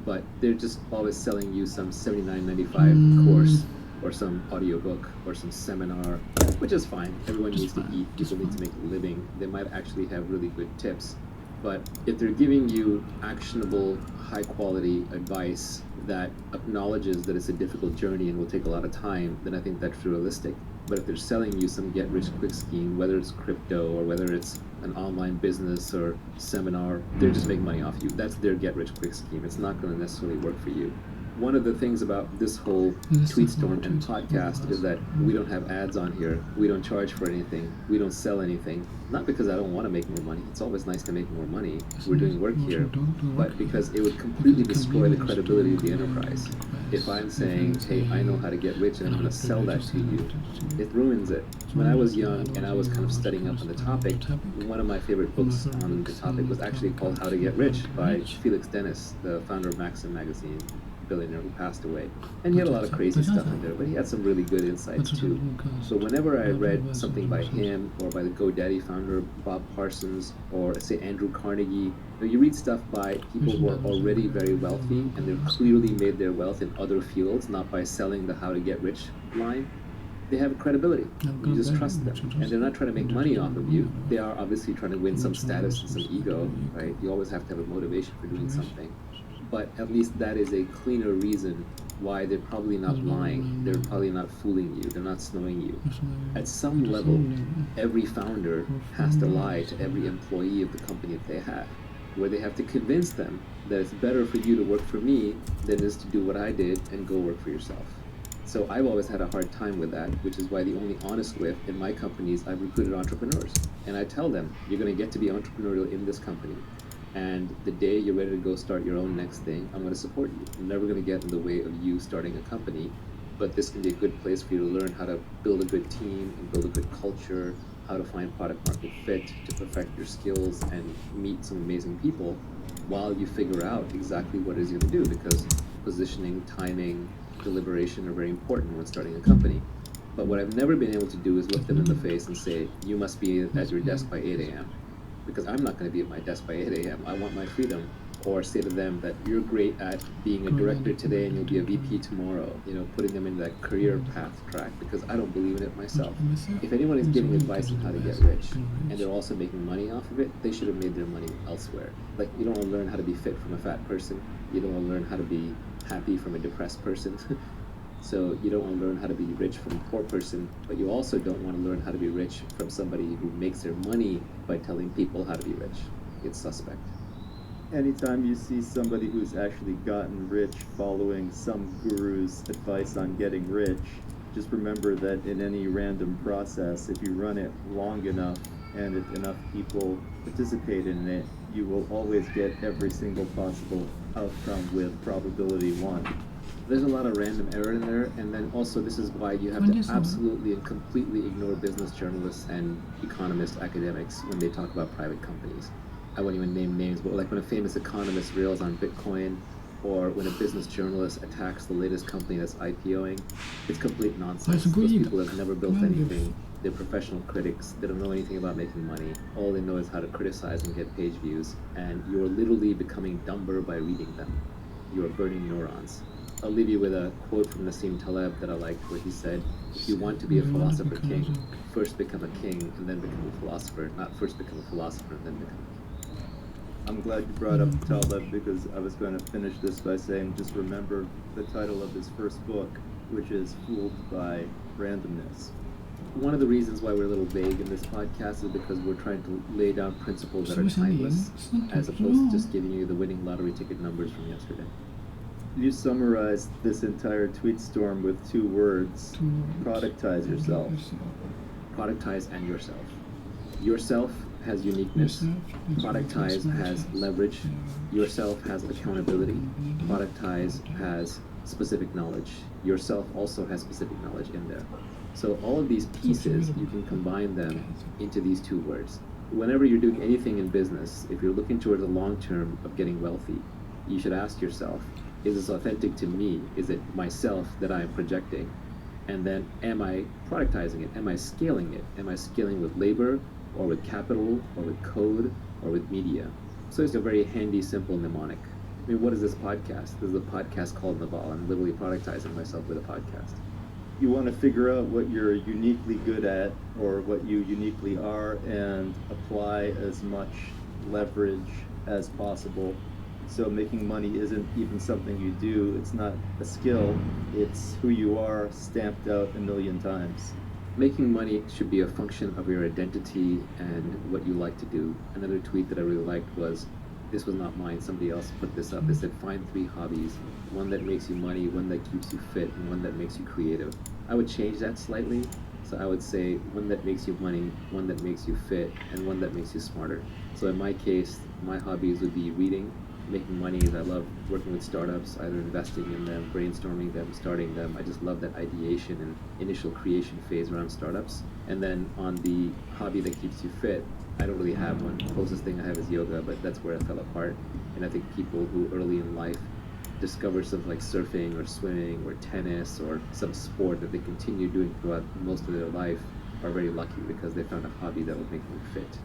but they're just always selling you some $79.95 course or some audiobook or some seminar, which is fine. Everyone needs to eat, people need to make a living. They might actually have really good tips. But if they're giving you actionable, high-quality advice that acknowledges that it's a difficult journey and will take a lot of time, then I think that's realistic. But if they're selling you some get-rich-quick scheme, whether it's crypto or whether it's an online business or seminar, they're just making money off you. That's their get-rich-quick scheme. It's not going to necessarily work for you. One of the things about this whole tweet storm and podcast is that we don't have ads on here. We don't charge for anything. We don't sell anything. Not because I don't want to make more money. It's always nice to make more money. We're doing work here. But because it would completely destroy the credibility of the enterprise. If I'm saying, hey, I know how to get rich and I'm going to sell that to you, it ruins it. When I was young and I was kind of studying up on the topic, one of my favorite books on the topic was actually called How to Get Rich by Felix Dennis, the founder of Maxim magazine, billionaire who passed away. And he had a lot of crazy stuff in there, but he had some really good insights too. So whenever I read something by him or by the GoDaddy founder Bob Parsons or say Andrew Carnegie, you read stuff by people who are already very wealthy and they've clearly made their wealth in other fields, not by selling the how to get rich line. They have credibility. You just trust them. And they're not trying to make money off of you. They are obviously trying to win some status and some ego, right? You always have to have a motivation for doing something. But at least that is a cleaner reason why they're probably not lying. They're probably not fooling you. They're not snowing you. At some level, every founder has to lie to every employee of the company that they have, where they have to convince them that it's better for you to work for me than it is to do what I did and go work for yourself. So I've always had a hard time with that, which is why the only honest way in my companies, I've recruited entrepreneurs. And I tell them, you're going to get to be entrepreneurial in this company. And the day you're ready to go start your own next thing, I'm going to support you. I'm never going to get in the way of you starting a company. but this can be a good place for you to learn how to build a good team and build a good culture, how to find product market fit, to perfect your skills and meet some amazing people while you figure out exactly what it is you're going to do, because positioning, timing, deliberation are very important when starting a company. But what I've never been able to do is look them in the face and say, you must be at your desk by 8 a.m. because I'm not going to be at my desk by 8 a.m. I want my freedom. Or say to them that you're great at being a director today and you'll be a VP tomorrow, putting them in that career path track, because I don't believe in it myself. If anyone is giving advice on how to get rich and they're also making money off of it, they should have made their money elsewhere. Like, you don't want to learn how to be fit from a fat person. You don't want to learn how to be happy from a depressed person. So you don't want to learn how to be rich from a poor person, but you also don't want to learn how to be rich from somebody who makes their money by telling people how to be rich. It's suspect. Anytime you see somebody who's actually gotten rich following some guru's advice on getting rich, just remember that in any random process, if you run it long enough and if enough people participate in it, you will always get every single possible outcome with probability 1. There's a lot of random error in there, and then also this is why you have to absolutely and completely ignore business journalists and economist academics when they talk about private companies. I won't even name names, but like when a famous economist rails on Bitcoin, or when a business journalist attacks the latest company that's IPOing, it's complete nonsense. Those people have never built anything. They're professional critics. They don't know anything about making money. All they know is how to criticize and get page views, and you're literally becoming dumber by reading them. You are burning neurons. I'll leave you with a quote from Nassim Taleb that I liked, where he said, if you want to be a philosopher king, first become a king and then become a philosopher, not first become a philosopher and then become a king. I'm glad you brought up Taleb, because I was going to finish this by saying just remember the title of his first book, which is Fooled by Randomness. One of the reasons why we're a little vague in this podcast is because we're trying to lay down principles that are timeless, as opposed to just giving you the winning lottery ticket numbers from yesterday. You summarized this entire tweet storm with 2 words: productize yourself. Productize and yourself. Yourself has uniqueness. Productize has leverage. Yourself has accountability. Productize has specific knowledge. Yourself also has specific knowledge in there. So all of these pieces, you can combine them into these 2 words. Whenever you're doing anything in business, if you're looking towards the long term of getting wealthy, you should ask yourself, is this authentic to me? Is it myself that I am projecting? And then am I productizing it? Am I scaling it? Am I scaling with labor, or with capital, or with code, or with media? So it's a very handy, simple mnemonic. I mean, what is this podcast? This is a podcast called Naval. I'm literally productizing myself with a podcast. You want to figure out what you're uniquely good at, or what you uniquely are, and apply as much leverage as possible. So making money isn't even something you do. It's not a skill. It's who you are, stamped out a million times. Making money should be a function of your identity and what you like to do. Another tweet that I really liked was, this was not mine, somebody else put this up. They said, find 3 hobbies, one that makes you money, one that keeps you fit, and one that makes you creative. I would change that slightly. So I would say one that makes you money, one that makes you fit, and one that makes you smarter. So in my case, my hobbies would be reading, making money. I love working with startups, either investing in them, brainstorming them, starting them. I just love that ideation and initial creation phase around startups. And then on the hobby that keeps you fit, I don't really have one. The closest thing I have is yoga, but that's where I fell apart. And I think people who early in life discover something like surfing or swimming or tennis or some sport that they continue doing throughout most of their life are very lucky, because they found a hobby that would make them fit.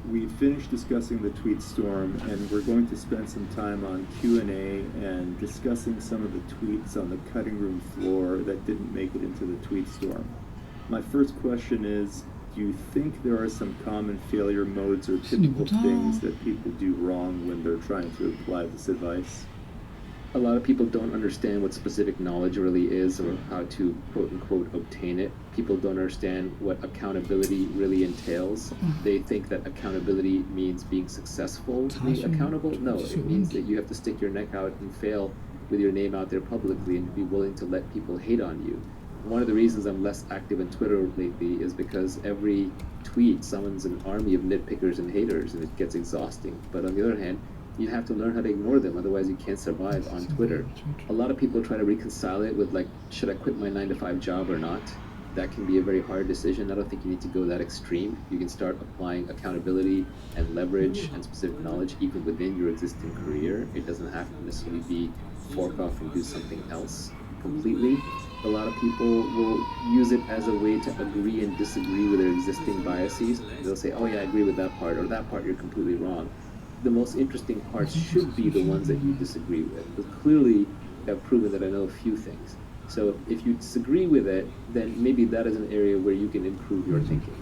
We finished discussing the tweet storm, and we're going to spend some time on Q&A and discussing some of the tweets on the cutting room floor that didn't make it into the tweet storm. My first question is, do you think there are some common failure modes or typical things that people do wrong when they're trying to apply this advice? A lot of people don't understand what specific knowledge really is, or how to quote-unquote obtain it. People don't understand what accountability really entails. They think that accountability means being successful, being accountable. No, it means that you have to stick your neck out and fail with your name out there publicly, and be willing to let people hate on you. One of the reasons I'm less active on Twitter lately is because every tweet summons an army of nitpickers and haters, and it gets exhausting. But on the other hand, You have to learn how to ignore them, otherwise you can't survive on Twitter. A lot of people try to reconcile it with like, should I quit my 9-to-5 job or not? That can be a very hard decision. I don't think you need to go that extreme. You can start applying accountability and leverage and specific knowledge even within your existing career. It doesn't have to necessarily be fork off and do something else completely. A lot of people will use it as a way to agree and disagree with their existing biases. They'll say, oh yeah, I agree with that part, or that part you're completely wrong. The most interesting parts should be the ones that you disagree with. But clearly, I've proven that I know a few things. So if you disagree with it, then maybe that is an area where you can improve your thinking.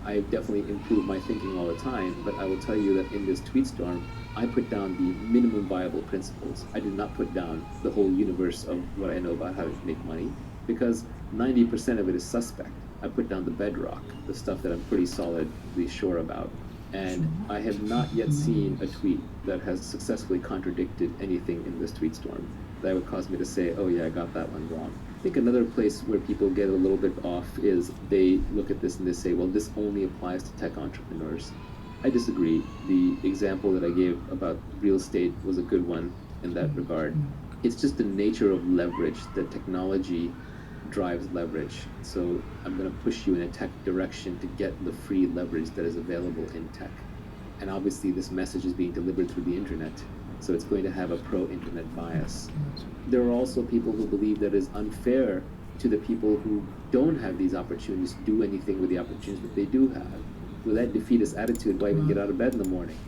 I definitely improve my thinking all the time, but I will tell you that in this tweet storm, I put down the minimum viable principles. I did not put down the whole universe of what I know about how to make money, because 90% of it is suspect. I put down the bedrock, the stuff that I'm pretty solidly sure about. And I have not yet seen a tweet that has successfully contradicted anything in this tweet storm that would cause me to say, oh yeah, I got that one wrong. I think another place where people get a little bit off is they look at this and they say, well, this only applies to tech entrepreneurs. I disagree. The example that I gave about real estate was a good one in that regard. It's just the nature of leverage that technology drives leverage. So I'm going to push you in a tech direction to get the free leverage that is available in tech. And obviously this message is being delivered through the internet, so it's going to have a pro-internet bias. There are also people who believe that it is unfair to the people who don't have these opportunities to do anything with the opportunities that they do have. With that defeatist attitude, why even get out of bed in the morning?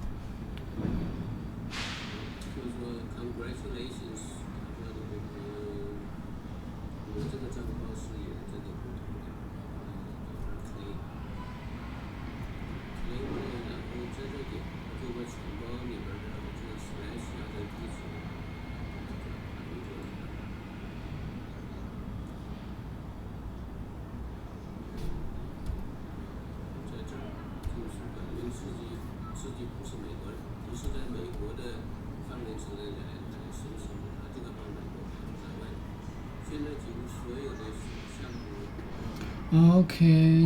Okay,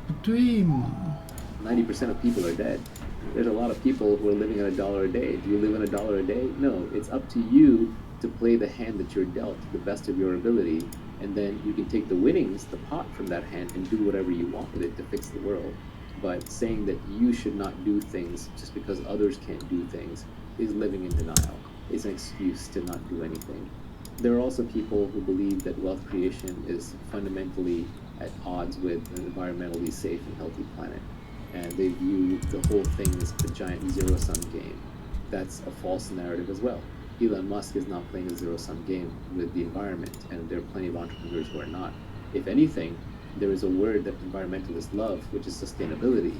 不对嘛。 90% of people are dead. There's a lot of people who are living on $1 a day. Do you live on $1 a day? No, it's up to you to play the hand that you're dealt to the best of your ability, and then you can take the winnings, the pot from that hand, and do whatever you want with it to fix the world. But saying that you should not do things just because others can't do things is living in denial. It's an excuse to not do anything. There are also people who believe that wealth creation is fundamentally at odds with an environmentally safe and healthy planet. And they view the whole thing as a giant zero-sum game. That's a false narrative as well. Elon Musk is not playing a zero-sum game with the environment, and there are plenty of entrepreneurs who are not. If anything, there is a word that environmentalists love, which is sustainability,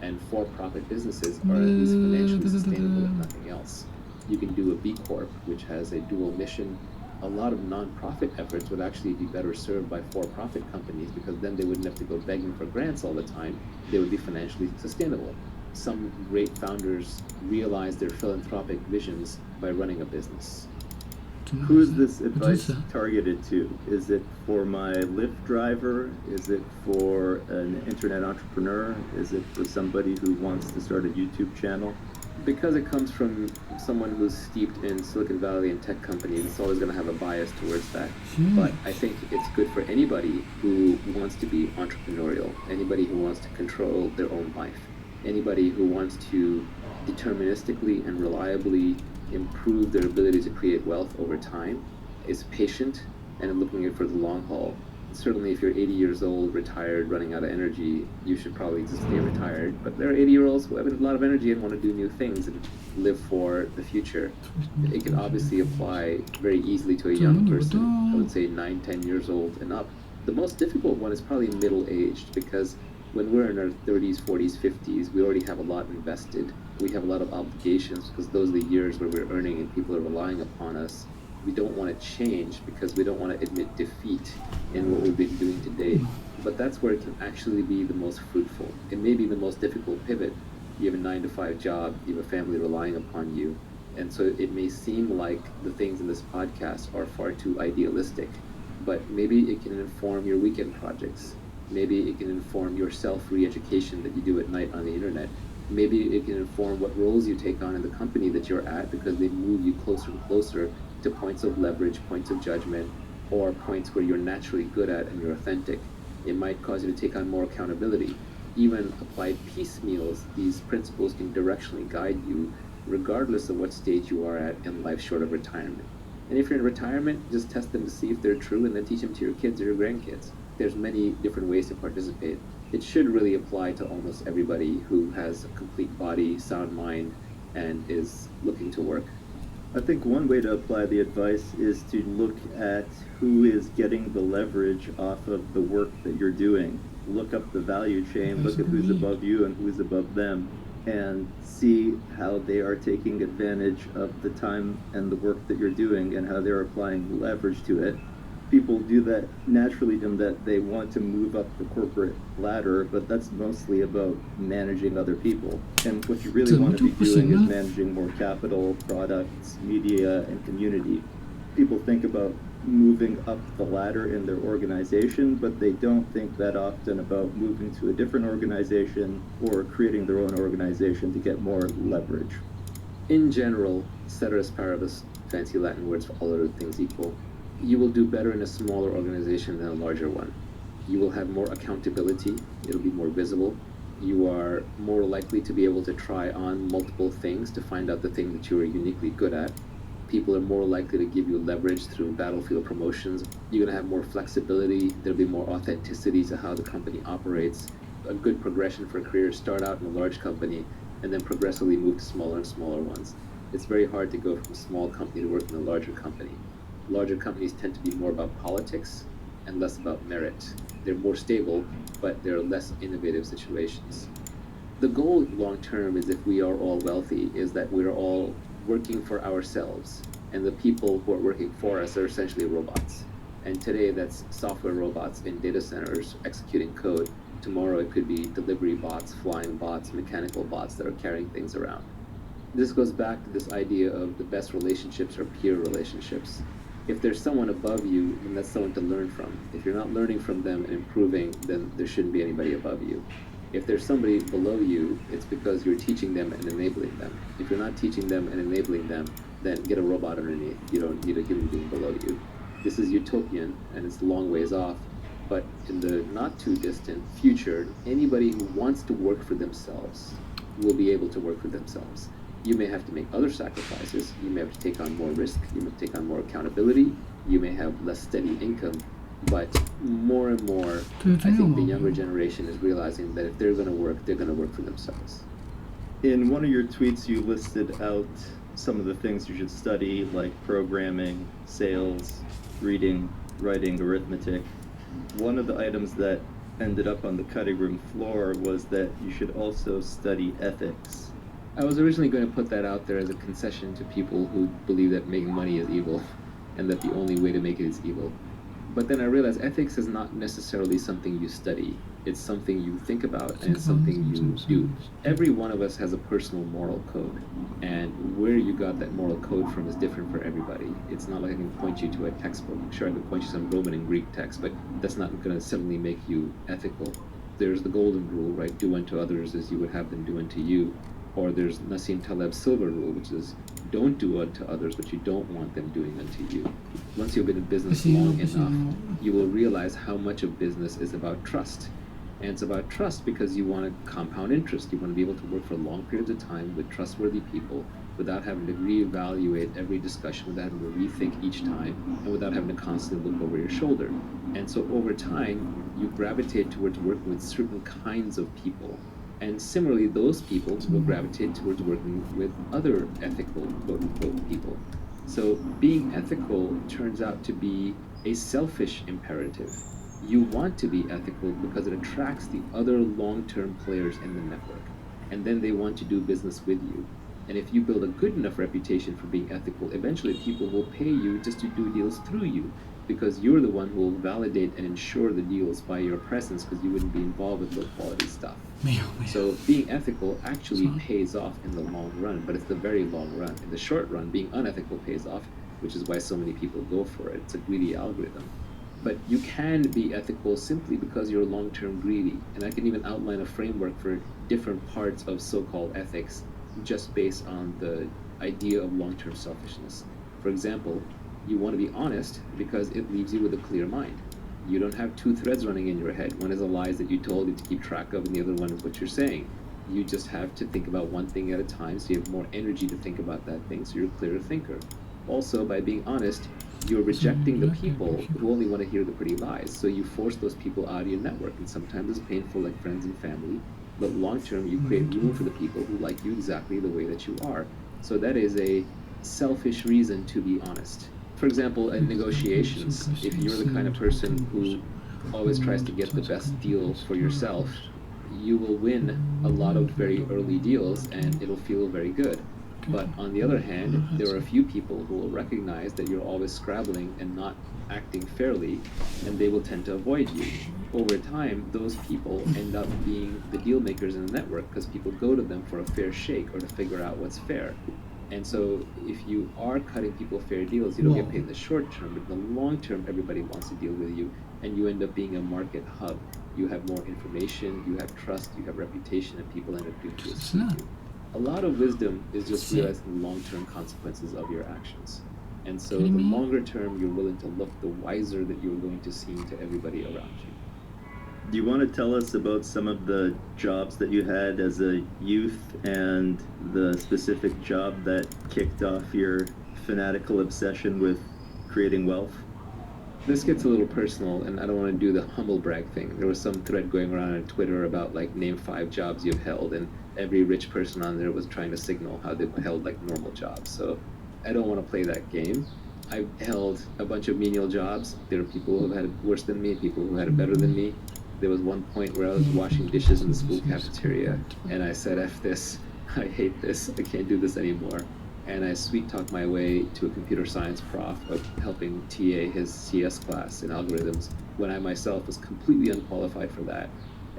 and for-profit businesses are at least financially sustainable, if nothing else. You can do a B Corp, which has a dual mission. A lot of non-profit efforts would actually be better served by for-profit companies, because then they wouldn't have to go begging for grants all the time. They would be financially sustainable. Some great founders realize their philanthropic visions by running a business. Who is this advice targeted to? Is it for my Lyft driver? Is it for an internet entrepreneur? Is it for somebody who wants to start a YouTube channel? Because it comes from someone who's steeped in Silicon Valley and tech companies, it's always going to have a bias towards that. But I think it's good for anybody who wants to be entrepreneurial, anybody who wants to control their own life, anybody who wants to deterministically and reliably improve their ability to create wealth over time, is patient and looking at it for the long haul. Certainly if you're 80 years old, retired, running out of energy, you should probably just stay retired. But there are 80-year-olds who have a lot of energy and want to do new things and live for the future. It can obviously apply very easily to a young person, I would say 9, 10 years old and up. The most difficult one is probably middle-aged, because when we're in our 30s, 40s, 50s, we already have a lot invested. We have a lot of obligations, because those are the years where we're earning and people are relying upon us. We don't want to change because we don't want to admit defeat in what we've been doing today. But that's where it can actually be the most fruitful. It may be the most difficult pivot. You have a 9-to-5 job, you have a family relying upon you. And so it may seem like the things in this podcast are far too idealistic, but maybe it can inform your weekend projects. Maybe it can inform your self-re-education that you do at night on the internet. Maybe it can inform what roles you take on in the company that you're at, because they move you closer and closer to points of leverage, points of judgment, or points where you're naturally good at and you're authentic. It might cause you to take on more accountability. Even applied piecemeals, these principles can directionally guide you regardless of what stage you are at in life short of retirement. And if you're in retirement, just test them to see if they're true and then teach them to your kids or your grandkids. There's many different ways to participate. It should really apply to almost everybody who has a complete body, sound mind, and is looking to work. I think one way to apply the advice is to look at who is getting the leverage off of the work that you're doing. Look up the value chain, look at who's above you and who's above them, and see how they are taking advantage of the time and the work that you're doing and how they're applying leverage to it. People do that naturally in that they want to move up the corporate ladder, but that's mostly about managing other people. And what you really want to be doing is managing more capital, products, media, and community. People think about moving up the ladder in their organization, but they don't think that often about moving to a different organization or creating their own organization to get more leverage. In general, ceteris paribus, fancy Latin words for all other things equal, you will do better in a smaller organization than a larger one. You will have more accountability, it'll be more visible. You are more likely to be able to try on multiple things to find out the thing that you are uniquely good at. People are more likely to give you leverage through battlefield promotions. You're going to have more flexibility, there'll be more authenticity to how the company operates. A good progression for a career is start out in a large company and then progressively move to smaller and smaller ones. It's very hard to go from a small company to work in a larger company. Larger companies tend to be more about politics and less about merit. They're more stable, but they're less innovative situations. The goal long term is, if we are all wealthy, is that we're all working for ourselves, and the people who are working for us are essentially robots. And today that's software robots in data centers executing code. Tomorrow it could be delivery bots, flying bots, mechanical bots that are carrying things around. This goes back to this idea of the best relationships are peer relationships. If there's someone above you, then that's someone to learn from. If you're not learning from them and improving, then there shouldn't be anybody above you. If there's somebody below you, it's because you're teaching them and enabling them. If you're not teaching them and enabling them, then get a robot underneath. You don't need a human being below you. This is utopian, and it's a long ways off, but in the not too distant future, anybody who wants to work for themselves will be able to work for themselves. You may have to make other sacrifices. You may have to take on more risk. You may take on more accountability. You may have less steady income. But more and more, I think the younger generation is realizing that if they're going to work for themselves. In one of your tweets, you listed out some of the things you should study, like programming, sales, reading, writing, arithmetic. One of the items that ended up on the cutting room floor was that you should also study ethics. I was originally going to put that out there as a concession to people who believe that making money is evil and that the only way to make it is evil. But then I realized ethics is not necessarily something you study. It's something you think about, and it's something you do. Every one of us has a personal moral code, and where you got that moral code from is different for everybody. It's not like I can point you to a textbook. Sure, I can point you to some Roman and Greek text, but that's not going to suddenly make you ethical. There's the golden rule, right? Do unto others as you would have them do unto you. Or there's Nassim Taleb's silver rule, which is don't do unto others what you don't want them doing unto you. Once you've been in business long enough, you will realize how much of business is about trust. And it's about trust because you want to compound interest. You want to be able to work for long periods of time with trustworthy people without having to reevaluate every discussion, without having to rethink each time, and without having to constantly look over your shoulder. And so over time, you gravitate towards working with certain kinds of people. And similarly, those people will gravitate towards working with other ethical, quote-unquote, people. So being ethical turns out to be a selfish imperative. You want to be ethical because it attracts the other long-term players in the network. And then they want to do business with you. And if you build a good enough reputation for being ethical, eventually people will pay you just to do deals through you, because you're the one who will validate and ensure the deals by your presence, because you wouldn't be involved with low quality stuff. So being ethical actually pays off in the long run, but it's the very long run. In the short run, being unethical pays off, which is why so many people go for it. It's a greedy algorithm. But you can be ethical simply because you're long-term greedy. And I can even outline a framework for different parts of so-called ethics just based on the idea of long-term selfishness. For example, you want to be honest because it leaves you with a clear mind. You don't have two threads running in your head. One is the lies that you told you to keep track of, and the other one is what you're saying. You just have to think about one thing at a time, so you have more energy to think about that thing, so you're a clearer thinker. Also, by being honest, you're rejecting the people who only want to hear the pretty lies. So you force those people out of your network, and sometimes it's painful, like friends and family. But long term, you create room for the people who like you exactly the way that you are. So that is a selfish reason to be honest. For example, in negotiations, if you're the kind of person who always tries to get the best deal for yourself, you will win a lot of very early deals and it'll feel very good. But on the other hand, there are a few people who will recognize that you're always scrabbling and not acting fairly, and they will tend to avoid you. Over time, those people end up being the deal makers in the network because people go to them for a fair shake or to figure out what's fair. And so if you are cutting people fair deals, you don't get paid in the short term, but in the long term, everybody wants to deal with you, and you end up being a market hub. You have more information, you have trust, you have reputation, and people end up doing business with you. A lot of wisdom is just realizing the long-term consequences of your actions. And so the longer term you're willing to look, the wiser that you're going to seem to everybody around you. Do you want to tell us about some of the jobs that you had as a youth and the specific job that kicked off your fanatical obsession with creating wealth? This gets a little personal, and I don't want to do the humble brag thing. There was some thread going around on Twitter about, like, name 5 jobs you've held, and every rich person on there was trying to signal how they've held, like, normal jobs. So I don't want to play that game. I've held a bunch of menial jobs. There are people who have had it worse than me, people who had it better than me. There was one point where I was washing dishes in the school cafeteria, and I said, F this, I hate this, I can't do this anymore. And I sweet-talked my way to a computer science prof of helping TA his CS class in algorithms when I myself was completely unqualified for that.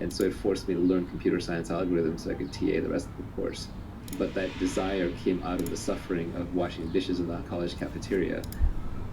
And so it forced me to learn computer science algorithms so I could TA the rest of the course. But that desire came out of the suffering of washing dishes in the college cafeteria,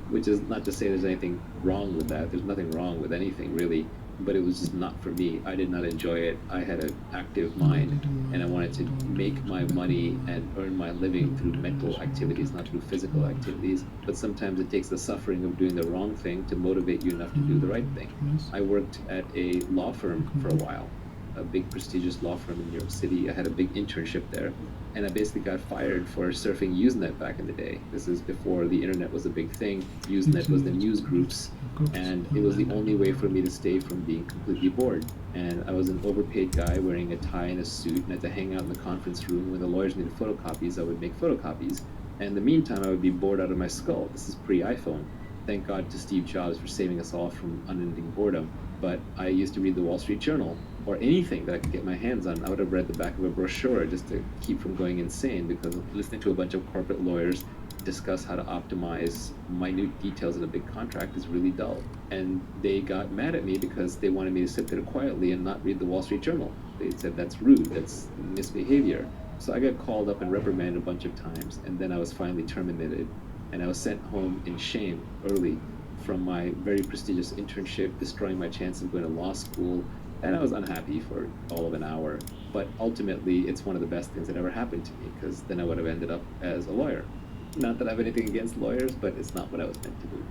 which is not to say there's anything wrong with that. There's nothing wrong with anything, really. But it was just not for me. I did not enjoy it. I had an active mind, and I wanted to make my money and earn my living through mental activities, not through physical activities. But sometimes it takes the suffering of doing the wrong thing to motivate you enough to do the right thing. I worked at a law firm for a while, a big prestigious law firm in New York City. I had a big internship there, and I basically got fired for surfing Usenet back in the day. This is before the internet was a big thing. Usenet was the news groups, and it was the only way for me to stay from being completely bored. And I was an overpaid guy wearing a tie and a suit, and I had to hang out in the conference room when the lawyers needed photocopies. I would make photocopies, and in the meantime I would be bored out of my skull. This is pre-iPhone. Thank God to Steve Jobs for saving us all from unending boredom. But I used to read the Wall Street Journal, or anything that I could get my hands on. I would have read the back of a brochure just to keep from going insane, because listening to a bunch of corporate lawyers discuss how to optimize minute details in a big contract is really dull. And they got mad at me because they wanted me to sit there quietly and not read the Wall Street Journal. They said that's rude, that's misbehavior. So I got called up and reprimanded a bunch of times, and then I was finally terminated, and I was sent home in shame early from my very prestigious internship, destroying my chance of going to law school. And I was unhappy for all of an hour, but ultimately it's one of the best things that ever happened to me, because then I would have ended up as a lawyer. Not that I have anything against lawyers, but it's not what I was meant to do.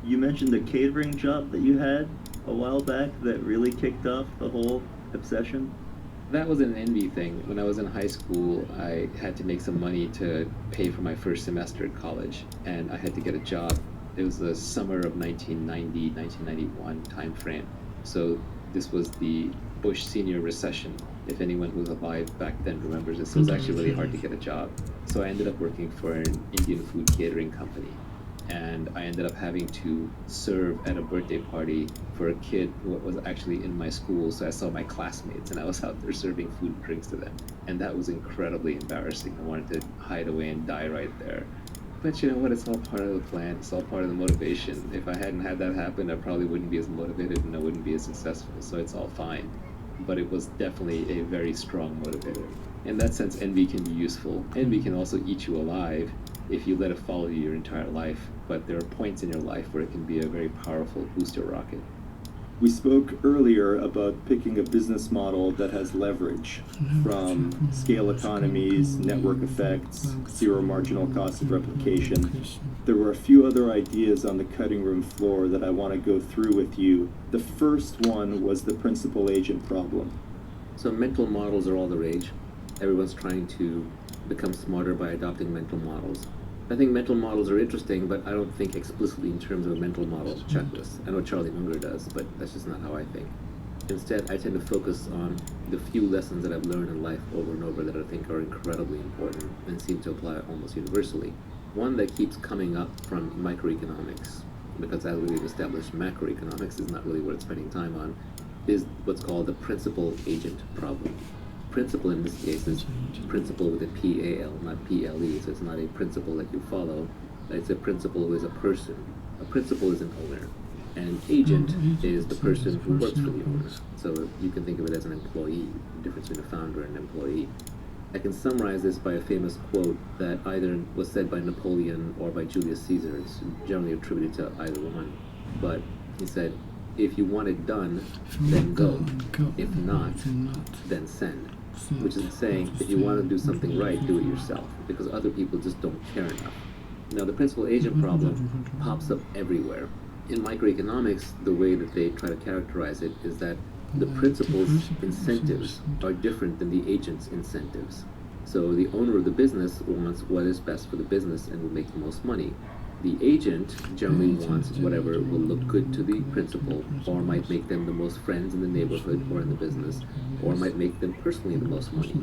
You mentioned a catering job that you had a while back that really kicked off the whole obsession. That was an envy thing. When I was in high school, I had to make some money to pay for my first semester at college, and I had to get a job. It was the summer of 1990, 1991 time frame. So this was the Bush senior recession. If anyone who's alive back then remembers this, it was actually really hard to get a job. So I ended up working for an Indian food catering company. And I ended up having to serve at a birthday party for a kid who was actually in my school. So I saw my classmates, and I was out there serving food and drinks to them. And that was incredibly embarrassing. I wanted to hide away and die right there. But you know what? It's all part of the plan. It's all part of the motivation. If I hadn't had that happen, I probably wouldn't be as motivated, and I wouldn't be as successful. So it's all fine. But it was definitely a very strong motivator. In that sense, envy can be useful. Envy can also eat you alive if you let it follow you your entire life. But there are points in your life where it can be a very powerful booster rocket. We spoke earlier about picking a business model that has leverage from scale economies, network effects, zero marginal cost of replication. There were a few other ideas on the cutting room floor that I want to go through with you. The first one was the principal agent problem. So mental models are all the rage. Everyone's trying to become smarter by adopting mental models. I think mental models are interesting, but I don't think explicitly in terms of a mental model checklist. I know Charlie Munger does, but that's just not how I think. Instead, I tend to focus on the few lessons that I've learned in life over and over that I think are incredibly important and seem to apply almost universally. One that keeps coming up from microeconomics, because as we've established, macroeconomics is not really worth spending time on, is what's called the principal agent problem. Principal in this case is principal with a P-A-L, not P-L-E, so it's not a principal that you follow. It's a principal who is a person. A principal is an owner. And an agent is the person who works for the owner. So you can think of it as an employee, the difference between a founder and an employee. I can summarize this by a famous quote that either was said by Napoleon or by Julius Caesar. It's generally attributed to either one. But he said, if you want it done, then go. If not, then send. Which is saying, if you want to do something right, do it yourself, because other people just don't care enough. Now, the principal agent problem pops up everywhere. In microeconomics, the way that they try to characterize it is that the principal's incentives are different than the agent's incentives. So the owner of the business wants what is best for the business and will make the most money. The agent generally wants whatever will look good to the principal, or might make them the most friends in the neighborhood or in the business, or might make them personally the most money.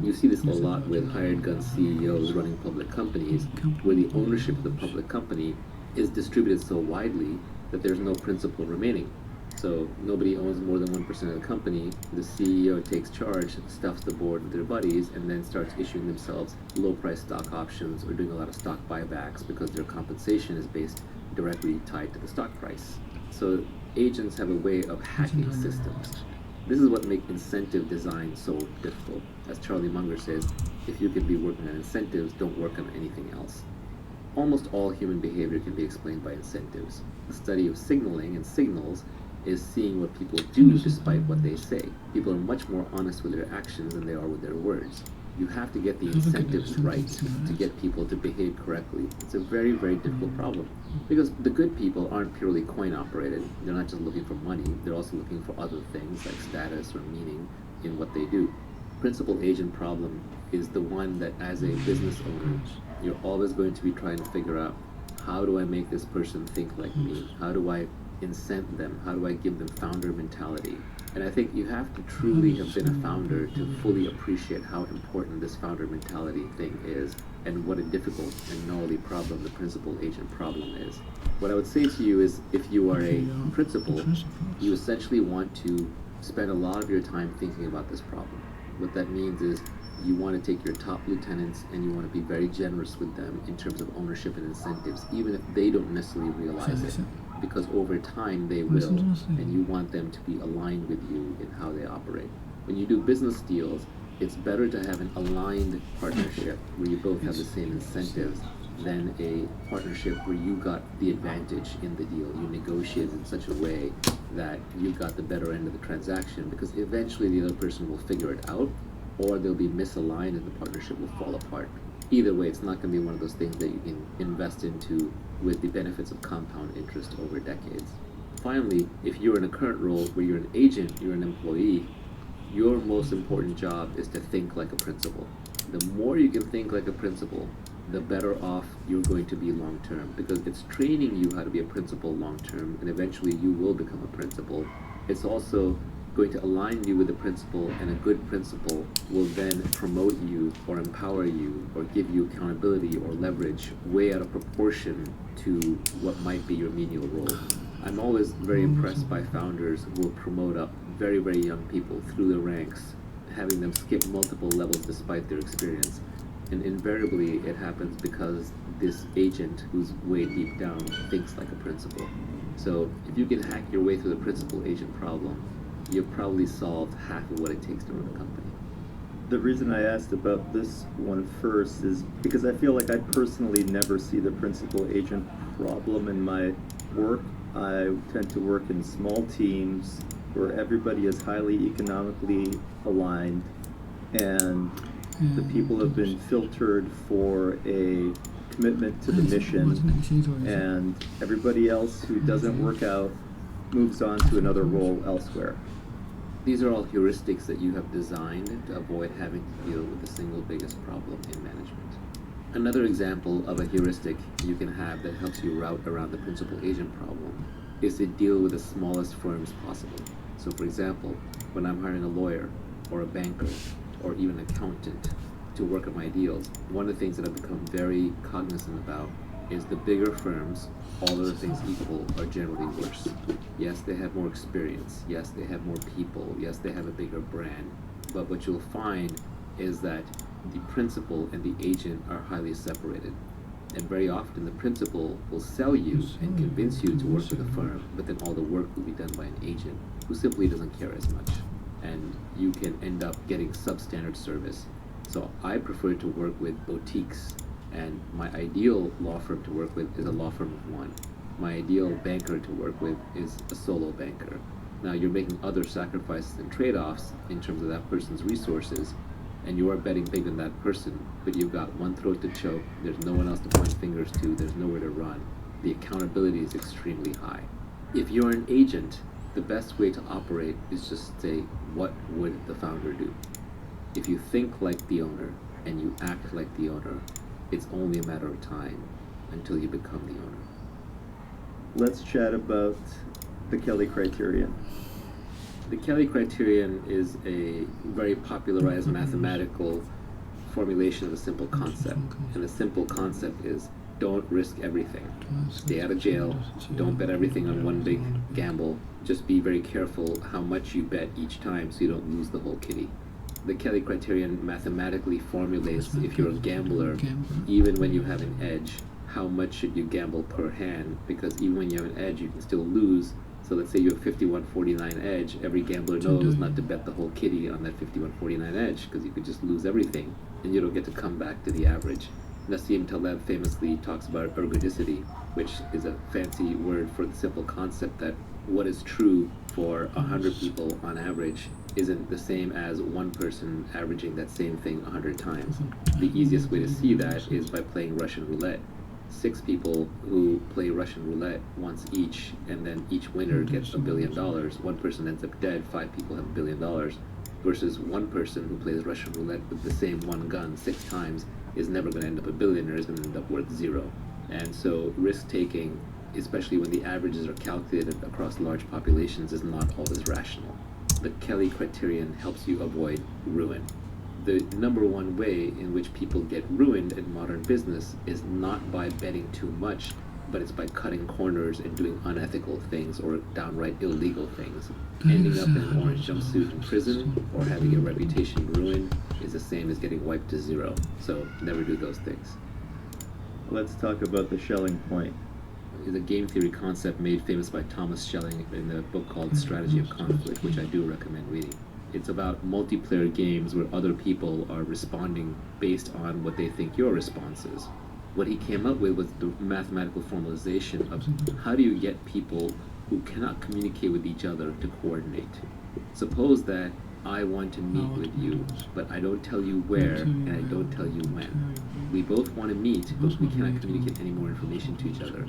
You see this a lot with hired gun CEOs running public companies, where the ownership of the public company is distributed so widely that there's no principal remaining. So nobody owns more than 1% of the company. The CEO takes charge, stuffs the board with their buddies, and then starts issuing themselves low-price stock options or doing a lot of stock buybacks because their compensation is based directly tied to the stock price. So agents have a way of hacking systems. This is what makes incentive design so difficult. As Charlie Munger says, if you can be working on incentives, don't work on anything else. Almost all human behavior can be explained by incentives. The study of signaling and signals is seeing what people do despite what they say. People are much more honest with their actions than they are with their words. You have to get the incentives right to get people to behave correctly. It's a very, very difficult problem. Because the good people aren't purely coin operated. They're not just looking for money, they're also looking for other things like status or meaning in what they do. Principal agent problem is the one that as a business owner, you're always going to be trying to figure out, how do I make this person think like me? How do I incent them? How do I give them founder mentality? And I think you have to truly have been a founder to fully appreciate how important this founder mentality thing is, and what a difficult and gnarly problem the principal agent problem is. What I would say to you is, if you are a principal, you essentially want to spend a lot of your time thinking about this problem. What that means is, you want to take your top lieutenants and you want to be very generous with them in terms of ownership and incentives, even if they don't necessarily realize it, because over time they will, and you want them to be aligned with you in how they operate. When you do business deals, it's better to have an aligned partnership where you both have the same incentives than a partnership where you got the advantage in the deal. You negotiated in such a way that you got the better end of the transaction, because eventually the other person will figure it out, or they'll be misaligned and the partnership will fall apart. Either way, it's not going to be one of those things that you can invest into with the benefits of compound interest over decades. Finally, if you're in a current role where you're an agent, you're an employee, your most important job is to think like a principal. The more you can think like a principal, the better off you're going to be long term, because it's training you how to be a principal long term, and eventually you will become a principal. It's also going to align you with the principal, and a good principal will then promote you or empower you or give you accountability or leverage way out of proportion to what might be your menial role. I'm always very impressed by founders who will promote up very, very young people through the ranks, having them skip multiple levels despite their experience. And invariably it happens because this agent, who's way deep down, thinks like a principal. So if you can hack your way through the principal agent problem, you've probably solved half of what it takes to run a company. The reason I asked about this one first is because I feel like I personally never see the principal agent problem in my work. I tend to work in small teams where everybody is highly economically aligned, and the people have been filtered for a commitment to the mission, and everybody else who doesn't work out moves on to another role elsewhere. These are all heuristics that you have designed to avoid having to deal with the single biggest problem in management. Another example of a heuristic you can have that helps you route around the principal agent problem is to deal with the smallest firms possible. So for example, when I'm hiring a lawyer or a banker or even an accountant to work on my deals, one of the things that I've become very cognizant about is the bigger firms, all other things equal, are generally worse. Yes, they have more experience. Yes, they have more people. Yes, they have a bigger brand. But what you'll find is that the principal and the agent are highly separated. And very often the principal will sell you and convince you to work with a firm, but then all the work will be done by an agent who simply doesn't care as much. And you can end up getting substandard service. So I prefer to work with boutiques, and my ideal law firm to work with is a law firm of one. My ideal banker to work with is a solo banker. Now you're making other sacrifices and trade-offs in terms of that person's resources, and you are betting big on that person, but you've got one throat to choke, there's no one else to point fingers to, there's nowhere to run. The accountability is extremely high. If you're an agent, the best way to operate is just say, what would the founder do? If you think like the owner and you act like the owner, it's only a matter of time until you become the owner. Let's chat about the Kelly criterion. The Kelly criterion is a very popularized mathematical formulation of a simple concept. And the simple concept is don't risk everything. Stay out of jail. Don't bet everything on one big gamble. Just be very careful how much you bet each time so you don't lose the whole kitty. The Kelly criterion mathematically formulates if you're a gambler, even when you have an edge, how much should you gamble per hand, because even when you have an edge, you can still lose. So let's say you have 51-49 edge, every gambler knows not to bet the whole kitty on that 51-49 edge, because you could just lose everything, and you don't get to come back to the average. Nassim Taleb famously talks about ergodicity, which is a fancy word for the simple concept that what is true for 100 people on average isn't the same as one person averaging that same thing 100 times. The easiest way to see that is by playing Russian roulette. 6 people who play Russian roulette once each, and then each winner gets $1 billion. One person ends up dead, 5 people have $1 billion, versus one person who plays Russian roulette with the same one gun 6 times is never going to end up a billionaire, is going to end up worth 0. And so risk-taking, especially when the averages are calculated across large populations, is not always rational. The Kelly criterion helps you avoid ruin. The number one way in which people get ruined in modern business is not by betting too much, but it's by cutting corners and doing unethical things or downright illegal things. Ending up in an orange jumpsuit in prison or having your reputation ruined is the same as getting wiped to 0. So never do those things. Let's talk about the Schelling point. Is a game theory concept made famous by Thomas Schelling in a book called Strategy of Conflict, which I do recommend reading. It's about multiplayer games where other people are responding based on what they think your response is. What he came up with was the mathematical formalization of how do you get people who cannot communicate with each other to coordinate. Suppose that I want to meet with you, but I don't tell you where and I don't tell you when. We both want to meet, but we cannot communicate any more information to each other.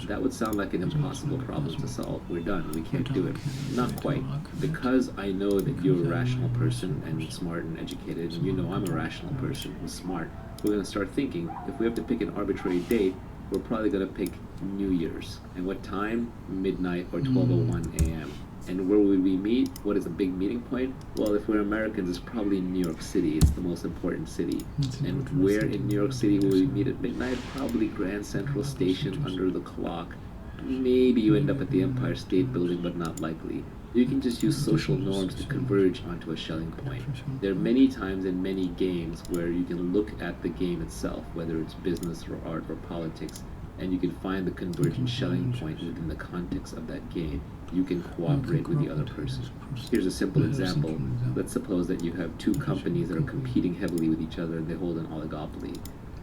That would sound like an impossible problem to solve. We're done. We can't do it. Not quite. Because I know that you're a rational person and smart and educated, and you know I'm a rational person who's smart, we're going to start thinking, if we have to pick an arbitrary date, we're probably going to pick New Year's. And what time? Midnight or 12:01 a.m. And where would we meet? What is a big meeting point? Well, if we're Americans, it's probably New York City. It's the most important city. And where in New York City will we meet at midnight? Probably Grand Central Station under the clock. Maybe you end up at the Empire State Building, but not likely. You can just use social norms to converge onto a Schelling point. There are many times in many games where you can look at the game itself, whether it's business or art or politics, and you can find the convergent Schelling point within the context of that game. You can cooperate with the other person. Here's a simple example. Let's suppose that you have 2 companies that are competing heavily with each other and they hold an oligopoly.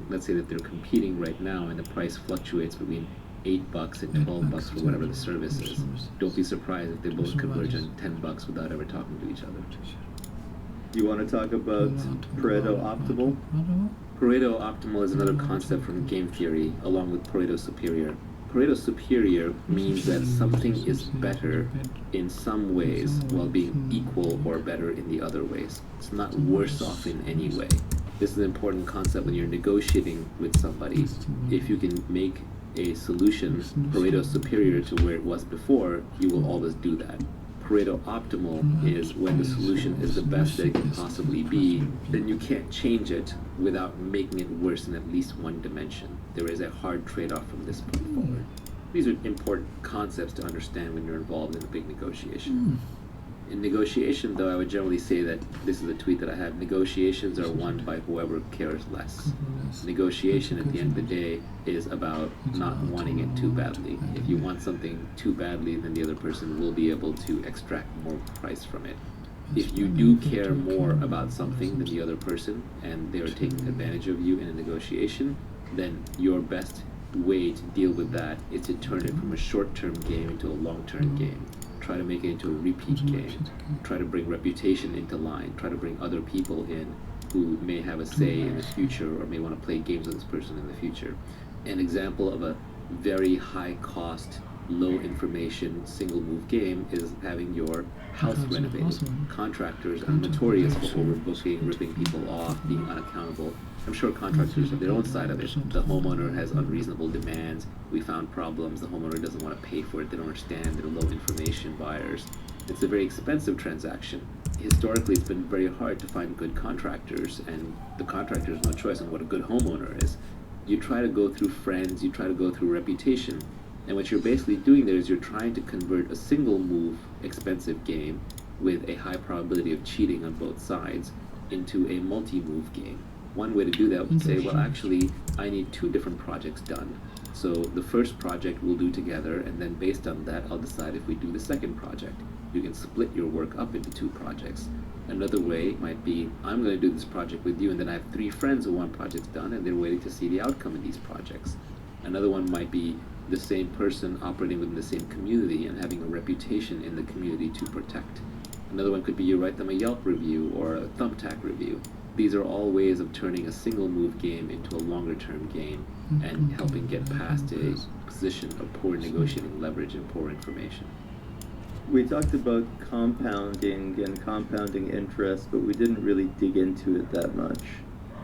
Let's say that they're competing right now and the price fluctuates between $8 and $12 for whatever the service is. Don't be surprised if they both converge on $10 without ever talking to each other. You want to talk about Pareto optimal? Pareto optimal is another concept from game theory, along with Pareto superior. Pareto superior means that something is better in some ways while being equal or better in the other ways. It's not worse off in any way. This is an important concept when you're negotiating with somebody. If you can make a solution Pareto superior to where it was before, you will always do that. Pareto optimal is when the solution is the best that it can possibly be, then you can't change it without making it worse in at least one dimension. There is a hard trade-off from this point forward. These are important concepts to understand when you're involved in a big negotiation. In negotiation, though, I would generally say that, this is a tweet that I have, negotiations are won by whoever cares less. Negotiation, at the end of the day, is about not wanting it too badly. If you want something too badly, then the other person will be able to extract more price from it. If you do care more about something than the other person, and they are taking advantage of you in a negotiation, then your best way to deal with that is to turn it from a short-term game into a long-term game. Try to make it into a repeat game. Try to bring reputation into line. Try to bring other people in who may have a say in the future or may want to play games with this person in the future. An example of a very high cost, low information, single move game is having your house renovated. Contractors are notorious for overbooking, ripping people off, being unaccountable. I'm sure contractors have their own side of it. The homeowner has unreasonable demands. We found problems. The homeowner doesn't want to pay for it. They don't understand. They're low information buyers. It's a very expensive transaction. Historically, it's been very hard to find good contractors, and the contractor has no choice on what a good homeowner is. You try to go through friends, you try to go through reputation, and what you're basically doing there is you're trying to convert a single move, expensive game with a high probability of cheating on both sides into a multi-move game. One way to do that would say, well, actually, I need 2 different projects done. So the first project we'll do together, and then based on that, I'll decide if we do the second project. You can split your work up into 2 projects. Another way might be, I'm going to do this project with you, and then I have 3 friends who want projects done, and they're waiting to see the outcome of these projects. Another one might be the same person operating within the same community and having a reputation in the community to protect. Another one could be you write them a Yelp review or a Thumbtack review. These are all ways of turning a single move game into a longer term game and helping get past a position of poor negotiating leverage and poor information. We talked about compounding and compounding interest, but we didn't really dig into it that much.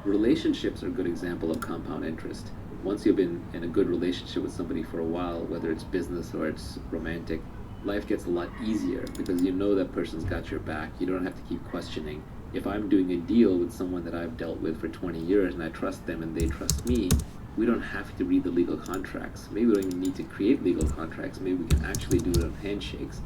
Relationships are a good example of compound interest. Once you've been in a good relationship with somebody for a while, whether it's business or it's romantic, life gets a lot easier because you know that person's got your back. You don't have to keep questioning. If I'm doing a deal with someone that I've dealt with for 20 years and I trust them and they trust me, we don't have to read the legal contracts. Maybe we don't even need to create legal contracts. Maybe we can actually do it on handshakes.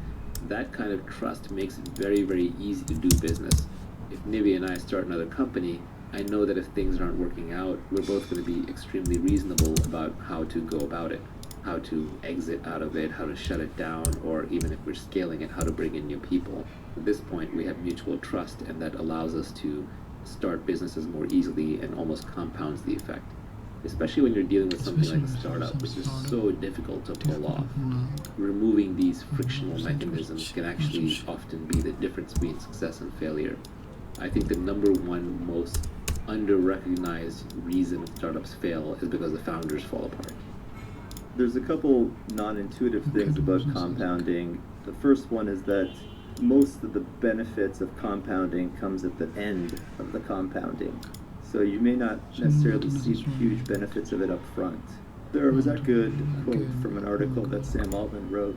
That kind of trust makes it very, very easy to do business. If Nivi and I start another company, I know that if things aren't working out, we're both going to be extremely reasonable about how to go about it, how to exit out of it, how to shut it down, or even if we're scaling it, how to bring in new people. At this point, we have mutual trust, and that allows us to start businesses more easily and almost compounds the effect. Especially when you're dealing with something like a startup, which is so difficult to pull off. Removing these frictional mechanisms can actually often be the difference between success and failure. I think the number one most under-recognized reason startups fail is because the founders fall apart. There's a couple non-intuitive things about compounding. The first one is that most of the benefits of compounding comes at the end of the compounding. So you may not necessarily see the huge benefits of it up front. There was that good quote from an article that Sam Altman wrote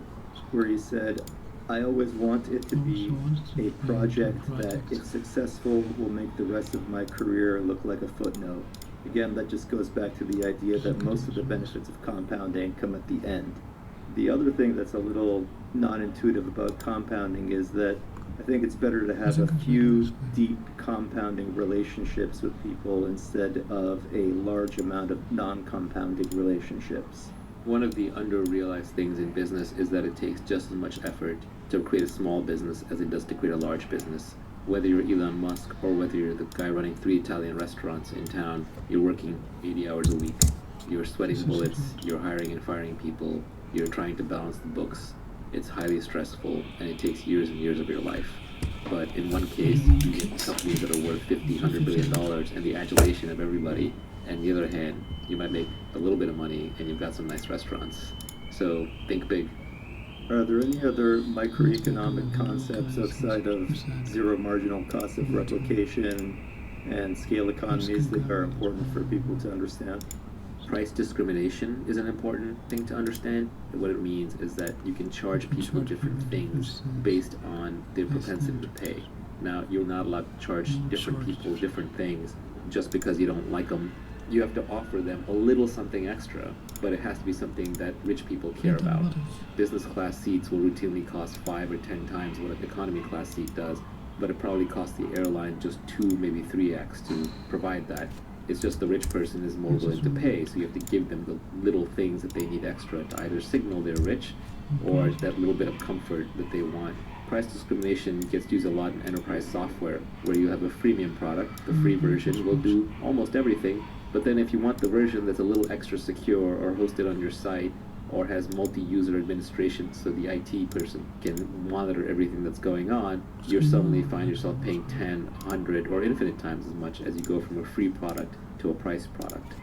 where he said, I always want it to be a project that, if successful, will make the rest of my career look like a footnote. Again, that just goes back to the idea that most of the benefits of compounding come at the end. The other thing that's a little non-intuitive about compounding is that I think it's better to have a few deep compounding relationships with people instead of a large amount of non-compounding relationships. One of the under-realized things in business is that it takes just as much effort to create a small business as it does to create a large business. Whether you're Elon Musk or whether you're the guy running 3 Italian restaurants in town, you're working 80 hours a week. You're sweating bullets, you're hiring and firing people, you're trying to balance the books. It's highly stressful, and it takes years and years of your life. But in one case, you get companies that are worth $50, $100 billion and the adulation of everybody. And on the other hand, you might make a little bit of money and you've got some nice restaurants. So think big. Are there any other microeconomic concepts outside of zero marginal cost of replication and scale economies that are important for people to understand? Price discrimination is an important thing to understand. What it means is that you can charge people different things based on their propensity to pay. Now, you're not allowed to charge different people different things just because you don't like them. You have to offer them a little something extra, but it has to be something that rich people care about. Business class seats will routinely cost 5 or 10 times what an economy class seat does, but it probably costs the airline just 2, maybe 3x to provide that. It's just the rich person is more willing to pay, so you have to give them the little things that they need extra to either signal they're rich or that little bit of comfort that they want. Price discrimination gets used a lot in enterprise software, where you have a freemium product. The free version will do almost everything, but then if you want the version that's a little extra secure or hosted on your site or has multi-user administration so the IT person can monitor everything that's going on, you suddenly find yourself paying 10, 100, or infinite times as much as you go from a free product to a price product.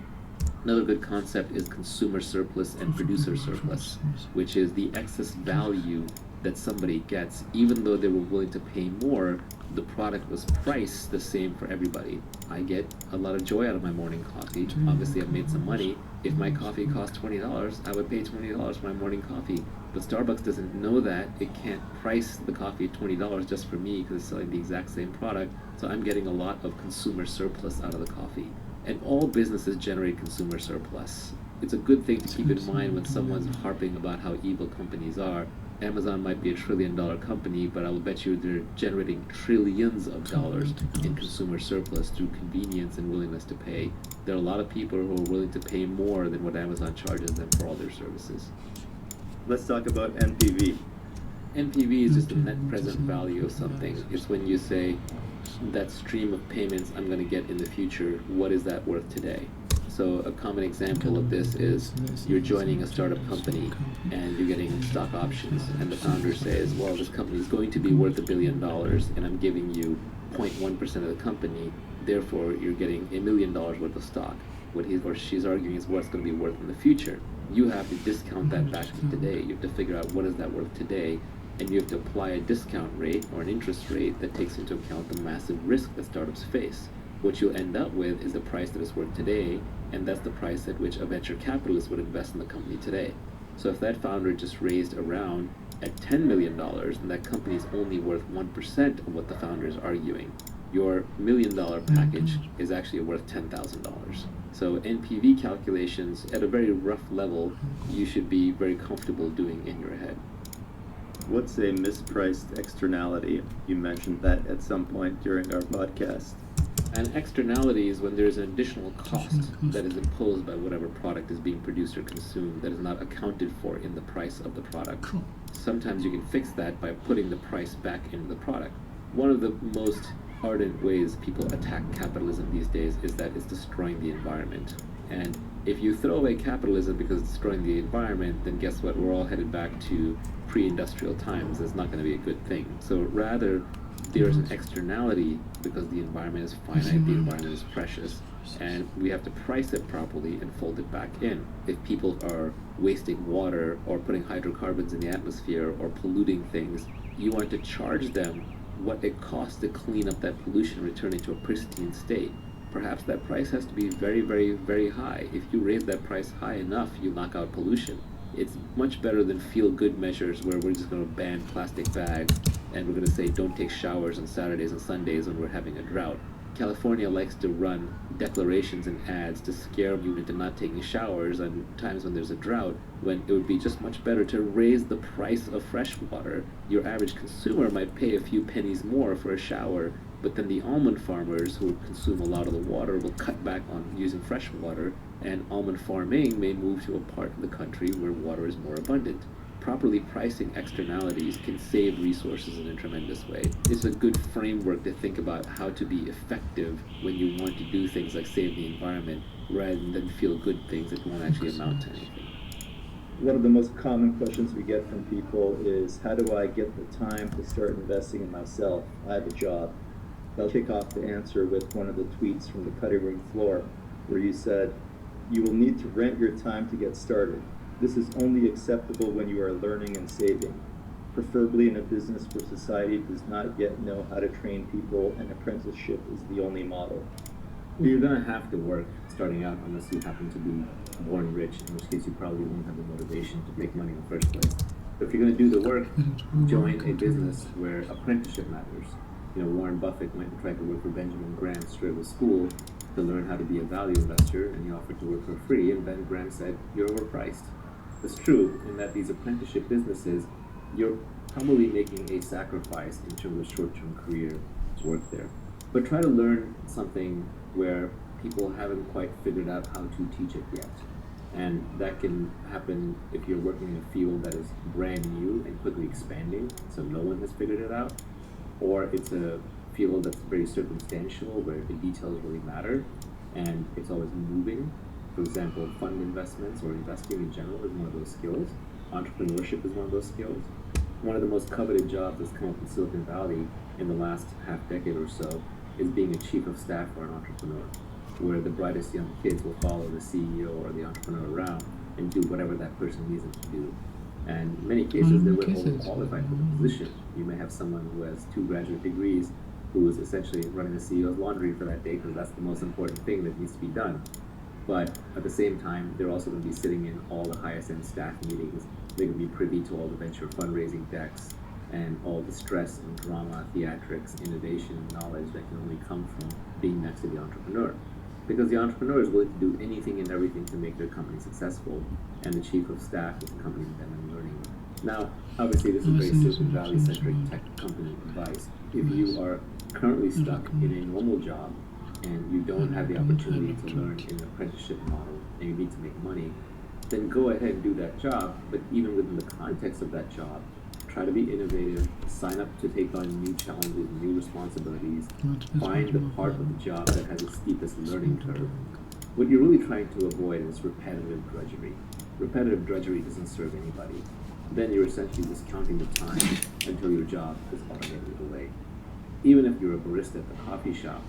Another good concept is consumer surplus and producer surplus, which is the excess value that somebody gets, even though they were willing to pay more, the product was priced the same for everybody. I get a lot of joy out of my morning coffee. Obviously, I've made some money. If my coffee costs $20, I would pay $20 for my morning coffee. But Starbucks doesn't know that. It can't price the coffee at $20 just for me because it's selling the exact same product. So I'm getting a lot of consumer surplus out of the coffee. And all businesses generate consumer surplus. It's a good thing to keep in mind when someone's harping about how evil companies are. Amazon might be $1 trillion company, but I will bet you they're generating trillions of dollars in consumer surplus through convenience and willingness to pay. There are a lot of people who are willing to pay more than what Amazon charges them for all their services. Let's talk about NPV. NPV is just the net present value of something. It's when you say, that stream of payments I'm going to get in the future, what is that worth today? So a common example of this is you're joining a startup company and you're getting stock options, and the founder says, well, this company is going to be worth $1 billion and I'm giving you 0.1% of the company, therefore you're getting $1 million worth of stock. What he or she's arguing is what it's going to be worth in the future. You have to discount that back to today. You have to figure out what is that worth today, and you have to apply a discount rate or an interest rate that takes into account the massive risk that startups face. What you'll end up with is the price that it's worth today, and that's the price at which a venture capitalist would invest in the company today. So if that founder just raised a round at $10 million, and that company is only worth 1% of what the founder is arguing, your $1 million package is actually worth $10,000. So NPV calculations at a very rough level, you should be very comfortable doing in your head. What's a mispriced externality? You mentioned that at some point during our podcast. An externality is when there's an additional cost that is imposed by whatever product is being produced or consumed that is not accounted for in the price of the product. Sometimes you can fix that by putting the price back into the product. One of the most ardent ways people attack capitalism these days is that it's destroying the environment. And if you throw away capitalism because it's destroying the environment, then guess what? We're all headed back to pre-industrial times. It's not going to be a good thing. So rather, there's an externality because the environment is finite, the environment is precious, and we have to price it properly and fold it back in. If people are wasting water or putting hydrocarbons in the atmosphere or polluting things, you want to charge them what it costs to clean up that pollution, return it to a pristine state. Perhaps that price has to be very, very, very high. If you raise that price high enough, you knock out pollution. It's much better than feel-good measures where we're just going to ban plastic bags and we're going to say don't take showers on Saturdays and Sundays when we're having a drought. California likes to run declarations and ads to scare you into not taking showers on times when there's a drought, when it would be just much better to raise the price of fresh water. Your average consumer might pay a few pennies more for a shower, but then the almond farmers who consume a lot of the water will cut back on using fresh water, and almond farming may move to a part of the country where water is more abundant. properly pricing externalities can save resources in a tremendous way. It's a good framework to think about how to be effective when you want to do things like save the environment rather than feel good things that won't actually amount to anything. One of the most common questions we get from people is, how do I get the time to start investing in myself? I have a job. I'll kick off the answer with one of the tweets from the cutting room floor where you said, you will need to rent your time to get started. This is only acceptable when you are learning and saving, preferably in a business where society does not yet know how to train people and apprenticeship is the only model. You're going to have to work starting out unless you happen to be born rich, in which case you probably won't have the motivation to make money in the first place. But if you're going to do the work, join a business where apprenticeship matters. You know, Warren Buffett went and tried to work for Benjamin Graham straight out of school to learn how to be a value investor, and he offered to work for free, and Ben Graham said, you're overpriced. It's true in that these apprenticeship businesses, you're probably making a sacrifice in terms of short-term career work there. But try to learn something where people haven't quite figured out how to teach it yet. And that can happen if you're working in a field that is brand new and quickly expanding, so no one has figured it out. Or it's a field that's very circumstantial, where the details really matter, and it's always moving. For example, fund investments or investing in general is one of those skills. Entrepreneurship is one of those skills. One of the most coveted jobs that's come up in Silicon Valley in the last half decade or so is being a chief of staff for an entrepreneur, where the brightest young kids will follow the CEO or the entrepreneur around and do whatever that person needs them to do. And in many cases, they were overqualified for the position. You may have someone who has 2 graduate degrees who is essentially running the CEO's laundry for that day because that's the most important thing that needs to be done. But at the same time, they're also going to be sitting in all the highest end staff meetings. They're going to be privy to all the venture fundraising decks and all the stress and drama, theatrics, innovation, and knowledge that can only come from being next to the entrepreneur. Because the entrepreneur is willing to do anything and everything to make their company successful, and the chief of staff is accompanying them and learning. Now, obviously, this is very Silicon Valley-centric tech company advice. If you are currently stuck in a normal job and you don't have the opportunity to learn in an apprenticeship model and you need to make money, then go ahead and do that job. But even within the context of that job, try to be innovative, sign up to take on new challenges, new responsibilities, find the part of the job that has the steepest learning curve. What you're really trying to avoid is repetitive drudgery. Repetitive drudgery doesn't serve anybody. Then you're essentially just counting the time until your job is automated away. Even if you're a barista at the coffee shop,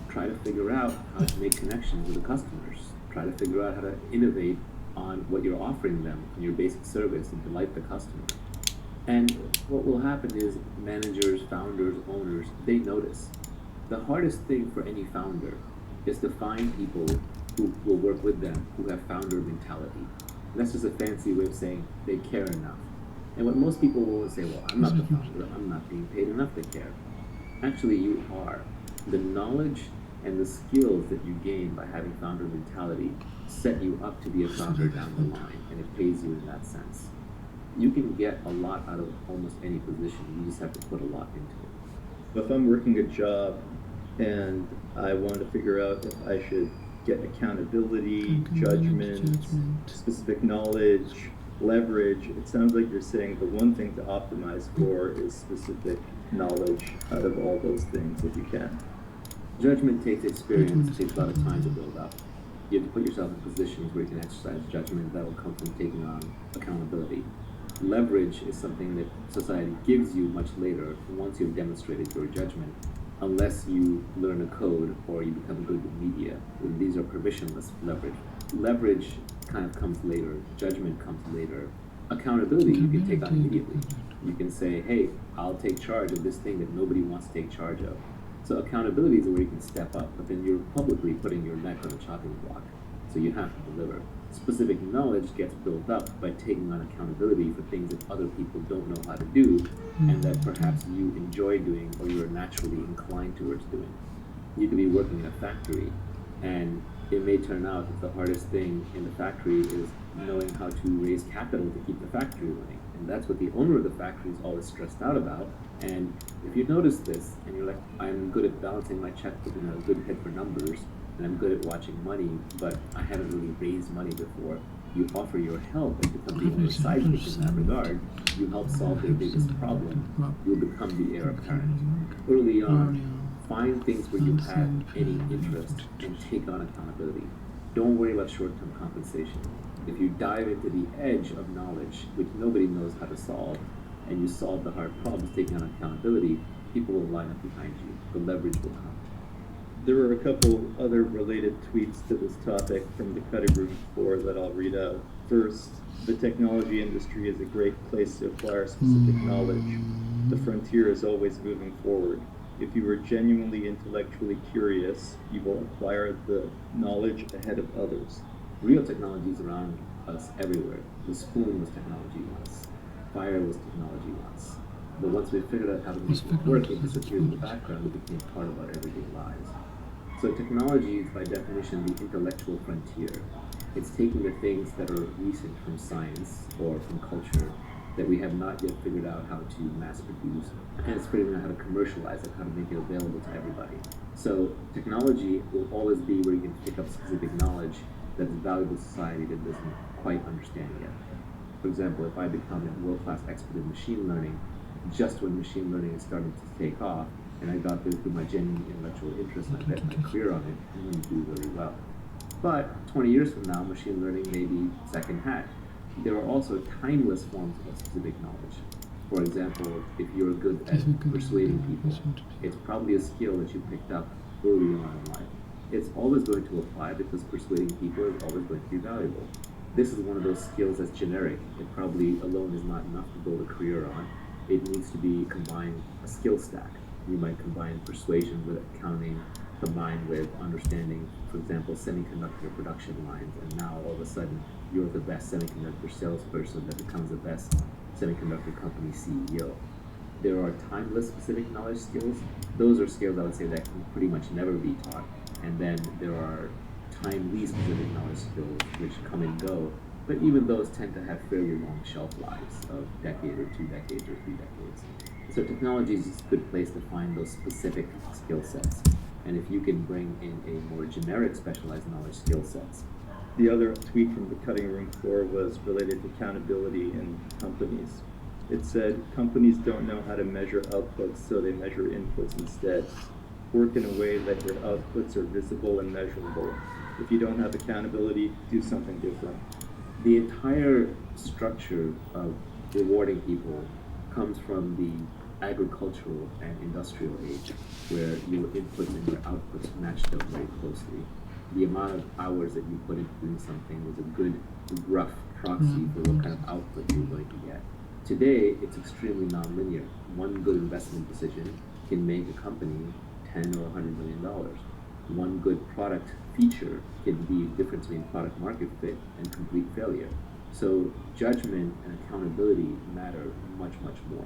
try to figure out how to make connections with the customers. Try to figure out how to innovate on what you're offering them in your basic service and delight the customer. And what will happen is managers, founders, owners, they notice. The hardest thing for any founder is to find people who will work with them who have founder mentality. And that's just a fancy way of saying they care enough. And what most people will say, well, I'm not the founder, I'm not being paid enough to care. Actually, you are. The knowledge and the skills that you gain by having founder mentality set you up to be a founder down the line, and it pays you in that sense. You can get a lot out of almost any position. You just have to put a lot into it. If I'm working a job and I want to figure out if I should get accountability, judgment, specific knowledge, leverage, it sounds like you're saying the one thing to optimize for is specific knowledge out of all those things if you can. Judgment takes experience, takes a lot of time to build up. You have to put yourself in positions where you can exercise judgment that will come from taking on accountability. Leverage is something that society gives you much later once you've demonstrated your judgment, unless you learn a code or you become good with media. These are permissionless leverage. Leverage kind of comes later, judgment comes later. Accountability you can take on immediately. You can say, hey, I'll take charge of this thing that nobody wants to take charge of. So accountability is where you can step up, but then you're publicly putting your neck on a chopping block. So you have to deliver. Specific knowledge gets built up by taking on accountability for things that other people don't know how to do, and that perhaps you enjoy doing or you're naturally inclined towards doing. You could be working in a factory, and it may turn out that the hardest thing in the factory is knowing how to raise capital to keep the factory running. And that's what the owner of the factory is always stressed out about. And if you notice this, and you're like, I'm good at balancing my checkbook and a good head for numbers, and I'm good at watching money, but I haven't really raised money before, you offer your help and become the owner's sidekick in that regard, you help solve their biggest problem, you'll become the heir apparent. Early on, find things where you have any interest and take on accountability. Don't worry about short-term compensation. If you dive into the edge of knowledge, which nobody knows how to solve, and you solve the hard problems taking on accountability, people will line up behind you. The leverage will come. There are a couple other related tweets to this topic from the cutting room floor that I'll read out. First, the technology industry is a great place to acquire specific knowledge. The frontier is always moving forward. If you are genuinely intellectually curious, you will acquire the knowledge ahead of others. Real technology is around us everywhere. The spoon was technology once. Fire was technology once. But once we figured out how to make it work, it disappeared in the background. It became part of our everyday lives. So technology is by definition the intellectual frontier. It's taking the things that are recent from science or from culture that we have not yet figured out how to mass produce, and it's figuring out how to commercialize it, how to make it available to everybody. So technology will always be where you can pick up specific knowledge that is valuable to society that doesn't quite understand yet. For example, if I become a world-class expert in machine learning, just when machine learning is starting to take off, and I got this through my genuine intellectual interest and I bet my career on it, I'm going to do really well. But 20 years from now, machine learning may be second hat. There are also timeless forms of specific knowledge. For example, if you're good at persuading people, it's probably a skill that you picked up early on in life. It's always going to apply because persuading people is always going to be valuable. This is one of those skills that's generic. It probably alone is not enough to build a career on. It needs to be combined a skill stack. You might combine persuasion with accounting, combined with understanding, for example, semiconductor production lines, and now all of a sudden you're the best semiconductor salesperson that becomes the best semiconductor company CEO. There are timeless specific knowledge skills. Those are skills I would say that can pretty much never be taught. And then there are timely specific knowledge skills which come and go, but even those tend to have fairly long shelf lives of a decade or 2 decades or 3 decades. So technology is a good place to find those specific skill sets. And if you can bring in a more generic specialized knowledge skill sets. The other tweet from the cutting room floor was related to accountability in companies. It said, companies don't know how to measure outputs, so they measure inputs instead. Work in a way that your outputs are visible and measurable. If you don't have accountability, do something different. The entire structure of rewarding people comes from the agricultural and industrial age, where your inputs and your outputs matched up very closely. The amount of hours that you put into doing something was a good, rough proxy for what kind of output you're going to get. Today, it's extremely nonlinear. One good investment decision can make a company $10 or $100 million. One good product feature can be a difference between product market fit and complete failure. So judgment and accountability matter much, much more.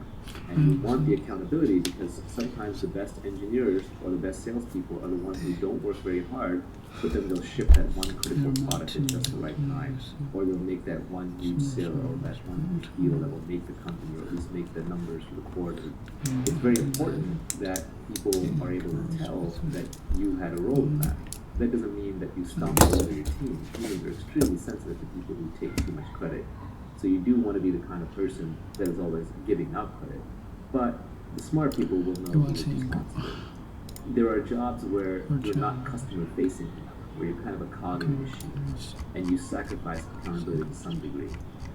And you want the accountability because sometimes the best engineers or the best salespeople are the ones who don't work very hard, but then they'll ship that one critical product at just the right time. Or they'll make that one huge sale or that one deal that will make the company or at least make the numbers for the quarter. It's very important that people are able to tell that you had a role in that. That doesn't mean that you stumble over your team. Humans are extremely sensitive to people who take too much credit. So you do want to be the kind of person that is always giving out credit. But the smart people will know who is responsible. There are jobs where you're not customer facing enough, where you're kind of a cog in the machine, and you sacrifice accountability to some degree.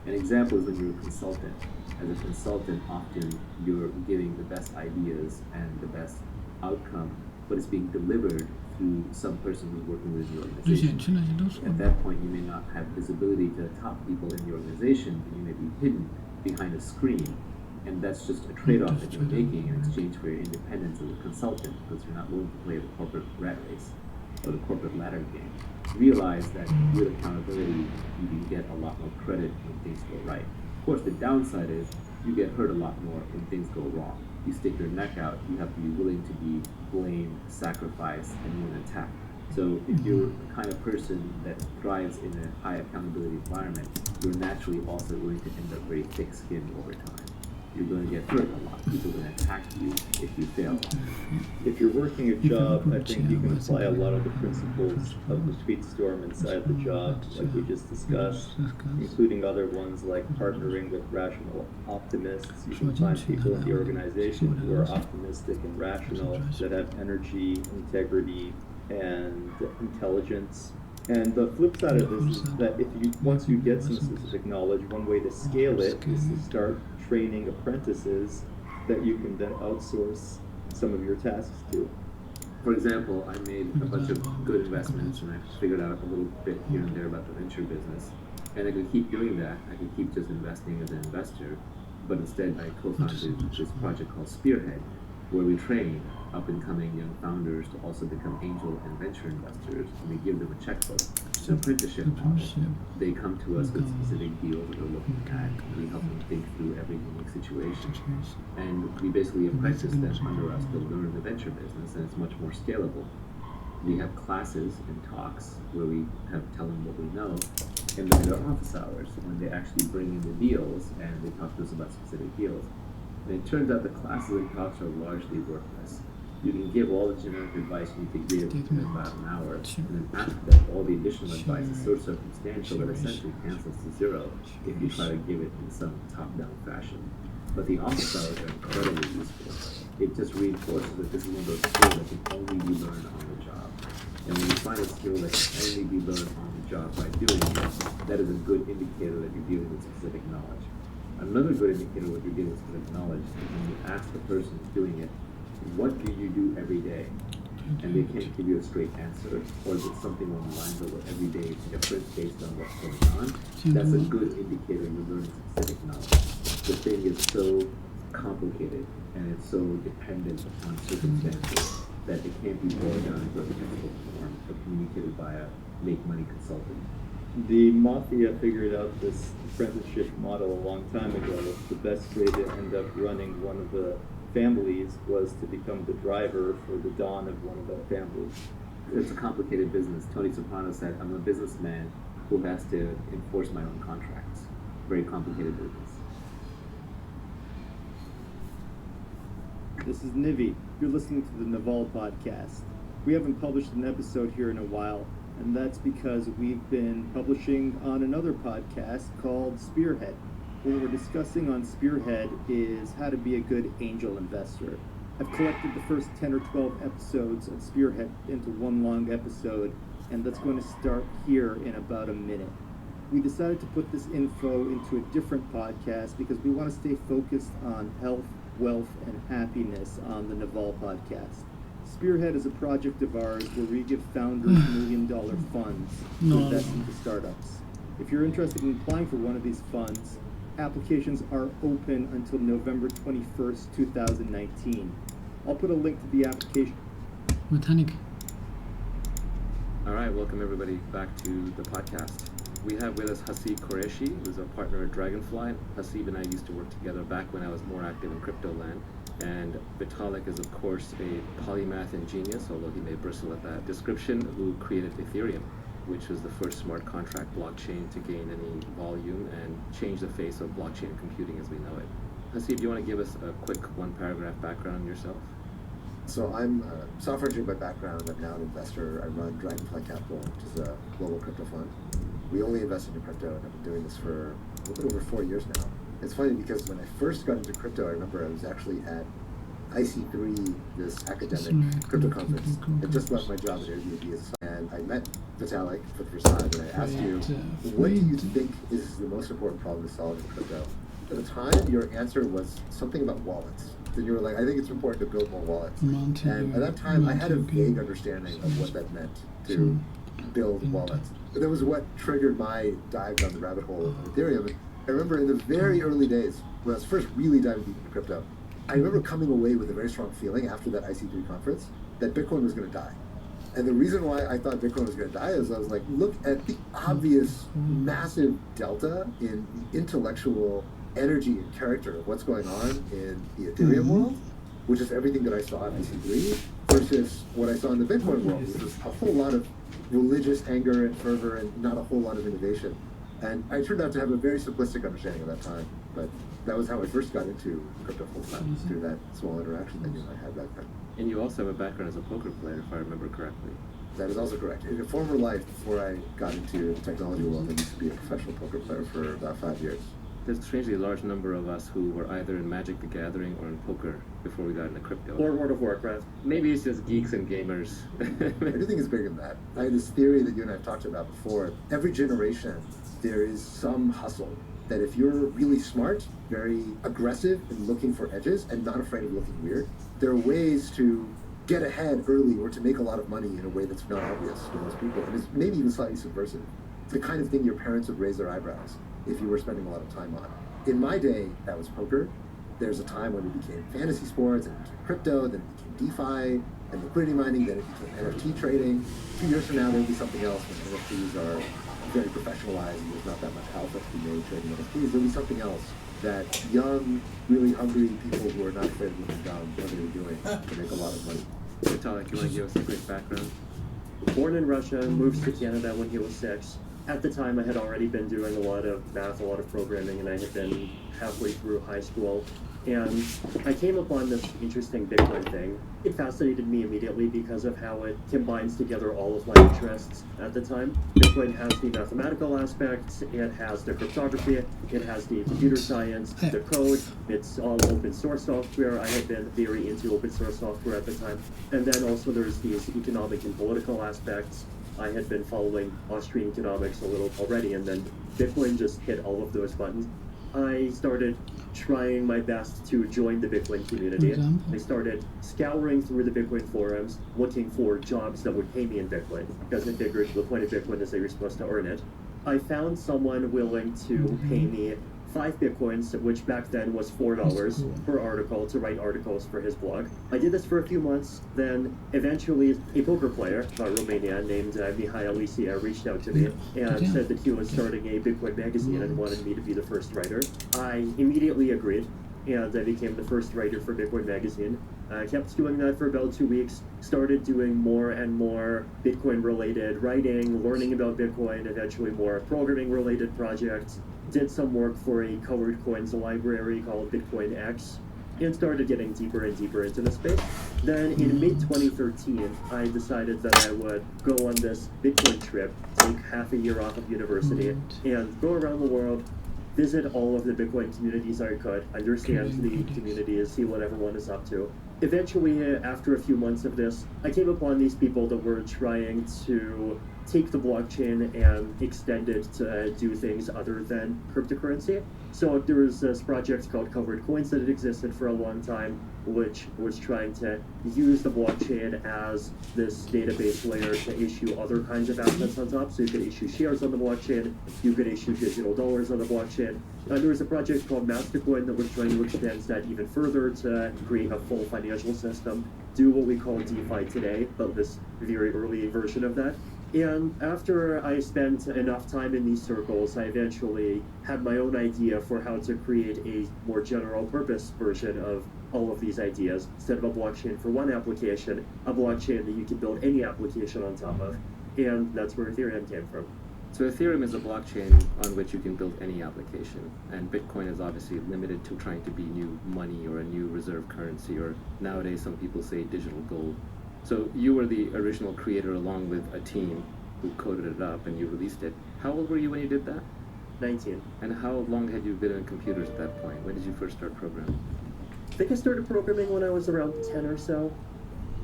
An example is when you're a consultant. As a consultant, often you're giving the best ideas and the best outcome, but it's being delivered through some person who's working within the organization. At that point, you may not have visibility to the top people in the organization, but you may be hidden behind a screen. And that's just a trade-off that you're making in exchange for your independence as a consultant, because you're not willing to play the corporate rat race or the corporate ladder game. Realize that with accountability, you can get a lot more credit when things go right. Of course, the downside is you get hurt a lot more when things go wrong. You stick your neck out, you have to be willing to be blamed, sacrificed, and even attacked. So if you're the kind of person that thrives in a high accountability environment, you're naturally also going to end up very thick-skinned over time. You're going to get hurt a lot. People are going to attack impact you if you fail. If you're working a job, I think you can apply a lot of the principles of the speedstorm inside the job, like we just discussed, including other ones like partnering with rational optimists. You can find people in the organization who are optimistic and rational, that have energy, integrity, and intelligence. And the flip side of this is that once you get some specific knowledge, one way to scale it is to start training apprentices that you can then outsource some of your tasks to. For example, I made a bunch of good investments and I figured out a little bit here and there about the venture business. And I could keep doing that. I could keep just investing as an investor. But instead, I co-founded this project called Spearhead, where we train up-and-coming young founders to also become angel and venture investors, and we give them a checkbook, an apprenticeship model. They come to us with specific deals that they're looking at, and we help them think through every unique situation. And we basically apprentice them under us to learn the venture business, and it's much more scalable. We have classes and talks where we tell them what we know, and then there are office hours when they actually bring in the deals and they talk to us about specific deals. And it turns out the classes and talks are largely worthless. You can give all the generic advice you need to give in about an hour, and then after that, all the additional advice is so circumstantial that essentially cancels to zero if you try to give it in some top-down fashion. But the office hours are incredibly useful. It just reinforces that this is one of those skills that can only be learned on the job. And when you find a skill that can only be learned on the job by doing it, that is a good indicator that you're dealing with specific knowledge. Another good indicator that you're dealing with specific knowledge is when you ask the person who's doing it, what do you do every day? And they can't give you a straight answer, or is it something along the lines of what every day is different based on what's going on? That's a good indicator you're learning specific knowledge. The thing is so complicated and it's so dependent on circumstances that it can't be boiled down into a textbook form or communicated by a make money consultant. The mafia figured out this apprenticeship model a long time ago. The best way to end up running one of the families was to become the driver for the dawn of one of the families. It's a complicated business. Tony Soprano said, I'm a businessman who has to enforce my own contracts. Very complicated business. This is Nivi. You're listening to the Naval podcast. We haven't published an episode here in a while, and that's because we've been publishing on another podcast called Spearhead. What we're discussing on Spearhead is how to be a good angel investor. I've collected the first 10 or 12 episodes of Spearhead into one long episode, and that's going to start here in about a minute. We decided to put this info into a different podcast because we want to stay focused on health, wealth, and happiness on the Naval podcast. Spearhead is a project of ours where we give founders $1 million funds to invest into startups. If you're interested in applying for one of these funds, applications are open until November 21st, 2019. I'll put a link to the application. Botanic. All right, welcome everybody back to the podcast. We have with us Hasib Qureshi, who's a partner at Dragonfly. Hasib and I used to work together back when I was more active in crypto land. And Vitalik is, of course, a polymath and genius, although he may bristle at that description, who created Ethereum, which was the first smart contract blockchain to gain any volume and change the face of blockchain computing as we know it. Hasib, do you want to give us a quick one-paragraph background on yourself? So I'm a software engineer by background. I'm now an investor. I run Dragonfly Capital, which is a global crypto fund. We only invest into crypto, and I've been doing this for a little bit over 4 years now. It's funny because when I first got into crypto, I remember I was actually at IC3, this academic crypto conference. I just left my job at Airbnb, and I met Vitalik for the first time, and I asked you, what do you think is the most important problem to solve in crypto? At the time, your answer was something about wallets. Then you were like, I think it's important to build more wallets. And at that time, I had a vague understanding of what that meant to build wallets. But that was what triggered my dive down the rabbit hole of Ethereum. I remember in the very early days, when I was first really diving deep into crypto, I remember coming away with a very strong feeling after that IC3 conference that Bitcoin was going to die. And the reason why I thought Bitcoin was going to die is I was like, look at the obvious massive delta in the intellectual energy and character of what's going on in the Ethereum world, which is everything that I saw at IC3, versus what I saw in the Bitcoin world, which was a whole lot of religious anger and fervor and not a whole lot of innovation. And I turned out to have a very simplistic understanding of that time. But That was how I first got into crypto full time, through that small interaction that you and I had back then. And you also have a background as a poker player, if I remember correctly. That is also correct. In a former life, before I got into the technology world, I used to be a professional poker player for about 5 years. There's a strangely large number of us who were either in Magic the Gathering or in poker before we got into crypto. Or World of Warcraft. Maybe it's just geeks and gamers. I do think it's bigger than that. I had this theory that you and I have talked about before. Every generation, there is some hustle that if you're really smart, very aggressive in looking for edges and not afraid of looking weird, there are ways to get ahead early or to make a lot of money in a way that's not obvious to most people. And it's maybe even slightly subversive. It's the kind of thing your parents would raise their eyebrows if you were spending a lot of time on. In my day, that was poker. There's a time when it became fantasy sports, and it became crypto, then it became DeFi, and liquidity mining, then it became NFT trading. 2 years from now, there'll be something else when NFTs are very professionalized and there's not that much alpha to be made trading NFTs. There'll be something else that young, really hungry people who are not afraid of looking dumb what they're doing to make a lot of money. Vitalik, you want to give us a quick background? Born in Russia, moved to Canada when he was 6. At the time, I had already been doing a lot of math, a lot of programming, and I had been halfway through high school. And I came upon this interesting Bitcoin thing. It fascinated me immediately because of how it combines together all of my interests at the time. Bitcoin has the mathematical aspects, it has the cryptography, it has the computer science, the code, it's all open source software. I had been very into open source software at the time. And then also there's these economic and political aspects. I had been following Austrian economics a little already, and then Bitcoin just hit all of those buttons. I started trying my best to join the Bitcoin community. I started scouring through the Bitcoin forums, looking for jobs that would pay me in Bitcoin, because I figured the point of Bitcoin is that you're supposed to earn it. I found someone willing to pay me 5 Bitcoins, which back then was $4 per article, to write articles for his blog. I did this for a few months, then eventually a poker player from Romania named Mihail Lisia reached out to me and said that he was starting a Bitcoin magazine and wanted me to be the first writer. I immediately agreed, and I became the first writer for Bitcoin magazine. I kept doing that for about 2 weeks, started doing more and more Bitcoin-related writing, learning about Bitcoin, eventually more programming-related projects, did some work for a colored coins library called Bitcoin X, and started getting deeper and deeper into the space. Then in mid-2013, I decided that I would go on this Bitcoin trip, take half a year off of university, and go around the world, visit all of the Bitcoin communities I could, understand the communities, see what everyone is up to. Eventually, after a few months of this, I came upon these people that were trying to take the blockchain and extend it to do things other than cryptocurrency. So there was this project called Covered Coins that had existed for a long time, which was trying to use the blockchain as this database layer to issue other kinds of assets on top. So you could issue shares on the blockchain, you could issue digital dollars on the blockchain. There was a project called Mastercoin that was trying to extend that even further to create a full financial system, do what we call DeFi today, but this very early version of that. And after I spent enough time in these circles, I eventually had my own idea for how to create a more general purpose version of all of these ideas. Instead of a blockchain for one application, a blockchain that you can build any application on top of. And that's where Ethereum came from. So Ethereum is a blockchain on which you can build any application, and Bitcoin is obviously limited to trying to be new money or a new reserve currency, or nowadays some people say digital gold. So you were the original creator along with a team who coded it up and you released it. How old were you when you did that? 19. And how long had you been in computers at that point? When did you first start programming? I think I started programming when I was around 10 or so.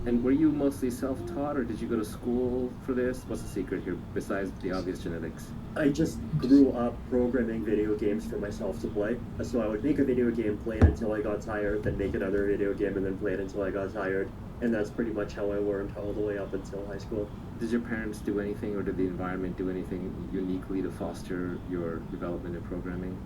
And were you mostly self-taught, or did you go to school for this? What's the secret here, besides the obvious genetics? I just grew up programming video games for myself to play. So I would make a video game, play it until I got tired, then make another video game, and then play it until I got tired. And that's pretty much how I learned all the way up until high school. Did your parents do anything, or did the environment do anything uniquely to foster your development in programming?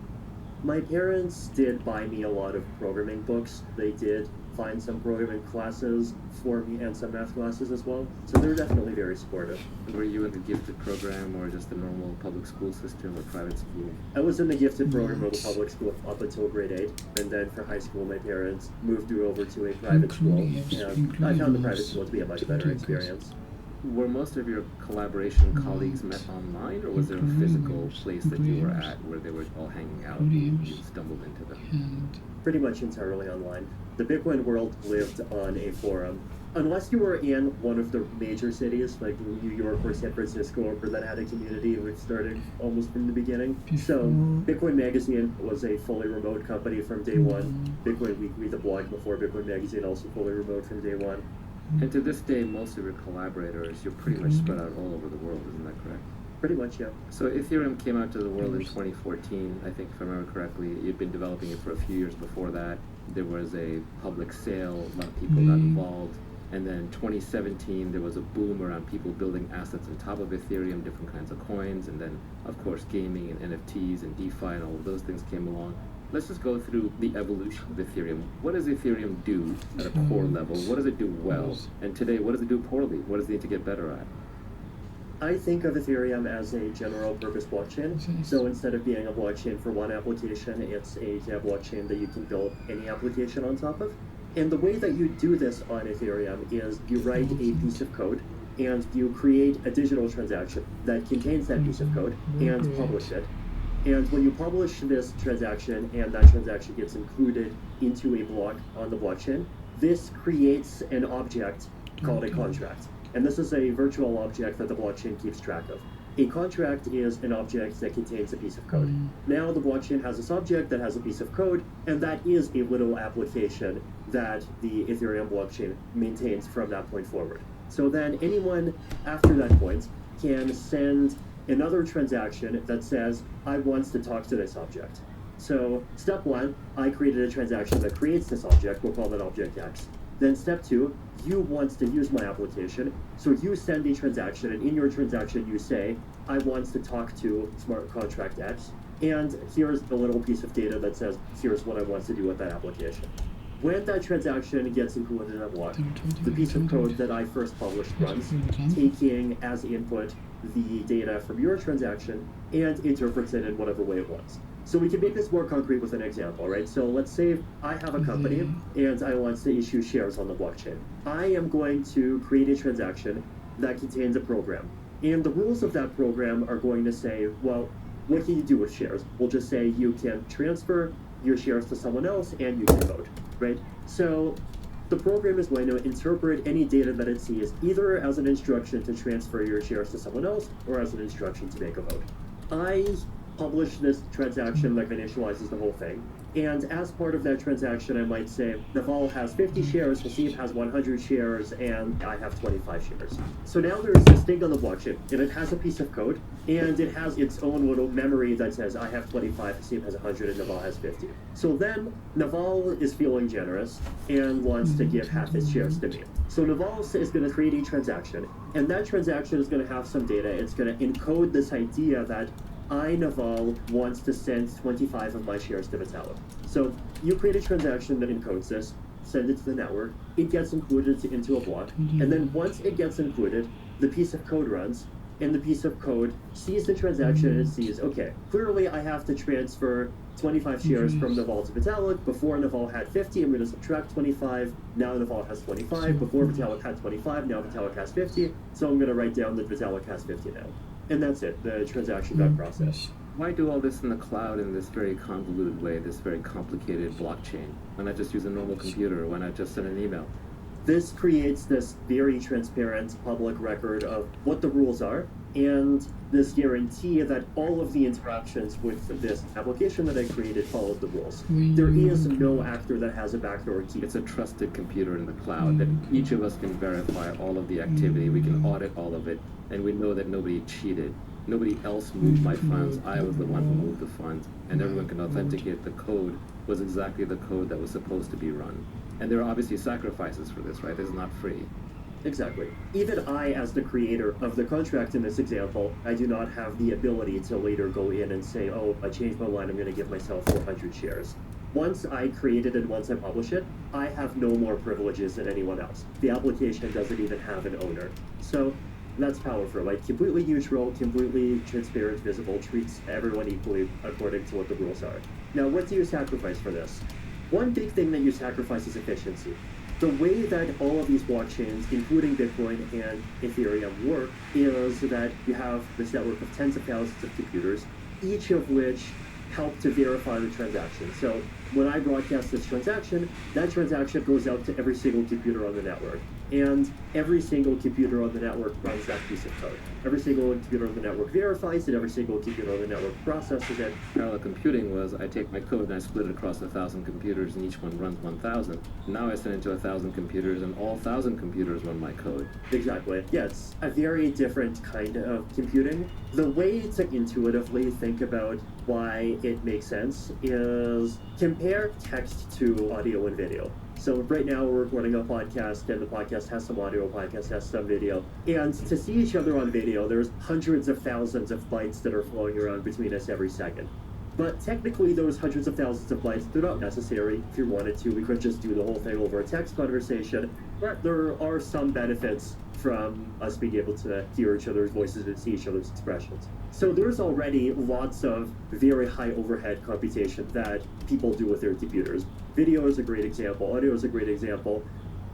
My parents did buy me a lot of programming books. They did find some programming classes for me and some math classes as well. So they're definitely very supportive. Were you in the gifted program or just the normal public school system or private school? I was in the gifted program of the public school up until grade 8. And then for high school, my parents moved me over to a private school. And I found the private school to be a much better experience. Were most of your collaboration colleagues met online, or was there a physical place that you were at where they were all hanging out and you stumbled into them? And Pretty much entirely online. The Bitcoin world lived on a forum. Unless you were in one of the major cities like New York or San Francisco, or that had a community which started almost from the beginning. So Bitcoin Magazine was a fully remote company from day one. Bitcoin Weekly, the blog before Bitcoin Magazine, also fully remote from day one. And to this day, most of your collaborators, you're pretty much spread out all over the world, isn't that correct? Pretty much, yeah. So Ethereum came out to the world in 2014, I think, if I remember correctly. You'd been developing it for a few years before that. There was a public sale, a lot of people got involved. And then 2017, there was a boom around people building assets on top of Ethereum, different kinds of coins. And then, of course, gaming and NFTs and DeFi and all of those things came along. Let's just go through the evolution of Ethereum. What does Ethereum do at a core level? What does it do well? And today, what does it do poorly? What does it need to get better at? I think of Ethereum as a general purpose blockchain. So instead of being a blockchain for one application, it's a blockchain that you can build any application on top of. And the way that you do this on Ethereum is you write a piece of code and you create a digital transaction that contains that piece of code and publish it. And when you publish this transaction and that transaction gets included into a block on the blockchain, this creates an object called a contract. And this is a virtual object that the blockchain keeps track of. A contract is an object that contains a piece of code. Now the blockchain has this object that has a piece of code, and that is a little application that the Ethereum blockchain maintains from that point forward. So then anyone after that point can send another transaction that says, I want to talk to this object. So step one, I created a transaction that creates this object. We'll call that object X. Then step two, you want to use my application. So you send a transaction, and in your transaction you say, I want to talk to smart contract X. And here's a little piece of data that says, here's what I want to do with that application. When that transaction gets included in a block, the piece of code that I first published runs, taking as input the data from your transaction and interprets it in whatever way it wants. So we can make this more concrete with an example, right? So let's say I have a company and I want to issue shares on the blockchain. I am going to create a transaction that contains a program. And the rules of that program are going to say, well, what can you do with shares? We'll just say you can transfer your shares to someone else and you can vote, right? So the program is going to interpret any data that it sees either as an instruction to transfer your shares to someone else or as an instruction to make a vote. I publish this transaction that initializes the whole thing. And as part of that transaction, I might say, Naval has 50 shares, Haseeb has 100 shares, and I have 25 shares. So now there's this thing on the blockchain, and it has a piece of code, and it has its own little memory that says, I have 25, Haseeb has 100, and Naval has 50. So then Naval is feeling generous and wants to give half his shares to me. So Naval is going to create a transaction, and that transaction is going to have some data. It's going to encode this idea that I, Naval, wants to send 25 of my shares to Vitalik. So you create a transaction that encodes this, send it to the network, it gets included into a block, and then once it gets included, the piece of code runs, and the piece of code sees the transaction and it sees, okay, clearly I have to transfer 25 shares from Naval to Vitalik. Before Naval had 50, I'm going to subtract 25. Now Naval has 25. Before Vitalik had 25, now Vitalik has 50. So I'm going to write down that Vitalik has 50 now. And that's it. The transaction got processed. Why do all this in the cloud in this very convoluted way, this very complicated blockchain? Why not just use a normal computer? Why not just send an email? This creates this very transparent public record of what the rules are and this guarantee that all of the interactions with this application that I created followed the rules. There is no actor that has a backdoor key. It's a trusted computer in the cloud that each of us can verify all of the activity. We can audit all of it, and we know that nobody cheated. Nobody else moved my funds. I was the one who moved the funds, and everyone can authenticate the code was exactly the code that was supposed to be run. And there are obviously sacrifices for this, right? This is not free. Exactly. Even I, as the creator of the contract in this example, I do not have the ability to later go in and say, oh, I changed my mind, I'm going to give myself 400 shares. Once I create it and once I publish it, I have no more privileges than anyone else. The application doesn't even have an owner. So that's powerful, like completely neutral, completely transparent, visible, treats everyone equally according to what the rules are. Now, what do you sacrifice for this? one big thing that you sacrifice is efficiency. The way that all of these blockchains, including Bitcoin and Ethereum, work is that you have this network of tens of thousands of computers, each of which help to verify the transaction. So when I broadcast this transaction, that transaction goes out to every single computer on the network. And every single computer on the network runs that piece of code. Every single computer on the network verifies it, every single computer on the network processes it. Parallel computing was I take my code and I split it across 1,000 computers and each one runs 1,000. Now I send it to 1,000 computers and all 1,000 computers run my code. Exactly. Yeah, it's a very different kind of computing. The way to intuitively think about why it makes sense is compare text to audio and video. So right now we're recording a podcast, and the podcast has some audio, podcast has some video. And to see each other on video, there's hundreds of thousands of bytes that are flowing around between us every second. But technically, those hundreds of thousands of bytes, they're not necessary. If you wanted to, we could just do the whole thing over a text conversation. But there are some benefits from us being able to hear each other's voices and see each other's expressions. So there's already lots of very high overhead computation that people do with their computers. Video is a great example, audio is a great example.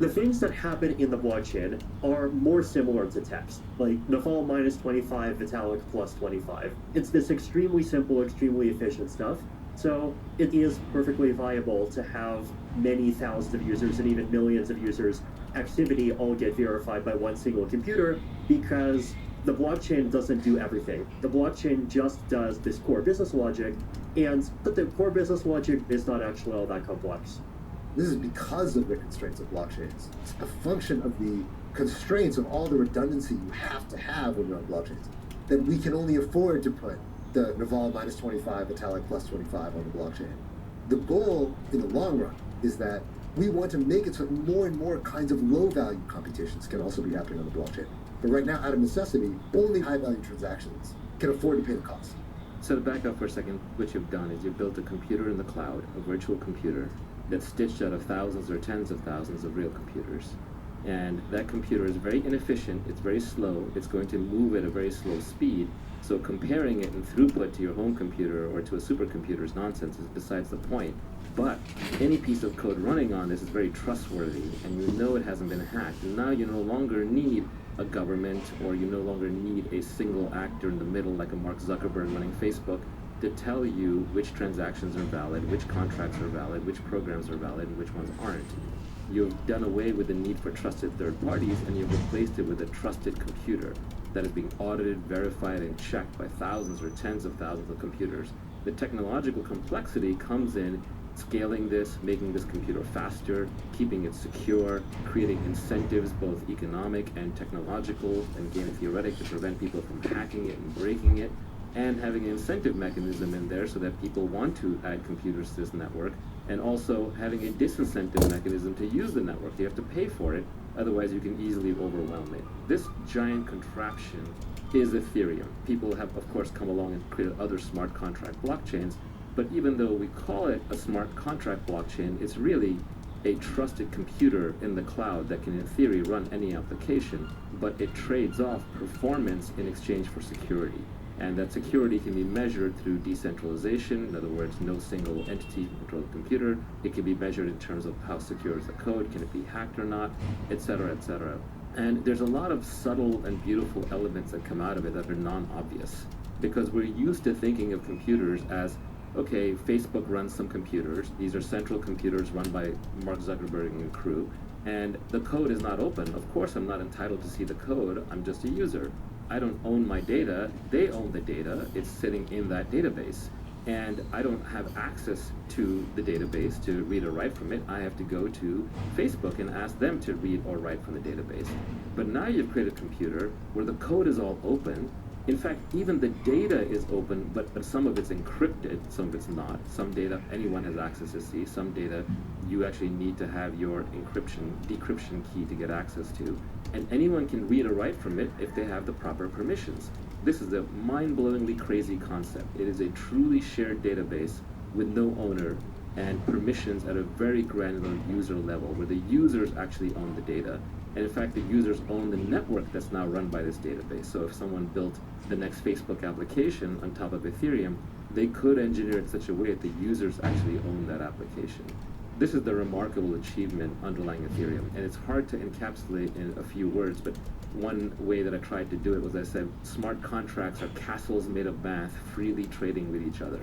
The things that happen in the blockchain are more similar to text, like Naval minus 25, Vitalik plus 25. It's this extremely simple, extremely efficient stuff. So it is perfectly viable to have many thousands of users and even millions of users' activity all get verified by one single computer, because the blockchain doesn't do everything. The blockchain just does this core business logic, but the core business logic is not actually all that complex. This is because of the constraints of blockchains. It's a function of the constraints of all the redundancy you have to have when you're on blockchains, that we can only afford to put the Naval minus 25, Vitalik plus 25 on the blockchain. The goal in the long run is that we want to make it so that more and more kinds of low-value computations can also be happening on the blockchain. But right now, out of necessity, only high-value transactions can afford to pay the cost. So to back up for a second, what you've done is you've built a computer in the cloud, a virtual computer, that's stitched out of thousands or tens of thousands of real computers. And that computer is very inefficient, it's very slow, it's going to move at a very slow speed, so comparing it in throughput to your home computer or to a supercomputer is nonsense, is besides the point. But any piece of code running on this is very trustworthy, and you know it hasn't been hacked, and now you no longer need a government, or you no longer need a single actor in the middle like a Mark Zuckerberg running Facebook to tell you which transactions are valid, which contracts are valid, which programs are valid, and which ones aren't. You've done away with the need for trusted third parties, and you've replaced it with a trusted computer that is being audited, verified, and checked by thousands or tens of thousands of computers. The technological complexity comes in scaling this, making this computer faster, keeping it secure, creating incentives, both economic and technological and game theoretic, to prevent people from hacking it and breaking it, and having an incentive mechanism in there so that people want to add computers to this network, and also having a disincentive mechanism to use the network. You have to pay for it, otherwise you can easily overwhelm it. This giant contraption is Ethereum. People have, of course, come along and created other smart contract blockchains, but even though we call it a smart contract blockchain, it's really a trusted computer in the cloud that can, in theory, run any application, but it trades off performance in exchange for security. And that security can be measured through decentralization, in other words, no single entity can control the computer. It can be measured in terms of how secure is the code, can it be hacked or not, etc., etc. And there's a lot of subtle and beautiful elements that come out of it that are non-obvious, because we're used to thinking of computers as, okay, Facebook runs some computers. These are central computers run by Mark Zuckerberg and crew, and the code is not open. Of course, I'm not entitled to see the code. I'm just a user. I don't own my data. They own the data. It's sitting in that database. And I don't have access to the database to read or write from it. I have to go to Facebook and ask them to read or write from the database. But now you've created a computer where the code is all open. In fact, even the data is open, but some of it's encrypted, some of it's not. Some data anyone has access to see. Some data you actually need to have your decryption key to get access to. And anyone can read or write from it if they have the proper permissions. This is a mind-blowingly crazy concept. It is a truly shared database with no owner and permissions at a very granular user level, where the users actually own the data. And in fact, the users own the network that's now run by this database. So if someone built the next Facebook application on top of Ethereum, they could engineer it in such a way that the users actually own that application. This is the remarkable achievement underlying Ethereum, and it's hard to encapsulate in a few words, but one way that I tried to do it was I said smart contracts are castles made of math freely trading with each other.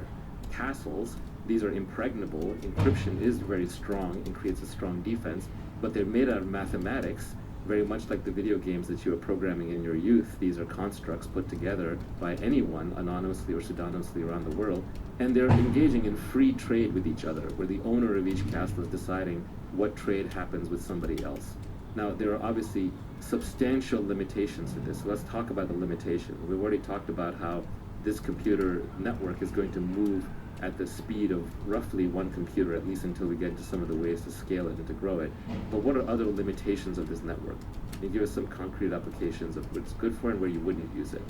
Castles, these are impregnable, encryption is very strong and creates a strong defense, but they're made out of mathematics, very much like the video games that you were programming in your youth. These are constructs put together by anyone, anonymously or pseudonymously around the world, and they're engaging in free trade with each other, where the owner of each castle is deciding what trade happens with somebody else. Now, there are obviously substantial limitations to this. So let's talk about the limitation. We've already talked about how this computer network is going to move at the speed of roughly one computer, at least until we get into some of the ways to scale it and to grow it. But what are other limitations of this network? Can you give us some concrete applications of what it's good for and where you wouldn't use it?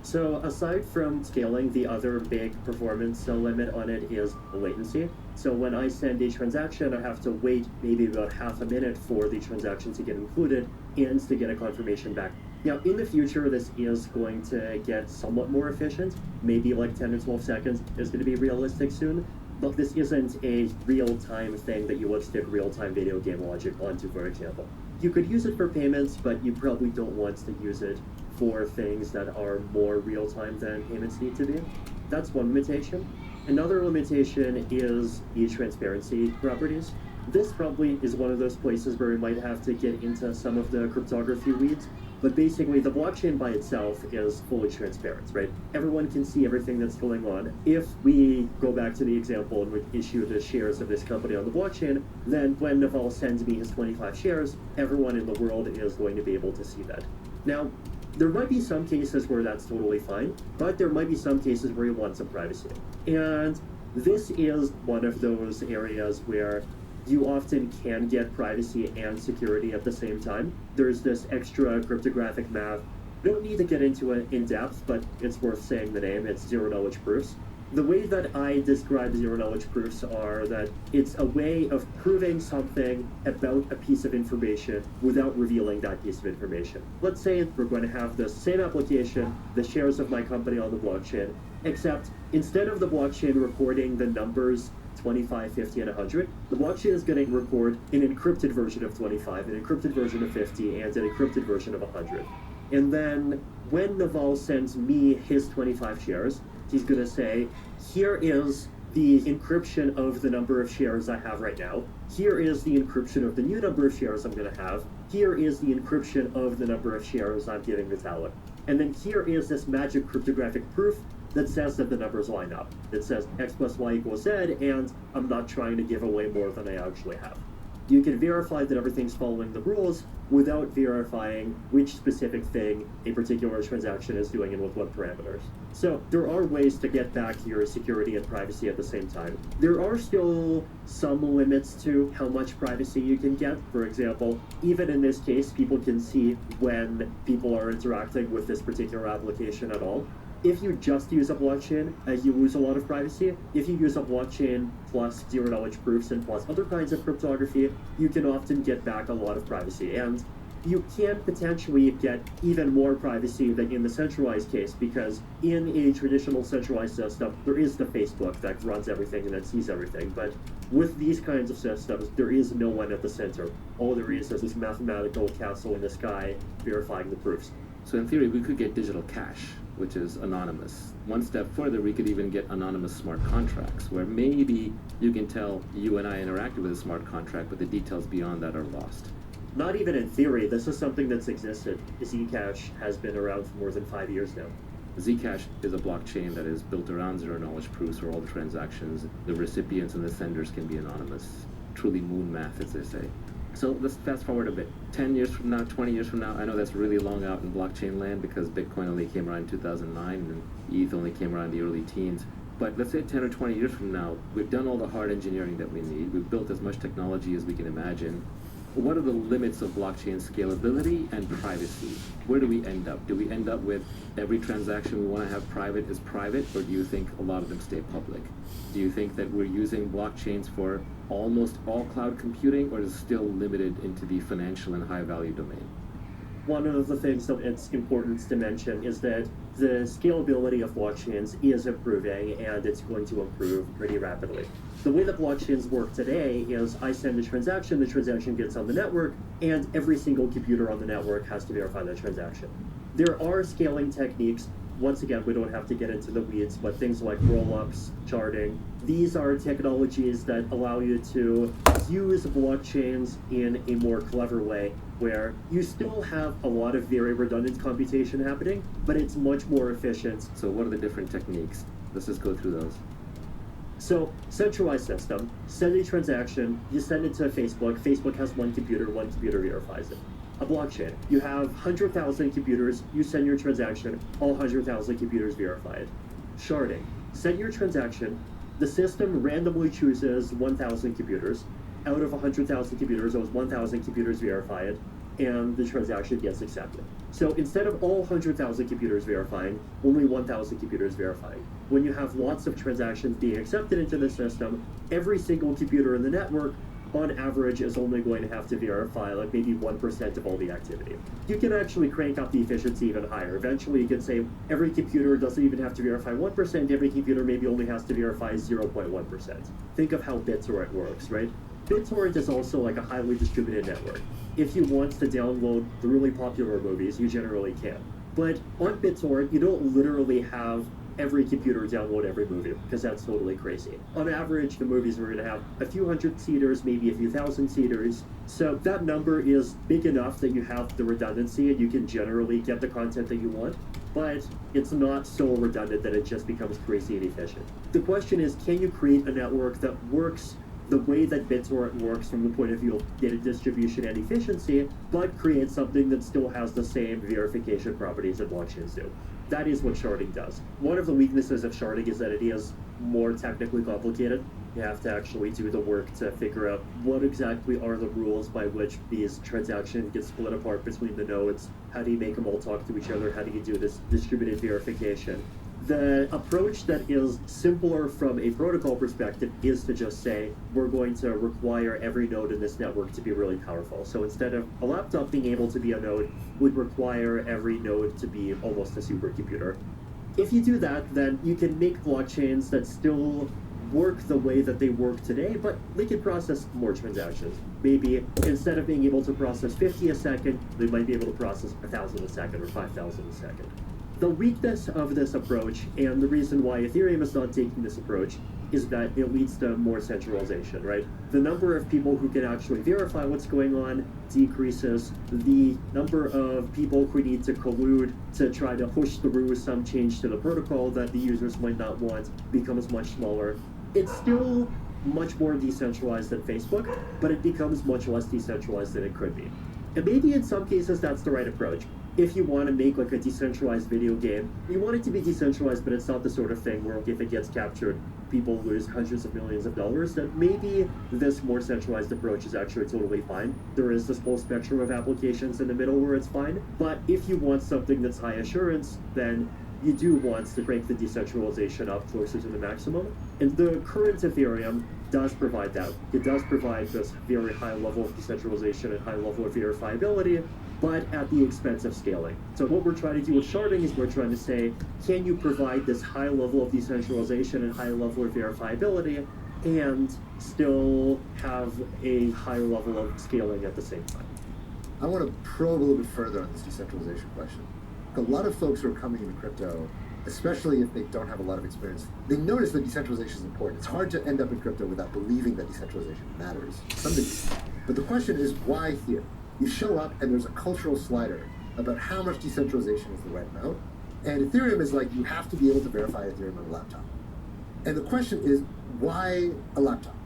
So aside from scaling, the other big performance limit on it is latency. So when I send a transaction, I have to wait maybe about half a minute for the transaction to get included and to get a confirmation back. Now, in the future, this is going to get somewhat more efficient. Maybe like 10 or 12 seconds is going to be realistic soon. But this isn't a real-time thing that you would stick real-time video game logic onto, for example. You could use it for payments, but you probably don't want to use it for things that are more real-time than payments need to be. That's one limitation. Another limitation is the transparency properties. This probably is one of those places where we might have to get into some of the cryptography weeds, but basically the blockchain by itself is fully transparent, right? Everyone can see everything that's going on. If we go back to the example and we issue the shares of this company on the blockchain, then when Naval sends me his 25 shares, everyone in the world is going to be able to see that. Now, there might be some cases where that's totally fine, but there might be some cases where you want some privacy. And this is one of those areas where you often can get privacy and security at the same time. There's this extra cryptographic math. I don't need to get into it in depth, but it's worth saying the name. It's zero-knowledge proofs. The way that I describe zero-knowledge proofs are that it's a way of proving something about a piece of information without revealing that piece of information. Let's say we're going to have the same application, the shares of my company on the blockchain, except instead of the blockchain recording the numbers 25, 50, and 100, the blockchain is going to record an encrypted version of 25, an encrypted version of 50, and an encrypted version of 100. And then when Naval sends me his 25 shares, he's going to say, here is the encryption of the number of shares I have right now. Here is the encryption of the new number of shares I'm going to have. Here is the encryption of the number of shares I'm giving Vitalik. And then here is this magic cryptographic proof that says that the numbers line up. That says X plus Y equals Z, and I'm not trying to give away more than I actually have. You can verify that everything's following the rules without verifying which specific thing a particular transaction is doing and with what parameters. So there are ways to get back your security and privacy at the same time. There are still some limits to how much privacy you can get. For example, even in this case, people can see when people are interacting with this particular application at all. If you just use a blockchain, you lose a lot of privacy. If you use a blockchain plus zero-knowledge proofs and plus other kinds of cryptography, you can often get back a lot of privacy. And you can potentially get even more privacy than in the centralized case, because in a traditional centralized system, there is the Facebook that runs everything and that sees everything. But with these kinds of systems, there is no one at the center. All there is this mathematical castle in the sky verifying the proofs. So in theory, we could get digital cash, which is anonymous. One step further, we could even get anonymous smart contracts, where maybe you can tell you and I interacted with a smart contract, but the details beyond that are lost. Not even in theory. This is something that's existed. Zcash has been around for more than 5 years now. Zcash is a blockchain that is built around zero-knowledge proofs where all the transactions, the recipients and the senders can be anonymous. Truly moon math, as they say. So let's fast forward a bit. 10 years from now, 20 years from now, I know that's really long out in blockchain land because Bitcoin only came around in 2009 and ETH only came around in the early teens. But let's say 10 or 20 years from now, we've done all the hard engineering that we need. We've built as much technology as we can imagine. What are the limits of blockchain scalability and privacy? Where do we end up? Do we end up with every transaction we want to have private is private, or do you think a lot of them stay public? Do you think that we're using blockchains for almost all cloud computing, or is it still limited into the financial and high-value domain? one of the things that it's important to mention is that the scalability of blockchains is improving, and it's going to improve pretty rapidly. The way that blockchains work today is I send a transaction, the transaction gets on the network, and every single computer on the network has to verify that transaction. There are scaling techniques. Once again, we don't have to get into the weeds, but things like roll-ups, sharding, these are technologies that allow you to use blockchains in a more clever way, where you still have a lot of very redundant computation happening, but it's much more efficient. So what are the different techniques? Let's just go through those. So, centralized system, send a transaction, you send it to Facebook, Facebook has one computer verifies it. A blockchain, you have 100,000 computers, you send your transaction, all 100,000 computers verify it. Sharding, send your transaction, the system randomly chooses 1,000 computers, out of 100,000 computers, those 1,000 computers verify it, and the transaction gets accepted. So instead of all 100,000 computers verifying, only 1,000 computers verifying. When you have lots of transactions being accepted into the system, every single computer in the network on average is only going to have to verify like maybe 1% of all the activity. You can actually crank up the efficiency even higher. Eventually you can say every computer doesn't even have to verify 1%, every computer maybe only has to verify 0.1%. Think of how BitTorrent works, right? BitTorrent is also like a highly distributed network. If you want to download the really popular movies, you generally can. But on BitTorrent, you don't literally have every computer download every movie, because that's totally crazy. On average, the movies are going to have a few hundred seaters, maybe a few thousand seaters. So that number is big enough that you have the redundancy and you can generally get the content that you want, but it's not so redundant that it just becomes crazy and efficient. The question is, can you create a network that works the way that BitTorrent works from the point of view of data distribution and efficiency, but create something that still has the same verification properties that blockchains do? That is what sharding does. One of the weaknesses of sharding is that it is more technically complicated. You have to actually do the work to figure out what exactly are the rules by which these transactions get split apart between the nodes. How do you make them all talk to each other? How do you do this distributed verification? The approach that is simpler from a protocol perspective is to just say, we're going to require every node in this network to be really powerful. So instead of a laptop being able to be a node, we'd require every node to be almost a supercomputer. If you do that, then you can make blockchains that still work the way that they work today, but they can process more transactions. Maybe instead of being able to process 50 a second, they might be able to process 1,000 a second or 5,000 a second. The weakness of this approach, and the reason why Ethereum is not taking this approach, is that it leads to more centralization, right? The number of people who can actually verify what's going on decreases. The number of people who need to collude to try to push through some change to the protocol that the users might not want becomes much smaller. It's still much more decentralized than Facebook, but it becomes much less decentralized than it could be. And maybe in some cases that's the right approach. If you want to make like a decentralized video game, you want it to be decentralized, but it's not the sort of thing where if it gets captured, people lose hundreds of millions of dollars, then maybe this more centralized approach is actually totally fine. There is this whole spectrum of applications in the middle where it's fine. But if you want something that's high assurance, then you do want to crank the decentralization up closer to the maximum. And the current Ethereum does provide that. It does provide this very high level of decentralization and high level of verifiability, but at the expense of scaling. So what we're trying to do with sharding is we're trying to say, can you provide this high level of decentralization and high level of verifiability and still have a high level of scaling at the same time? I want to probe a little bit further on this decentralization question. A lot of folks who are coming into crypto, especially if they don't have a lot of experience, they notice that decentralization is important. It's hard to end up in crypto without believing that decentralization matters to some degree. But the question is, why here? You show up and there's a cultural slider about how much decentralization is the right amount. And Ethereum is like, you have to be able to verify Ethereum on a laptop. And the question is, why a laptop?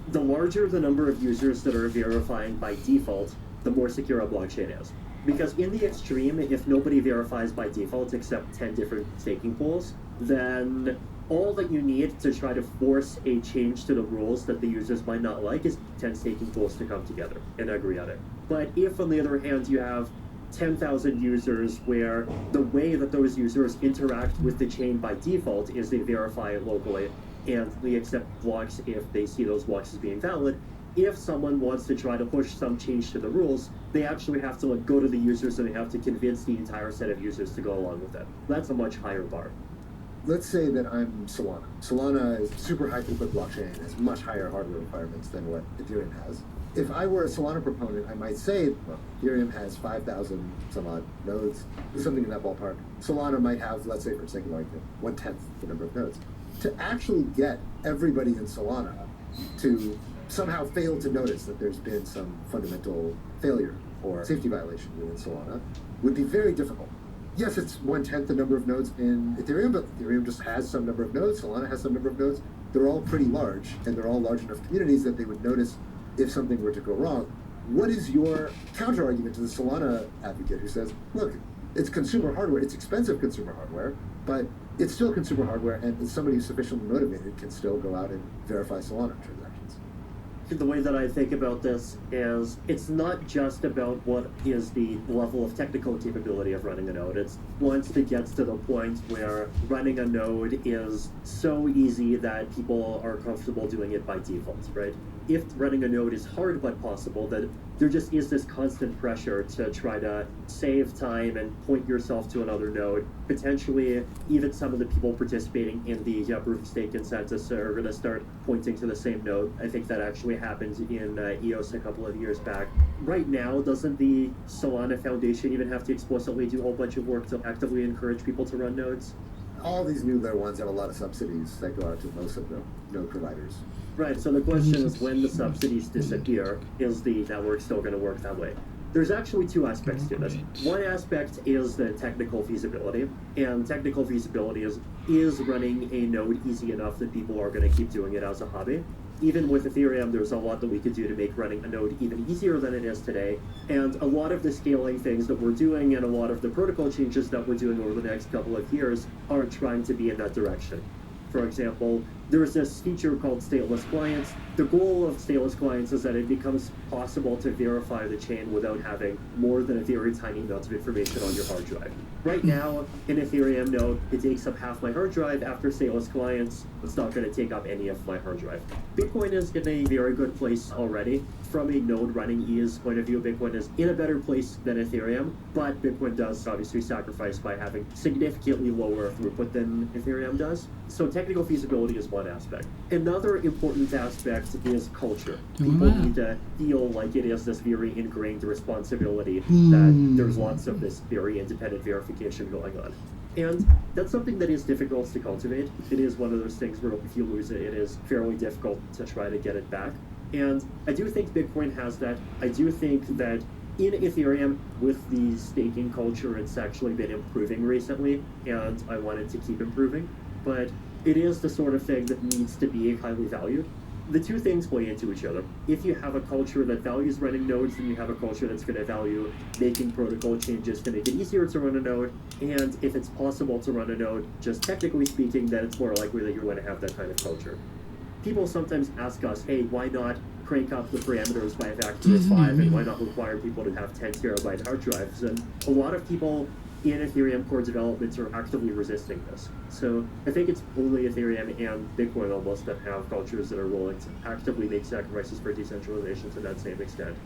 The larger the number of users that are verifying by default, the more secure a blockchain is. Because in the extreme, if nobody verifies by default except 10 different staking pools, then all that you need to try to force a change to the rules that the users might not like is 10 staking pools to come together and agree on it. But if, on the other hand, you have 10,000 users where the way that those users interact with the chain by default is they verify it locally and they accept blocks if they see those blocks as being valid, if someone wants to try to push some change to the rules, they actually have to go to the users and they have to convince the entire set of users to go along with it. That's a much higher bar. Let's say that I'm Solana. Solana is a super high throughput blockchain, has much higher hardware requirements than what Ethereum has. If I were a Solana proponent, I might say, well, Ethereum has 5,000 some odd nodes, something in that ballpark. Solana might have, let's say for the sake of argument, 1/10 the number of nodes. To actually get everybody in Solana to somehow fail to notice that there's been some fundamental failure or safety violation within Solana would be very difficult. Yes, it's 1/10 the number of nodes in Ethereum, but Ethereum just has some number of nodes. Solana has some number of nodes. They're all pretty large, and they're all large enough communities that they would notice if something were to go wrong. What is your counter argument to the Solana advocate who says, look, it's consumer hardware, it's expensive consumer hardware, but it's still consumer hardware, and somebody who's sufficiently motivated can still go out and verify Solana transactions? The way that I think about this is it's not just about what is the level of technical capability of running a node. It's once it gets to the point where running a node is so easy that people are comfortable doing it by default, right? If running a node is hard but possible, then there just is this constant pressure to try to save time and point yourself to another node. Potentially, even some of the people participating in the proof of stake consensus are going to start pointing to the same node. I think that actually happened in EOS a couple of years back. Right now, doesn't the Solana Foundation even have to explicitly do a whole bunch of work to actively encourage people to run nodes? All these new layer ones have a lot of subsidies that go out to most of the node providers. Right, so the question is, when the subsidies disappear, is the network still going to work that way? There's actually two aspects to this. One aspect is the technical feasibility, and technical feasibility is running a node easy enough that people are going to keep doing it as a hobby. Even with Ethereum, there's a lot that we could do to make running a node even easier than it is today, and a lot of the scaling things that we're doing and a lot of the protocol changes that we're doing over the next couple of years are trying to be in that direction. For example, there's this feature called stateless clients. The goal of stateless clients is that it becomes possible to verify the chain without having more than a very tiny amount of information on your hard drive. Right now, in Ethereum node, it takes up half my hard drive. After stateless clients, it's not going to take up any of my hard drive. Bitcoin is in a very good place already. From a node running ease point of view, Bitcoin is in a better place than Ethereum, but Bitcoin does obviously sacrifice by having significantly lower throughput than Ethereum does. So technical feasibility is one aspect. Another important aspect is culture. People need to feel like it is this very ingrained responsibility that there's lots of this very independent verification going on. And that's something that is difficult to cultivate. It is one of those things where if you lose it, it is fairly difficult to try to get it back. And I do think Bitcoin has that. I do think that in Ethereum, with the staking culture, it's actually been improving recently, and I want it to keep improving. But it is the sort of thing that needs to be highly valued. The two things play into each other. If you have a culture that values running nodes, then you have a culture that's going to value making protocol changes to make it easier to run a node. And if it's possible to run a node, just technically speaking, then it's more likely that you're going to have that kind of culture. People sometimes ask us, hey, why not crank up the parameters by a factor of 5, and why not require people to have 10 terabyte hard drives? And a lot of people in Ethereum core developments are actively resisting this. So I think it's only Ethereum and Bitcoin almost that have cultures that are willing to actively make sacrifices for decentralization to that same extent.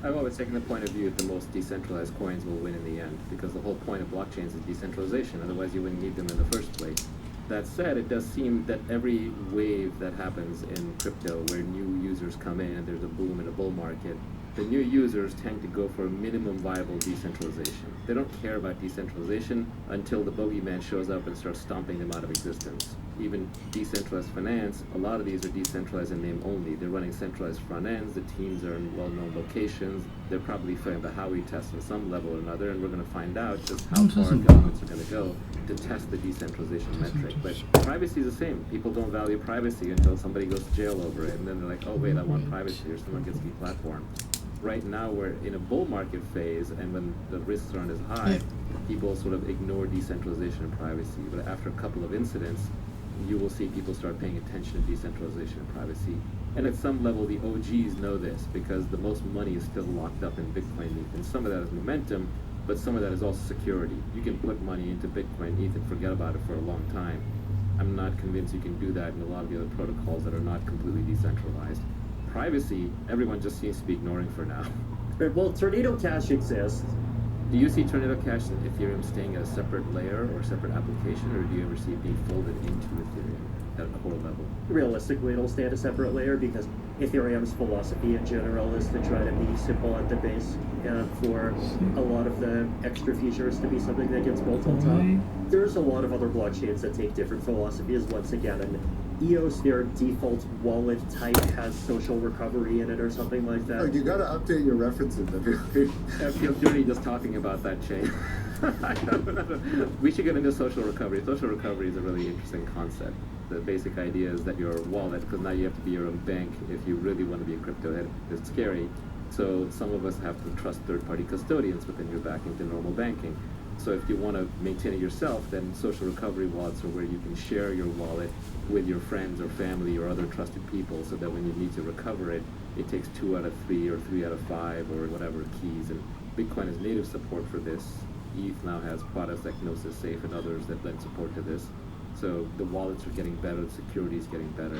I've always taken the point of view that the most decentralized coins will win in the end, because the whole point of blockchains is decentralization, otherwise you wouldn't need them in the first place. That said, it does seem that every wave that happens in crypto where new users come in and there's a boom in a bull market, the new users tend to go for minimum viable decentralization. They don't care about decentralization until the bogeyman shows up and starts stomping them out of existence. Even decentralized finance, a lot of these are decentralized in name only. They're running centralized front ends, the teams are in well-known locations, they're probably failing the Howey test on some level or another, and we're going to find out just how far governments are going to go to test the decentralization metric. But privacy is the same. People don't value privacy until somebody goes to jail over it, and then they're like, oh wait, I want privacy, or someone gets deplatformed. Right now we're in a bull market phase, and when the risks aren't as high, people sort of ignore decentralization and privacy. But after a couple of incidents, you will see people start paying attention to decentralization and privacy. And at some level, the OGs know this, because the most money is still locked up in Bitcoin ETH. And some of that is momentum, but some of that is also security. You can put money into Bitcoin ETH and forget about it for a long time. I'm not convinced you can do that in a lot of the other protocols that are not completely decentralized. privacy, everyone just seems to be ignoring for now. Well, Tornado Cash exists. Do you see Tornado Cash and Ethereum staying at a separate layer or separate application, or do you ever see it being folded into Ethereum at a core level? Realistically, it'll stay at a separate layer because Ethereum's philosophy in general is to try to be simple at the base and for a lot of the extra features to be something that gets built on top. There's a lot of other blockchains that take different philosophies once again, and EOS, their default wallet type, has social recovery in it or something like that. Oh, you gotta update your references. You're already just talking about that chain. We should get into social recovery. Social recovery is a really interesting concept. The basic idea is that your wallet, because now you have to be your own bank if you really want to be a crypto head, it's scary. So some of us have to trust third-party custodians within your backing to normal banking. So if you want to maintain it yourself, then social recovery wallets are where you can share your wallet with your friends or family or other trusted people, so that when you need to recover it, it takes 2 out of 3 or 3 out of 5 or whatever keys. And Bitcoin has native support for this. ETH now has products like Gnosis Safe and others that lend support to this. So the wallets are getting better, the security is getting better.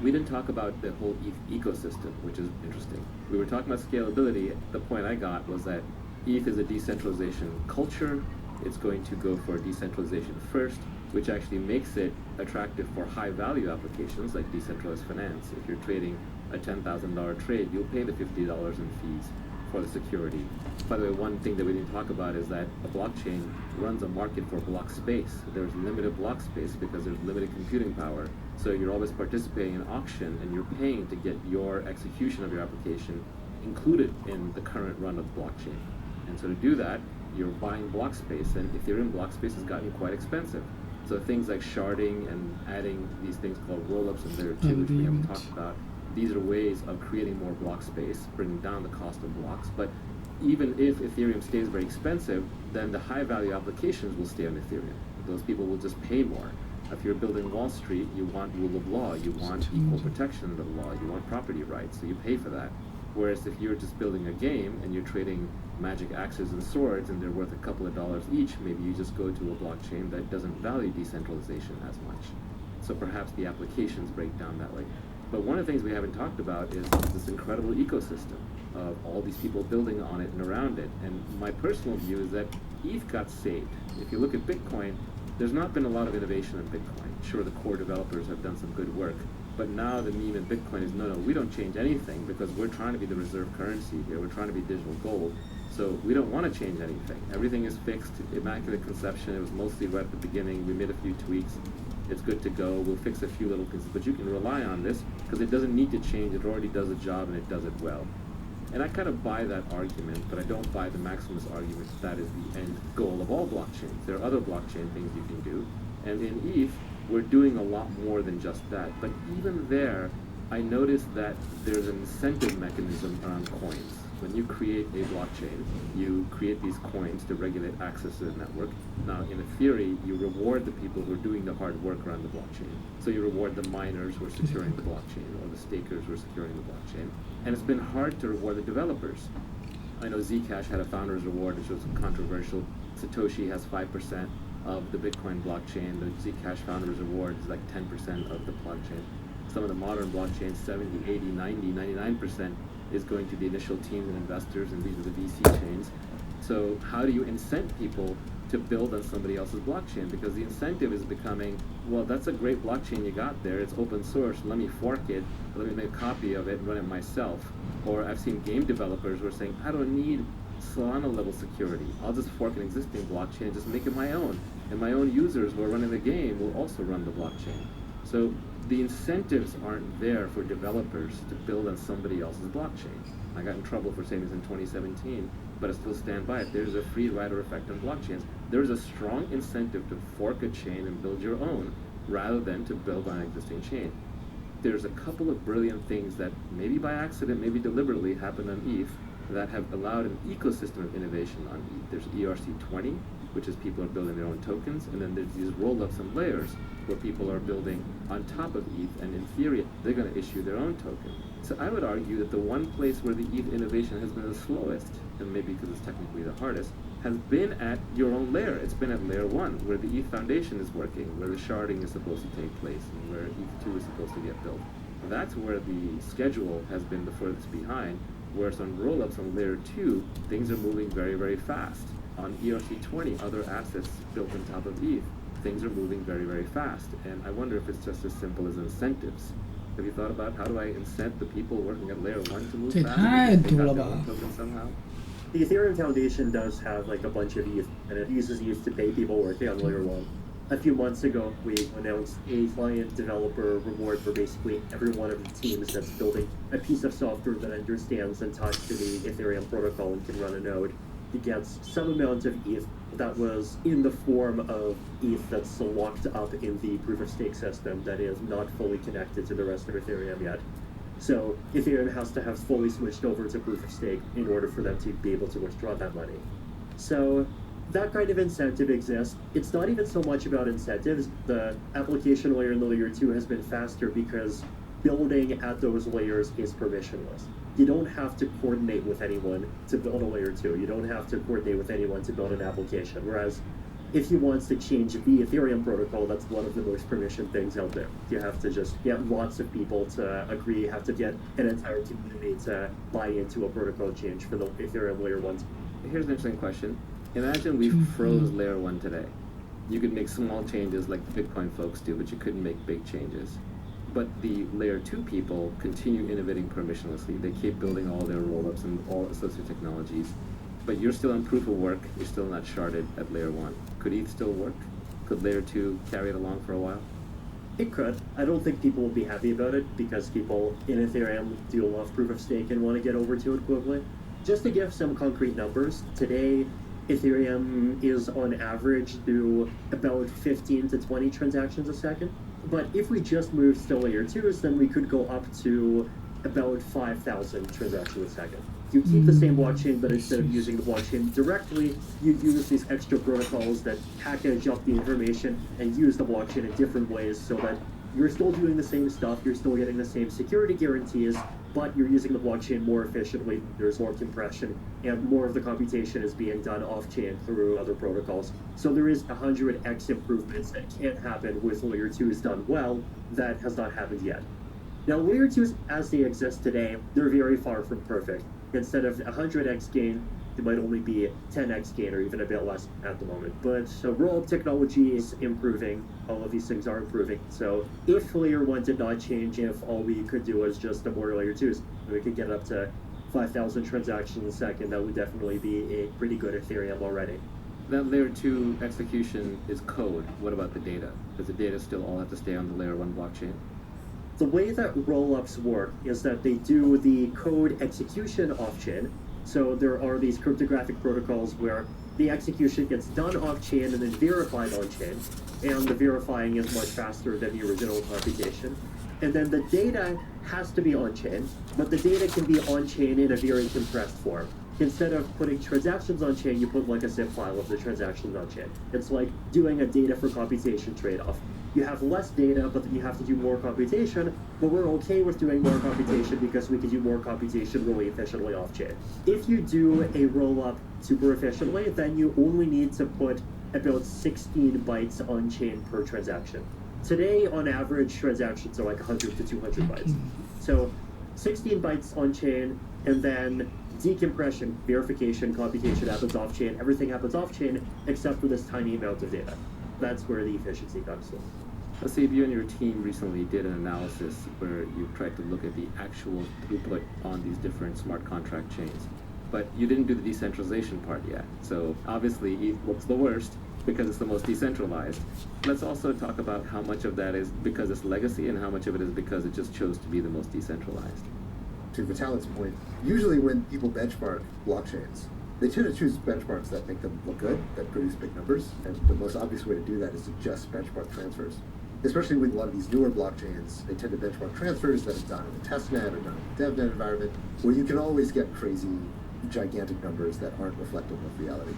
We didn't talk about the whole ETH ecosystem, which is interesting. We were talking about scalability. The point I got was that ETH is a decentralization culture. It's going to go for decentralization first, which actually makes it attractive for high-value applications like decentralized finance. If you're trading a $10,000 trade, you'll pay the $50 in fees for the security. By the way, one thing that we didn't talk about is that a blockchain runs a market for block space. There's limited block space because there's limited computing power. So you're always participating in an auction and you're paying to get your execution of your application included in the current run of the blockchain. And so to do that, you're buying block space, and Ethereum block space has gotten quite expensive. So things like sharding and adding these things called rollups in there too, which we haven't talked about, these are ways of creating more block space, bringing down the cost of blocks. But even if Ethereum stays very expensive, then the high value applications will stay on Ethereum. Those people will just pay more. If you're building Wall Street, you want rule of law, you want equal protection of the law, you want property rights, so you pay for that. Whereas if you're just building a game and you're trading magic axes and swords and they're worth a couple of dollars each, maybe you just go to a blockchain that doesn't value decentralization as much. So perhaps the applications break down that way. But one of the things we haven't talked about is this incredible ecosystem of all these people building on it and around it. And my personal view is that ETH got saved. If you look at Bitcoin, there's not been a lot of innovation in Bitcoin. Sure, the core developers have done some good work, but now the meme in Bitcoin is, no, we don't change anything because we're trying to be the reserve currency here. We're trying to be digital gold. So we don't want to change anything. Everything is fixed, immaculate conception. It was mostly right at the beginning. We made a few tweaks. It's good to go. We'll fix a few little things, but you can rely on this because it doesn't need to change. It already does a job and it does it well. And I kind of buy that argument, but I don't buy the maximalist argument that is the end goal of all blockchains. There are other blockchain things you can do. And in ETH, we're doing a lot more than just that. But even there, I noticed that there's an incentive mechanism around coins. When you create a blockchain, you create these coins to regulate access to the network. Now, in a theory, you reward the people who are doing the hard work around the blockchain. So you reward the miners who are securing the blockchain, or the stakers who are securing the blockchain. And it's been hard to reward the developers. I know Zcash had a founder's reward, which was controversial. Satoshi has 5% of the Bitcoin blockchain. The Zcash founder's reward is like 10% of the blockchain. Some of the modern blockchains, 70, 80, 90, 99% is going to the initial teams and investors, and these are the VC chains. So how do you incent people to build on somebody else's blockchain? Because the incentive is becoming, well, that's a great blockchain you got there. It's open source. Let me fork it. Let me make a copy of it and run it myself. Or I've seen game developers who are saying, I don't need Solana level security. I'll just fork an existing blockchain and just make it my own. And my own users who are running the game will also run the blockchain. So the incentives aren't there for developers to build on somebody else's blockchain. I got in trouble for saying this in 2017, but I still stand by it. There's a free rider effect on blockchains. There's a strong incentive to fork a chain and build your own, rather than to build on an existing chain. There's a couple of brilliant things that maybe by accident, maybe deliberately happened on ETH that have allowed an ecosystem of innovation on ETH. There's ERC20, which is people are building their own tokens, and then there's these roll-ups and layers where people are building on top of ETH, and in theory, they're going to issue their own token. So I would argue that the one place where the ETH innovation has been the slowest, and maybe because it's technically the hardest, has been at your own layer. It's been at layer 1, where the ETH Foundation is working, where the sharding is supposed to take place, and where ETH2 is supposed to get built. That's where the schedule has been the furthest behind, whereas on rollups on layer 2, things are moving very, very fast. On ERC20, other assets built on top of ETH, things are moving very, very fast. And I wonder if it's just as simple as incentives. Have you thought about how do I incent the people working at layer 1 to move 这 fast? 太 They 多 got 了 their 吧 own token somehow? The Ethereum Foundation does have like a bunch of ETH, and it uses ETH to pay people working on layer 1. A few months ago, we announced a client developer reward for basically every one of the teams that's building a piece of software that understands and talks to the Ethereum protocol and can run a node. It gets some amount of ETH that was in the form of ETH that's locked up in the proof of stake system that is not fully connected to the rest of Ethereum yet. So Ethereum has to have fully switched over to proof of stake in order for them to be able to withdraw that money. So that kind of incentive exists. It's not even so much about incentives. The application layer in the layer 2 has been faster because building at those layers is permissionless. You don't have to coordinate with anyone to build a layer 2. You don't have to coordinate with anyone to build an application. Whereas if you want to change the Ethereum protocol, that's one of the most permissioned things out there. You have to just get lots of people to agree, you have to get an entire community to buy into a protocol change for the Ethereum layer 1. Here's an interesting question. Imagine we froze layer 1 today. You could make small changes like the Bitcoin folks do, but you couldn't make big changes. But the layer 2 people continue innovating permissionlessly. They keep building all their rollups and all associated technologies. But you're still in proof of work. You're still not sharded at layer 1. Could ETH still work? Could layer 2 carry it along for a while? It could. I don't think people will be happy about it because people in Ethereum do love proof of stake and want to get over to it quickly. Just to give some concrete numbers, today Ethereum is on average do about 15 to 20 transactions a second. But if we just moved to layer 2s, then we could go up to about 5,000 transactions a second. You keep the same blockchain, but instead of using the blockchain directly, you use these extra protocols that package up the information and use the blockchain in different ways so that you're still doing the same stuff, you're still getting the same security guarantees, but you're using the blockchain more efficiently, there's more compression, and more of the computation is being done off-chain through other protocols. So there is 100x improvements that can't happen with layer 2s done well that has not happened yet. Now, layer 2s, as they exist today, they're very far from perfect. Instead of 100x gain, it might only be 10x gain or even a bit less at the moment. But roll-up technology is improving. All of these things are improving. So if layer 1 did not change, if all we could do was just more layer 2s, we could get up to 5,000 transactions a second. That would definitely be a pretty good Ethereum already. That layer 2 execution is code. What about the data? Does the data still all have to stay on the layer 1 blockchain? The way that roll-ups work is that they do the code execution off-chain. So there are these cryptographic protocols where the execution gets done off-chain and then verified on-chain, and the verifying is much faster than the original computation. And then the data has to be on-chain, but the data can be on-chain in a very compressed form. Instead of putting transactions on-chain, you put like a zip file of the transactions on-chain. It's like doing a data for computation trade-off. You have less data, but then you have to do more computation, but we're okay with doing more computation because we can do more computation really efficiently off-chain. If you do a roll-up super efficiently, then you only need to put about 16 bytes on-chain per transaction. Today, on average, transactions are like 100 to 200 bytes. So 16 bytes on-chain, and then decompression, verification, computation happens off-chain, everything happens off-chain except for this tiny amount of data. That's where the efficiency comes from. Let's say if you and your team recently did an analysis where you tried to look at the actual throughput on these different smart contract chains, but you didn't do the decentralization part yet. So obviously ETH looks the worst because it's the most decentralized. Let's also talk about how much of that is because it's legacy and how much of it is because it just chose to be the most decentralized. To Vitalik's point, usually when people benchmark blockchains, they tend to choose benchmarks that make them look good, that produce big numbers, and the most obvious way to do that is to just benchmark transfers. Especially with a lot of these newer blockchains, they tend to benchmark transfers that are done in a testnet or done in a devnet environment, where you can always get crazy, gigantic numbers that aren't reflective of reality.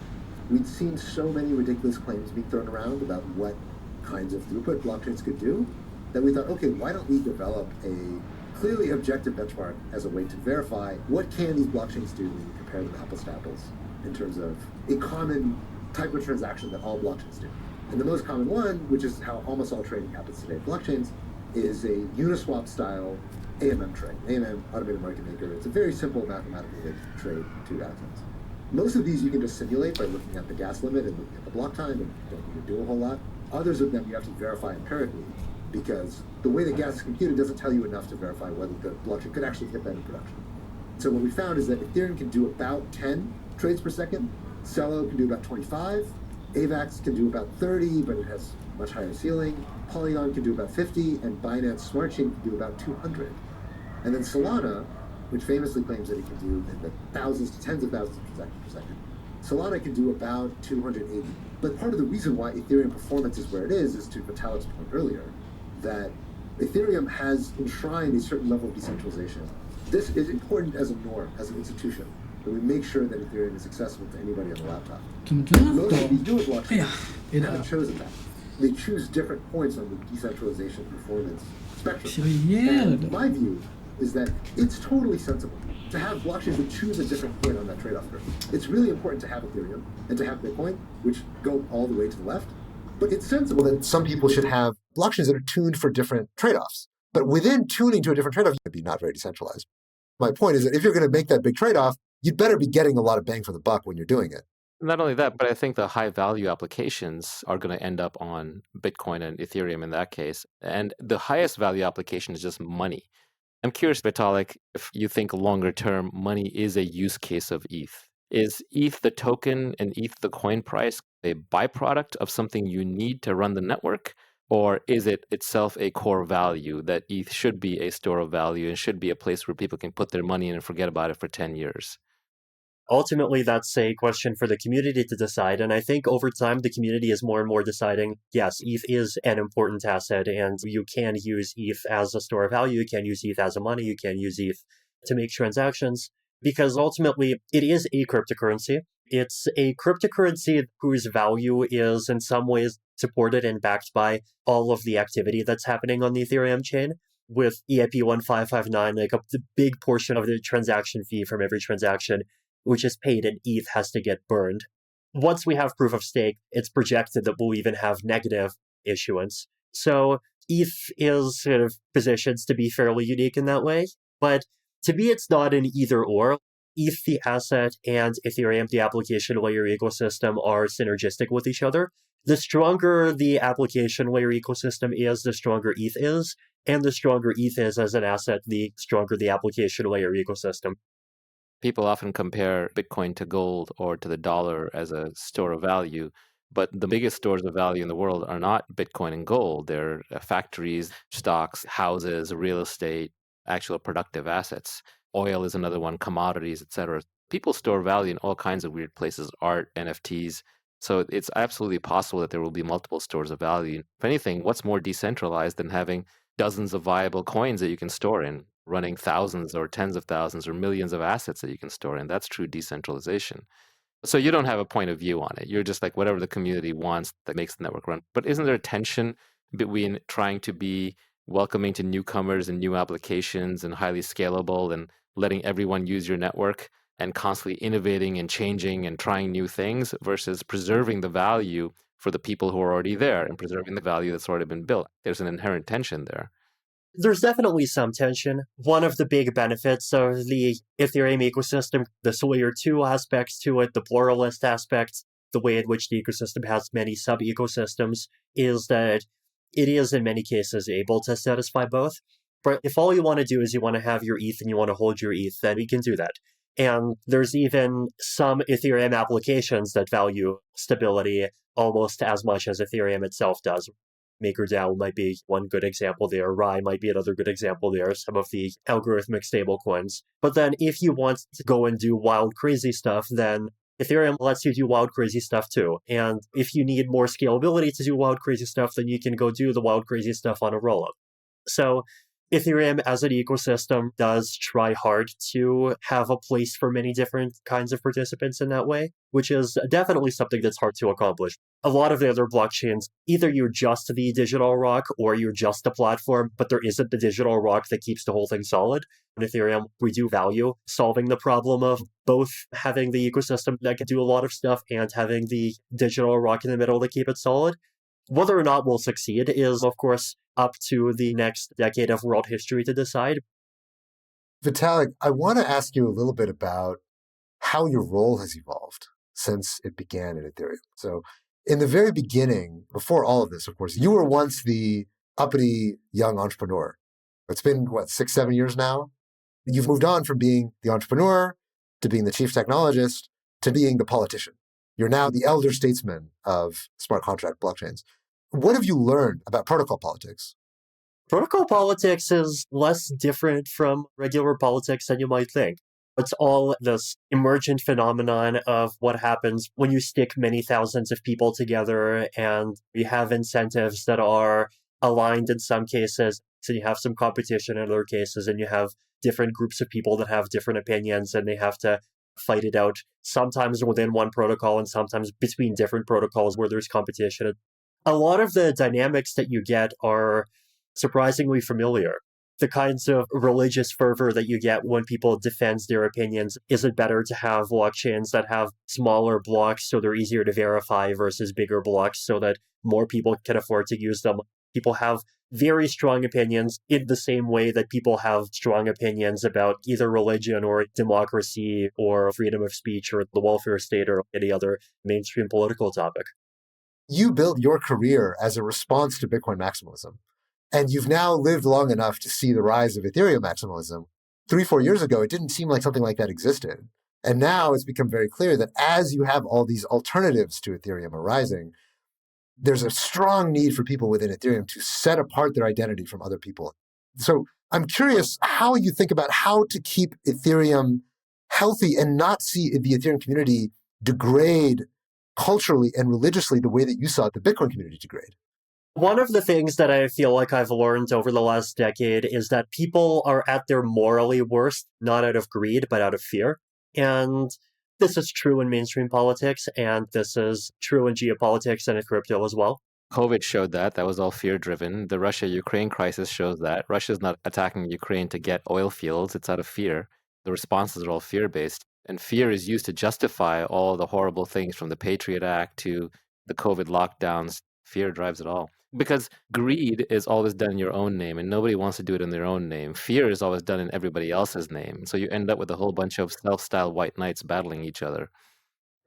We'd seen so many ridiculous claims being thrown around about what kinds of throughput blockchains could do, that we thought, okay, why don't we develop a clearly objective benchmark as a way to verify what can these blockchains do when you compare them apples to apples in terms of a common type of transaction that all blockchains do. And the most common one, which is how almost all trading happens today in blockchains, is a Uniswap style AMM trade, AMM, automated market maker. It's a very simple mathematical way to trade two atoms. Most of these you can just simulate by looking at the gas limit and looking at the block time, and you don't need to do a whole lot. Others of them you have to verify empirically, because the way the gas is computed doesn't tell you enough to verify whether the blockchain could actually hit that in production. So what we found is that Ethereum can do about 10 trades per second, Celo can do about 25, AVAX can do about 30, but it has much higher ceiling, Polygon can do about 50, and Binance Smart Chain can do about 200. And then Solana, which famously claims that it can do in the thousands to tens of thousands of transactions per second, Solana can do about 280. But part of the reason why Ethereum performance is where it is to Vitalik's point earlier, that Ethereum has enshrined a certain level of decentralization. This is important as a norm, as an institution, that we make sure that Ethereum is accessible to anybody on the laptop. Most of these newer blockchains haven't chosen that. They choose different points on the decentralization performance spectrum. And my view is that it's totally sensible to have blockchains that choose a different point on that trade-off curve. It's really important to have Ethereum and to have Bitcoin, which go all the way to the left. But it's sensible that some people should have blockchains that are tuned for different trade-offs. But within tuning to a different trade-off, you'd be not very decentralized. My point is that if you're going to make that big trade-off, you'd better be getting a lot of bang for the buck when you're doing it. Not only that, but I think the high value applications are going to end up on Bitcoin and Ethereum in that case. And the highest value application is just money. I'm curious, Vitalik, if you think longer term money is a use case of ETH. Is ETH the token and ETH the coin price a byproduct of something you need to run the network? Or is it itself a core value that ETH should be a store of value and should be a place where people can put their money in and forget about it for 10 years? Ultimately, that's a question for the community to decide. And I think over time, the community is more and more deciding, yes, ETH is an important asset, and you can use ETH as a store of value. You can use ETH as a money. You can use ETH to make transactions, because ultimately, it is a cryptocurrency. It's a cryptocurrency whose value is in some ways supported and backed by all of the activity that's happening on the Ethereum chain. With EIP 1559, like the big portion of the transaction fee from every transaction, which is paid in ETH, has to get burned. Once we have proof of stake, it's projected that we'll even have negative issuance. So ETH is sort of positioned to be fairly unique in that way. But to me, it's not an either or. ETH, the asset, and Ethereum, the application layer ecosystem, are synergistic with each other. The stronger the application layer ecosystem is, the stronger ETH is. And the stronger ETH is as an asset, the stronger the application layer ecosystem. People often compare Bitcoin to gold or to the dollar as a store of value, but the biggest stores of value in the world are not Bitcoin and gold. They're factories, stocks, houses, real estate, actual productive assets. Oil is another one, commodities, etc. People store value in all kinds of weird places, art, NFTs. So it's absolutely possible that there will be multiple stores of value. If anything, what's more decentralized than having dozens of viable coins that you can store in, running thousands or tens of thousands or millions of assets that you can store in? That's true decentralization. So you don't have a point of view on it. You're just like whatever the community wants that makes the network run. But isn't there a tension between trying to be welcoming to newcomers and new applications and highly scalable and letting everyone use your network and constantly innovating and changing and trying new things versus preserving the value for the people who are already there and preserving the value that's already been built? There's an inherent tension there. There's definitely some tension. One of the big benefits of the Ethereum ecosystem, the layer 2 aspects to it, the pluralist aspects, the way in which the ecosystem has many sub-ecosystems, is that it is in many cases able to satisfy both. But if all you want to do is you want to have your ETH and you want to hold your ETH, then we can do that. And there's even some Ethereum applications that value stability almost as much as Ethereum itself does. MakerDAO might be one good example there. Rye might be another good example there. Some of the algorithmic stablecoins. But then if you want to go and do wild, crazy stuff, then Ethereum lets you do wild, crazy stuff too. And if you need more scalability to do wild, crazy stuff, then you can go do the wild, crazy stuff on a rollup. So Ethereum as an ecosystem does try hard to have a place for many different kinds of participants in that way, which is definitely something that's hard to accomplish. A lot of the other blockchains, either you're just the digital rock or you're just a platform, but there isn't the digital rock that keeps the whole thing solid. In Ethereum, we do value solving the problem of both having the ecosystem that can do a lot of stuff and having the digital rock in the middle to keep it solid. Whether or not we'll succeed is, of course, up to the next decade of world history to decide. Vitalik, I want to ask you a little bit about how your role has evolved since it began in Ethereum. So in the very beginning, before all of this, of course, you were once the uppity young entrepreneur. It's been, 6, 7 years now? You've moved on from being the entrepreneur to being the chief technologist to being the politician. You're now the elder statesman of smart contract blockchains. What have you learned about protocol politics? Protocol politics is less different from regular politics than you might think. It's all this emergent phenomenon of what happens when you stick many thousands of people together and you have incentives that are aligned in some cases, so you have some competition in other cases, and you have different groups of people that have different opinions and they have to fight it out, sometimes within one protocol and sometimes between different protocols where there's competition. A lot of the dynamics that you get are surprisingly familiar. The kinds of religious fervor that you get when people defend their opinions. Is it better to have blockchains that have smaller blocks so they're easier to verify versus bigger blocks so that more people can afford to use them? People have very strong opinions in the same way that people have strong opinions about either religion or democracy or freedom of speech or the welfare state or any other mainstream political topic. You built your career as a response to Bitcoin maximalism. And you've now lived long enough to see the rise of Ethereum maximalism. 3-4 years ago, it didn't seem like something like that existed. And now it's become very clear that as you have all these alternatives to Ethereum arising, there's a strong need for people within Ethereum to set apart their identity from other people. So I'm curious how you think about how to keep Ethereum healthy and not see the Ethereum community degrade culturally and religiously the way that you saw the Bitcoin community degrade. One of the things that I feel like I've learned over the last decade is that people are at their morally worst, not out of greed, but out of fear. And this is true in mainstream politics, and this is true in geopolitics and in crypto as well. COVID showed that. That was all fear-driven. The Russia-Ukraine crisis shows that. Russia's not attacking Ukraine to get oil fields. It's out of fear. The responses are all fear-based. And fear is used to justify all the horrible things from the Patriot Act to the COVID lockdowns. Fear drives it all. Because greed is always done in your own name, and nobody wants to do it in their own name. Fear is always done in everybody else's name. So you end up with a whole bunch of self-styled white knights battling each other.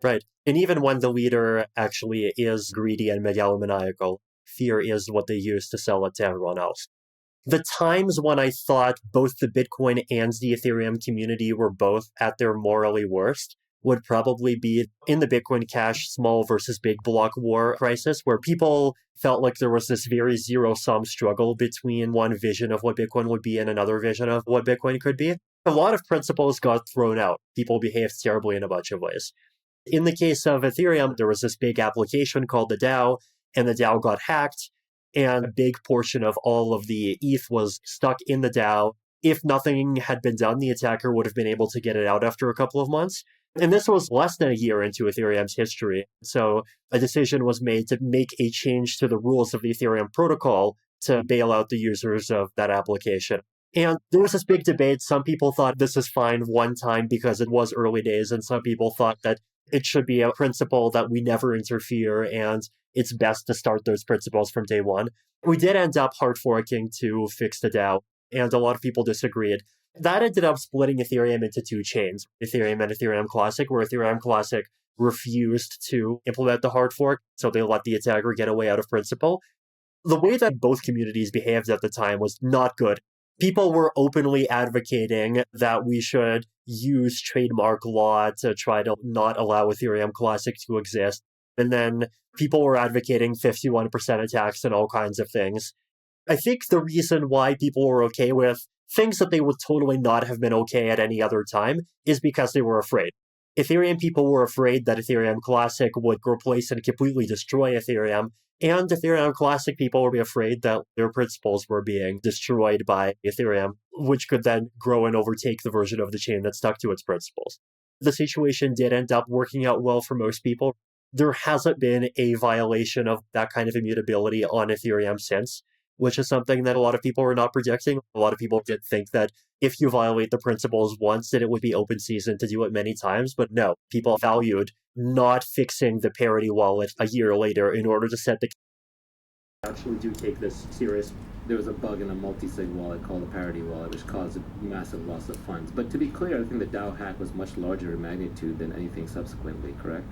Right. And even when the leader actually is greedy and megalomaniacal, fear is what they use to sell it to everyone else. The times when I thought both the Bitcoin and the Ethereum community were both at their morally worst would probably be in the Bitcoin Cash small versus big block war crisis, where people felt like there was this very zero-sum struggle between one vision of what Bitcoin would be and another vision of what Bitcoin could be. A lot of principles got thrown out. People behaved terribly in a bunch of ways. In the case of Ethereum, there was this big application called the DAO, and the DAO got hacked, and a big portion of all of the ETH was stuck in the DAO. If nothing had been done, the attacker would have been able to get it out after a couple of months. And this was less than a year into Ethereum's history. So a decision was made to make a change to the rules of the Ethereum protocol to bail out the users of that application. And there was this big debate. Some people thought this is fine one time because it was early days, and some people thought that it should be a principle that we never interfere, and it's best to start those principles from day one. We did end up hard forking to fix the DAO, and a lot of people disagreed. That ended up splitting Ethereum into two chains, Ethereum and Ethereum Classic, where Ethereum Classic refused to implement the hard fork, so they let the attacker get away out of principle. The way that both communities behaved at the time was not good. People were openly advocating that we should use trademark law to try to not allow Ethereum Classic to exist. And then people were advocating 51% attacks and all kinds of things. I think the reason why people were okay with things that they would totally not have been okay at any other time is because they were afraid. Ethereum people were afraid that Ethereum Classic would replace and completely destroy Ethereum, and Ethereum Classic people would be afraid that their principles were being destroyed by Ethereum, which could then grow and overtake the version of the chain that stuck to its principles. The situation did end up working out well for most people. There hasn't been a violation of that kind of immutability on Ethereum since, which is something that a lot of people were not projecting. A lot of people did think that if you violate the principles once, that it would be open season to do it many times. But no, people valued not fixing the parity wallet a year later in order to set the... Actually do take this serious. there was a bug in a multi-sig wallet called a parity wallet, which caused a massive loss of funds. But to be clear, I think the DAO hack was much larger in magnitude than anything subsequently, correct?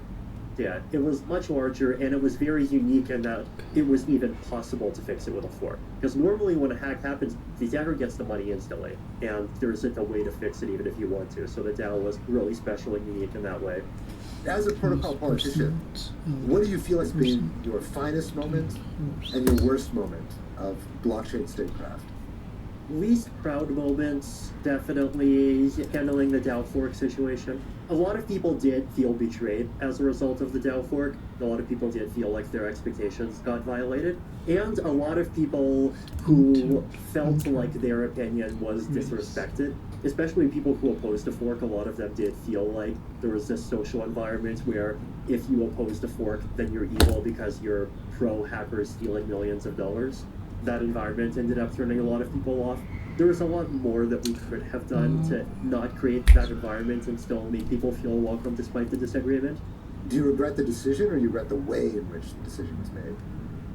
Yeah, it was much larger, and it was very unique in that it was even possible to fix it with a fork. Because normally when a hack happens, the attacker gets the money instantly, and there isn't a way to fix it even if you want to. So the DAO was really special and unique in that way. As a protocol politician, what do you feel has been your finest moment and your worst moment of blockchain statecraft? Least proud moments, definitely handling the DAO fork situation. A lot of people did feel betrayed as a result of the DAO fork. A lot of people did feel like their expectations got violated. And a lot of people who felt like their opinion was disrespected, especially people who opposed the fork. A lot of them did feel like there was this social environment where if you opposed the fork, then you're evil because you're pro-hackers stealing millions of dollars. That environment ended up turning a lot of people off. There was a lot more that we could have done to not create that environment and still make people feel welcome despite the disagreement. Do you regret the decision, or you regret the way in which the decision was made?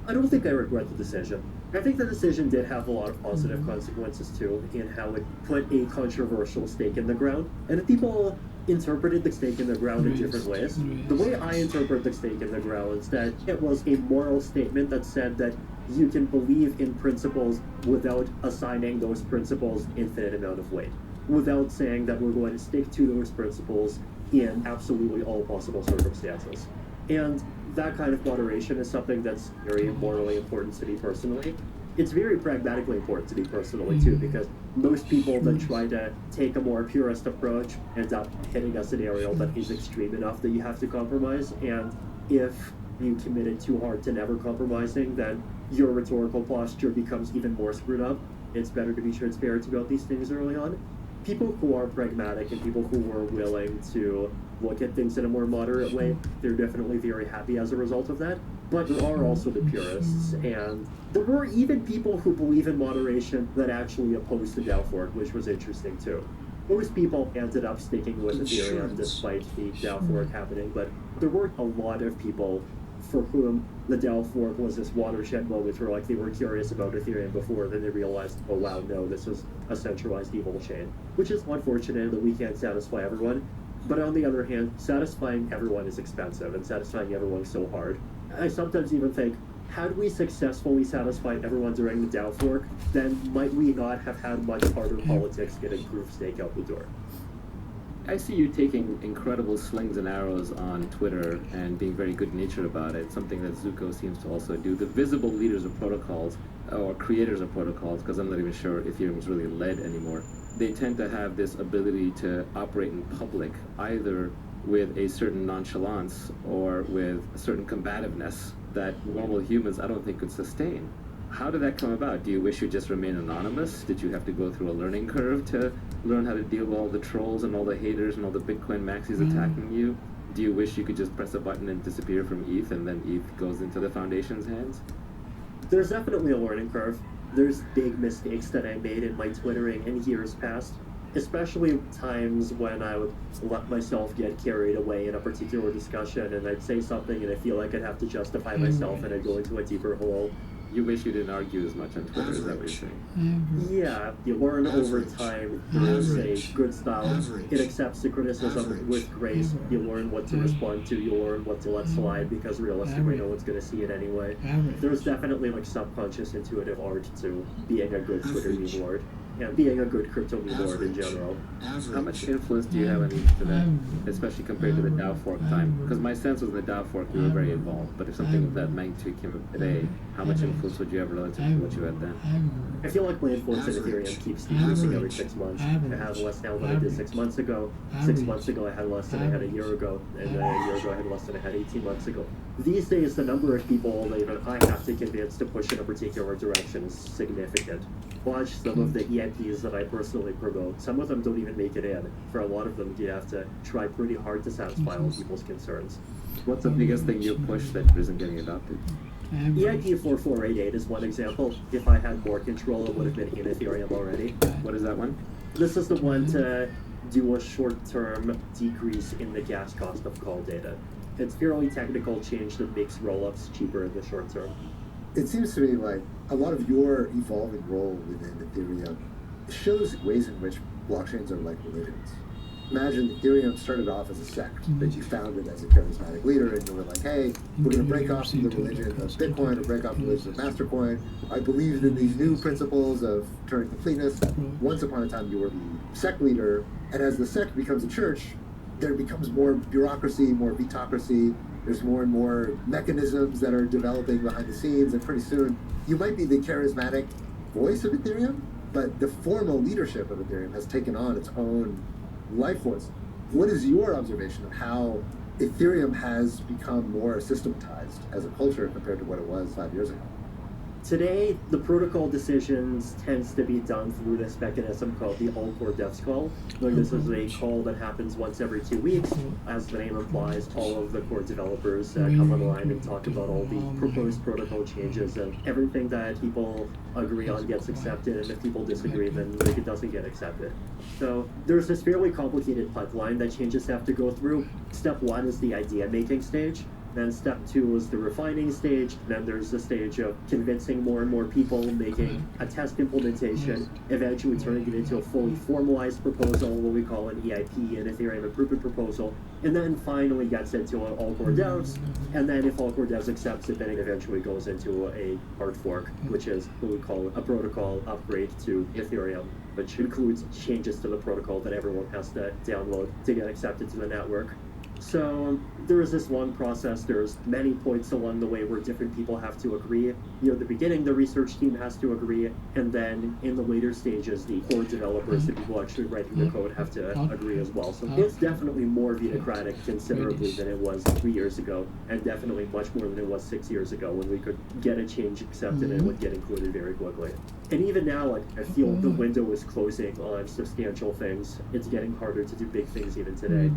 I don't think I regret the decision. I think the decision did have a lot of positive consequences too, in how it put a controversial stake in the ground. And if people interpreted the stake in the ground in different ways, the way I interpret the stake in the ground is that it was a moral statement that said that you can believe in principles without assigning those principles infinite amount of weight, without saying that we're going to stick to those principles in absolutely all possible circumstances. And that kind of moderation is something that's very morally important to me personally. It's very pragmatically important to me personally too, because most people that try to take a more purist approach end up hitting a scenario that is extreme enough that you have to compromise. And if you committed too hard to never compromising, then your rhetorical posture becomes even more screwed up. It's better to be transparent about these things early on. People who are pragmatic and people who are willing to look at things in a more moderate way, they're definitely very happy as a result of that. But there are also the purists, and there were even people who believe in moderation that actually oppose the DAO fork, which was interesting too. Most people ended up sticking with Ethereum despite the DAO fork happening, but there were a lot of people for whom the DAO fork was this watershed moment where like they were curious about Ethereum before, then they realized, oh wow, no, this is a centralized evil chain. Which is unfortunate that we can't satisfy everyone. But on the other hand, satisfying everyone is expensive, and satisfying everyone is so hard. I sometimes even think, had we successfully satisfied everyone during the DAO fork, then might we not have had much harder politics getting proof stake out the door? I see you taking incredible slings and arrows on Twitter and being very good-natured about it, something that Zuko seems to also do. The visible leaders of protocols, or creators of protocols, because I'm not even sure Ethereum is really led anymore, they tend to have this ability to operate in public, either with a certain nonchalance or with a certain combativeness that normal humans I don't think could sustain. How did that come about? Do you wish you just remain anonymous? Did you have to go through a learning curve to learn how to deal with all the trolls and all the haters and all the Bitcoin maxis attacking you? Do you wish you could just press a button and disappear from ETH and then ETH goes into the Foundation's hands? There's definitely a learning curve. There's big mistakes that I made in my Twittering in years past, especially times when I would let myself get carried away in a particular discussion and I'd say something and I feel like I'd have to justify myself and I'd go into a deeper hole. You wish you didn't argue as much on Twitter, is that what you're saying? Yeah, you learn over time. There's a good style. It accepts the criticism with grace. You learn what to respond to. You learn what to let slide because realistically no one's going to see it anyway. There's definitely like subconscious intuitive art to being a good Twitter meme lord. And being a good crypto meme lord in general. How much influence do you have on ETH today, especially compared to the DAO fork time? Because my sense was in the DAO fork you were very involved, but if something of that magnitude came up today, how much influence would you have relative to what you had then? I feel like my influence in Ethereum keeps decreasing every 6 months. I have less now than I did 6 months ago. 6 months ago I had less than I had a year ago, and then a year ago I had less than I had 18 months ago. These days the number of people that even I have to convince to push in a particular direction is significant. Watch some of the EIPs that I personally promote. Some of them don't even make it in. For a lot of them, you have to try pretty hard to satisfy all people's concerns. What's the biggest thing you push that isn't getting adopted? EIP 4488 is one example. If I had more control, it would have been in Ethereum already. What is that one? This is the one to do a short-term decrease in the gas cost of call data. It's a fairly technical change that makes rollups cheaper in the short term. It seems to me like a lot of your evolving role within Ethereum shows ways in which blockchains are like religions. Imagine Ethereum started off as a sect that you founded as a charismatic leader, and you were like, hey, we're going to break off from the religion of Bitcoin or break off the religion of Mastercoin. I believed in these new principles of Turing completeness. Once upon a time, you were the sect leader, and as the sect becomes a church, there becomes more bureaucracy, more vetocracy. There's more and more mechanisms that are developing behind the scenes, and pretty soon, you might be the charismatic voice of Ethereum, but the formal leadership of Ethereum has taken on its own life force. What is your observation of how Ethereum has become more systematized as a culture compared to what it was 5 years ago? Today, the protocol decisions tends to be done through this mechanism called the all-core devs call. Like, this is a call that happens once every 2 weeks. As the name implies, all of the core developers come online and talk about all the proposed protocol changes, and everything that people agree on gets accepted, and if people disagree, then it doesn't get accepted. So there's this fairly complicated pipeline that changes have to go through. Step 1 is the idea-making stage. Then step 2 is the refining stage. Then there's the stage of convincing more and more people, making a test implementation, eventually turning it into a fully formalized proposal, what we call an EIP, an Ethereum Improvement Proposal, and then finally gets into an all-core devs. And then if all-core devs accepts it, then it eventually goes into a hard fork, which is what we call a protocol upgrade to Ethereum, which includes changes to the protocol that everyone has to download to get accepted to the network. So there is this long process. There's many points along the way where different people have to agree. At the beginning, the research team has to agree, and then in the later stages, the core developers, the people actually writing the code, have to agree as well. So it's definitely more bureaucratic considerably than it was 3 years ago, and definitely much more than it was 6 years ago, when we could get a change accepted and it would get included very quickly. And even now, I feel the window is closing on substantial things. It's getting harder to do big things even today.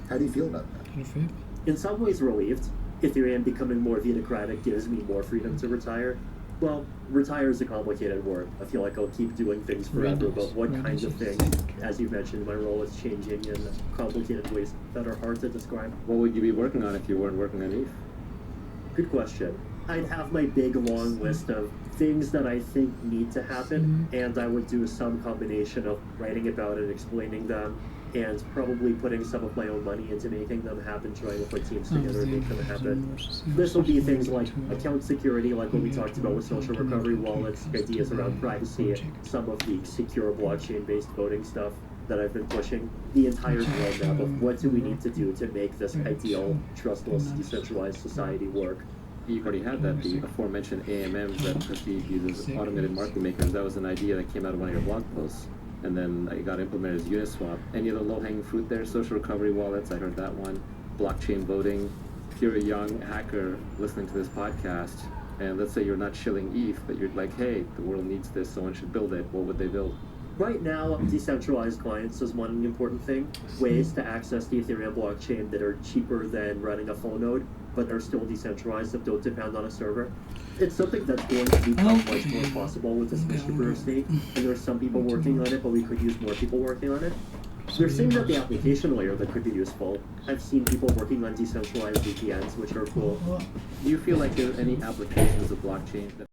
How do you feel about that? In some ways, relieved. Ethereum becoming more bureaucratic gives me more freedom to retire. Well, retire is a complicated word. I feel like I'll keep doing things forever, but what kinds of things? As you mentioned, my role is changing in complicated ways that are hard to describe. What would you be working on if you weren't working on ETH? Good question. I'd have my big long list of things that I think need to happen, and I would do some combination of writing about it, explaining them, and probably putting some of my own money into making them happen, trying to put teams together and make them happen. This will be things like account security, like what we talked about with social recovery wallets, ideas around privacy, some of the secure blockchain-based voting stuff that I've been pushing, the entire roadmap of what do we need to do to make this ideal, trustless, decentralized society work. You already had that, the aforementioned AMMs that Prestige uses, automated market makers. That was an idea that came out of one of your blog posts. And then it got implemented as Uniswap. Any other low-hanging fruit there? Social recovery wallets, I heard that one. Blockchain voting. If you're a young hacker listening to this podcast, and let's say you're not shilling ETH, but you're like, hey, the world needs this, someone should build it, what would they build? Right now, decentralized clients is one important thing. Ways to access the Ethereum blockchain that are cheaper than running a full node, but are still decentralized that don't depend on a server. It's something that's going to become much more possible with the switch to proof of stake, and there's some people working on it, but we could use more people working on it. There's things at the application layer that could be useful. I've seen people working on decentralized VPNs, which are cool. Do you feel like there are any applications of blockchain that